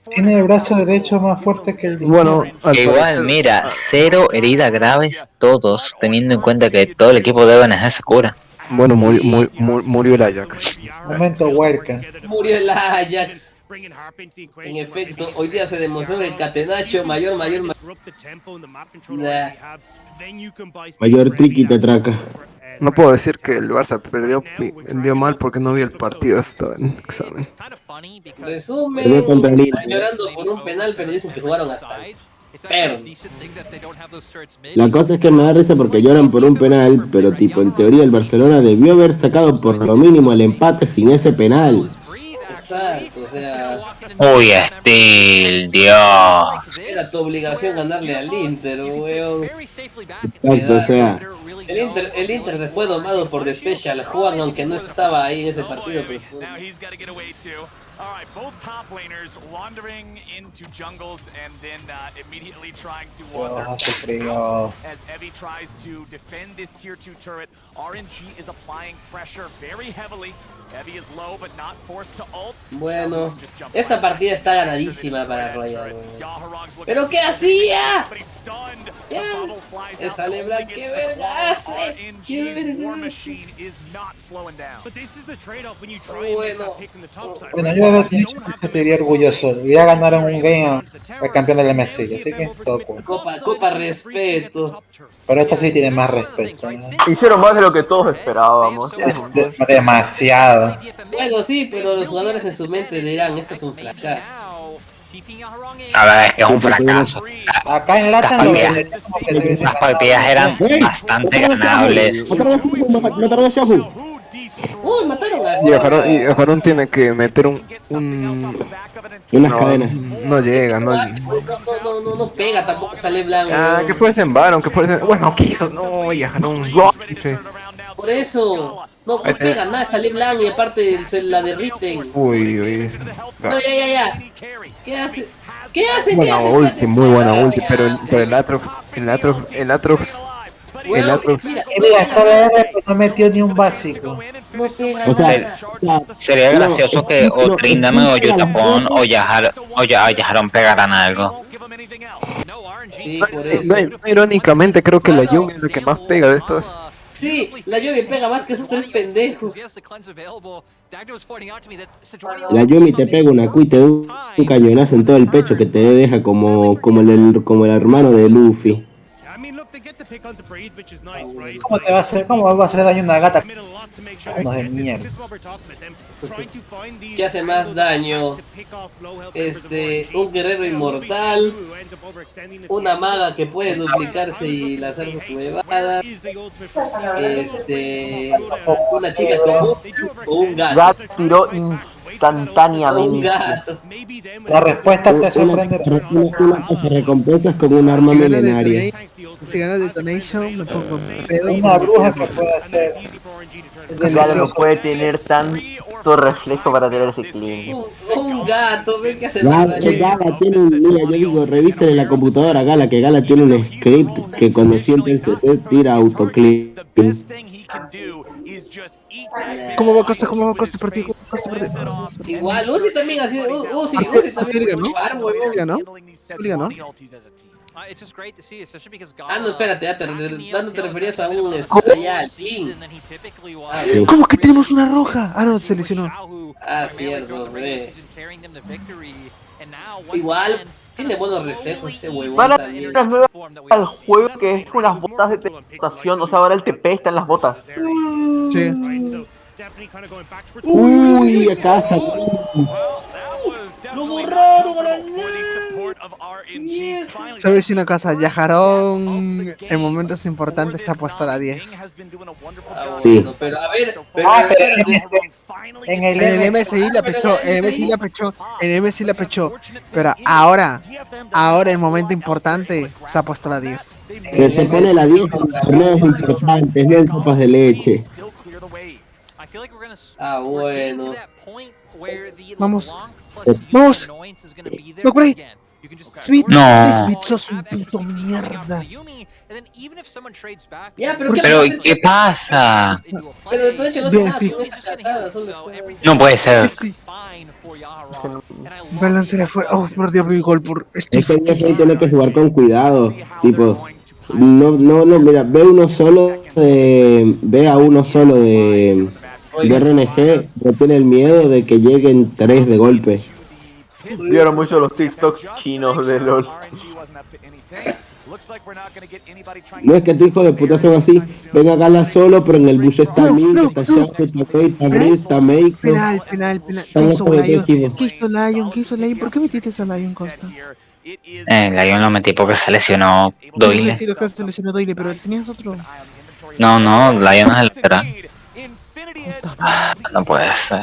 Tiene el brazo derecho más fuerte que el Bueno, igual, mira, 0 heridas graves todos, teniendo en cuenta que todo el equipo de BNG se cura. Bueno, murió el Ajax. Momento, Werker. Murió el Ajax. En efecto, hoy día se demostró el catenacho mayor. Mayor triqui te atraca. No puedo decir que el Barça perdió mal porque no vi el partido hasta en examen. Resumen, están llorando por un penal, pero dicen que jugaron hasta ahí. La cosa es que me da risa porque lloran por un penal, pero tipo, en teoría el Barcelona debió haber sacado por lo mínimo el empate sin ese penal. Exacto, o sea... Uy, Steel, Dios. Era tu obligación ganarle al Inter, weón. Exacto, o sea... El Inter se fue domado por The Special Juan, aunque no estaba ahí en ese partido, pero fue... All right, both top laners wandering into jungles and then immediately trying to wander out as Evie tries to defend this tier 2 turret. RNG is applying pressure very heavily. Evie is low but not forced to ult. Bueno, esta partida está ganadísima para Royal. ¿Pero qué hacía? Esa LeBlanc, ¿qué verga hace? ¿Qué verga hace? Bueno, yo de Twitch estaría orgulloso. Ya ganaron un game al campeón del MSI, así que todo cool. Copa respeto. Pero esta sí tiene más respeto, ¿no? Hicieron más de lo que todos esperábamos. Demasiado. Bueno, sí, pero los jugadores en su mente dirán, esto es un fracaso. A ver, es que es un fracaso. Acá en Lata las partidas eran bastante ganables. Uy, mataron a Y Ojarón tiene que meter unas cadenas. No llega, no. No pega tampoco, sale blanco. Ah, que fuese en Baron, que fuese. Bueno, quiso, no, y Ojarón. Por eso, no pega nada, sale blanco y aparte se la derriten. Uy, eso. No, ya. ¿Qué hace? ¿Qué hace? Buena ulti, muy buena ulti, pero el Atrox. Mira, no metió ni un básico. O sea, sería gracioso que o Tryndamere o Yutapon o Yajaron pegaran algo. Sí, por eso. Irónicamente, creo que la Yumi es la que más pega de estos. Sí, la Yumi pega más que esos tres pendejos. La Yumi te pega una Q y te da un cañonazo en todo el pecho que te deja como el hermano de Luffy. ¿Cómo te va a hacer? ¿Cómo va a hacer daño una gata? Unos de mierda. ¿Qué hace más daño? Un guerrero inmortal, una maga que puede duplicarse y lanzar sus huevadas, una chica como un gato. Gat tiró instantáneamente. Un gato. La respuesta te sorprende. Una se recompensas con un arma milenaria. Si gana Detonation, me pongo pedo. Una bruja que puede hacer. Gat no puede tener tanto reflejo para tirar ese clean. Un gato, ven que hace Gala tiene mira, yo digo, revisen en la computadora Gala, que Gala tiene un script que cuando siente el CC tira autoclean. ¿Cómo va Costa? ¿Cómo va Costa por ti? Igual, Uzi también así, Uzi también ganó. No, espérate, ¿cuándo te referías a un allá, King? ¿Cómo que tenemos una roja? Ah, no, se lesionó. Ah, cierto, ve. Igual, tiene buenos reflejos ese huevón Van a también. tener nuevas al juego que es con las botas de teleportación, o sea, ahora el TP está en las botas. Sí. Uy, acá ¡Lo borraron a la Solo hice una cosa, Yajarón en momentos importantes se ha puesto a la 10. Sí. Pero a ver, En el MSI la pechó, en el MSI la pechó, pero ahora en momento importante se ha puesto a la 10. Que te pone la 10 en torneos importantes, no en copas de leche. Ah, bueno. Vamos. No, great. Smith, No. Smith, sos un puto mierda. Ya, Pero ¿qué pasa? Pero de hecho no se nada con esa casada, solo No puede ser. Balance de fuera. Oh, por Dios, mi gol por Este tiene que jugar con cuidado, tipo, no, mira, ve a uno solo de RNG, no tiene el miedo de que lleguen 3 de golpe. Vieron mucho los TikToks chinos de LOL. No es que tu hijo de puta son así. Venga, gana solo, pero en el bus está Mil, está Shaw, está Kate, está Brill, está Meiko. Penal. ¿Qué hizo Lion? ¿Qué hizo Lion? ¿Por qué metiste a Lion, Costa? Lion lo metí porque se lesionó Yo sé Doyle. si los casos se lesionó Doyle, pero tenías otro. No, Lion es el lateral. No puede ser.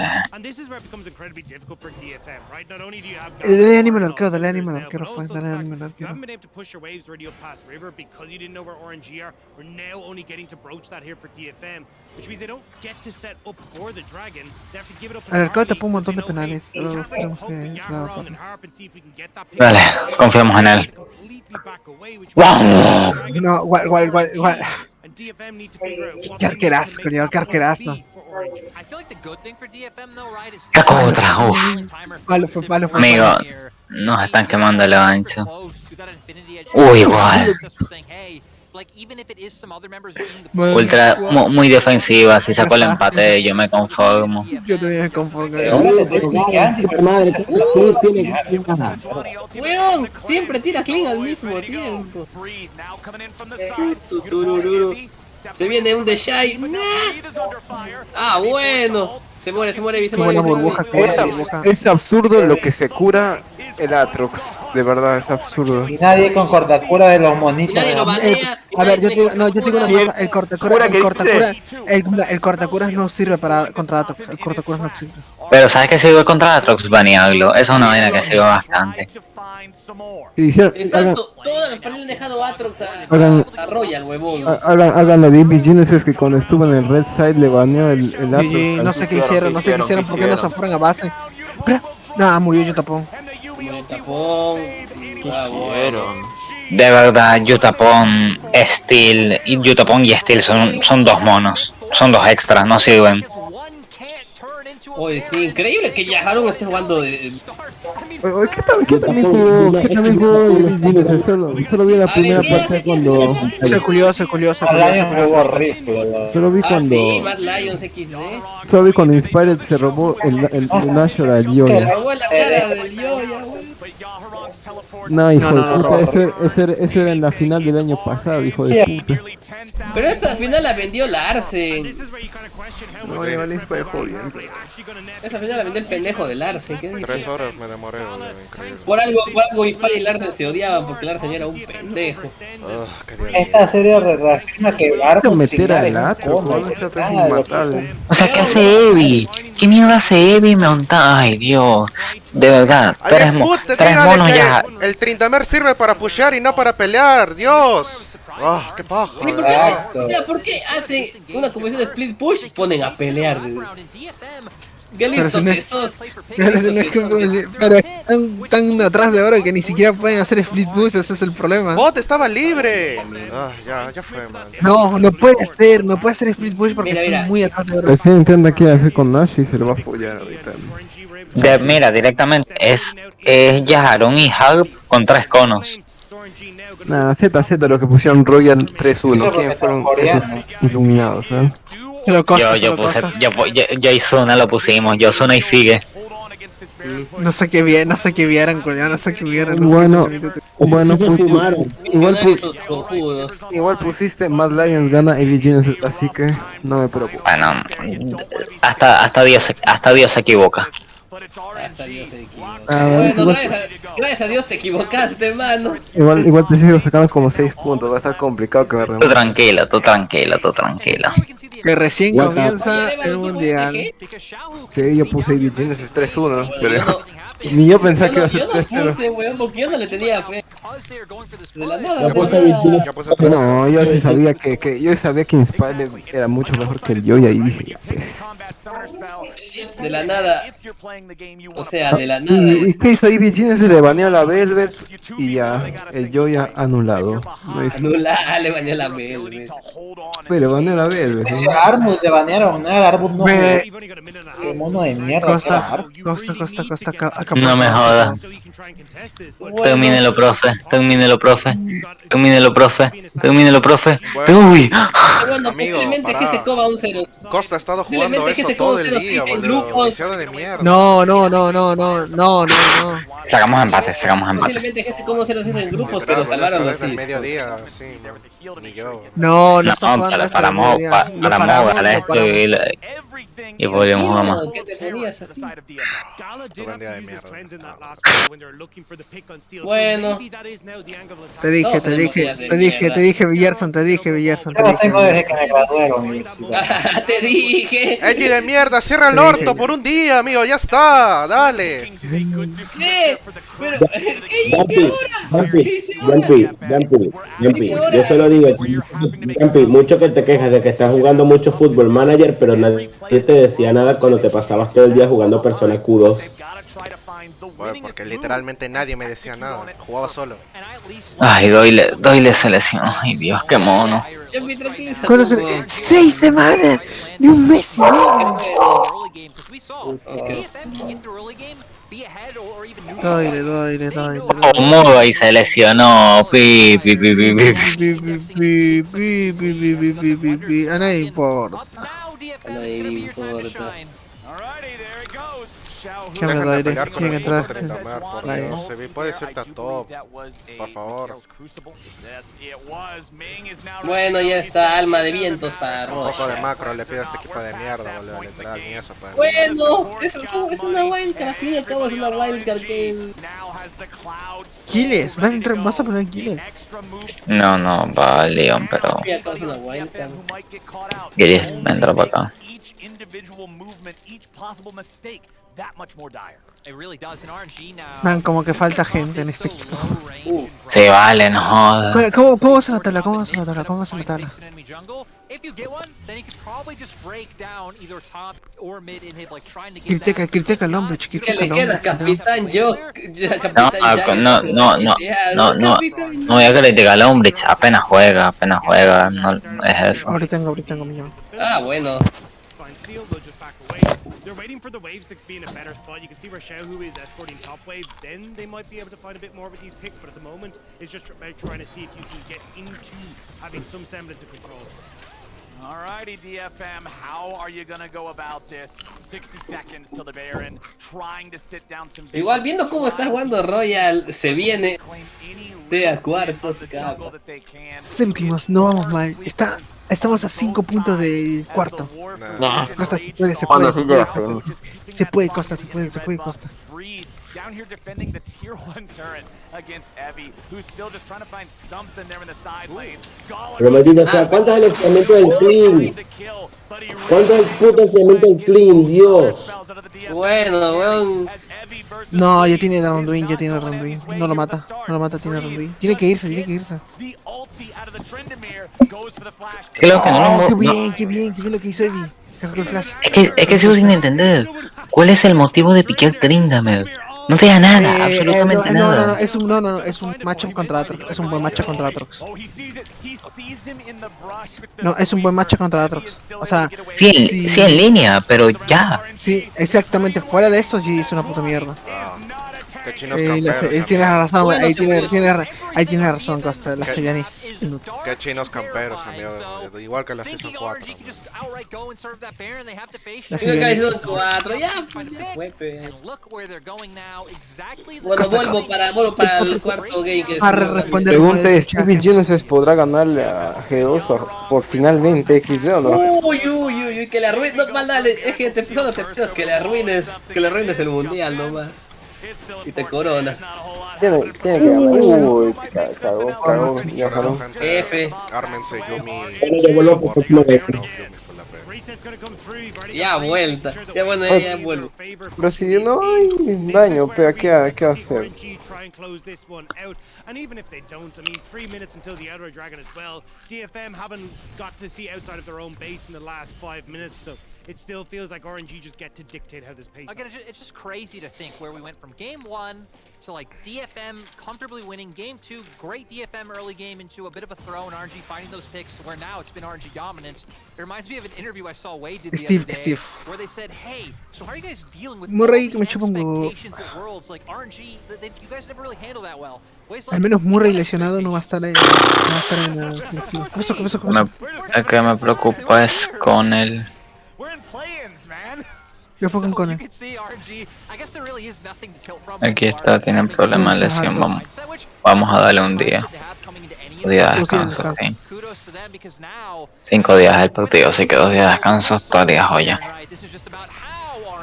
Dale ánimo al arquero, dale ánimo al arquero. El arquero tapó un montón de penales. Vale, confiamos en él. No, igual. Qué arquerazo, creo, qué arquerazo. Sacó otra, Palo. Amigo, nos están quemando el ancho. Igual. Ultra, muy defensiva. Si saco el empate, yo me conformo. Yo también me conformo. Weón, siempre tira clean al mismo tiempo. Se viene un The Shy. Ah, bueno. Se muere. Es absurdo lo que se cura el Atrox. De verdad, es absurdo. Y nadie con cortacura de los monitos. A ver, yo te digo una cosa. El cortacuras no sirve para contra Atrox. El cortacuras no sirve. Pero ¿sabes qué sirve contra Atrox? Banearlo. Eso es una vaina que sirve bastante. Exacto, todas las paredes han dejado Atrox a Royal, huevón. Hagan la de Ivy Genesis, que cuando estuvo en el Red Side le baneó el Atrox. No sé qué hicieron, por qué no se fueron a base. Nada, murió Yutapón. De verdad, Yutapón y Steel son dos monos. Son dos extras, no sirven. Oye, sí, increíble que ya Haron esté jugando de... ¿Qué también jugó Ivy Genesis? Solo vi la primera parte cuando... Se culió. Solo vi cuando... sí, Mad Lions XD. Solo vi cuando Inspired se robó el National al Yoya. Se robó la cara del Yoya, No, hijo de puta, eso era en la final del año pasado, hijo de puta. Pero esa final la vendió Larsen. No, lleva el Inspired jodiendo. Esa final la vendió el pendejo de Larsen, ¿qué dices? 3 horas me demoré, increíble. Por algo Inspired y Larsen se odiaban porque Larsen era un pendejo. Esta serie reacciona que Arbo meter al Atrox, inmatable. O sea, ¿qué hace Evi? ¿Qué mierda hace Evi? Ay, Dios. De verdad, tres monos ya. El Trindamer sirve para pushear y no para pelear, Dios. ¡Qué paja! Sí, ¿por qué hacen una comisión de split push? Ponen a pelear. ¡Qué listo que sos! Pero están atrás de ahora que ni siquiera pueden hacer split push, ese es el problema. Bot estaba libre. Ya fue, man. No puede hacer split push porque están muy atrás de ahora. Recién intenta qué hacer con Nash y se lo va a follar ahorita. Mira, directamente es Yaharon y Harp con 3 conos. Nah, ZZ lo que pusieron Royal 3-1. ¿Quién fueron esos iluminados, eh? Yo y Zuna lo pusimos, yo Zuna y Figue. No sé qué vieran, no sé qué vieran. Igual pusiste Mad Lions gana Ivy Genesis, así que no me preocupo. Bueno, hasta Dios se equivoca. Hasta Dios se equivoca. Bueno, gracias a Dios te equivocaste, hermano. Igual te sigo sacando como 6 puntos, va a estar complicado que me remonte. Tú tranquilo. Que recién comienza el mundial. Sí, yo puse Ivy Genesis 3-1, pero ni yo pensaba que iba a ser 3-0. Porque yo no le tenía fe. De la nada. No, yo sí sabía que Inspired era mucho mejor que el Yoya y dije, ya pues. De la nada. O sea, de la nada. ¿Y qué hizo Ivy Genesis? Le baneó la Velvet y ya, el Yoya anulado. Le baneó la Velvet. Pero baneó la Velvet. Arbus le banearon, Arbus no. Qué mono de mierda. Costa, acabo No me jodas. Bueno. Termínelo, profe. Termínelo, profe. Termínelo, profe. Termínelo, profe. Bueno, Uy. Bueno, amigo, posiblemente que se pará. coma un 0. Costa ha estado jugando Posiblemente que eso se coma todo un el 0-6 día, en boludo. grupos. Viciado de mierda. No, no, no, no, no, no, no, no. Sacamos empate, sacamos empate. Posiblemente que se coma un 0-6 en grupos, Literal, pero boludo, salvaron está los desde el 6. mediodía, sí, ni yo. No, no No, está jugando esto de paramos, mediodía. Lo paramos paramos, jugar lo esto paramos. y volvemos a jugar más. ¿Qué te ponías así? Tu buen día de mierda. Bueno. Te dije, Todos te tenemos dije, días de te dije, mierda. te dije, Villarson, te dije, Villarson, te Yo lo dije. tengo desde que me gradué de la universidad. Te dije. Eji de mierda, cierra el Te dije. orto por un día, amigo, ya está, dale. ¿Qué? Pero, ¿qué hice ahora? ¿Qué hice ahora? Yo solo digo, Jampi, mucho que te quejas de que estás jugando mucho Football Manager, pero nadie te decía nada cuando te pasabas todo el día jugando Persona Q2. Bueno, porque literalmente nadie me decía nada, jugaba solo. Ay, doyle se lesionó. Ay, Dios, qué mono. Jampi, tranquiliza. ¿Cuántas semanas? 6 semanas. Ni un mes y medio. Doyle. ¿Cómo y se lesionó? Pi, pi, pi, pi, pi, pi. A nadie importa. No importa. ¿Qué me Dejen de doy? pelear con Tiene que el puto entrar. Trindamer, por Ahí. Dios. Se puede irte a top, por favor. Bueno, ya está, alma de vientos para Un poco de Rocha. macro le pido a este equipo de mierda, boludo, literal, ni eso pueden. Bueno, es una wildcard, al fin y al cabo es una wildcard que... Giles, vas a poner Giles. No, va Leon, pero... Al fin y al cabo es una wildcard. Gilles, me entra para acá. Man, como que falta gente en este equipo. Sí, vale, no jodas. ¿Cómo vas a la tabla? ¿Cómo vas a la tabla? ¿Cómo vas a la tabla? Critica al hombre, ¿Qué chiquito. le queda, capitán? Yo, No, capitán no voy a criticar al hombre, apenas juega, no es eso. Ahorita tengo millón. Ah, bueno. They're waiting for the waves to be in a better spot. You can see Rochelle, who is escorting top wave, then they might be able to find a bit more with these picks, but at the moment, it's just about trying to see if you can get into having some semblance of control. Alrighty, DFM, how are you gonna go about this? 60 seconds till the Baron, trying to sit down some... Igual, viendo cómo está jugando Royal, se viene de a cuartos, cabrón. Séptimos, no vamos mal. Estamos a 5 puntos del cuarto. Costa, se puede, Costa, se puede, Costa. Down here defending the tier 1 turret against Evie, who's still just trying to find something there in the side lane. Pero maldita sea, ¿cuántos lanzamientos del clean? ¿Cuántos putos lanzamientos del clean, Dios? Bueno, weón. No, ya tiene Ronduin, No lo mata, tiene Ronduin. Tiene que irse. Creo que no. Qué bien lo que hizo Evie. Cargó el flash. Es que sigo sin entender. ¿Cuál es el motivo de piquear Trindamer? No te da nada, absolutamente nada. No, es un matchup contra Atrox. Es un buen matchup contra Atrox. No, es un buen matchup contra Atrox. O sea, sí, en línea, pero ya. Sí, exactamente. Fuera de eso, sí es una puta mierda. Qué chinos camperos. Tienes razón, ahí tienes razón, Costa. La Sevian es inútil. Qué chinos camperos, amigo. Igual que la Season 4. La Season 4, ya fue, Bueno, vuelvo para el cuarto game que Pregunta de Stevie Genesis, ¿podrá ganarle a G2 por finalmente XD o no? Uy, que le arruines, no, mal dale, es que solo te pido que le arruines el mundial nomás. Y te coronas. Tiene que ganar. Uy, cagó. F. Ármense, Yumi. Ya vuelta. Ya bueno, ya vuelvo. Pero si no hay daño, pero ¿qué hacer? And even if they don't, I mean, 3 minutes until the Outer Dragon as well. DFM haven't got to see outside of their own base in the last 5 minutes, so it still feels like RNG just get to dictate how this pace. Again, it's just crazy to think where we went from game 1 to like DFM comfortably winning game 2, great DFM early game into a bit of a throw and RNG finding those picks where now it's been RNG dominance. It reminds me of an interview I saw Wade did the other day where they said, hey, so how are you guys dealing with Murray, all me the chupa un huevo. expectations at Worlds? Like RNG, you guys never really handle that well. Wade's Al like, menos Murray lesionado no va a estar ahí. No va a estar en la selección. ¿Qué pasó? ¿Qué pasó? ¿Qué pasó? El que me preocupa es con el... ¿Qué fue con you Cone? can see RNG. I guess there really is nothing to tilt from. Aquí está, tienen problema de lesión. Vamos a darle un día. Un día de descanso, sí. 5 días del partido, así que 2 días de descanso estaría joya.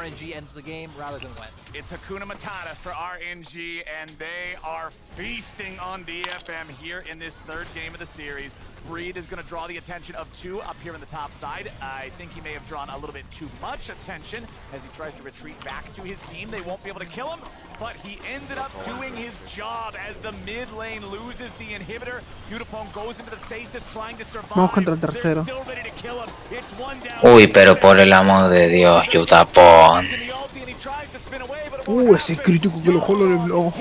RNG ends the game rather than when. It's Hakuna Matata for RNG, and they are feasting on DFM here in this 3rd game of the series. Breed is going to draw the attention of 2 up here on the top side. I think he may have drawn a little bit too much attention as he tries to retreat back to his team. They won't be able to kill him, but he ended up doing his job as the mid lane loses the inhibitor. Yutapon goes into the stasis trying to survive. Vamos contra el tercero. Uy, pero por el amor de Dios, Yutapon. Ese crítico que lo jolo le blow.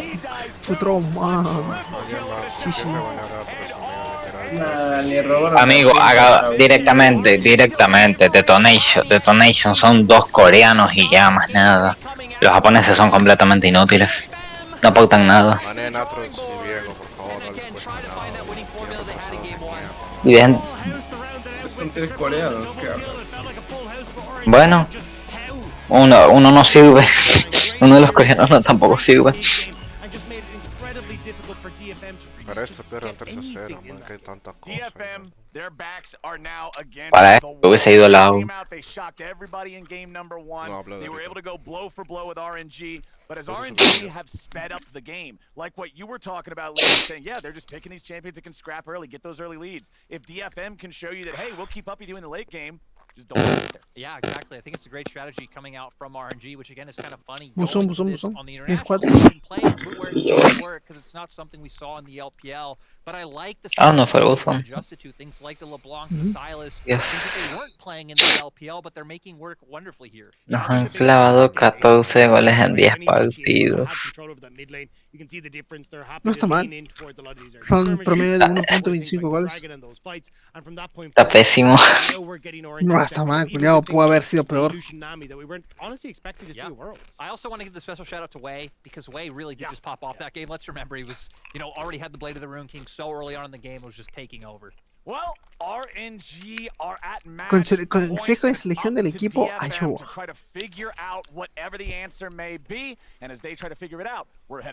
Fue traumado. Sí, sí. Amigo, haga directamente, Detonation son 2 coreanos y ya más nada. Los japoneses son completamente inútiles, no aportan nada. Y bien. Son 3 coreanos, ¿qué hablas? Bueno, uno no sirve, uno de los coreanos no tampoco sirve. Para esto pierden 3-0, man, que hay tantas cosas. Para eso hubiese ido al lado. They were able to go blow for blow with RNG, but as RNG have sped up the game, like what you were talking about, Lee, saying, yeah, they're just picking these champions that can scrap early, get those early leads. If DFM can show you that, hey, we'll keep up with you in the late game, just don't get there. Yeah, exactly. I think it's a great strategy coming out from RNG, which again is kind of funny. Buzón. On the international play, where it doesn't work because it's not something we saw in the LPL. But I like the no fue buzón. adjusted to things like the LeBlanc, the Silas, things that they weren't playing in the LPL, but they're making work wonderfully here. Nos han clavado 14 goles en 10 partidos. No está mal. Son promedio de 1.25 goles. Está pésimo. No está mal, culiao, pudo haber sido peor. I also want to give the special shout out to Wei, because Wei really did just pop off that game. Let's remember he was, already had the Blade of the Rune King so early on in the game, was just taking over. Well, RNG are at match Con el consejo de selección del equipo ayuda.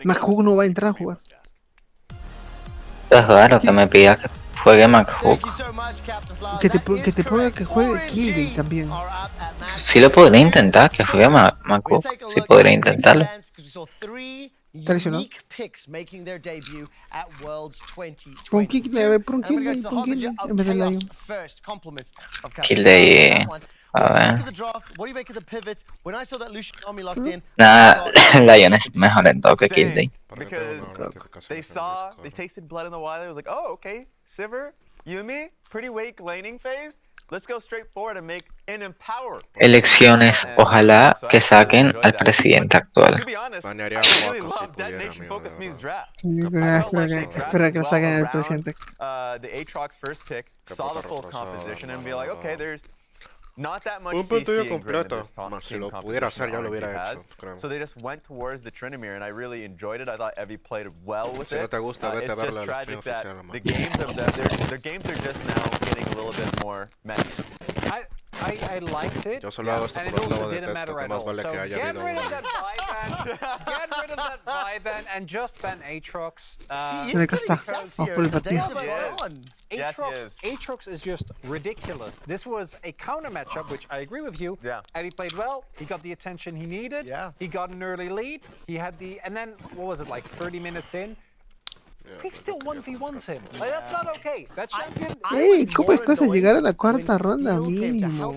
McHook no va a entrar a jugar. Es raro que me pida que juegue McHook. Que te ponga que juegue Killday también. Sí lo podría intentar, que juegue McHook. Sí podría intentarlo. Traicionó. Pon Killday en vez de Lion. Killday. A ver. Nah, Lion es mejor en todo que Killday. Because they tasted blood in the water. It was like, oh, okay, Sivir, Yumi, pretty weak laning phase. Let's go straight forward and make an empower. Elecciones, ojalá que saquen al presidente actual. To be honest, I really love that Nation Focus Me's draft. Espera que saquen al presidente. The Aatrox first pick, saw the full composition and be like, okay, there's not that much un CC partido in Grid in completo, this top si team lo pudiera composition hacer ya lo RNG hubiera has. hecho, creo. So they just went towards the Trinimir and I really enjoyed it. I thought Evie played well with Si it. no te gusta, vete a It's ver just la tragic that oficial, man. the games of their games are just now getting a little bit more messy. I liked it, Yo solo hago esto and por it los also lados de didn't texto, matter que at más all. vale So que haya get habido rid of un... that vibe, get rid of that vibe, and just ban Aatrox. Vamos por el partido. Aatrox is just ridiculous. This was a counter matchup, which I agree with you. Yeah. Evie played well. He got the attention he needed. Yeah. He got an early lead. He had the, and then what was it, like 30 minutes in? We've still 1v1'd him. Like, that's not okay. That champion. Ey, ¿cómo es cosa llegar a la cuarta ronda mínimo?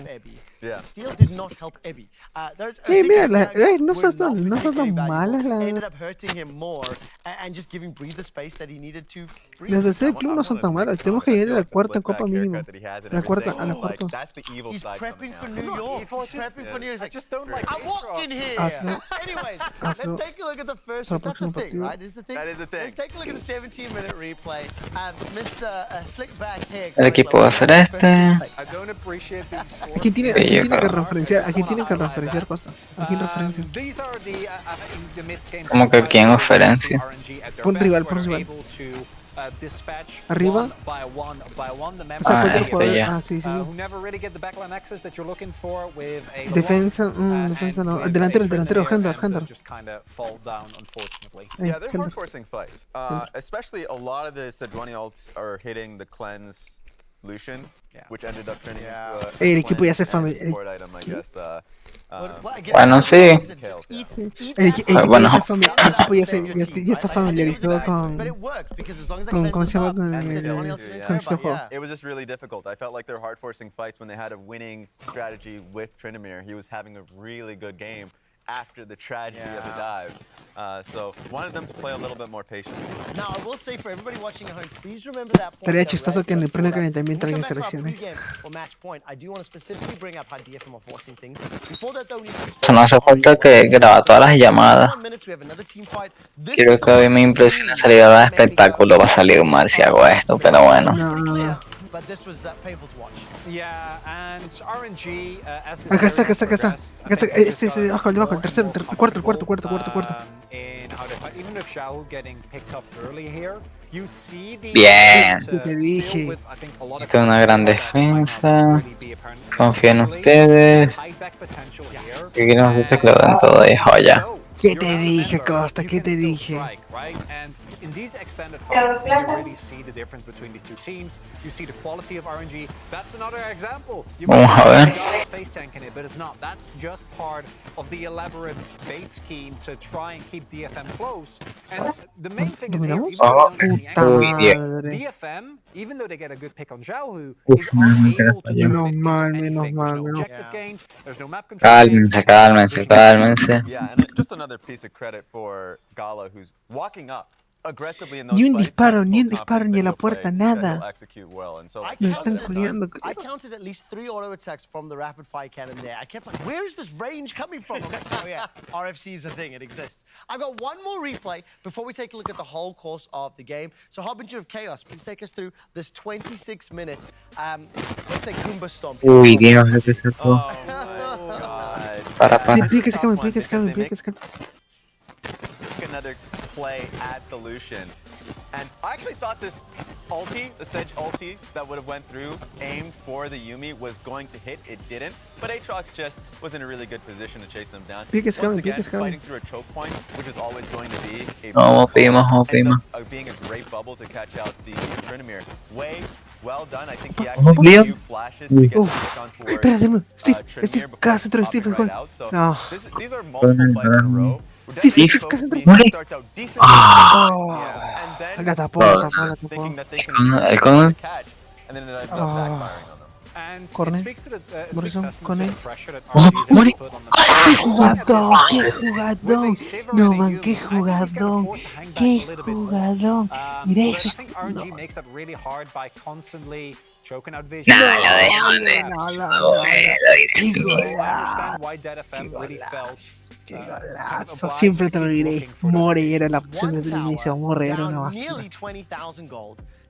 Steal did not help Ebby. Mira, no son tan malas ended up hurting him more and just giving Breathe the space that he needed to breathe. Las del C club no son tan malas. Tenemos que llegar a la cuarta en Copa mínimo. A la cuarta. He's prepping for New York. He's prepping for New York. I just don't like. I'm walking here. Anyways, let's take a look at the first one. That's the thing, right? Is the thing. That is the thing. Let's take a look at the 17-minute replay. Mr. Slickback here. El equipo va a ser este. I don't appreciate these. Aquí tiene que referenciar. Aquí tienen que referenciar cosas. Aquí referencia. Como que quién referencia. Pon rival, pon rival. Arriba. O sea, cualquier jugador. Sí. Defensa, defensa no. Delantero, Handler. Yeah, they're hard forcing fights. Especially a lot of the Sejuani ults are hitting the cleanse Lucian, which ended up turning into a el equipo ya se support item, I guess. Bueno, sí. El equipo ya está familiarizado con ¿cómo se llama? Con este juego. It was just really difficult. I felt like they're hard forcing fights when they had a winning strategy with Tryndamere. He was having a really good game after the tragedy of the dive. So wanted them to play a little bit more patiently. Now I will say for everybody watching at home, please remember that point. Estaría chistoso que en el primer calentamiento alguien se lesione. I do want to specifically bring up how DFM are forcing things. Before that though, No hace falta que graba todas las llamadas. Quiero que hoy me impresione salir de espectáculo. Va a salir mal si hago esto, pero bueno. No. But this was painful to watch. Yeah, and RNG as this Acá está. Bajo, el tercero, el cuarto. In how they fight, even with Xiao getting picked up early here, you see the Bien. Te dije. Esta es una gran defensa. Confío en ustedes. Y que nos gusta que lo den todo y joya. ¿Qué te dije, Costa? ¿Qué te dije? In these extended fights, I think you really see the difference between these two teams. You see the quality of RNG. That's another example. You Vamos a ver. face tanking it, but it's not. That's just part of the elaborate bait scheme to try and keep DFM close. And the main thing is here, DFM, even though they get a good pick on Xiaohu, is unable to turn anything. There's no objective gains, there's no map control. Cálmense. Yeah, and just another piece of credit for Gala, who's walking up aggressively in those Ni un fights, disparo, ni a la puerta, nada. Nos están culiando. I counted at least 3 auto attacks from the rapid fire cannon there. I kept like, where is this range coming from? I'm like, oh yeah, RFC is a thing, it exists. I've got one more replay before we take a look at the whole course of the game. So Harbinger of Chaos, please take us through this 26 minutes, let's say Goomba Stomp. Uy, Dios, ¿qué es esto? Para. Implica ese cambio. Another play at the Lucian. And I actually thought this ulti, the Sedge ulti that would have went through, aimed for the Yuumi, was going to hit. It didn't. But Aatrox just was in a really good position to chase them down. Once again, fighting through a choke point, which is always going to be being a great bubble to catch out the Tryndamere. Way well done. I think he actually had a few flashes to get the pick on towards Tryndamere before he could right out. So these are multiple fights in a row. Steve, starts out decent, and then la tapó. thinking that they can El con catch, and then it ends up backfiring on them. And Corne. it speaks to the pressure that Mori. ¡Qué jugadón! No, man, qué jugadón. Mira eso. I think RNG makes that really hard by constantly choking out vision. Qué golazo. Siempre te lo diré. Mori era la opción del inicio. Mori era una basura.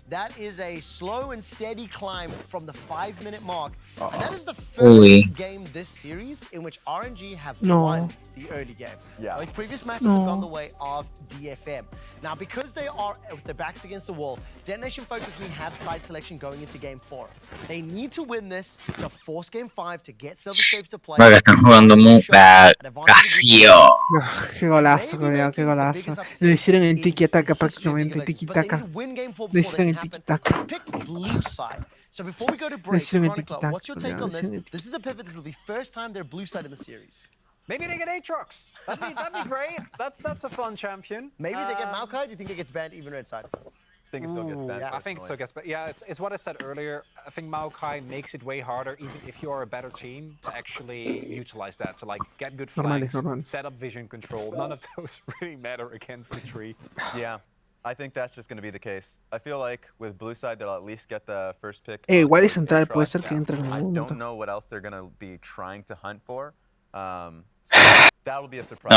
That is a slow and steady climb from the 5-minute mark. And that is the first game this series in which RNG have won the early game. Like previous matches have gone the way of DFM. Now, because they are with their backs against the wall, Detonation Focus we have side selection going into game 4. They need to win this to force game 5 to get Silver Scapes to play. Están jugando muy vacío. Qué golazo, qué golazo. Lo hicieron en tiki-taka prácticamente, tiki-taka. Lo hicieron en tiki-taka. So before we go to break, Chronicler, what's your take on this? This is a pivot. This will be first time they're blue side in the series. Maybe they get Aatrox. That'd be great. That's a fun champion. Maybe they get Maokai. Do you think it gets banned even red side? think it still gets bent. Yeah, I think it still gets bent. Yeah, it's what I said earlier. I think Maokai makes it way harder, even if you are a better team, to actually utilize that, to like get good flanks, set up vision control. None of those really matter against the tree. Yeah, I think that's just going to be the case. I feel like with blue side, they'll at least get the first pick. Igual y central puede ser que entre en I algún don't momento. know what else they're going to be trying to hunt for. So that will be a surprise.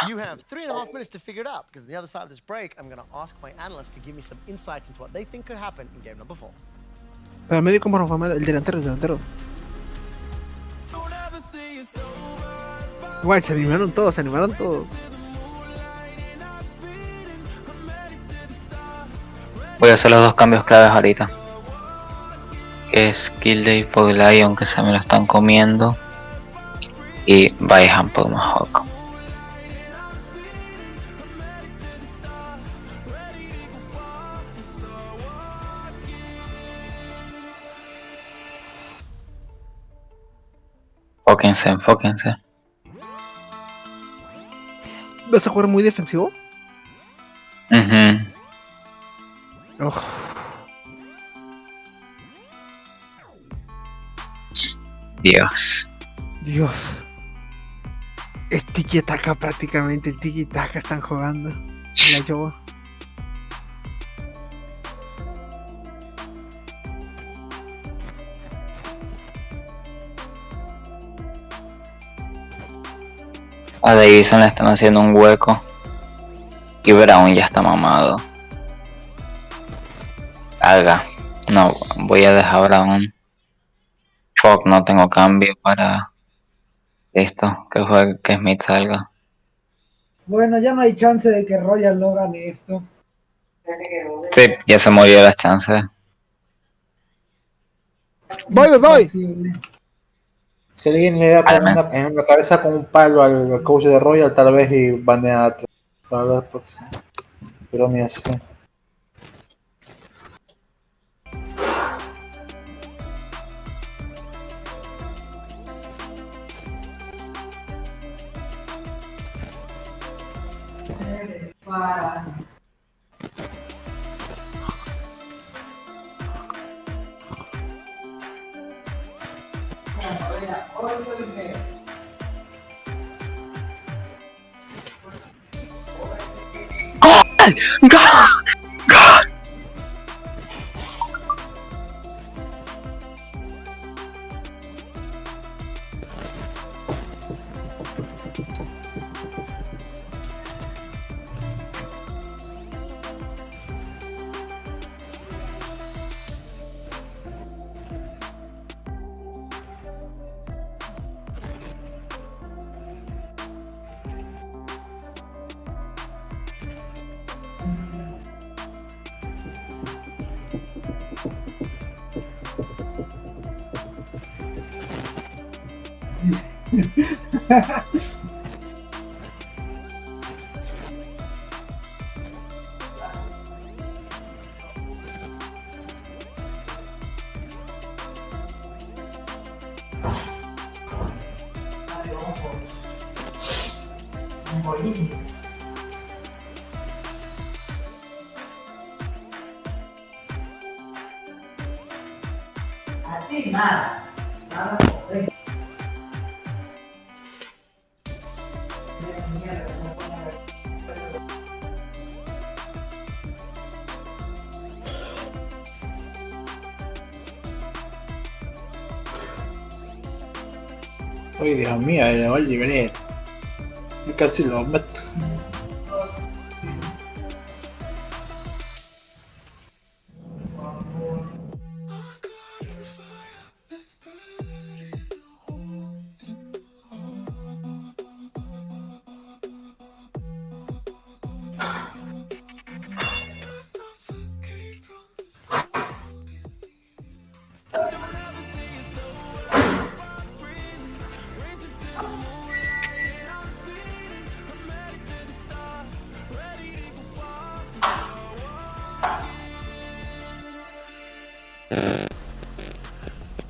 You have 3.5 minutes to figure it out, because on the other side of this break, I'm going to ask my analysts to give me some insights into what they think could happen in game number 4. Pero el medio como no fue mal, el delantero. Igual, se animaron todos. Voy a hacer los 2 cambios claves ahorita. Que es Killday por Lion, que se me lo están comiendo. Y Bayhan por Mahawk. Enfóquense. ¿Vas a jugar muy defensivo? Dios. Es tiki-taka prácticamente, el tiki-taka están jugando. La Yoba. A Davison le están haciendo un hueco. Y Brown ya está mamado. Haga. No, voy a dejar Brown. Fuck, no tengo cambio para esto. Que juegue, que Smith salga. Bueno, ya no hay chance de que Royal lo gane esto. Sí, ya se murió las chances. Voy. Si alguien le da en la cabeza con un palo al coach de Royal, tal vez y banea a para la próxima. Pero ni así. ¡Gol! Ay, Dios mío, le va a venir. Yo casi lo meto.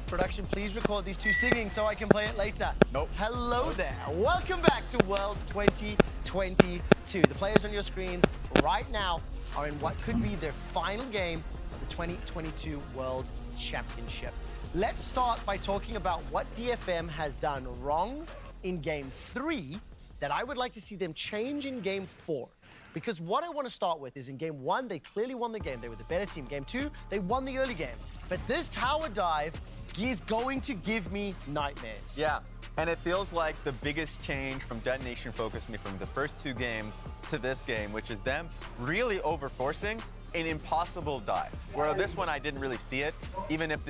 Production, please record these two singing so I can play it later. Nope. Hello there. Welcome back to Worlds 2022. The players on your screen right now are in what could be their final game of the 2022 World Championship. Let's start by talking about what DFM has done wrong in Game 3 that I would like to see them change in Game 4. Because what I want to start with is in Game 1, they clearly won the game. They were the better team. Game 2, they won the early game. But this tower dive is going to give me nightmares. Yeah, and it feels like the biggest change from Detonation focused me from the first 2 games to this game, which is them really overforcing in impossible dives. Where this one I didn't really see it, even if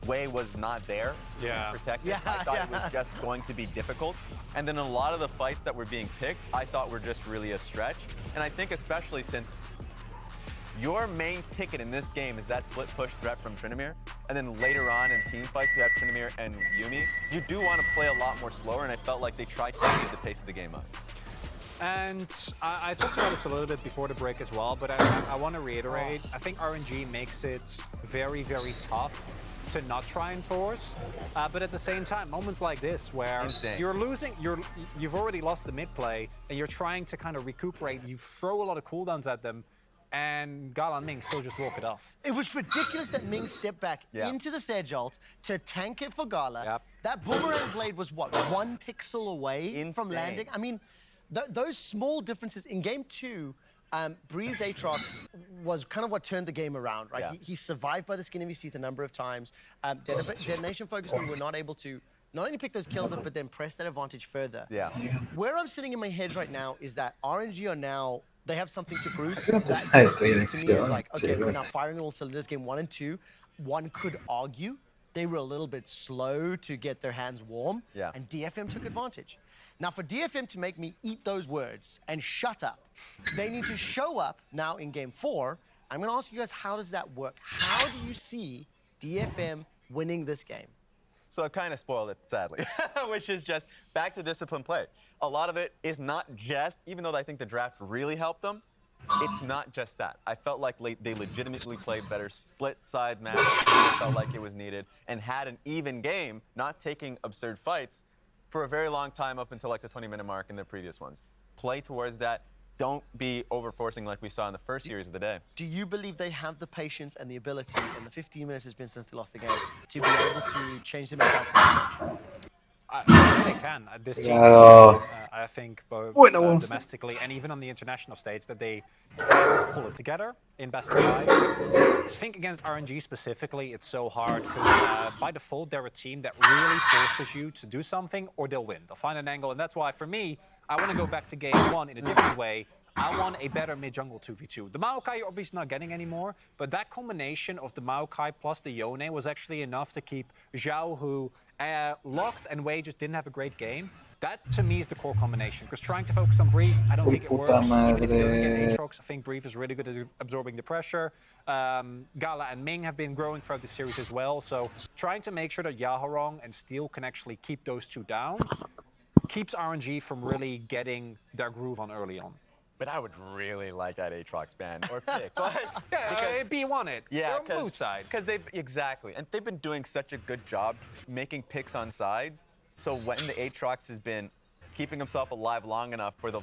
Way was not there to protect it. I thought it was just going to be difficult. And then a lot of the fights that were being picked, I thought were just really a stretch. And I think especially since your main ticket in this game is that split push threat from Tryndamere, and then later on in team fights you have Tryndamere and Yuumi, you do want to play a lot more slower, and I felt like they tried to speed the pace of the game up. And I talked about this a little bit before the break as well, but I want to reiterate, I think RNG makes it very, very tough to not try and force, but at the same time, moments like this where you're losing, you've already lost the mid play, and you're trying to kind of recuperate, you throw a lot of cooldowns at them, and Gala and Ming still just walk it off. It was ridiculous that Ming stepped back into the Sedge ult to tank it for Gala. That boomerang blade was, what, 1 pixel away from landing? I mean, those small differences in Game 2, Breeze Aatrox was kind of what turned the game around, right? He survived by the skin of his teeth a number of times. Detonation Focus, we were not able to not only pick those kills up, but then press that advantage further. Where I'm sitting in my head right now is that RNG are now, they have something to prove. That to me is like, okay, we're now firing all cylinders, Game 1 and 2. One could argue they were a little bit slow to get their hands warm, and DFM took advantage. Now, for DFM to make me eat those words and shut up, they need to show up now in Game 4. I'm going to ask you guys, how does that work? How do you see DFM winning this game? So I kind of spoiled it, sadly, which is just back to disciplined play. A lot of it is not just, even though I think the draft really helped them, it's not just that. I felt like they legitimately played better split-side match. I felt like it was needed and had an even game, not taking absurd fights for a very long time up until like the 20-minute mark in their previous ones. Play towards that. Don't be overforcing like we saw in the first series of the day. Do you believe they have the patience and the ability, and the 15 minutes has been since they lost the game, to be able to change the mentality? I think they can. This team, I think both domestically and even on the international stage, that they pull it together in best of 5. I think against RNG specifically, it's so hard because by default, they're a team that really forces you to do something or they'll win. They'll find an angle, and that's why, for me, I want to go back to Game 1 in a different way. I want a better mid-jungle 2v2. The Maokai you're obviously not getting anymore, but that combination of the Maokai plus the Yone was actually enough to keep Zhao, who locked, and Wei just didn't have a great game. That, to me, is the core combination. Because trying to focus on Brief, I don't think it works. Even if he doesn't get Aatrox, I think Brief is really good at absorbing the pressure. Gala and Ming have been growing throughout the series as well. So trying to make sure that Yaharong and Steel can actually keep those two down keeps RNG from really getting their groove on early on. But I would really like that Aatrox ban or pick. B1 it. Yeah, they're on blue side. Because and they've been doing such a good job making picks on sides. So when the Aatrox has been keeping himself alive long enough for the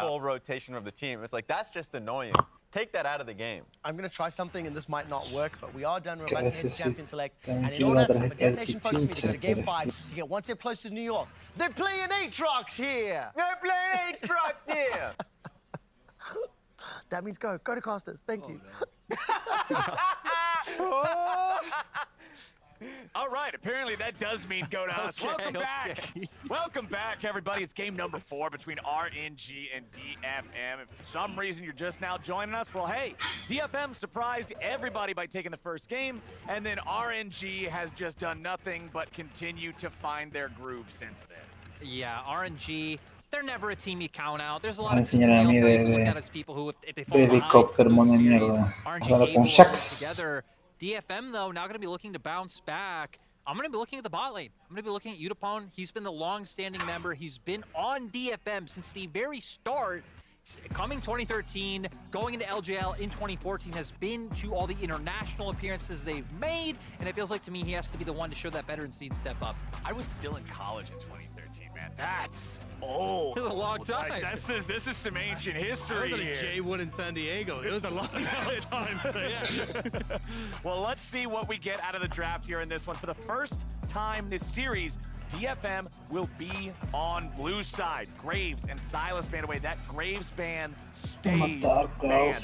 full rotation of the team, it's like, that's just annoying. Take that out of the game. I'm going to try something, and this might not work, but we are done. We're about to head to Champion Select. And in order for Detonation Focus me to go to Game 5 to get one step closer to New York, they're playing Aatrox here! They're playing Aatrox here! That means go to Casters. Thank you. No. All right, apparently that does mean go to us. Welcome back. Welcome back, everybody. It's game number 4 between RNG and DFM. If for some reason you're just now joining us, well, hey, DFM surprised everybody by taking the first game, and then RNG has just done nothing but continue to find their groove since then. Yeah, RNG, they're never a team you count out. There's a lot of people who, if they fall behind, together. DFM, though, now going to be looking to bounce back. I'm going to be looking at the bot lane. I'm going to be looking at Udapon. He's been the long-standing member. He's been on DFM since the very start. coming 2013, going into LJL in 2014, has been to all the international appearances they've made, and it feels like to me he has to be the one to show that veteran scene step up. I was still in college in 2013, man. That's old. A long time. Like, this is some ancient history. I was at here. a J1 in San Diego. It was a long time. So yeah. Well, let's see what we get out of the draft here in this one. For the first time this series, DFM will be on blue side. Graves and Silas banned away. That Graves ban stays banned.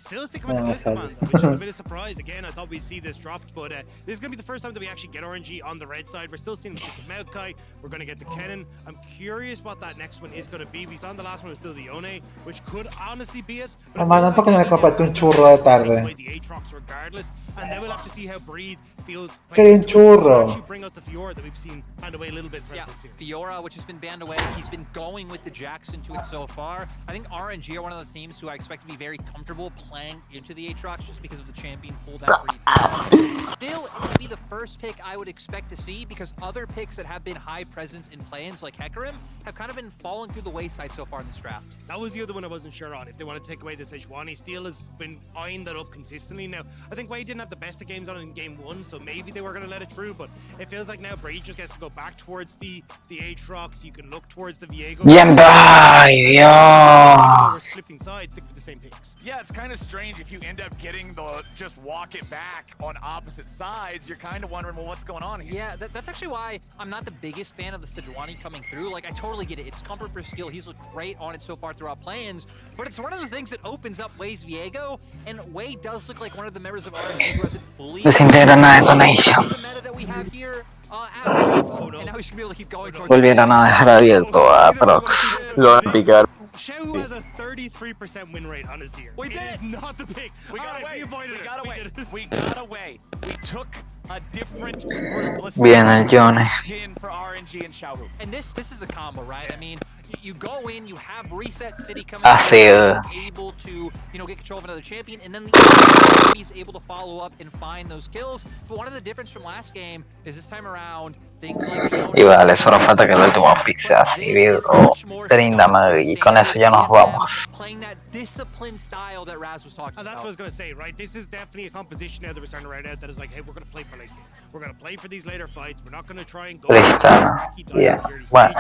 Still sticking with the Blitz commands, which is a bit of surprise. Again, I thought we'd see this dropped, but this is going to be the first time that we actually get RNG on the red side. We're still seeing the Maokai. We're going to get the Kennen. I'm curious what that next one is going to be. We saw in the last one was still the Yone, which could honestly be it. Mamá, tampoco me compraste un churro de tarde. The Aatrox regardless, and then we'll have to see how Breed feels. Quería un churro. Bring out the Fiora that we've seen banned away a little bit throughout this series. Fiora, which has been banned away. He's been going with the Jackson to it so far. I think RNG are one of the teams who I expect to be very comfortable playing into the Aatrox just because of the champion pool that Breed. Still, it would be the first pick I would expect to see because other picks that have been high presence in play-ins like Hecarim have kind of been falling through the wayside so far in this draft. That was the other one I wasn't sure on. If they want to take away the Sejuani, Steel has been eyeing that up consistently. Now, I think Wade didn't have the best of games on in game one, so maybe they were going to let it through, but it feels like now Breed just gets to go back towards the Aatrox. You can look towards the Viego. Bien, bye, Dios. Flipping sides, stick with the same picks. Yeah, it's kind of strange if you end up getting the just walk it back on opposite sides. You're kind of wondering, well, what's going on here? Yeah, that's actually why I'm not the biggest fan of the Sejuani coming through. Like, I totally get it. It's comfort for skill. He's looked great on it so far throughout play-ins, but it's one of the things that opens up Way's Viego, and Way does look like one of the members of RNG who hasn't fully Desintegra una detonation. the meta that we have here at Woods, and now he's gonna be able to keep going towards Volvieron a dejar abierto a Prox. Lo van a picar. Shao has a 33% win rate on his here. We did. It is not the pick. We got away. We avoided it. We got away. We did it. We got away. We took a different ruthless Bien, el Yone. pin for RNG and Xiaohu. And this is the combo, right? I mean, you go in, you have Reset City coming Así in, es. able to, get control of another champion, and then the enemy's able to follow up and find those kills. But one of the difference from last game is this time around, things like Y vale, solo falta que el último pick sea así, Virgo. Trinda y con eso ya nos vamos. playing that disciplined style that Raz was talking And that's about. what I was going to say, right? This is definitely a composition now that we're starting to write out that is like, hey, we're going to play for late game. We're going to play for these later fights. We're not going to try and go Bien, bueno.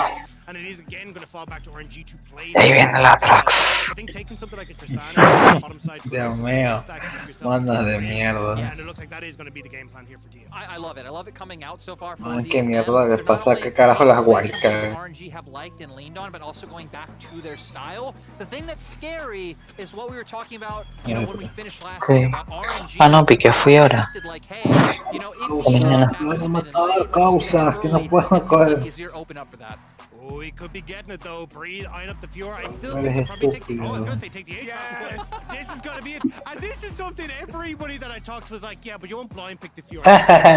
and it is again going to fall back to RNG to play. Ahí viene la Prox. I think taking something like a Tristana bottom side. Dios mío. Mandas de mierda. Yeah, and it looks like that is going to be the game plan here for DM. I love it. I love it coming out so far. Man, qué mierda le pasa, qué carajo las guaycas. RNG have liked and leaned on, but also going back to their style. The thing that's scary is what we were talking about, when we finished last Sí. game about RNG. Ah, no, piqué fui ahora. Like, hey, Mañana te van a matar, causa, que no puedo coger. is your open up for that. Oh, he could be getting it though. Breathe, eyeing up the Fiora. I still Eres think he'll probably take the. estúpido. Oh, I was gonna say take the Aatrox, but this is gonna be it. And this is something everybody that I talked to was like, yeah, but you won't blind pick the Fiora.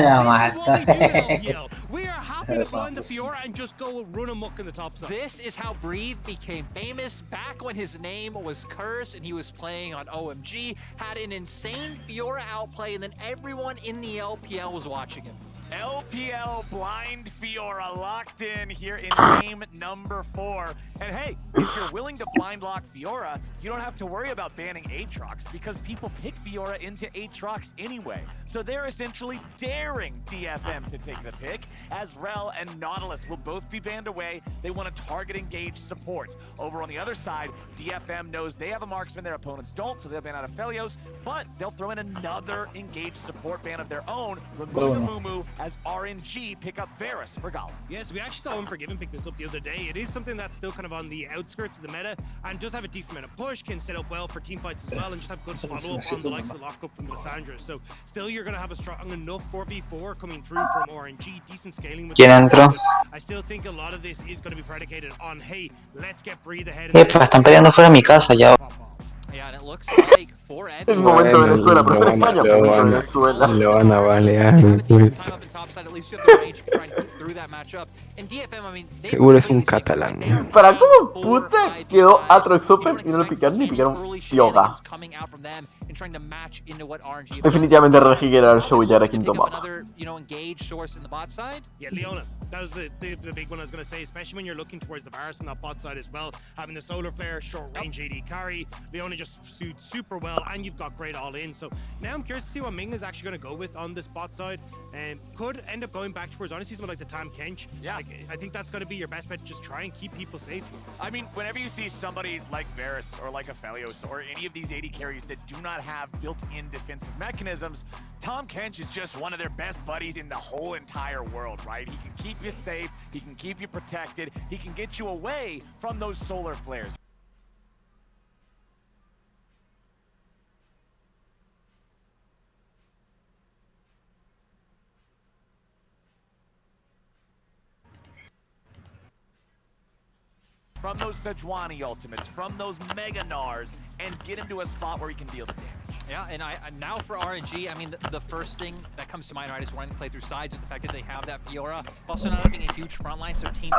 No, This is what we do in LPL. We are happy to blind the Fiora and just go run amok in the top side. This is how Breathe became famous back when his name was Curse and he was playing on OMG, had an insane Fiora outplay, and then everyone in the LPL was watching him. LPL Blind Fiora locked in here in game number 4. And hey, if you're willing to blind lock Fiora, you don't have to worry about banning Aatrox because people pick Fiora into Aatrox anyway. So they're essentially daring DFM to take the pick, as Rel and Nautilus will both be banned away. They want to target engage support. Over on the other side, DFM knows they have a marksman their opponents don't, so they'll ban out of Felios, but they'll throw in another engaged support ban of their own, remove the Mumu, as RNG pick up Varus for Gala. Yes, we actually saw Unforgiven pick this up the other day. It is something that's still kind of on the outskirts of the meta and does have a decent amount of push, can set up well for team fights as well, and just have good follow-up on the likes of the lockup from the Lissandra. So still you're going to have a strong enough 4v4 coming through from RNG, decent scaling with ¿Quién entró? I still think a lot of this is going to be predicated on, hey, let's get Breathe ahead. Epa, están peleando fuera de mi casa ya. Yeah, and it looks like for Es momento de Venezuela, pero en España, momento de Venezuela. Lo van a balear. time up in top side, at least least you have the range to try and get through that matchup. And DFM, I mean, Seguro es un catalán. ¿Para cómo puta quedó Atrox Open y no lo picaron ni picaron Yoga? Definitivamente Regi que era el show ya era quinto mapa. Yeah, Leona, that was the big one I was going to say, especially when you're looking towards the Varus on that bot side as well. Having the solar flare, short range AD carry, Leona just suits super well, and you've got great all in. So now I'm curious to see what Ming is actually going to go with on this bot side. Could end up going back towards honestly someone like the Tam Kench. Yeah. Like, I think that's going to be your best bet. Just try and keep people safe. I mean, whenever you see somebody like Varus or like a Felios or any of these AD carries that do not have built-in defensive mechanisms, Tom Kench is just one of their best buddies in the whole entire world, right? He can keep you safe, he can keep you protected, he can get you away from those solar flares. From those Sejuani ultimates, from those Mega Nars, and get him to a spot where he can deal the damage. Yeah, and now for RNG, I mean, the first thing that comes to mind, right, is running play through sides, is the fact that they have that Fiora. Also not having a huge front line, so team...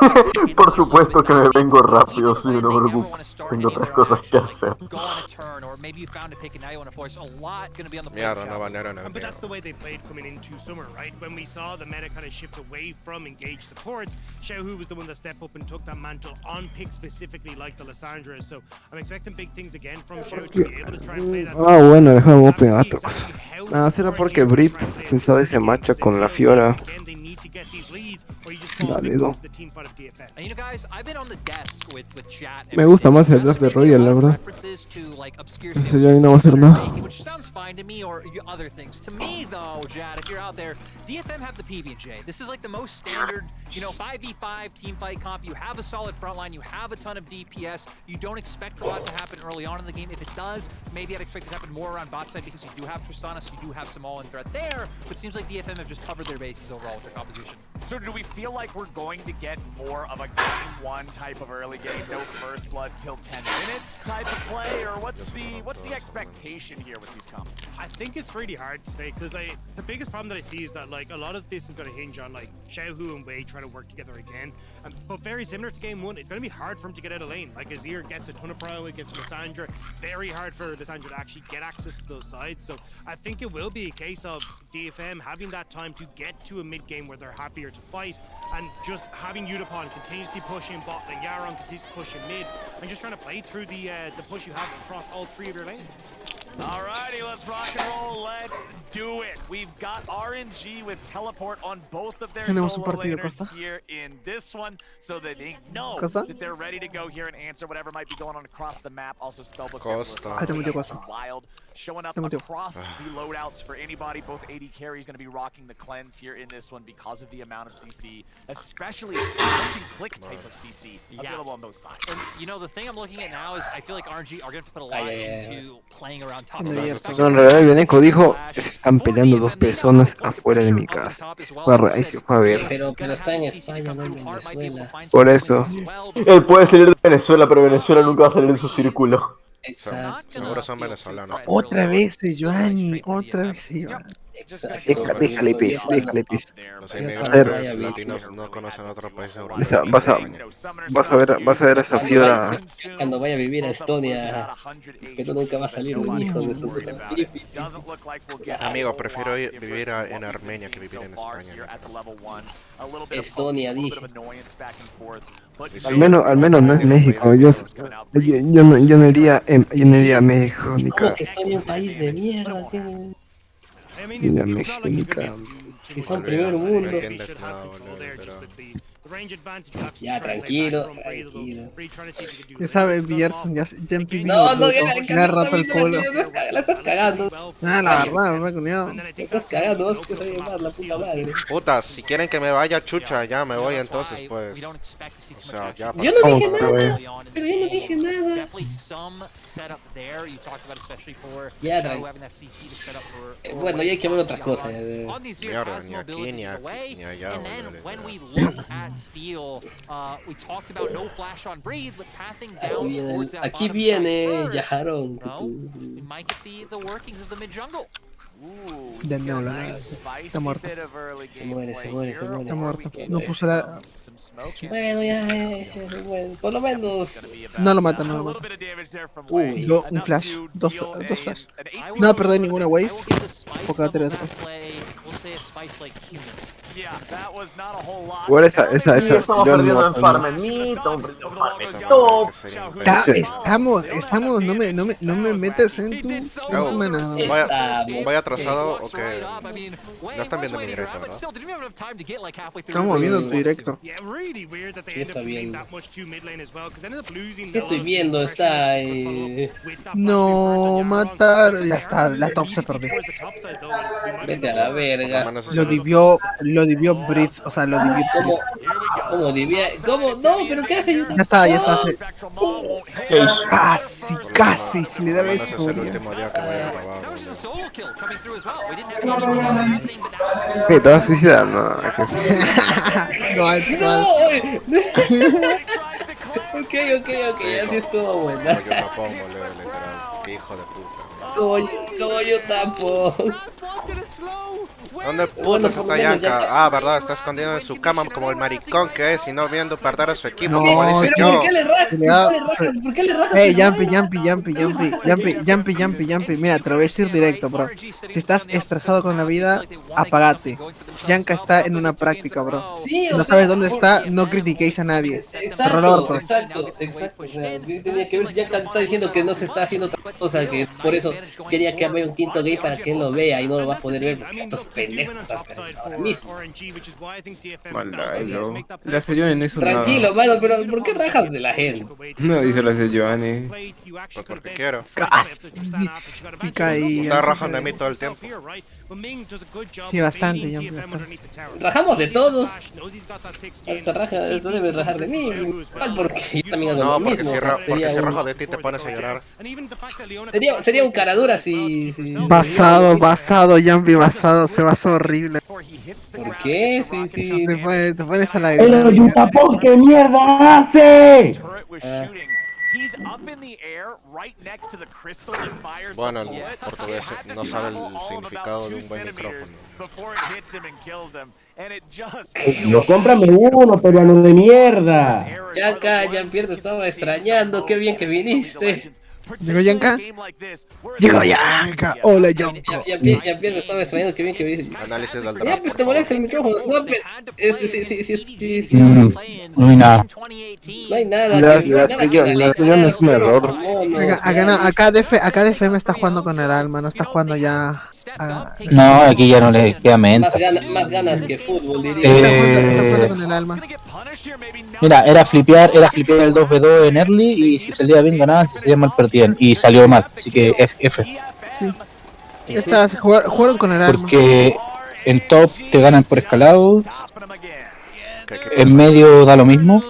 Por supuesto que me vengo rápido, sí, no me preocupo. Tengo otras cosas que hacer. Go on a turn, or maybe you found a pick and now you want to force a lot going to be on the play. But that's the way they played coming into summer, right? When we saw the meta kind of shift away from engaged supports, Xiaohu was the one that stepped up and took that mantle on picks specifically like the Lissandra. So I'm expecting big things again from Xiaohu to be able to try and play that. Ah, bueno, dejaron Open Atrox. Nada, será porque Brit se sabe se macha con la Fiora. Válido. Me gusta más el draft de Royal, la verdad. Entonces yo ahí no voy a hacer nada. Fine to me, or other things. To me, though, Jad, if you're out there, DFM have the PB&J. This is like the most standard, 5v5 team fight comp. You have a solid front line, you have a ton of DPS. You don't expect a lot to happen early on in the game. If it does, maybe I'd expect it to happen more around bot side because you do have Tristana, so you do have some all-in threat there. But it seems like DFM have just covered their bases overall with their composition. So do we feel like we're going to get more of a game one type of early game, no first blood till 10 minutes type of play, or what's the expectation here with these comps? I think it's really hard to say because the biggest problem that I see is that like a lot of this is going to hinge on like Xiaohu and Wei trying to work together again. But very similar to game one, it's going to be hard for him to get out of lane. Like Azir gets a ton of prio against Lissandra. Very hard for Lissandra to actually get access to those sides. So I think it will be a case of DFM having that time to get to a mid game where they're happier to fight, and just having Udapon continuously pushing bot lane, Yaron continues to push in mid, and just trying to play through the push you have across all three of your lanes. Alrighty, let's rock and roll. Let's do it. We've got RNG with teleport on both of their solo laners here in this one, so that they know that they're ready to go here and answer whatever might be going on across the map. Also, Spellbook wild, showing up across the loadouts for anybody. Both AD carries going to be rocking the cleanse here in this one because of the amount of CC, especially click type of CC available on both sides. And the thing I'm looking at now is I feel like RNG are going to put a lot into playing around. No, en realidad Beneco dijo que se están peleando dos personas afuera de mi casa. Ahí se fue a ver. Pero está en España, no en Venezuela. Por eso. Él puede salir de Venezuela, pero Venezuela nunca va a salir de su círculo. Exacto. Seguro son venezolanos. Otra vez Giovanni, otra vez Iván. Déjale pis. Los inmigrantes latinos no conocen otros países europeos. Vas a ver a esa Fiora. Cuando vaya a vivir a Estonia, pero nunca va a salir de un hijo de su puta. Amigo, prefiero vivir en Armenia que vivir en España. Estonia, dije. Al menos no es México. Yo no iría a México ni ¿Cómo que Estonia es un país de mierda? Ni a México ni cada. Si son primer mundo. Ya, tranquilo. Ya sabes, Bierson, ya en pipi. No, agárrate el culo. La estás cagando. La verdad, me cuñado. La estás cagando, vas que salir más, la puta madre. Putas, si quieren que me vaya chucha, ya me voy entonces, pues. O sea, ya. Yo no dije nada. Pero yo no dije nada. Ya, bueno, ya hay que ver otras cosas. Mierda, ni aquí, ni allá. Aquí viene Yajaron. Ya no, está muerto. Se muere. Está muerto. No puse la... Bueno, ya, bueno, por lo menos. No lo mata. Uy. Yo, un flash. Dos flash. No perdí ninguna wave. Porque la tiré atrás. Igual esa, Estamos yo no perdiendo vas en a Farmenito, Farmenito. Estamos, no me metas en tu manada. Vaya atrasado o que no están viendo mi directo, ¿verdad? Estamos viendo tu directo. ¿Quién está viendo? ¿Qué estoy viendo? Está No, matar. Ya está, la top se perdió. Vete a la verga. Lo divió Breath, o sea, lo divió. ¿Cómo divía? ¿Cómo? No, pero ¿qué hace? Ya está. Casi, si le daba Ese es el historia. último día que voy a grabar. ¿Qué? ¿Te vas a suicidar? No, No. Ok, así estuvo buena. Yo tapón, boludo, literal. Qué hijo de puta. Como yo tapo. ¿Dónde puto está Yanka? Ah, verdad, está escondido en su cama como el maricón que es y no viendo perder a su equipo, como dice ¿Pero yo. por qué le rajas? ¿Por qué le rajas? Jumpy. Mira, te lo voy a decir directo, bro. Si estás estresado con la vida, apagate. Yanka está en una práctica, bro. Sí, Si no sabes dónde está, no critiquéis a nadie. Exacto. O sea, tenía que ver si Yanka está diciendo que no se está haciendo otra cosa, que por eso quería que haya un quinto game para que él lo vea y no lo va a poder ver porque estos pendejos están perdiendo ahora mismo. La Seyoane no hizo nada. Tranquilo, mano, pero ¿por qué rajas de la gente? No dice la Seyoane. Pues porque quiero. Sí caí. Ustedes rajan de mí todo el tiempo. Sí, bastante. Rajamos de todos. Eso debe rajar de mí. Igual porque yo también hago lo mismo. Porque si rajo de ti te pones a llorar. Sería un caradura si... Basado, Jumpy, basado. Se basó horrible. ¿Por qué? Sí. Te pones a la ¡Pero Yutapón, qué mierda hace! Bueno, el portugués no sabe el significado de un buen micrófono. No, cómprame uno, peruano de mierda. Yanka, Jean-Pierre te estaba extrañando, qué bien que viniste. ¿Llegó Yanka? Hola, Yanka. Jean-Pierre te estaba extrañando, qué bien que viniste. Análisis del Ya, pues te molesta el micrófono, no, sí. No hay nada. No hay nada. La Seyoane es un error. Acá DFM está jugando con el alma, no está jugando ya. No, aquí ya no le queda mente. Más ganas que fútbol, diría. Está jugando con el alma. Mira, era flipear el 2v2 en early y si salía bien ganaban, si salía mal perdían. Y salió mal, así que F. Sí. Jugaron con el alma. Porque en top te ganan por escalado. En medio da lo mismo.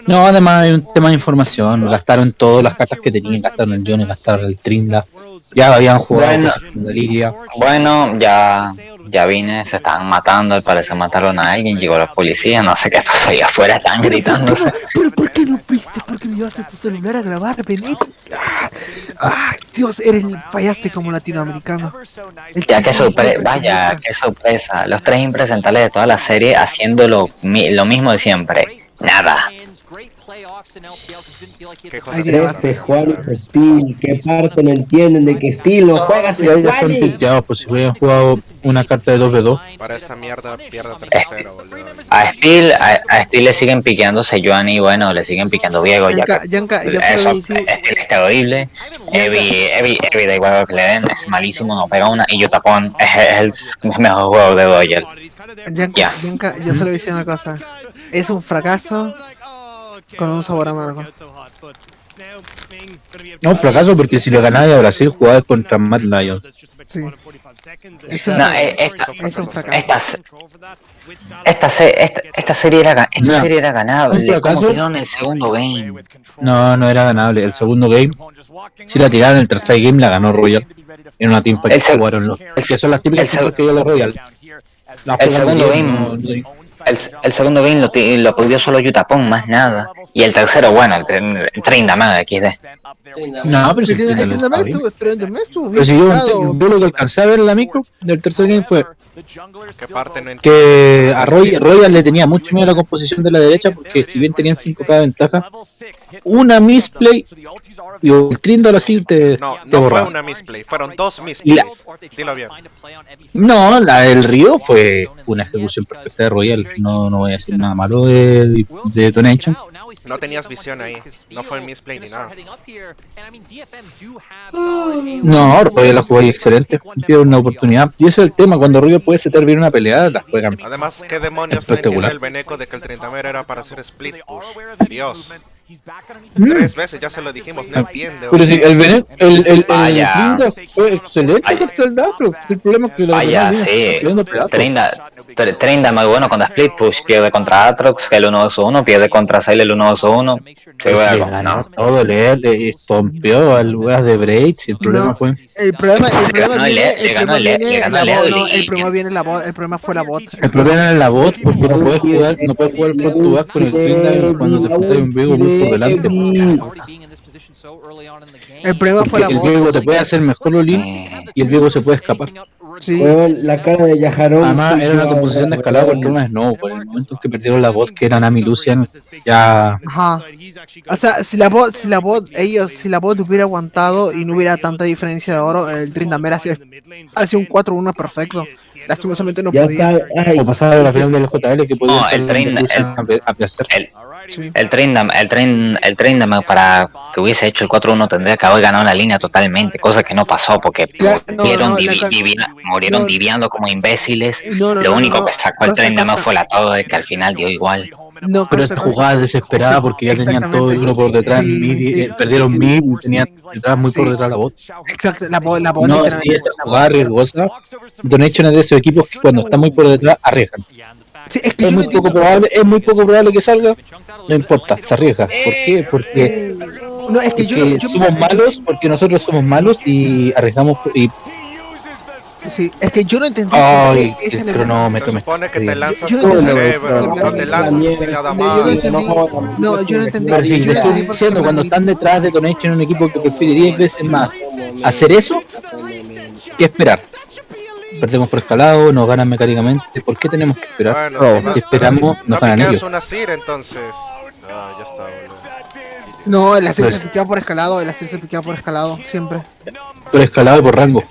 No, además hay un tema de información. Gastaron todas las cartas que tenían, gastaron el Johnny, gastaron el Trinda. Ya habían jugado la Liria. Bueno, ya vine, se estaban matando, al parecer mataron a alguien, llegó la policía, no sé qué pasó ahí afuera, estaban gritándose. ¿Pero por qué no viste? ¿Por qué no llevaste tu celular a grabar, Benito? Dios, fallaste como latinoamericano. Ya qué sorpresa, los tres impresentables de toda la serie haciendo lo mismo de siempre, nada. Ese Juan y Steel, ¿qué parte no entienden de que Steel no juega ese Ya son piteados, pues si hubieran jugado una carta de 2v2. Para esta mierda pierde 3-0, boludo. A Steel le siguen piqueando Sejuani y bueno, le siguen piqueando Viego, Yanka, eso está horrible. Evi da igual que le den, es malísimo, no pega una, y Yutapón es el mejor jugador de Doyle. Yanka, yo solo voy a decir una cosa, es un fracaso con un sabor amargo. No, un fracaso porque si le ganaba a Brasil jugaba contra Mad Lions. Sí. Es un fracaso. Esta serie era ganable. ¿Cómo tiraron el segundo game? No era ganable. El segundo game, si la tiraron el tercer game, la ganó Royal. En una teamfight que jugaron los. Que son las típicas cosas que dio los Royal. El segundo game, el segundo game lo perdió solo Yutapón, más nada. Y el tercero, bueno, el Trindamere XD. No, pero si El Trindamere estuvo pero bien si yo jugado. lo que alcancé a ver en la micro del tercer game fue ¿Qué parte no que a Royal le tenía mucho miedo a la composición de la derecha, porque si bien tenían 5K de ventaja, una misplay y el Trindle así te No borraba. fue una misplay, fueron 2 misplays. Dilo bien. No, la del Río fue una ejecución perfecta de Royal. No voy a decir nada malo de Detonation. No tenías visión ahí, no fue el misplay ni nada. No, Royal la jugó ahí excelente. Tiene una oportunidad. Y ese es el tema, cuando Royal puede setear bien una pelea, la juegan. Además, ¿qué demonios no entiende el Beneco de que el Trindamere era para hacer split push? Dios. 3 veces ya se lo dijimos, no entiende. Pero si el Beneco, el Vaya. fue excelente contra el Dastro. El problema es que Vaya, sí. Trindamere bueno contra split push, pierde contra Atrox, el 1 vs 1, pierde contra Sail el 1 vs 1. Se ganó todo, le estompeó al lugar de Braids. El problema fue. El problema fue la bot. El problema era la bot, porque no puedes jugar front to back con el Trindamere cuando te falta un Viego muy por delante. El problema fue la bot. El Viego te puede hacer mejor Olin y el Viego se puede escapar. Sí. La cara de Yajarón. Además, era una composición de escalada porque una es no. Por el momento en que perdieron la bot, que eran Nami y Lucian, ya. Ajá. O sea, si la bot hubiera aguantado y no hubiera tanta diferencia de oro, el Trindamere hacía un 4-1 perfecto. Lastimosamente no podía. O pasaba a la final del JL que podía. No, el Trindamere para que hubiese hecho el 4-1 tendría que haber ganado la línea totalmente, cosa que no pasó porque murieron diviando como imbéciles. Lo único que sacó el Trindamere fue la torre, que al final dio igual. Pero esta jugada desesperada porque ya tenían todo el grupo por detrás, perdieron mid y tenían detrás muy por detrás la bot. Exacto, la bot No, sí, esta jugada riesgosa. Donation es de esos equipos que cuando están muy por detrás arriesgan. Sí, es que es muy poco probable que salga, no importa, se arriesga. ¿Por qué? Porque no, es que somos malos, porque nosotros somos malos y arriesgamos y sí, es que yo no entendí. Ay, el cronómetro. Se supone que te lanzas tu cerebro, no te lanzas así nada más. Yo no entendí. Pero si te estoy diciendo, cuando están detrás de Donation, un equipo que prefiere 10 veces más hacer eso que esperar. Perdemos por escalado, nos ganan mecánicamente. ¿Por qué tenemos que esperar? Bueno, si esperamos, nos ganan ellos. una Sir, entonces. Ya está, no, el Asir se piqueaba por escalado, siempre. Por escalado y por rango.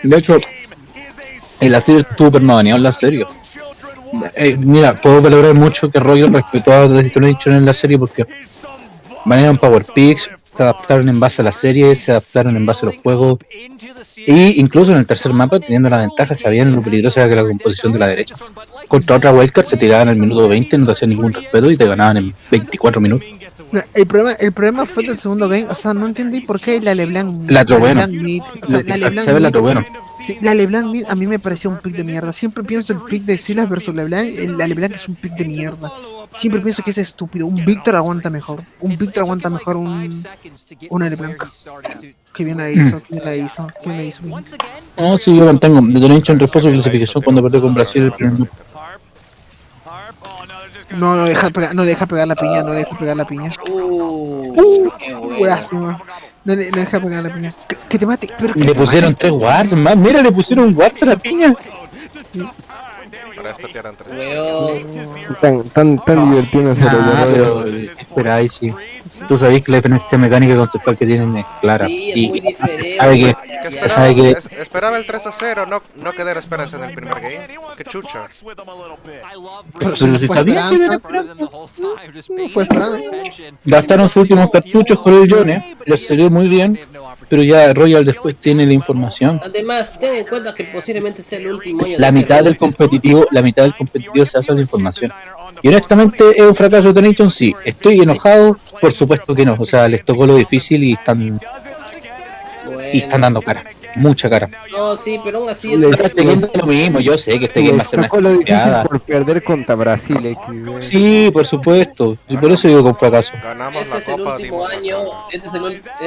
De hecho, el Asir estuvo permaneado en la serie. Mira, puedo valorar mucho que Royal respetó a Detonation en la serie porque manejan Power Picks, se adaptaron en base a la serie, se adaptaron en base a los juegos y incluso en el tercer mapa, teniendo la ventaja, sabían lo peligrosa que era la composición de la derecha. Contra otra wildcard se tiraban al minuto 20, no te hacían ningún respeto y te ganaban en 24 minutos. El problema fue del segundo game, o sea, no entendí por qué la LeBlanc Mid, o sea, la LeBlanc sí, la LeBlanc Mid a mí me pareció un pick de mierda. Siempre pienso el pick de Silas versus LeBlanc, la LeBlanc es un pick de mierda. Siempre pienso que es estúpido. Un Victor aguanta mejor. Una LeBlanc. Qué bien la hizo, bien. No, sí, yo mantengo. Detonation refuerzo de clasificación cuando perdió con Brasil el primer grupo. No le deja pegar la piña, lástima. No le deja pegar la piña. Que te mate, pero que le pusieron 3 wards más, mira, le pusieron wards a la piña. Para esto que eran 3. Tan divertido hacerlo. Pero espera, ahí sí. Tú sabés que la diferencia mecánica conceptual que tienen es clara. Sí, es muy diferente. Esperaba el 3-0, no quedar esperanza en el primer game. Qué chucha. Pero si sabían que era esperanza. No fue esperanza. Gastaron sus últimos cartuchos con el Yone, les salió muy bien, pero ya Royal después tiene la información. Además, ten en cuenta que posiblemente sea el último año. La mitad del competitivo se hace de información. Y honestamente es un fracaso de Detonation, sí. ¿Estoy enojado? Por supuesto que no. O sea, les tocó lo difícil y están dando cara. mucha cara. No, sí, pero aún así Les- es... Este game es lo mismo, yo sé que este game va a Les ser una tocó lo difícil estupiada. por perder contra Brasil, XD. Sí, por supuesto, y por eso digo con fracaso. Ganamos Este la es el copa, último dimos la año, cara. este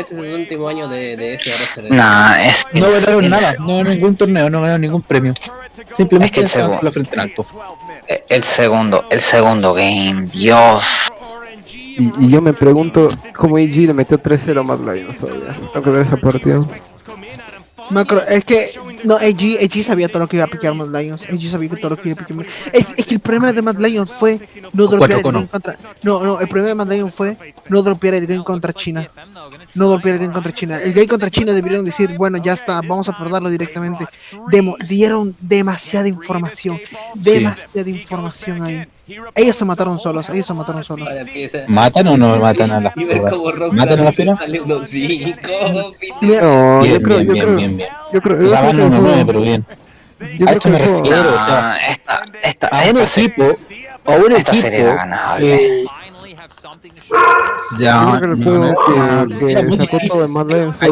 es el último año de ese roster. Nah, No ganaron nada, no ganaron ningún torneo, no ganaron ningún premio. Simplemente el estaban segundo, con la frente en alto. el segundo game, Dios. Y yo me pregunto cómo AG le metió 3-0 a Mad Lions todavía. Tengo que ver esa partida. Es que no, AG sabía todo lo que iba a piquear Mad Lions. AG sabía que todo lo que iba a piquear. Es que el problema de Mad Lions fue no dropear el game contra. No, el problema de Mad Lions fue no dropear el game contra China. No dropear el game contra China. El game contra China deberían decir, bueno, ya está, vamos a perderlo directamente. Dieron demasiada información. Demasiada información ahí. Ellos se mataron solos, ¿Matan o no matan a las figuras? ¿Matan a las figuras? Sale unos 5. No, Bien, yo creo, bien, yo bien, creo, bien, bien. yo creo, O yo sea, creo van que el 1-9, juego- pero bien. yo A creo esto que me el juego- refiero, o sea, a un equipo, esta serie era ganable. Ya, Yo creo que el juego que sacó todo de Mad Lions fue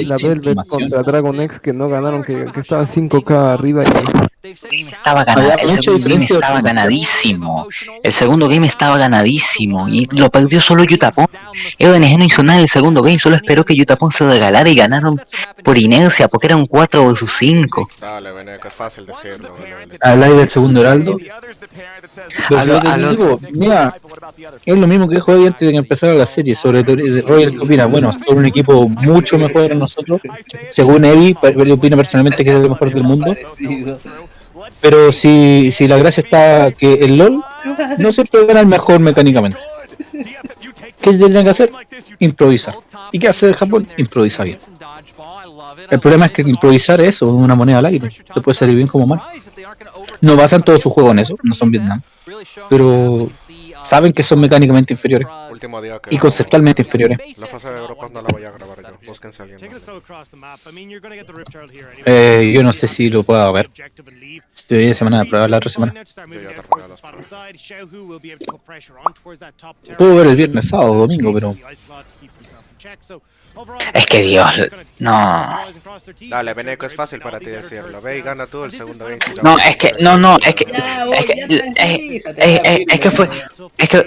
la Velvet contra Dragon X, que no ganaron, que estaba 5K arriba y Estaba ganado, el segundo game estaba ganadísimo. El segundo game estaba ganadísimo y lo perdió solo Yutapon. EONG no hizo nada en el segundo game, solo esperó que Yutapon se regalara y ganaron por inercia, porque era un 4 vs 5. Dale, Veneco, es fácil decirlo. habláis del segundo heraldo. A lo- Pero a te lo- digo, mira, es lo mismo que dijo hoy antes de que empezara la serie sobre Roger, que opina, bueno, son un equipo mucho mejor que nosotros, según Evi, él opina personalmente que es el mejor del mundo. Pero si la gracia está que el LOL no siempre gana el mejor mecánicamente. ¿Qué tendrían que hacer? Improvisar. ¿Y qué hace Japón? Improvisa bien. El problema es que improvisar es eso, una moneda al aire. Se puede salir bien como mal. No basan todo su juego en eso, no son Vietnam. Pero saben que son mecánicamente inferiores. Último día que Y conceptualmente inferiores. la fase de Europa no la voy a grabar yo. Búsquense a alguien. Yo no sé si lo puedo ver. Estoy de semana de prueba la otra semana. Puedo ver el viernes, sábado, domingo, pero Es que Dios, no. Dale, Veneco, es fácil para ti decirlo. Ve y gana tú el segundo game. No, es que,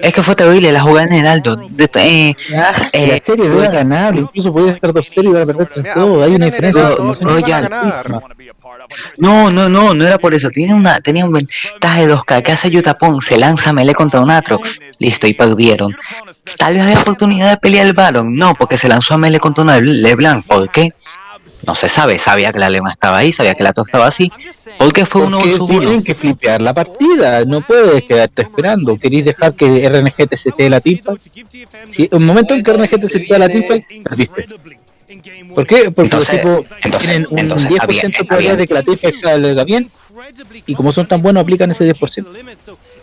es que fue terrible la jugada en Heraldo. la serie debe ganar, incluso podía estar 2-0 y va a perder 3-2. Hay una diferencia. No era por eso. Tenía una ventaja de 2K. ¿Qué hace Yutapon? Se lanza melee contra un Atrox. Listo, y perdieron. Tal vez había oportunidad de pelear el Baron. No, porque se lanzó a melee contra una LeBlanc. ¿Por qué? No se sabe. Sabía que la Leona estaba ahí, sabía que la Atrox estaba así. ¿Por qué fue uno Porque versus uno? tienen que flipear la partida. No puedes quedarte esperando. ¿Queréis dejar que RNG te setee la tipa? Si un momento en que RNG te setee la tipa, perdiste. ¿Por qué? Porque los tipos tienen un 10% de probabilidad de que la tipa salga bien. Y como son tan buenos, aplican ese 10%.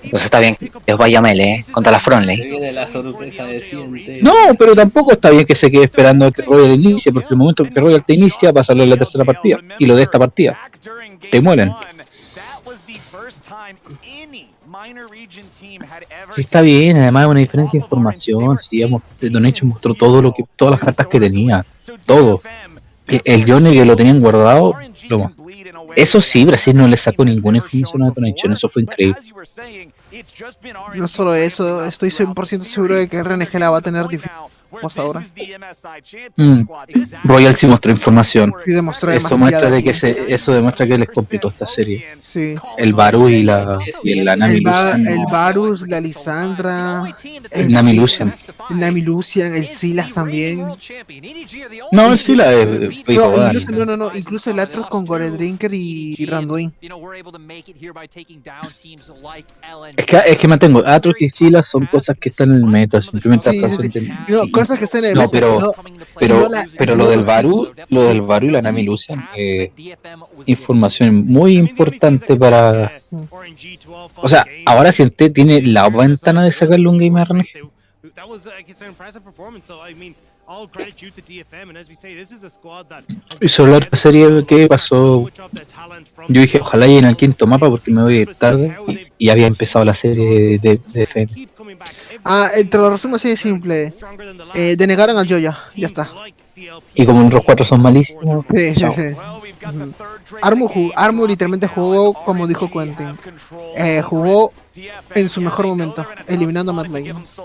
Entonces está bien que os vaya a melee contra la Se frontlane. viene la sorpresa de siempre. No, pero tampoco está bien que se quede esperando a que Royal inicie, porque el momento que Royal te inicia va a salir la tercera partida. Y lo de esta partida. Te mueren. Sí, está bien, además es una diferencia de información. Sí, Donation mostró todas las cartas que tenía. Todo. El Johnny que lo tenían guardado. Eso sí, Brasil no le sacó ninguna información a Donation. Eso fue increíble. No solo eso, estoy 100% seguro de que RNG la va a tener difícil ahora. Royal sí mostró información. Y demostró Eso muestra de que eso demuestra que les complicó esta serie. Sí. El Varus y la Nami Lucian. El Varus, la Lisandra, El Nami Lucian. el Nami Lucian, el Silas también. No, el Silas es incluso el Atrox con Gore Drinker y Randuin. Es que mantengo, Atrox y Silas son cosas que están en el meta, simplemente No, cosas que están en el no, meta. pero lo del Varus y la Nami Lucian, información muy importante para. O sea, ahora si usted tiene la ventana de sacarle un game RNG. Y sobre la otra serie que pasó, yo dije ojalá lleguen al quinto mapa porque me voy a ir tarde y había empezado la serie de FM. Te lo resumo así de simple. Denegaron a Joya, ya está. Y como los otros 4 son malísimos, Sí, sí, chao. sí. Armu literalmente jugó como dijo Quentin. Jugó en su mejor momento, eliminando a Mad Lions.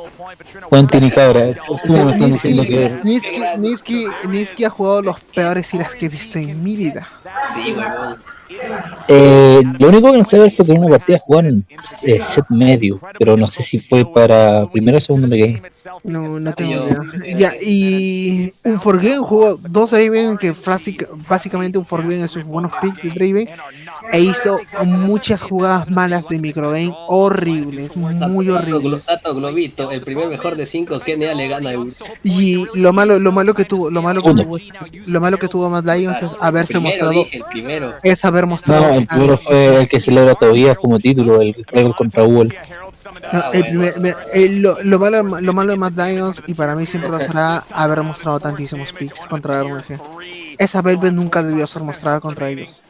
Quentin y Cabra, Sí, me están diciendo que Niski ha jugado los peores hilas que he visto en mi vida. Sí, huevón. lo único que no sé fue que en una partida jugaron set medio, pero no sé si fue para primero o segundo game. No tengo idea. Ya, y un Forgiven jugó 2 Draven, que básicamente un Forgiven es sus buenos picks de Draven, e hizo muchas jugadas malas de microgame horribles, muy horribles. Dato globito, el primer mejor de 5 KNA le gana a Euro. Y lo malo que tuvo Mad Lions es haberse mostrado. Es haber mostrado. No, el primero fue el que celebra todavía como título, el Rebel contra Google. No, lo malo de Mad Lions, y para mí siempre lo será, haber mostrado tantísimos picks contra RNG. Esa Velvet nunca debió ser mostrada contra ellos.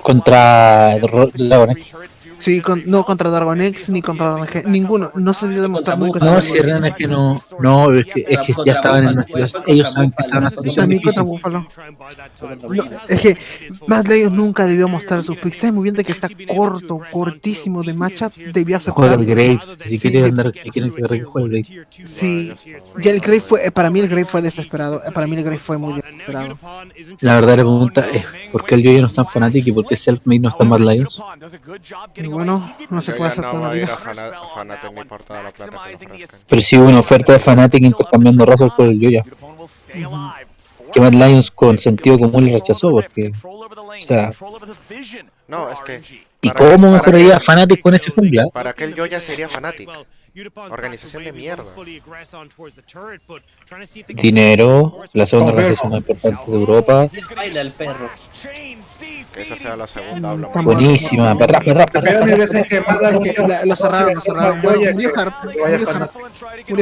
Contra Dragonex. Sí, no contra Dragonex ni contra RNG. Ninguno. No se debió demostrar nunca. No, si RNG no, es que ya estaban en una situación. Ellos saben que estaban en una situación también difícil. contra Buffalo. No, es que Mad Lions nunca debió mostrar sus picks. Sabe muy bien de que está cortísimo de matchup. Debía aceptar. Juega el Graves. Si quieren que Graves juegue el Graves. Sí, ya el Grave fue, para mí el Grave fue desesperado. Para mí el Grave fue muy desesperado. La verdadera pregunta es: ¿por qué el Yoyo no es tan fanático y por qué Selfmade no está en Mad Lions? Y bueno, no se puede hacer toda la vida. Pero si hubo una oferta de Fnatic intercambiando razas por el Yoya. Que Mad Lions con sentido común le rechazó porque, o sea, no, es que ¿y cómo mejoraría Fnatic con ese jungla? Para que el Yoya sería Fnatic. Organización de mierda. Dinero, la segunda organización más importante de Europa. Baila el perro. Que esa sea la segunda. Buenísima, para atrás. Lo cerraron. Bueno, murió Harp.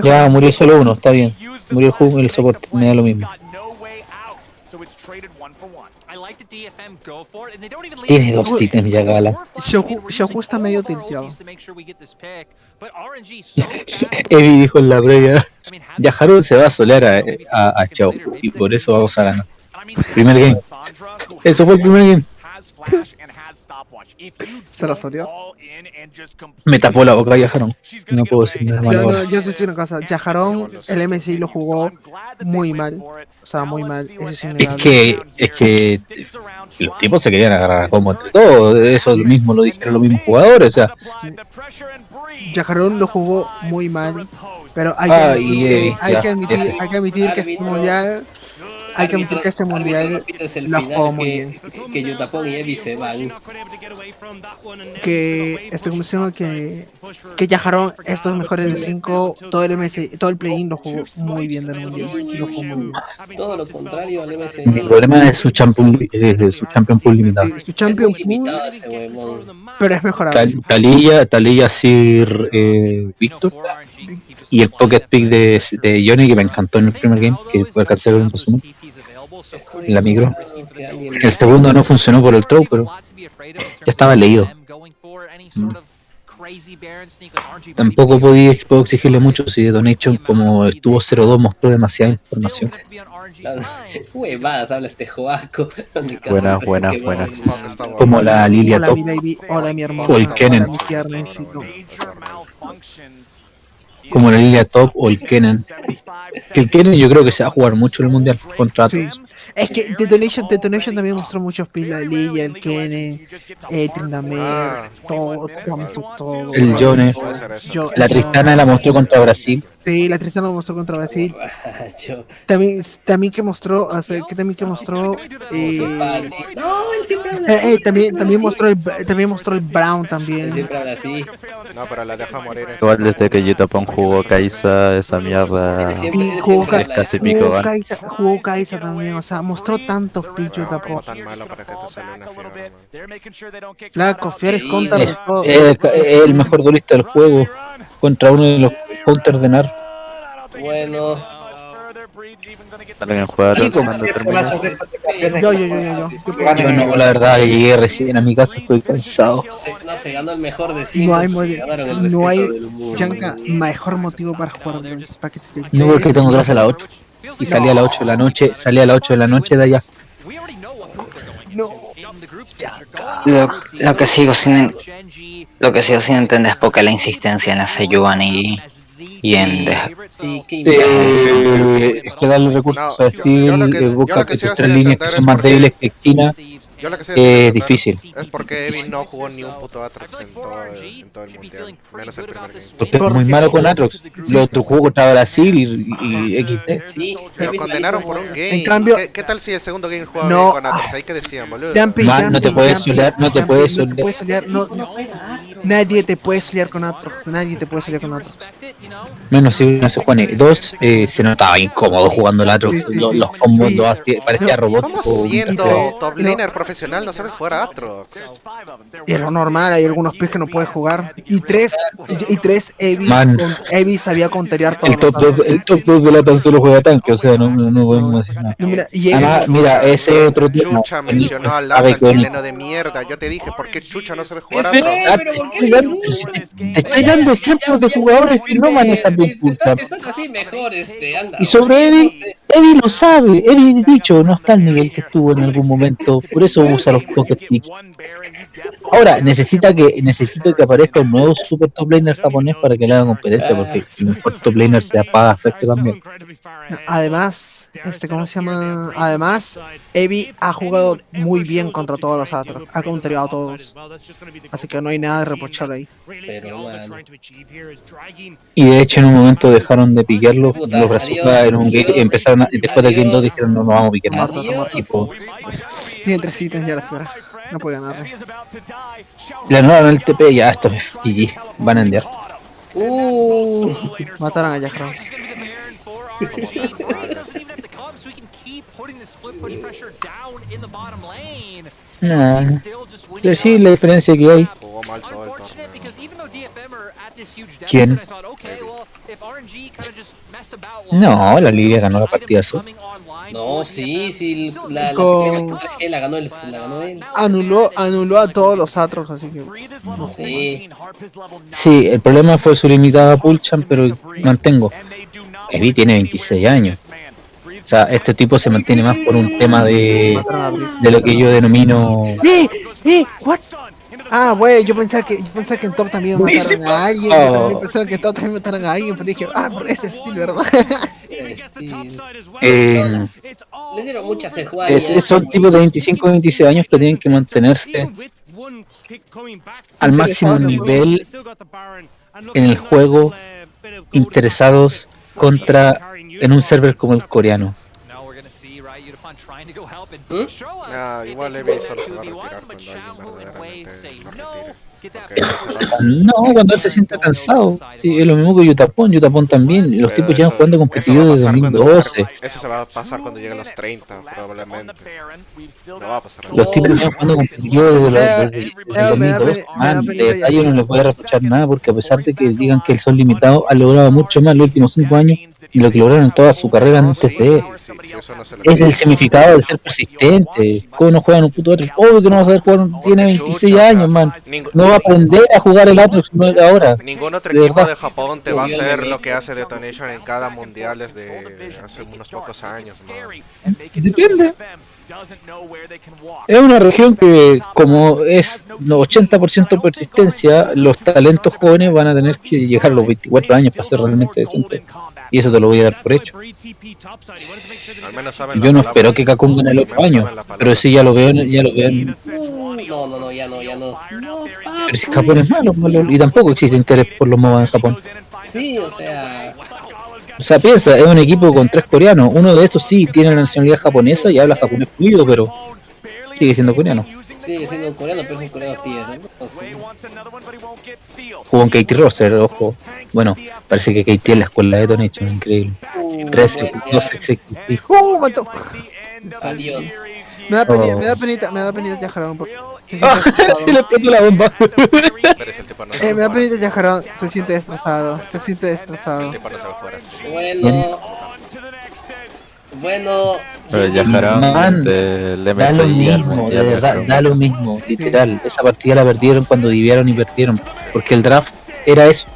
Ya, murió solo uno, está bien. Murió el juego y el soporte, me da lo mismo. Tiene 2 ítems ya, Gala. Shoku está medio tilteado. Evi dijo en la previa: Yaharun se va a solear a Chao y por eso vamos a ganar. Primer game. Eso fue el primer game. ¿Se la soleó? Me tapó la boca Yaharun. No puedo decir nada malo. Yo te digo una cosa. Yaharun, el MSI lo jugó muy mal. O sea, muy mal. Eso es innegable. Es que los tipos se querían agarrar como entre todos. Eso mismo lo dijeron los mismos jugadores. O sea, sí. Yaharun lo jugó muy mal. Pero hay que admitir que este mundial. Hay que admitir que este mundial lo jugó muy bien. Que Yutapon y Evi se van. ¿Cómo se llama? Que Yaharun, estos mejores de 5, todo el play-in lo jugó muy bien del mundial. Lo jugó muy bien. Todo lo contrario al MSI. El problema es su champion pool limitado. Sí, su champion pool, pero es mejorable. Taliyah, Sir, Victor. Y el pocket pick de Johnny, que me encantó en el primer game, que alcancé un resumen en la micro. El segundo no funcionó por el throw, pero ya estaba leído. Tampoco puedo exigirle mucho si de Donation, como estuvo 0-2, mostró demasiada información. Huevadas habla este joaco. Buenas. Como la Lilia Top. Hola, mi hermosa. O el Kennen. Hola, mi tiernencito. Como la Lilia Top o el Kennen. El Kennen yo creo que se va a jugar mucho en el mundial contra sí. Es que Detonation también mostró muchos pins, la Lilia, el Kennen, el Trindamer, todo. El Yone. La Tristana la mostró contra Brasil. Sí, la Tristana la mostró contra Brasil. También que mostró, no, él siempre habla así. También mostró el Brown también. Siempre habla así. No, pero la deja morir. Igual desde que Yutapon jugó Kaisa, esa mierda y jugó Kaisa también, o sea, mostró tantos pinches Yutapon. Flaco, Fieres contra de todo. El mejor duelista del juego contra uno de los counters de NAR. Bueno. ¿Alguien juega cuando termina? Yo no, la verdad, llegué recién a mi casa, estoy cansado. No se ganó el mejor de 5. No hay Yanka, mejor motivo para jugar para que te no, porque tengo clase a las 8. Y salía a las 8 de la noche, de allá. No. Lo que sigo sin entender es por qué la insistencia en la Seiyuan y en Sí, qué es que darle recursos a Steel, busca que tus tres líneas que son más débiles que Esquina, Yo lo que sí estoy es intentando difícil. es porque Evi no jugó ni un puto Atrox en todo el mundial, menos el primer game. Porque es muy malo con Atrox. Lo otro jugó contra Brasil y XD. Sí, Lo condenaron por un game. En cambio, ¿Qué tal si el segundo game jugaba no. bien con Atrox? Ahí que decían, boludo. No te puedes solear, no te puedes solear. Nadie te puede solear con Atrox. Nadie te puede solear con Atrox. Menos si no se juega. Dos, se notaba incómodo jugando el Atrox. Los combos parecía robótico. ¿Cómo siendo top laner profesional no sabes jugar a Atrox? Y es lo normal, hay algunos picks que no puedes jugar. Y tres Evi sabía conterear todo. El top 2 de la tan solo juega tanque, o sea, no podemos decir nada. Mira, ese otro tema. Chucha mencionó a Lata, el chileno de mierda. Yo te dije, ¿por qué Chucha no sabe jugar a Atrox? Te estoy dando ejemplos de jugadores que no manejan bien Pulsar. Estás así mejor, anda. Y sobre Evi lo sabe. Evi, dicho, no está al nivel que estuvo en algún momento. Por eso usa los pocket picks. Ahora, necesito que aparezca un nuevo super top laner japonés para que le haga competencia, porque el mejor top laner se apaga afecto también. Además, ¿cómo se llama? Además, Evi ha jugado muy bien contra todos los Atrox. Ha countereado a todos. Así que no hay nada de reprochar ahí. Pero bueno. Y de hecho en un momento dejaron de pillarlo, los resultados en un game, empezaron después de Game 2 dijeron no vamos a pillar más. Tiene 3 ítems ya la fuera. No puede ganarle. Le anularon el TP, ya esto es GG, van a enviar. Mataron a Yahran. Nah, pero sí la diferencia que hay. Jugó mal todo el torneo. ¿Quién? No, la Lidia ganó la partida azul. No, sí, la ganó él. Anuló a todos los Atrox, así que no sí. Sí, el problema fue su limitada Pulchan, pero mantengo. Evi tiene 26 años. O sea, este tipo se mantiene más por un tema de lo que yo denomino... ¿What? Ah, güey, yo pensaba que en top también mataron a alguien. Yo también pensaba que en top también mataron a alguien, pero dije, por ese estilo, ¿verdad? Le dieron muchas jugadas. Son tipos de 25 o 26 años que tienen que mantenerse al máximo nivel en el juego, interesados en un server como el coreano. Igual Evi solo se va a retirar cuando alguien verdaderamente No, cuando él se siente cansado. Sí, es lo mismo que Yutapon también. Los tipos llevan jugando competitivo desde 2012. Eso se va a pasar cuando lleguen los 30, probablemente. No va a pasar. Los tipos llevan jugando competitivo desde 2012. A ellos no les puede reprochar nada porque a pesar de que digan que son limitados, han logrado mucho más en los últimos 5 años y lo que lograron en toda su carrera antes de es el significado de ser persistente. ¿Cómo no juegan un puto Atrox? Obvio que no va a saber jugar, tiene 26 años, man. No va a aprender a jugar el Atrox ahora. Ningún otro equipo de Japón te va a hacer lo que hace Detonation en cada mundial desde hace unos pocos años, ¿no? Depende. Es una región que, como es 80% persistencia, los talentos jóvenes van a tener que llegar a los 24 años para ser realmente decentes. Y eso te lo voy a dar por hecho. Yo no espero que Kakun gane los años, pero sí ya lo veo. No, ya no. Pero si Japón es malo, y tampoco existe interés por los MOBA en Japón. Sí, o sea, piensa, es un equipo con 3 coreanos. Uno de esos sí tiene la nacionalidad japonesa y habla japonés fluido, pero sigue siendo coreano. Sigue siendo coreano, pero es un coreano tierno. Jugó en Katie Roster, ojo. Bueno, parece que Katie es la escuela de Donation, increíble. 13, 12, mató. Adiós. Me da penita Yajarón. Se le explotó la bomba. Me da penita Yajarón. Se siente destrozado. Bueno, pero Yajarón del da lo mismo, de verdad, da lo mismo, literal. Esa partida la perdieron cuando dividieron y perdieron, porque el draft era eso.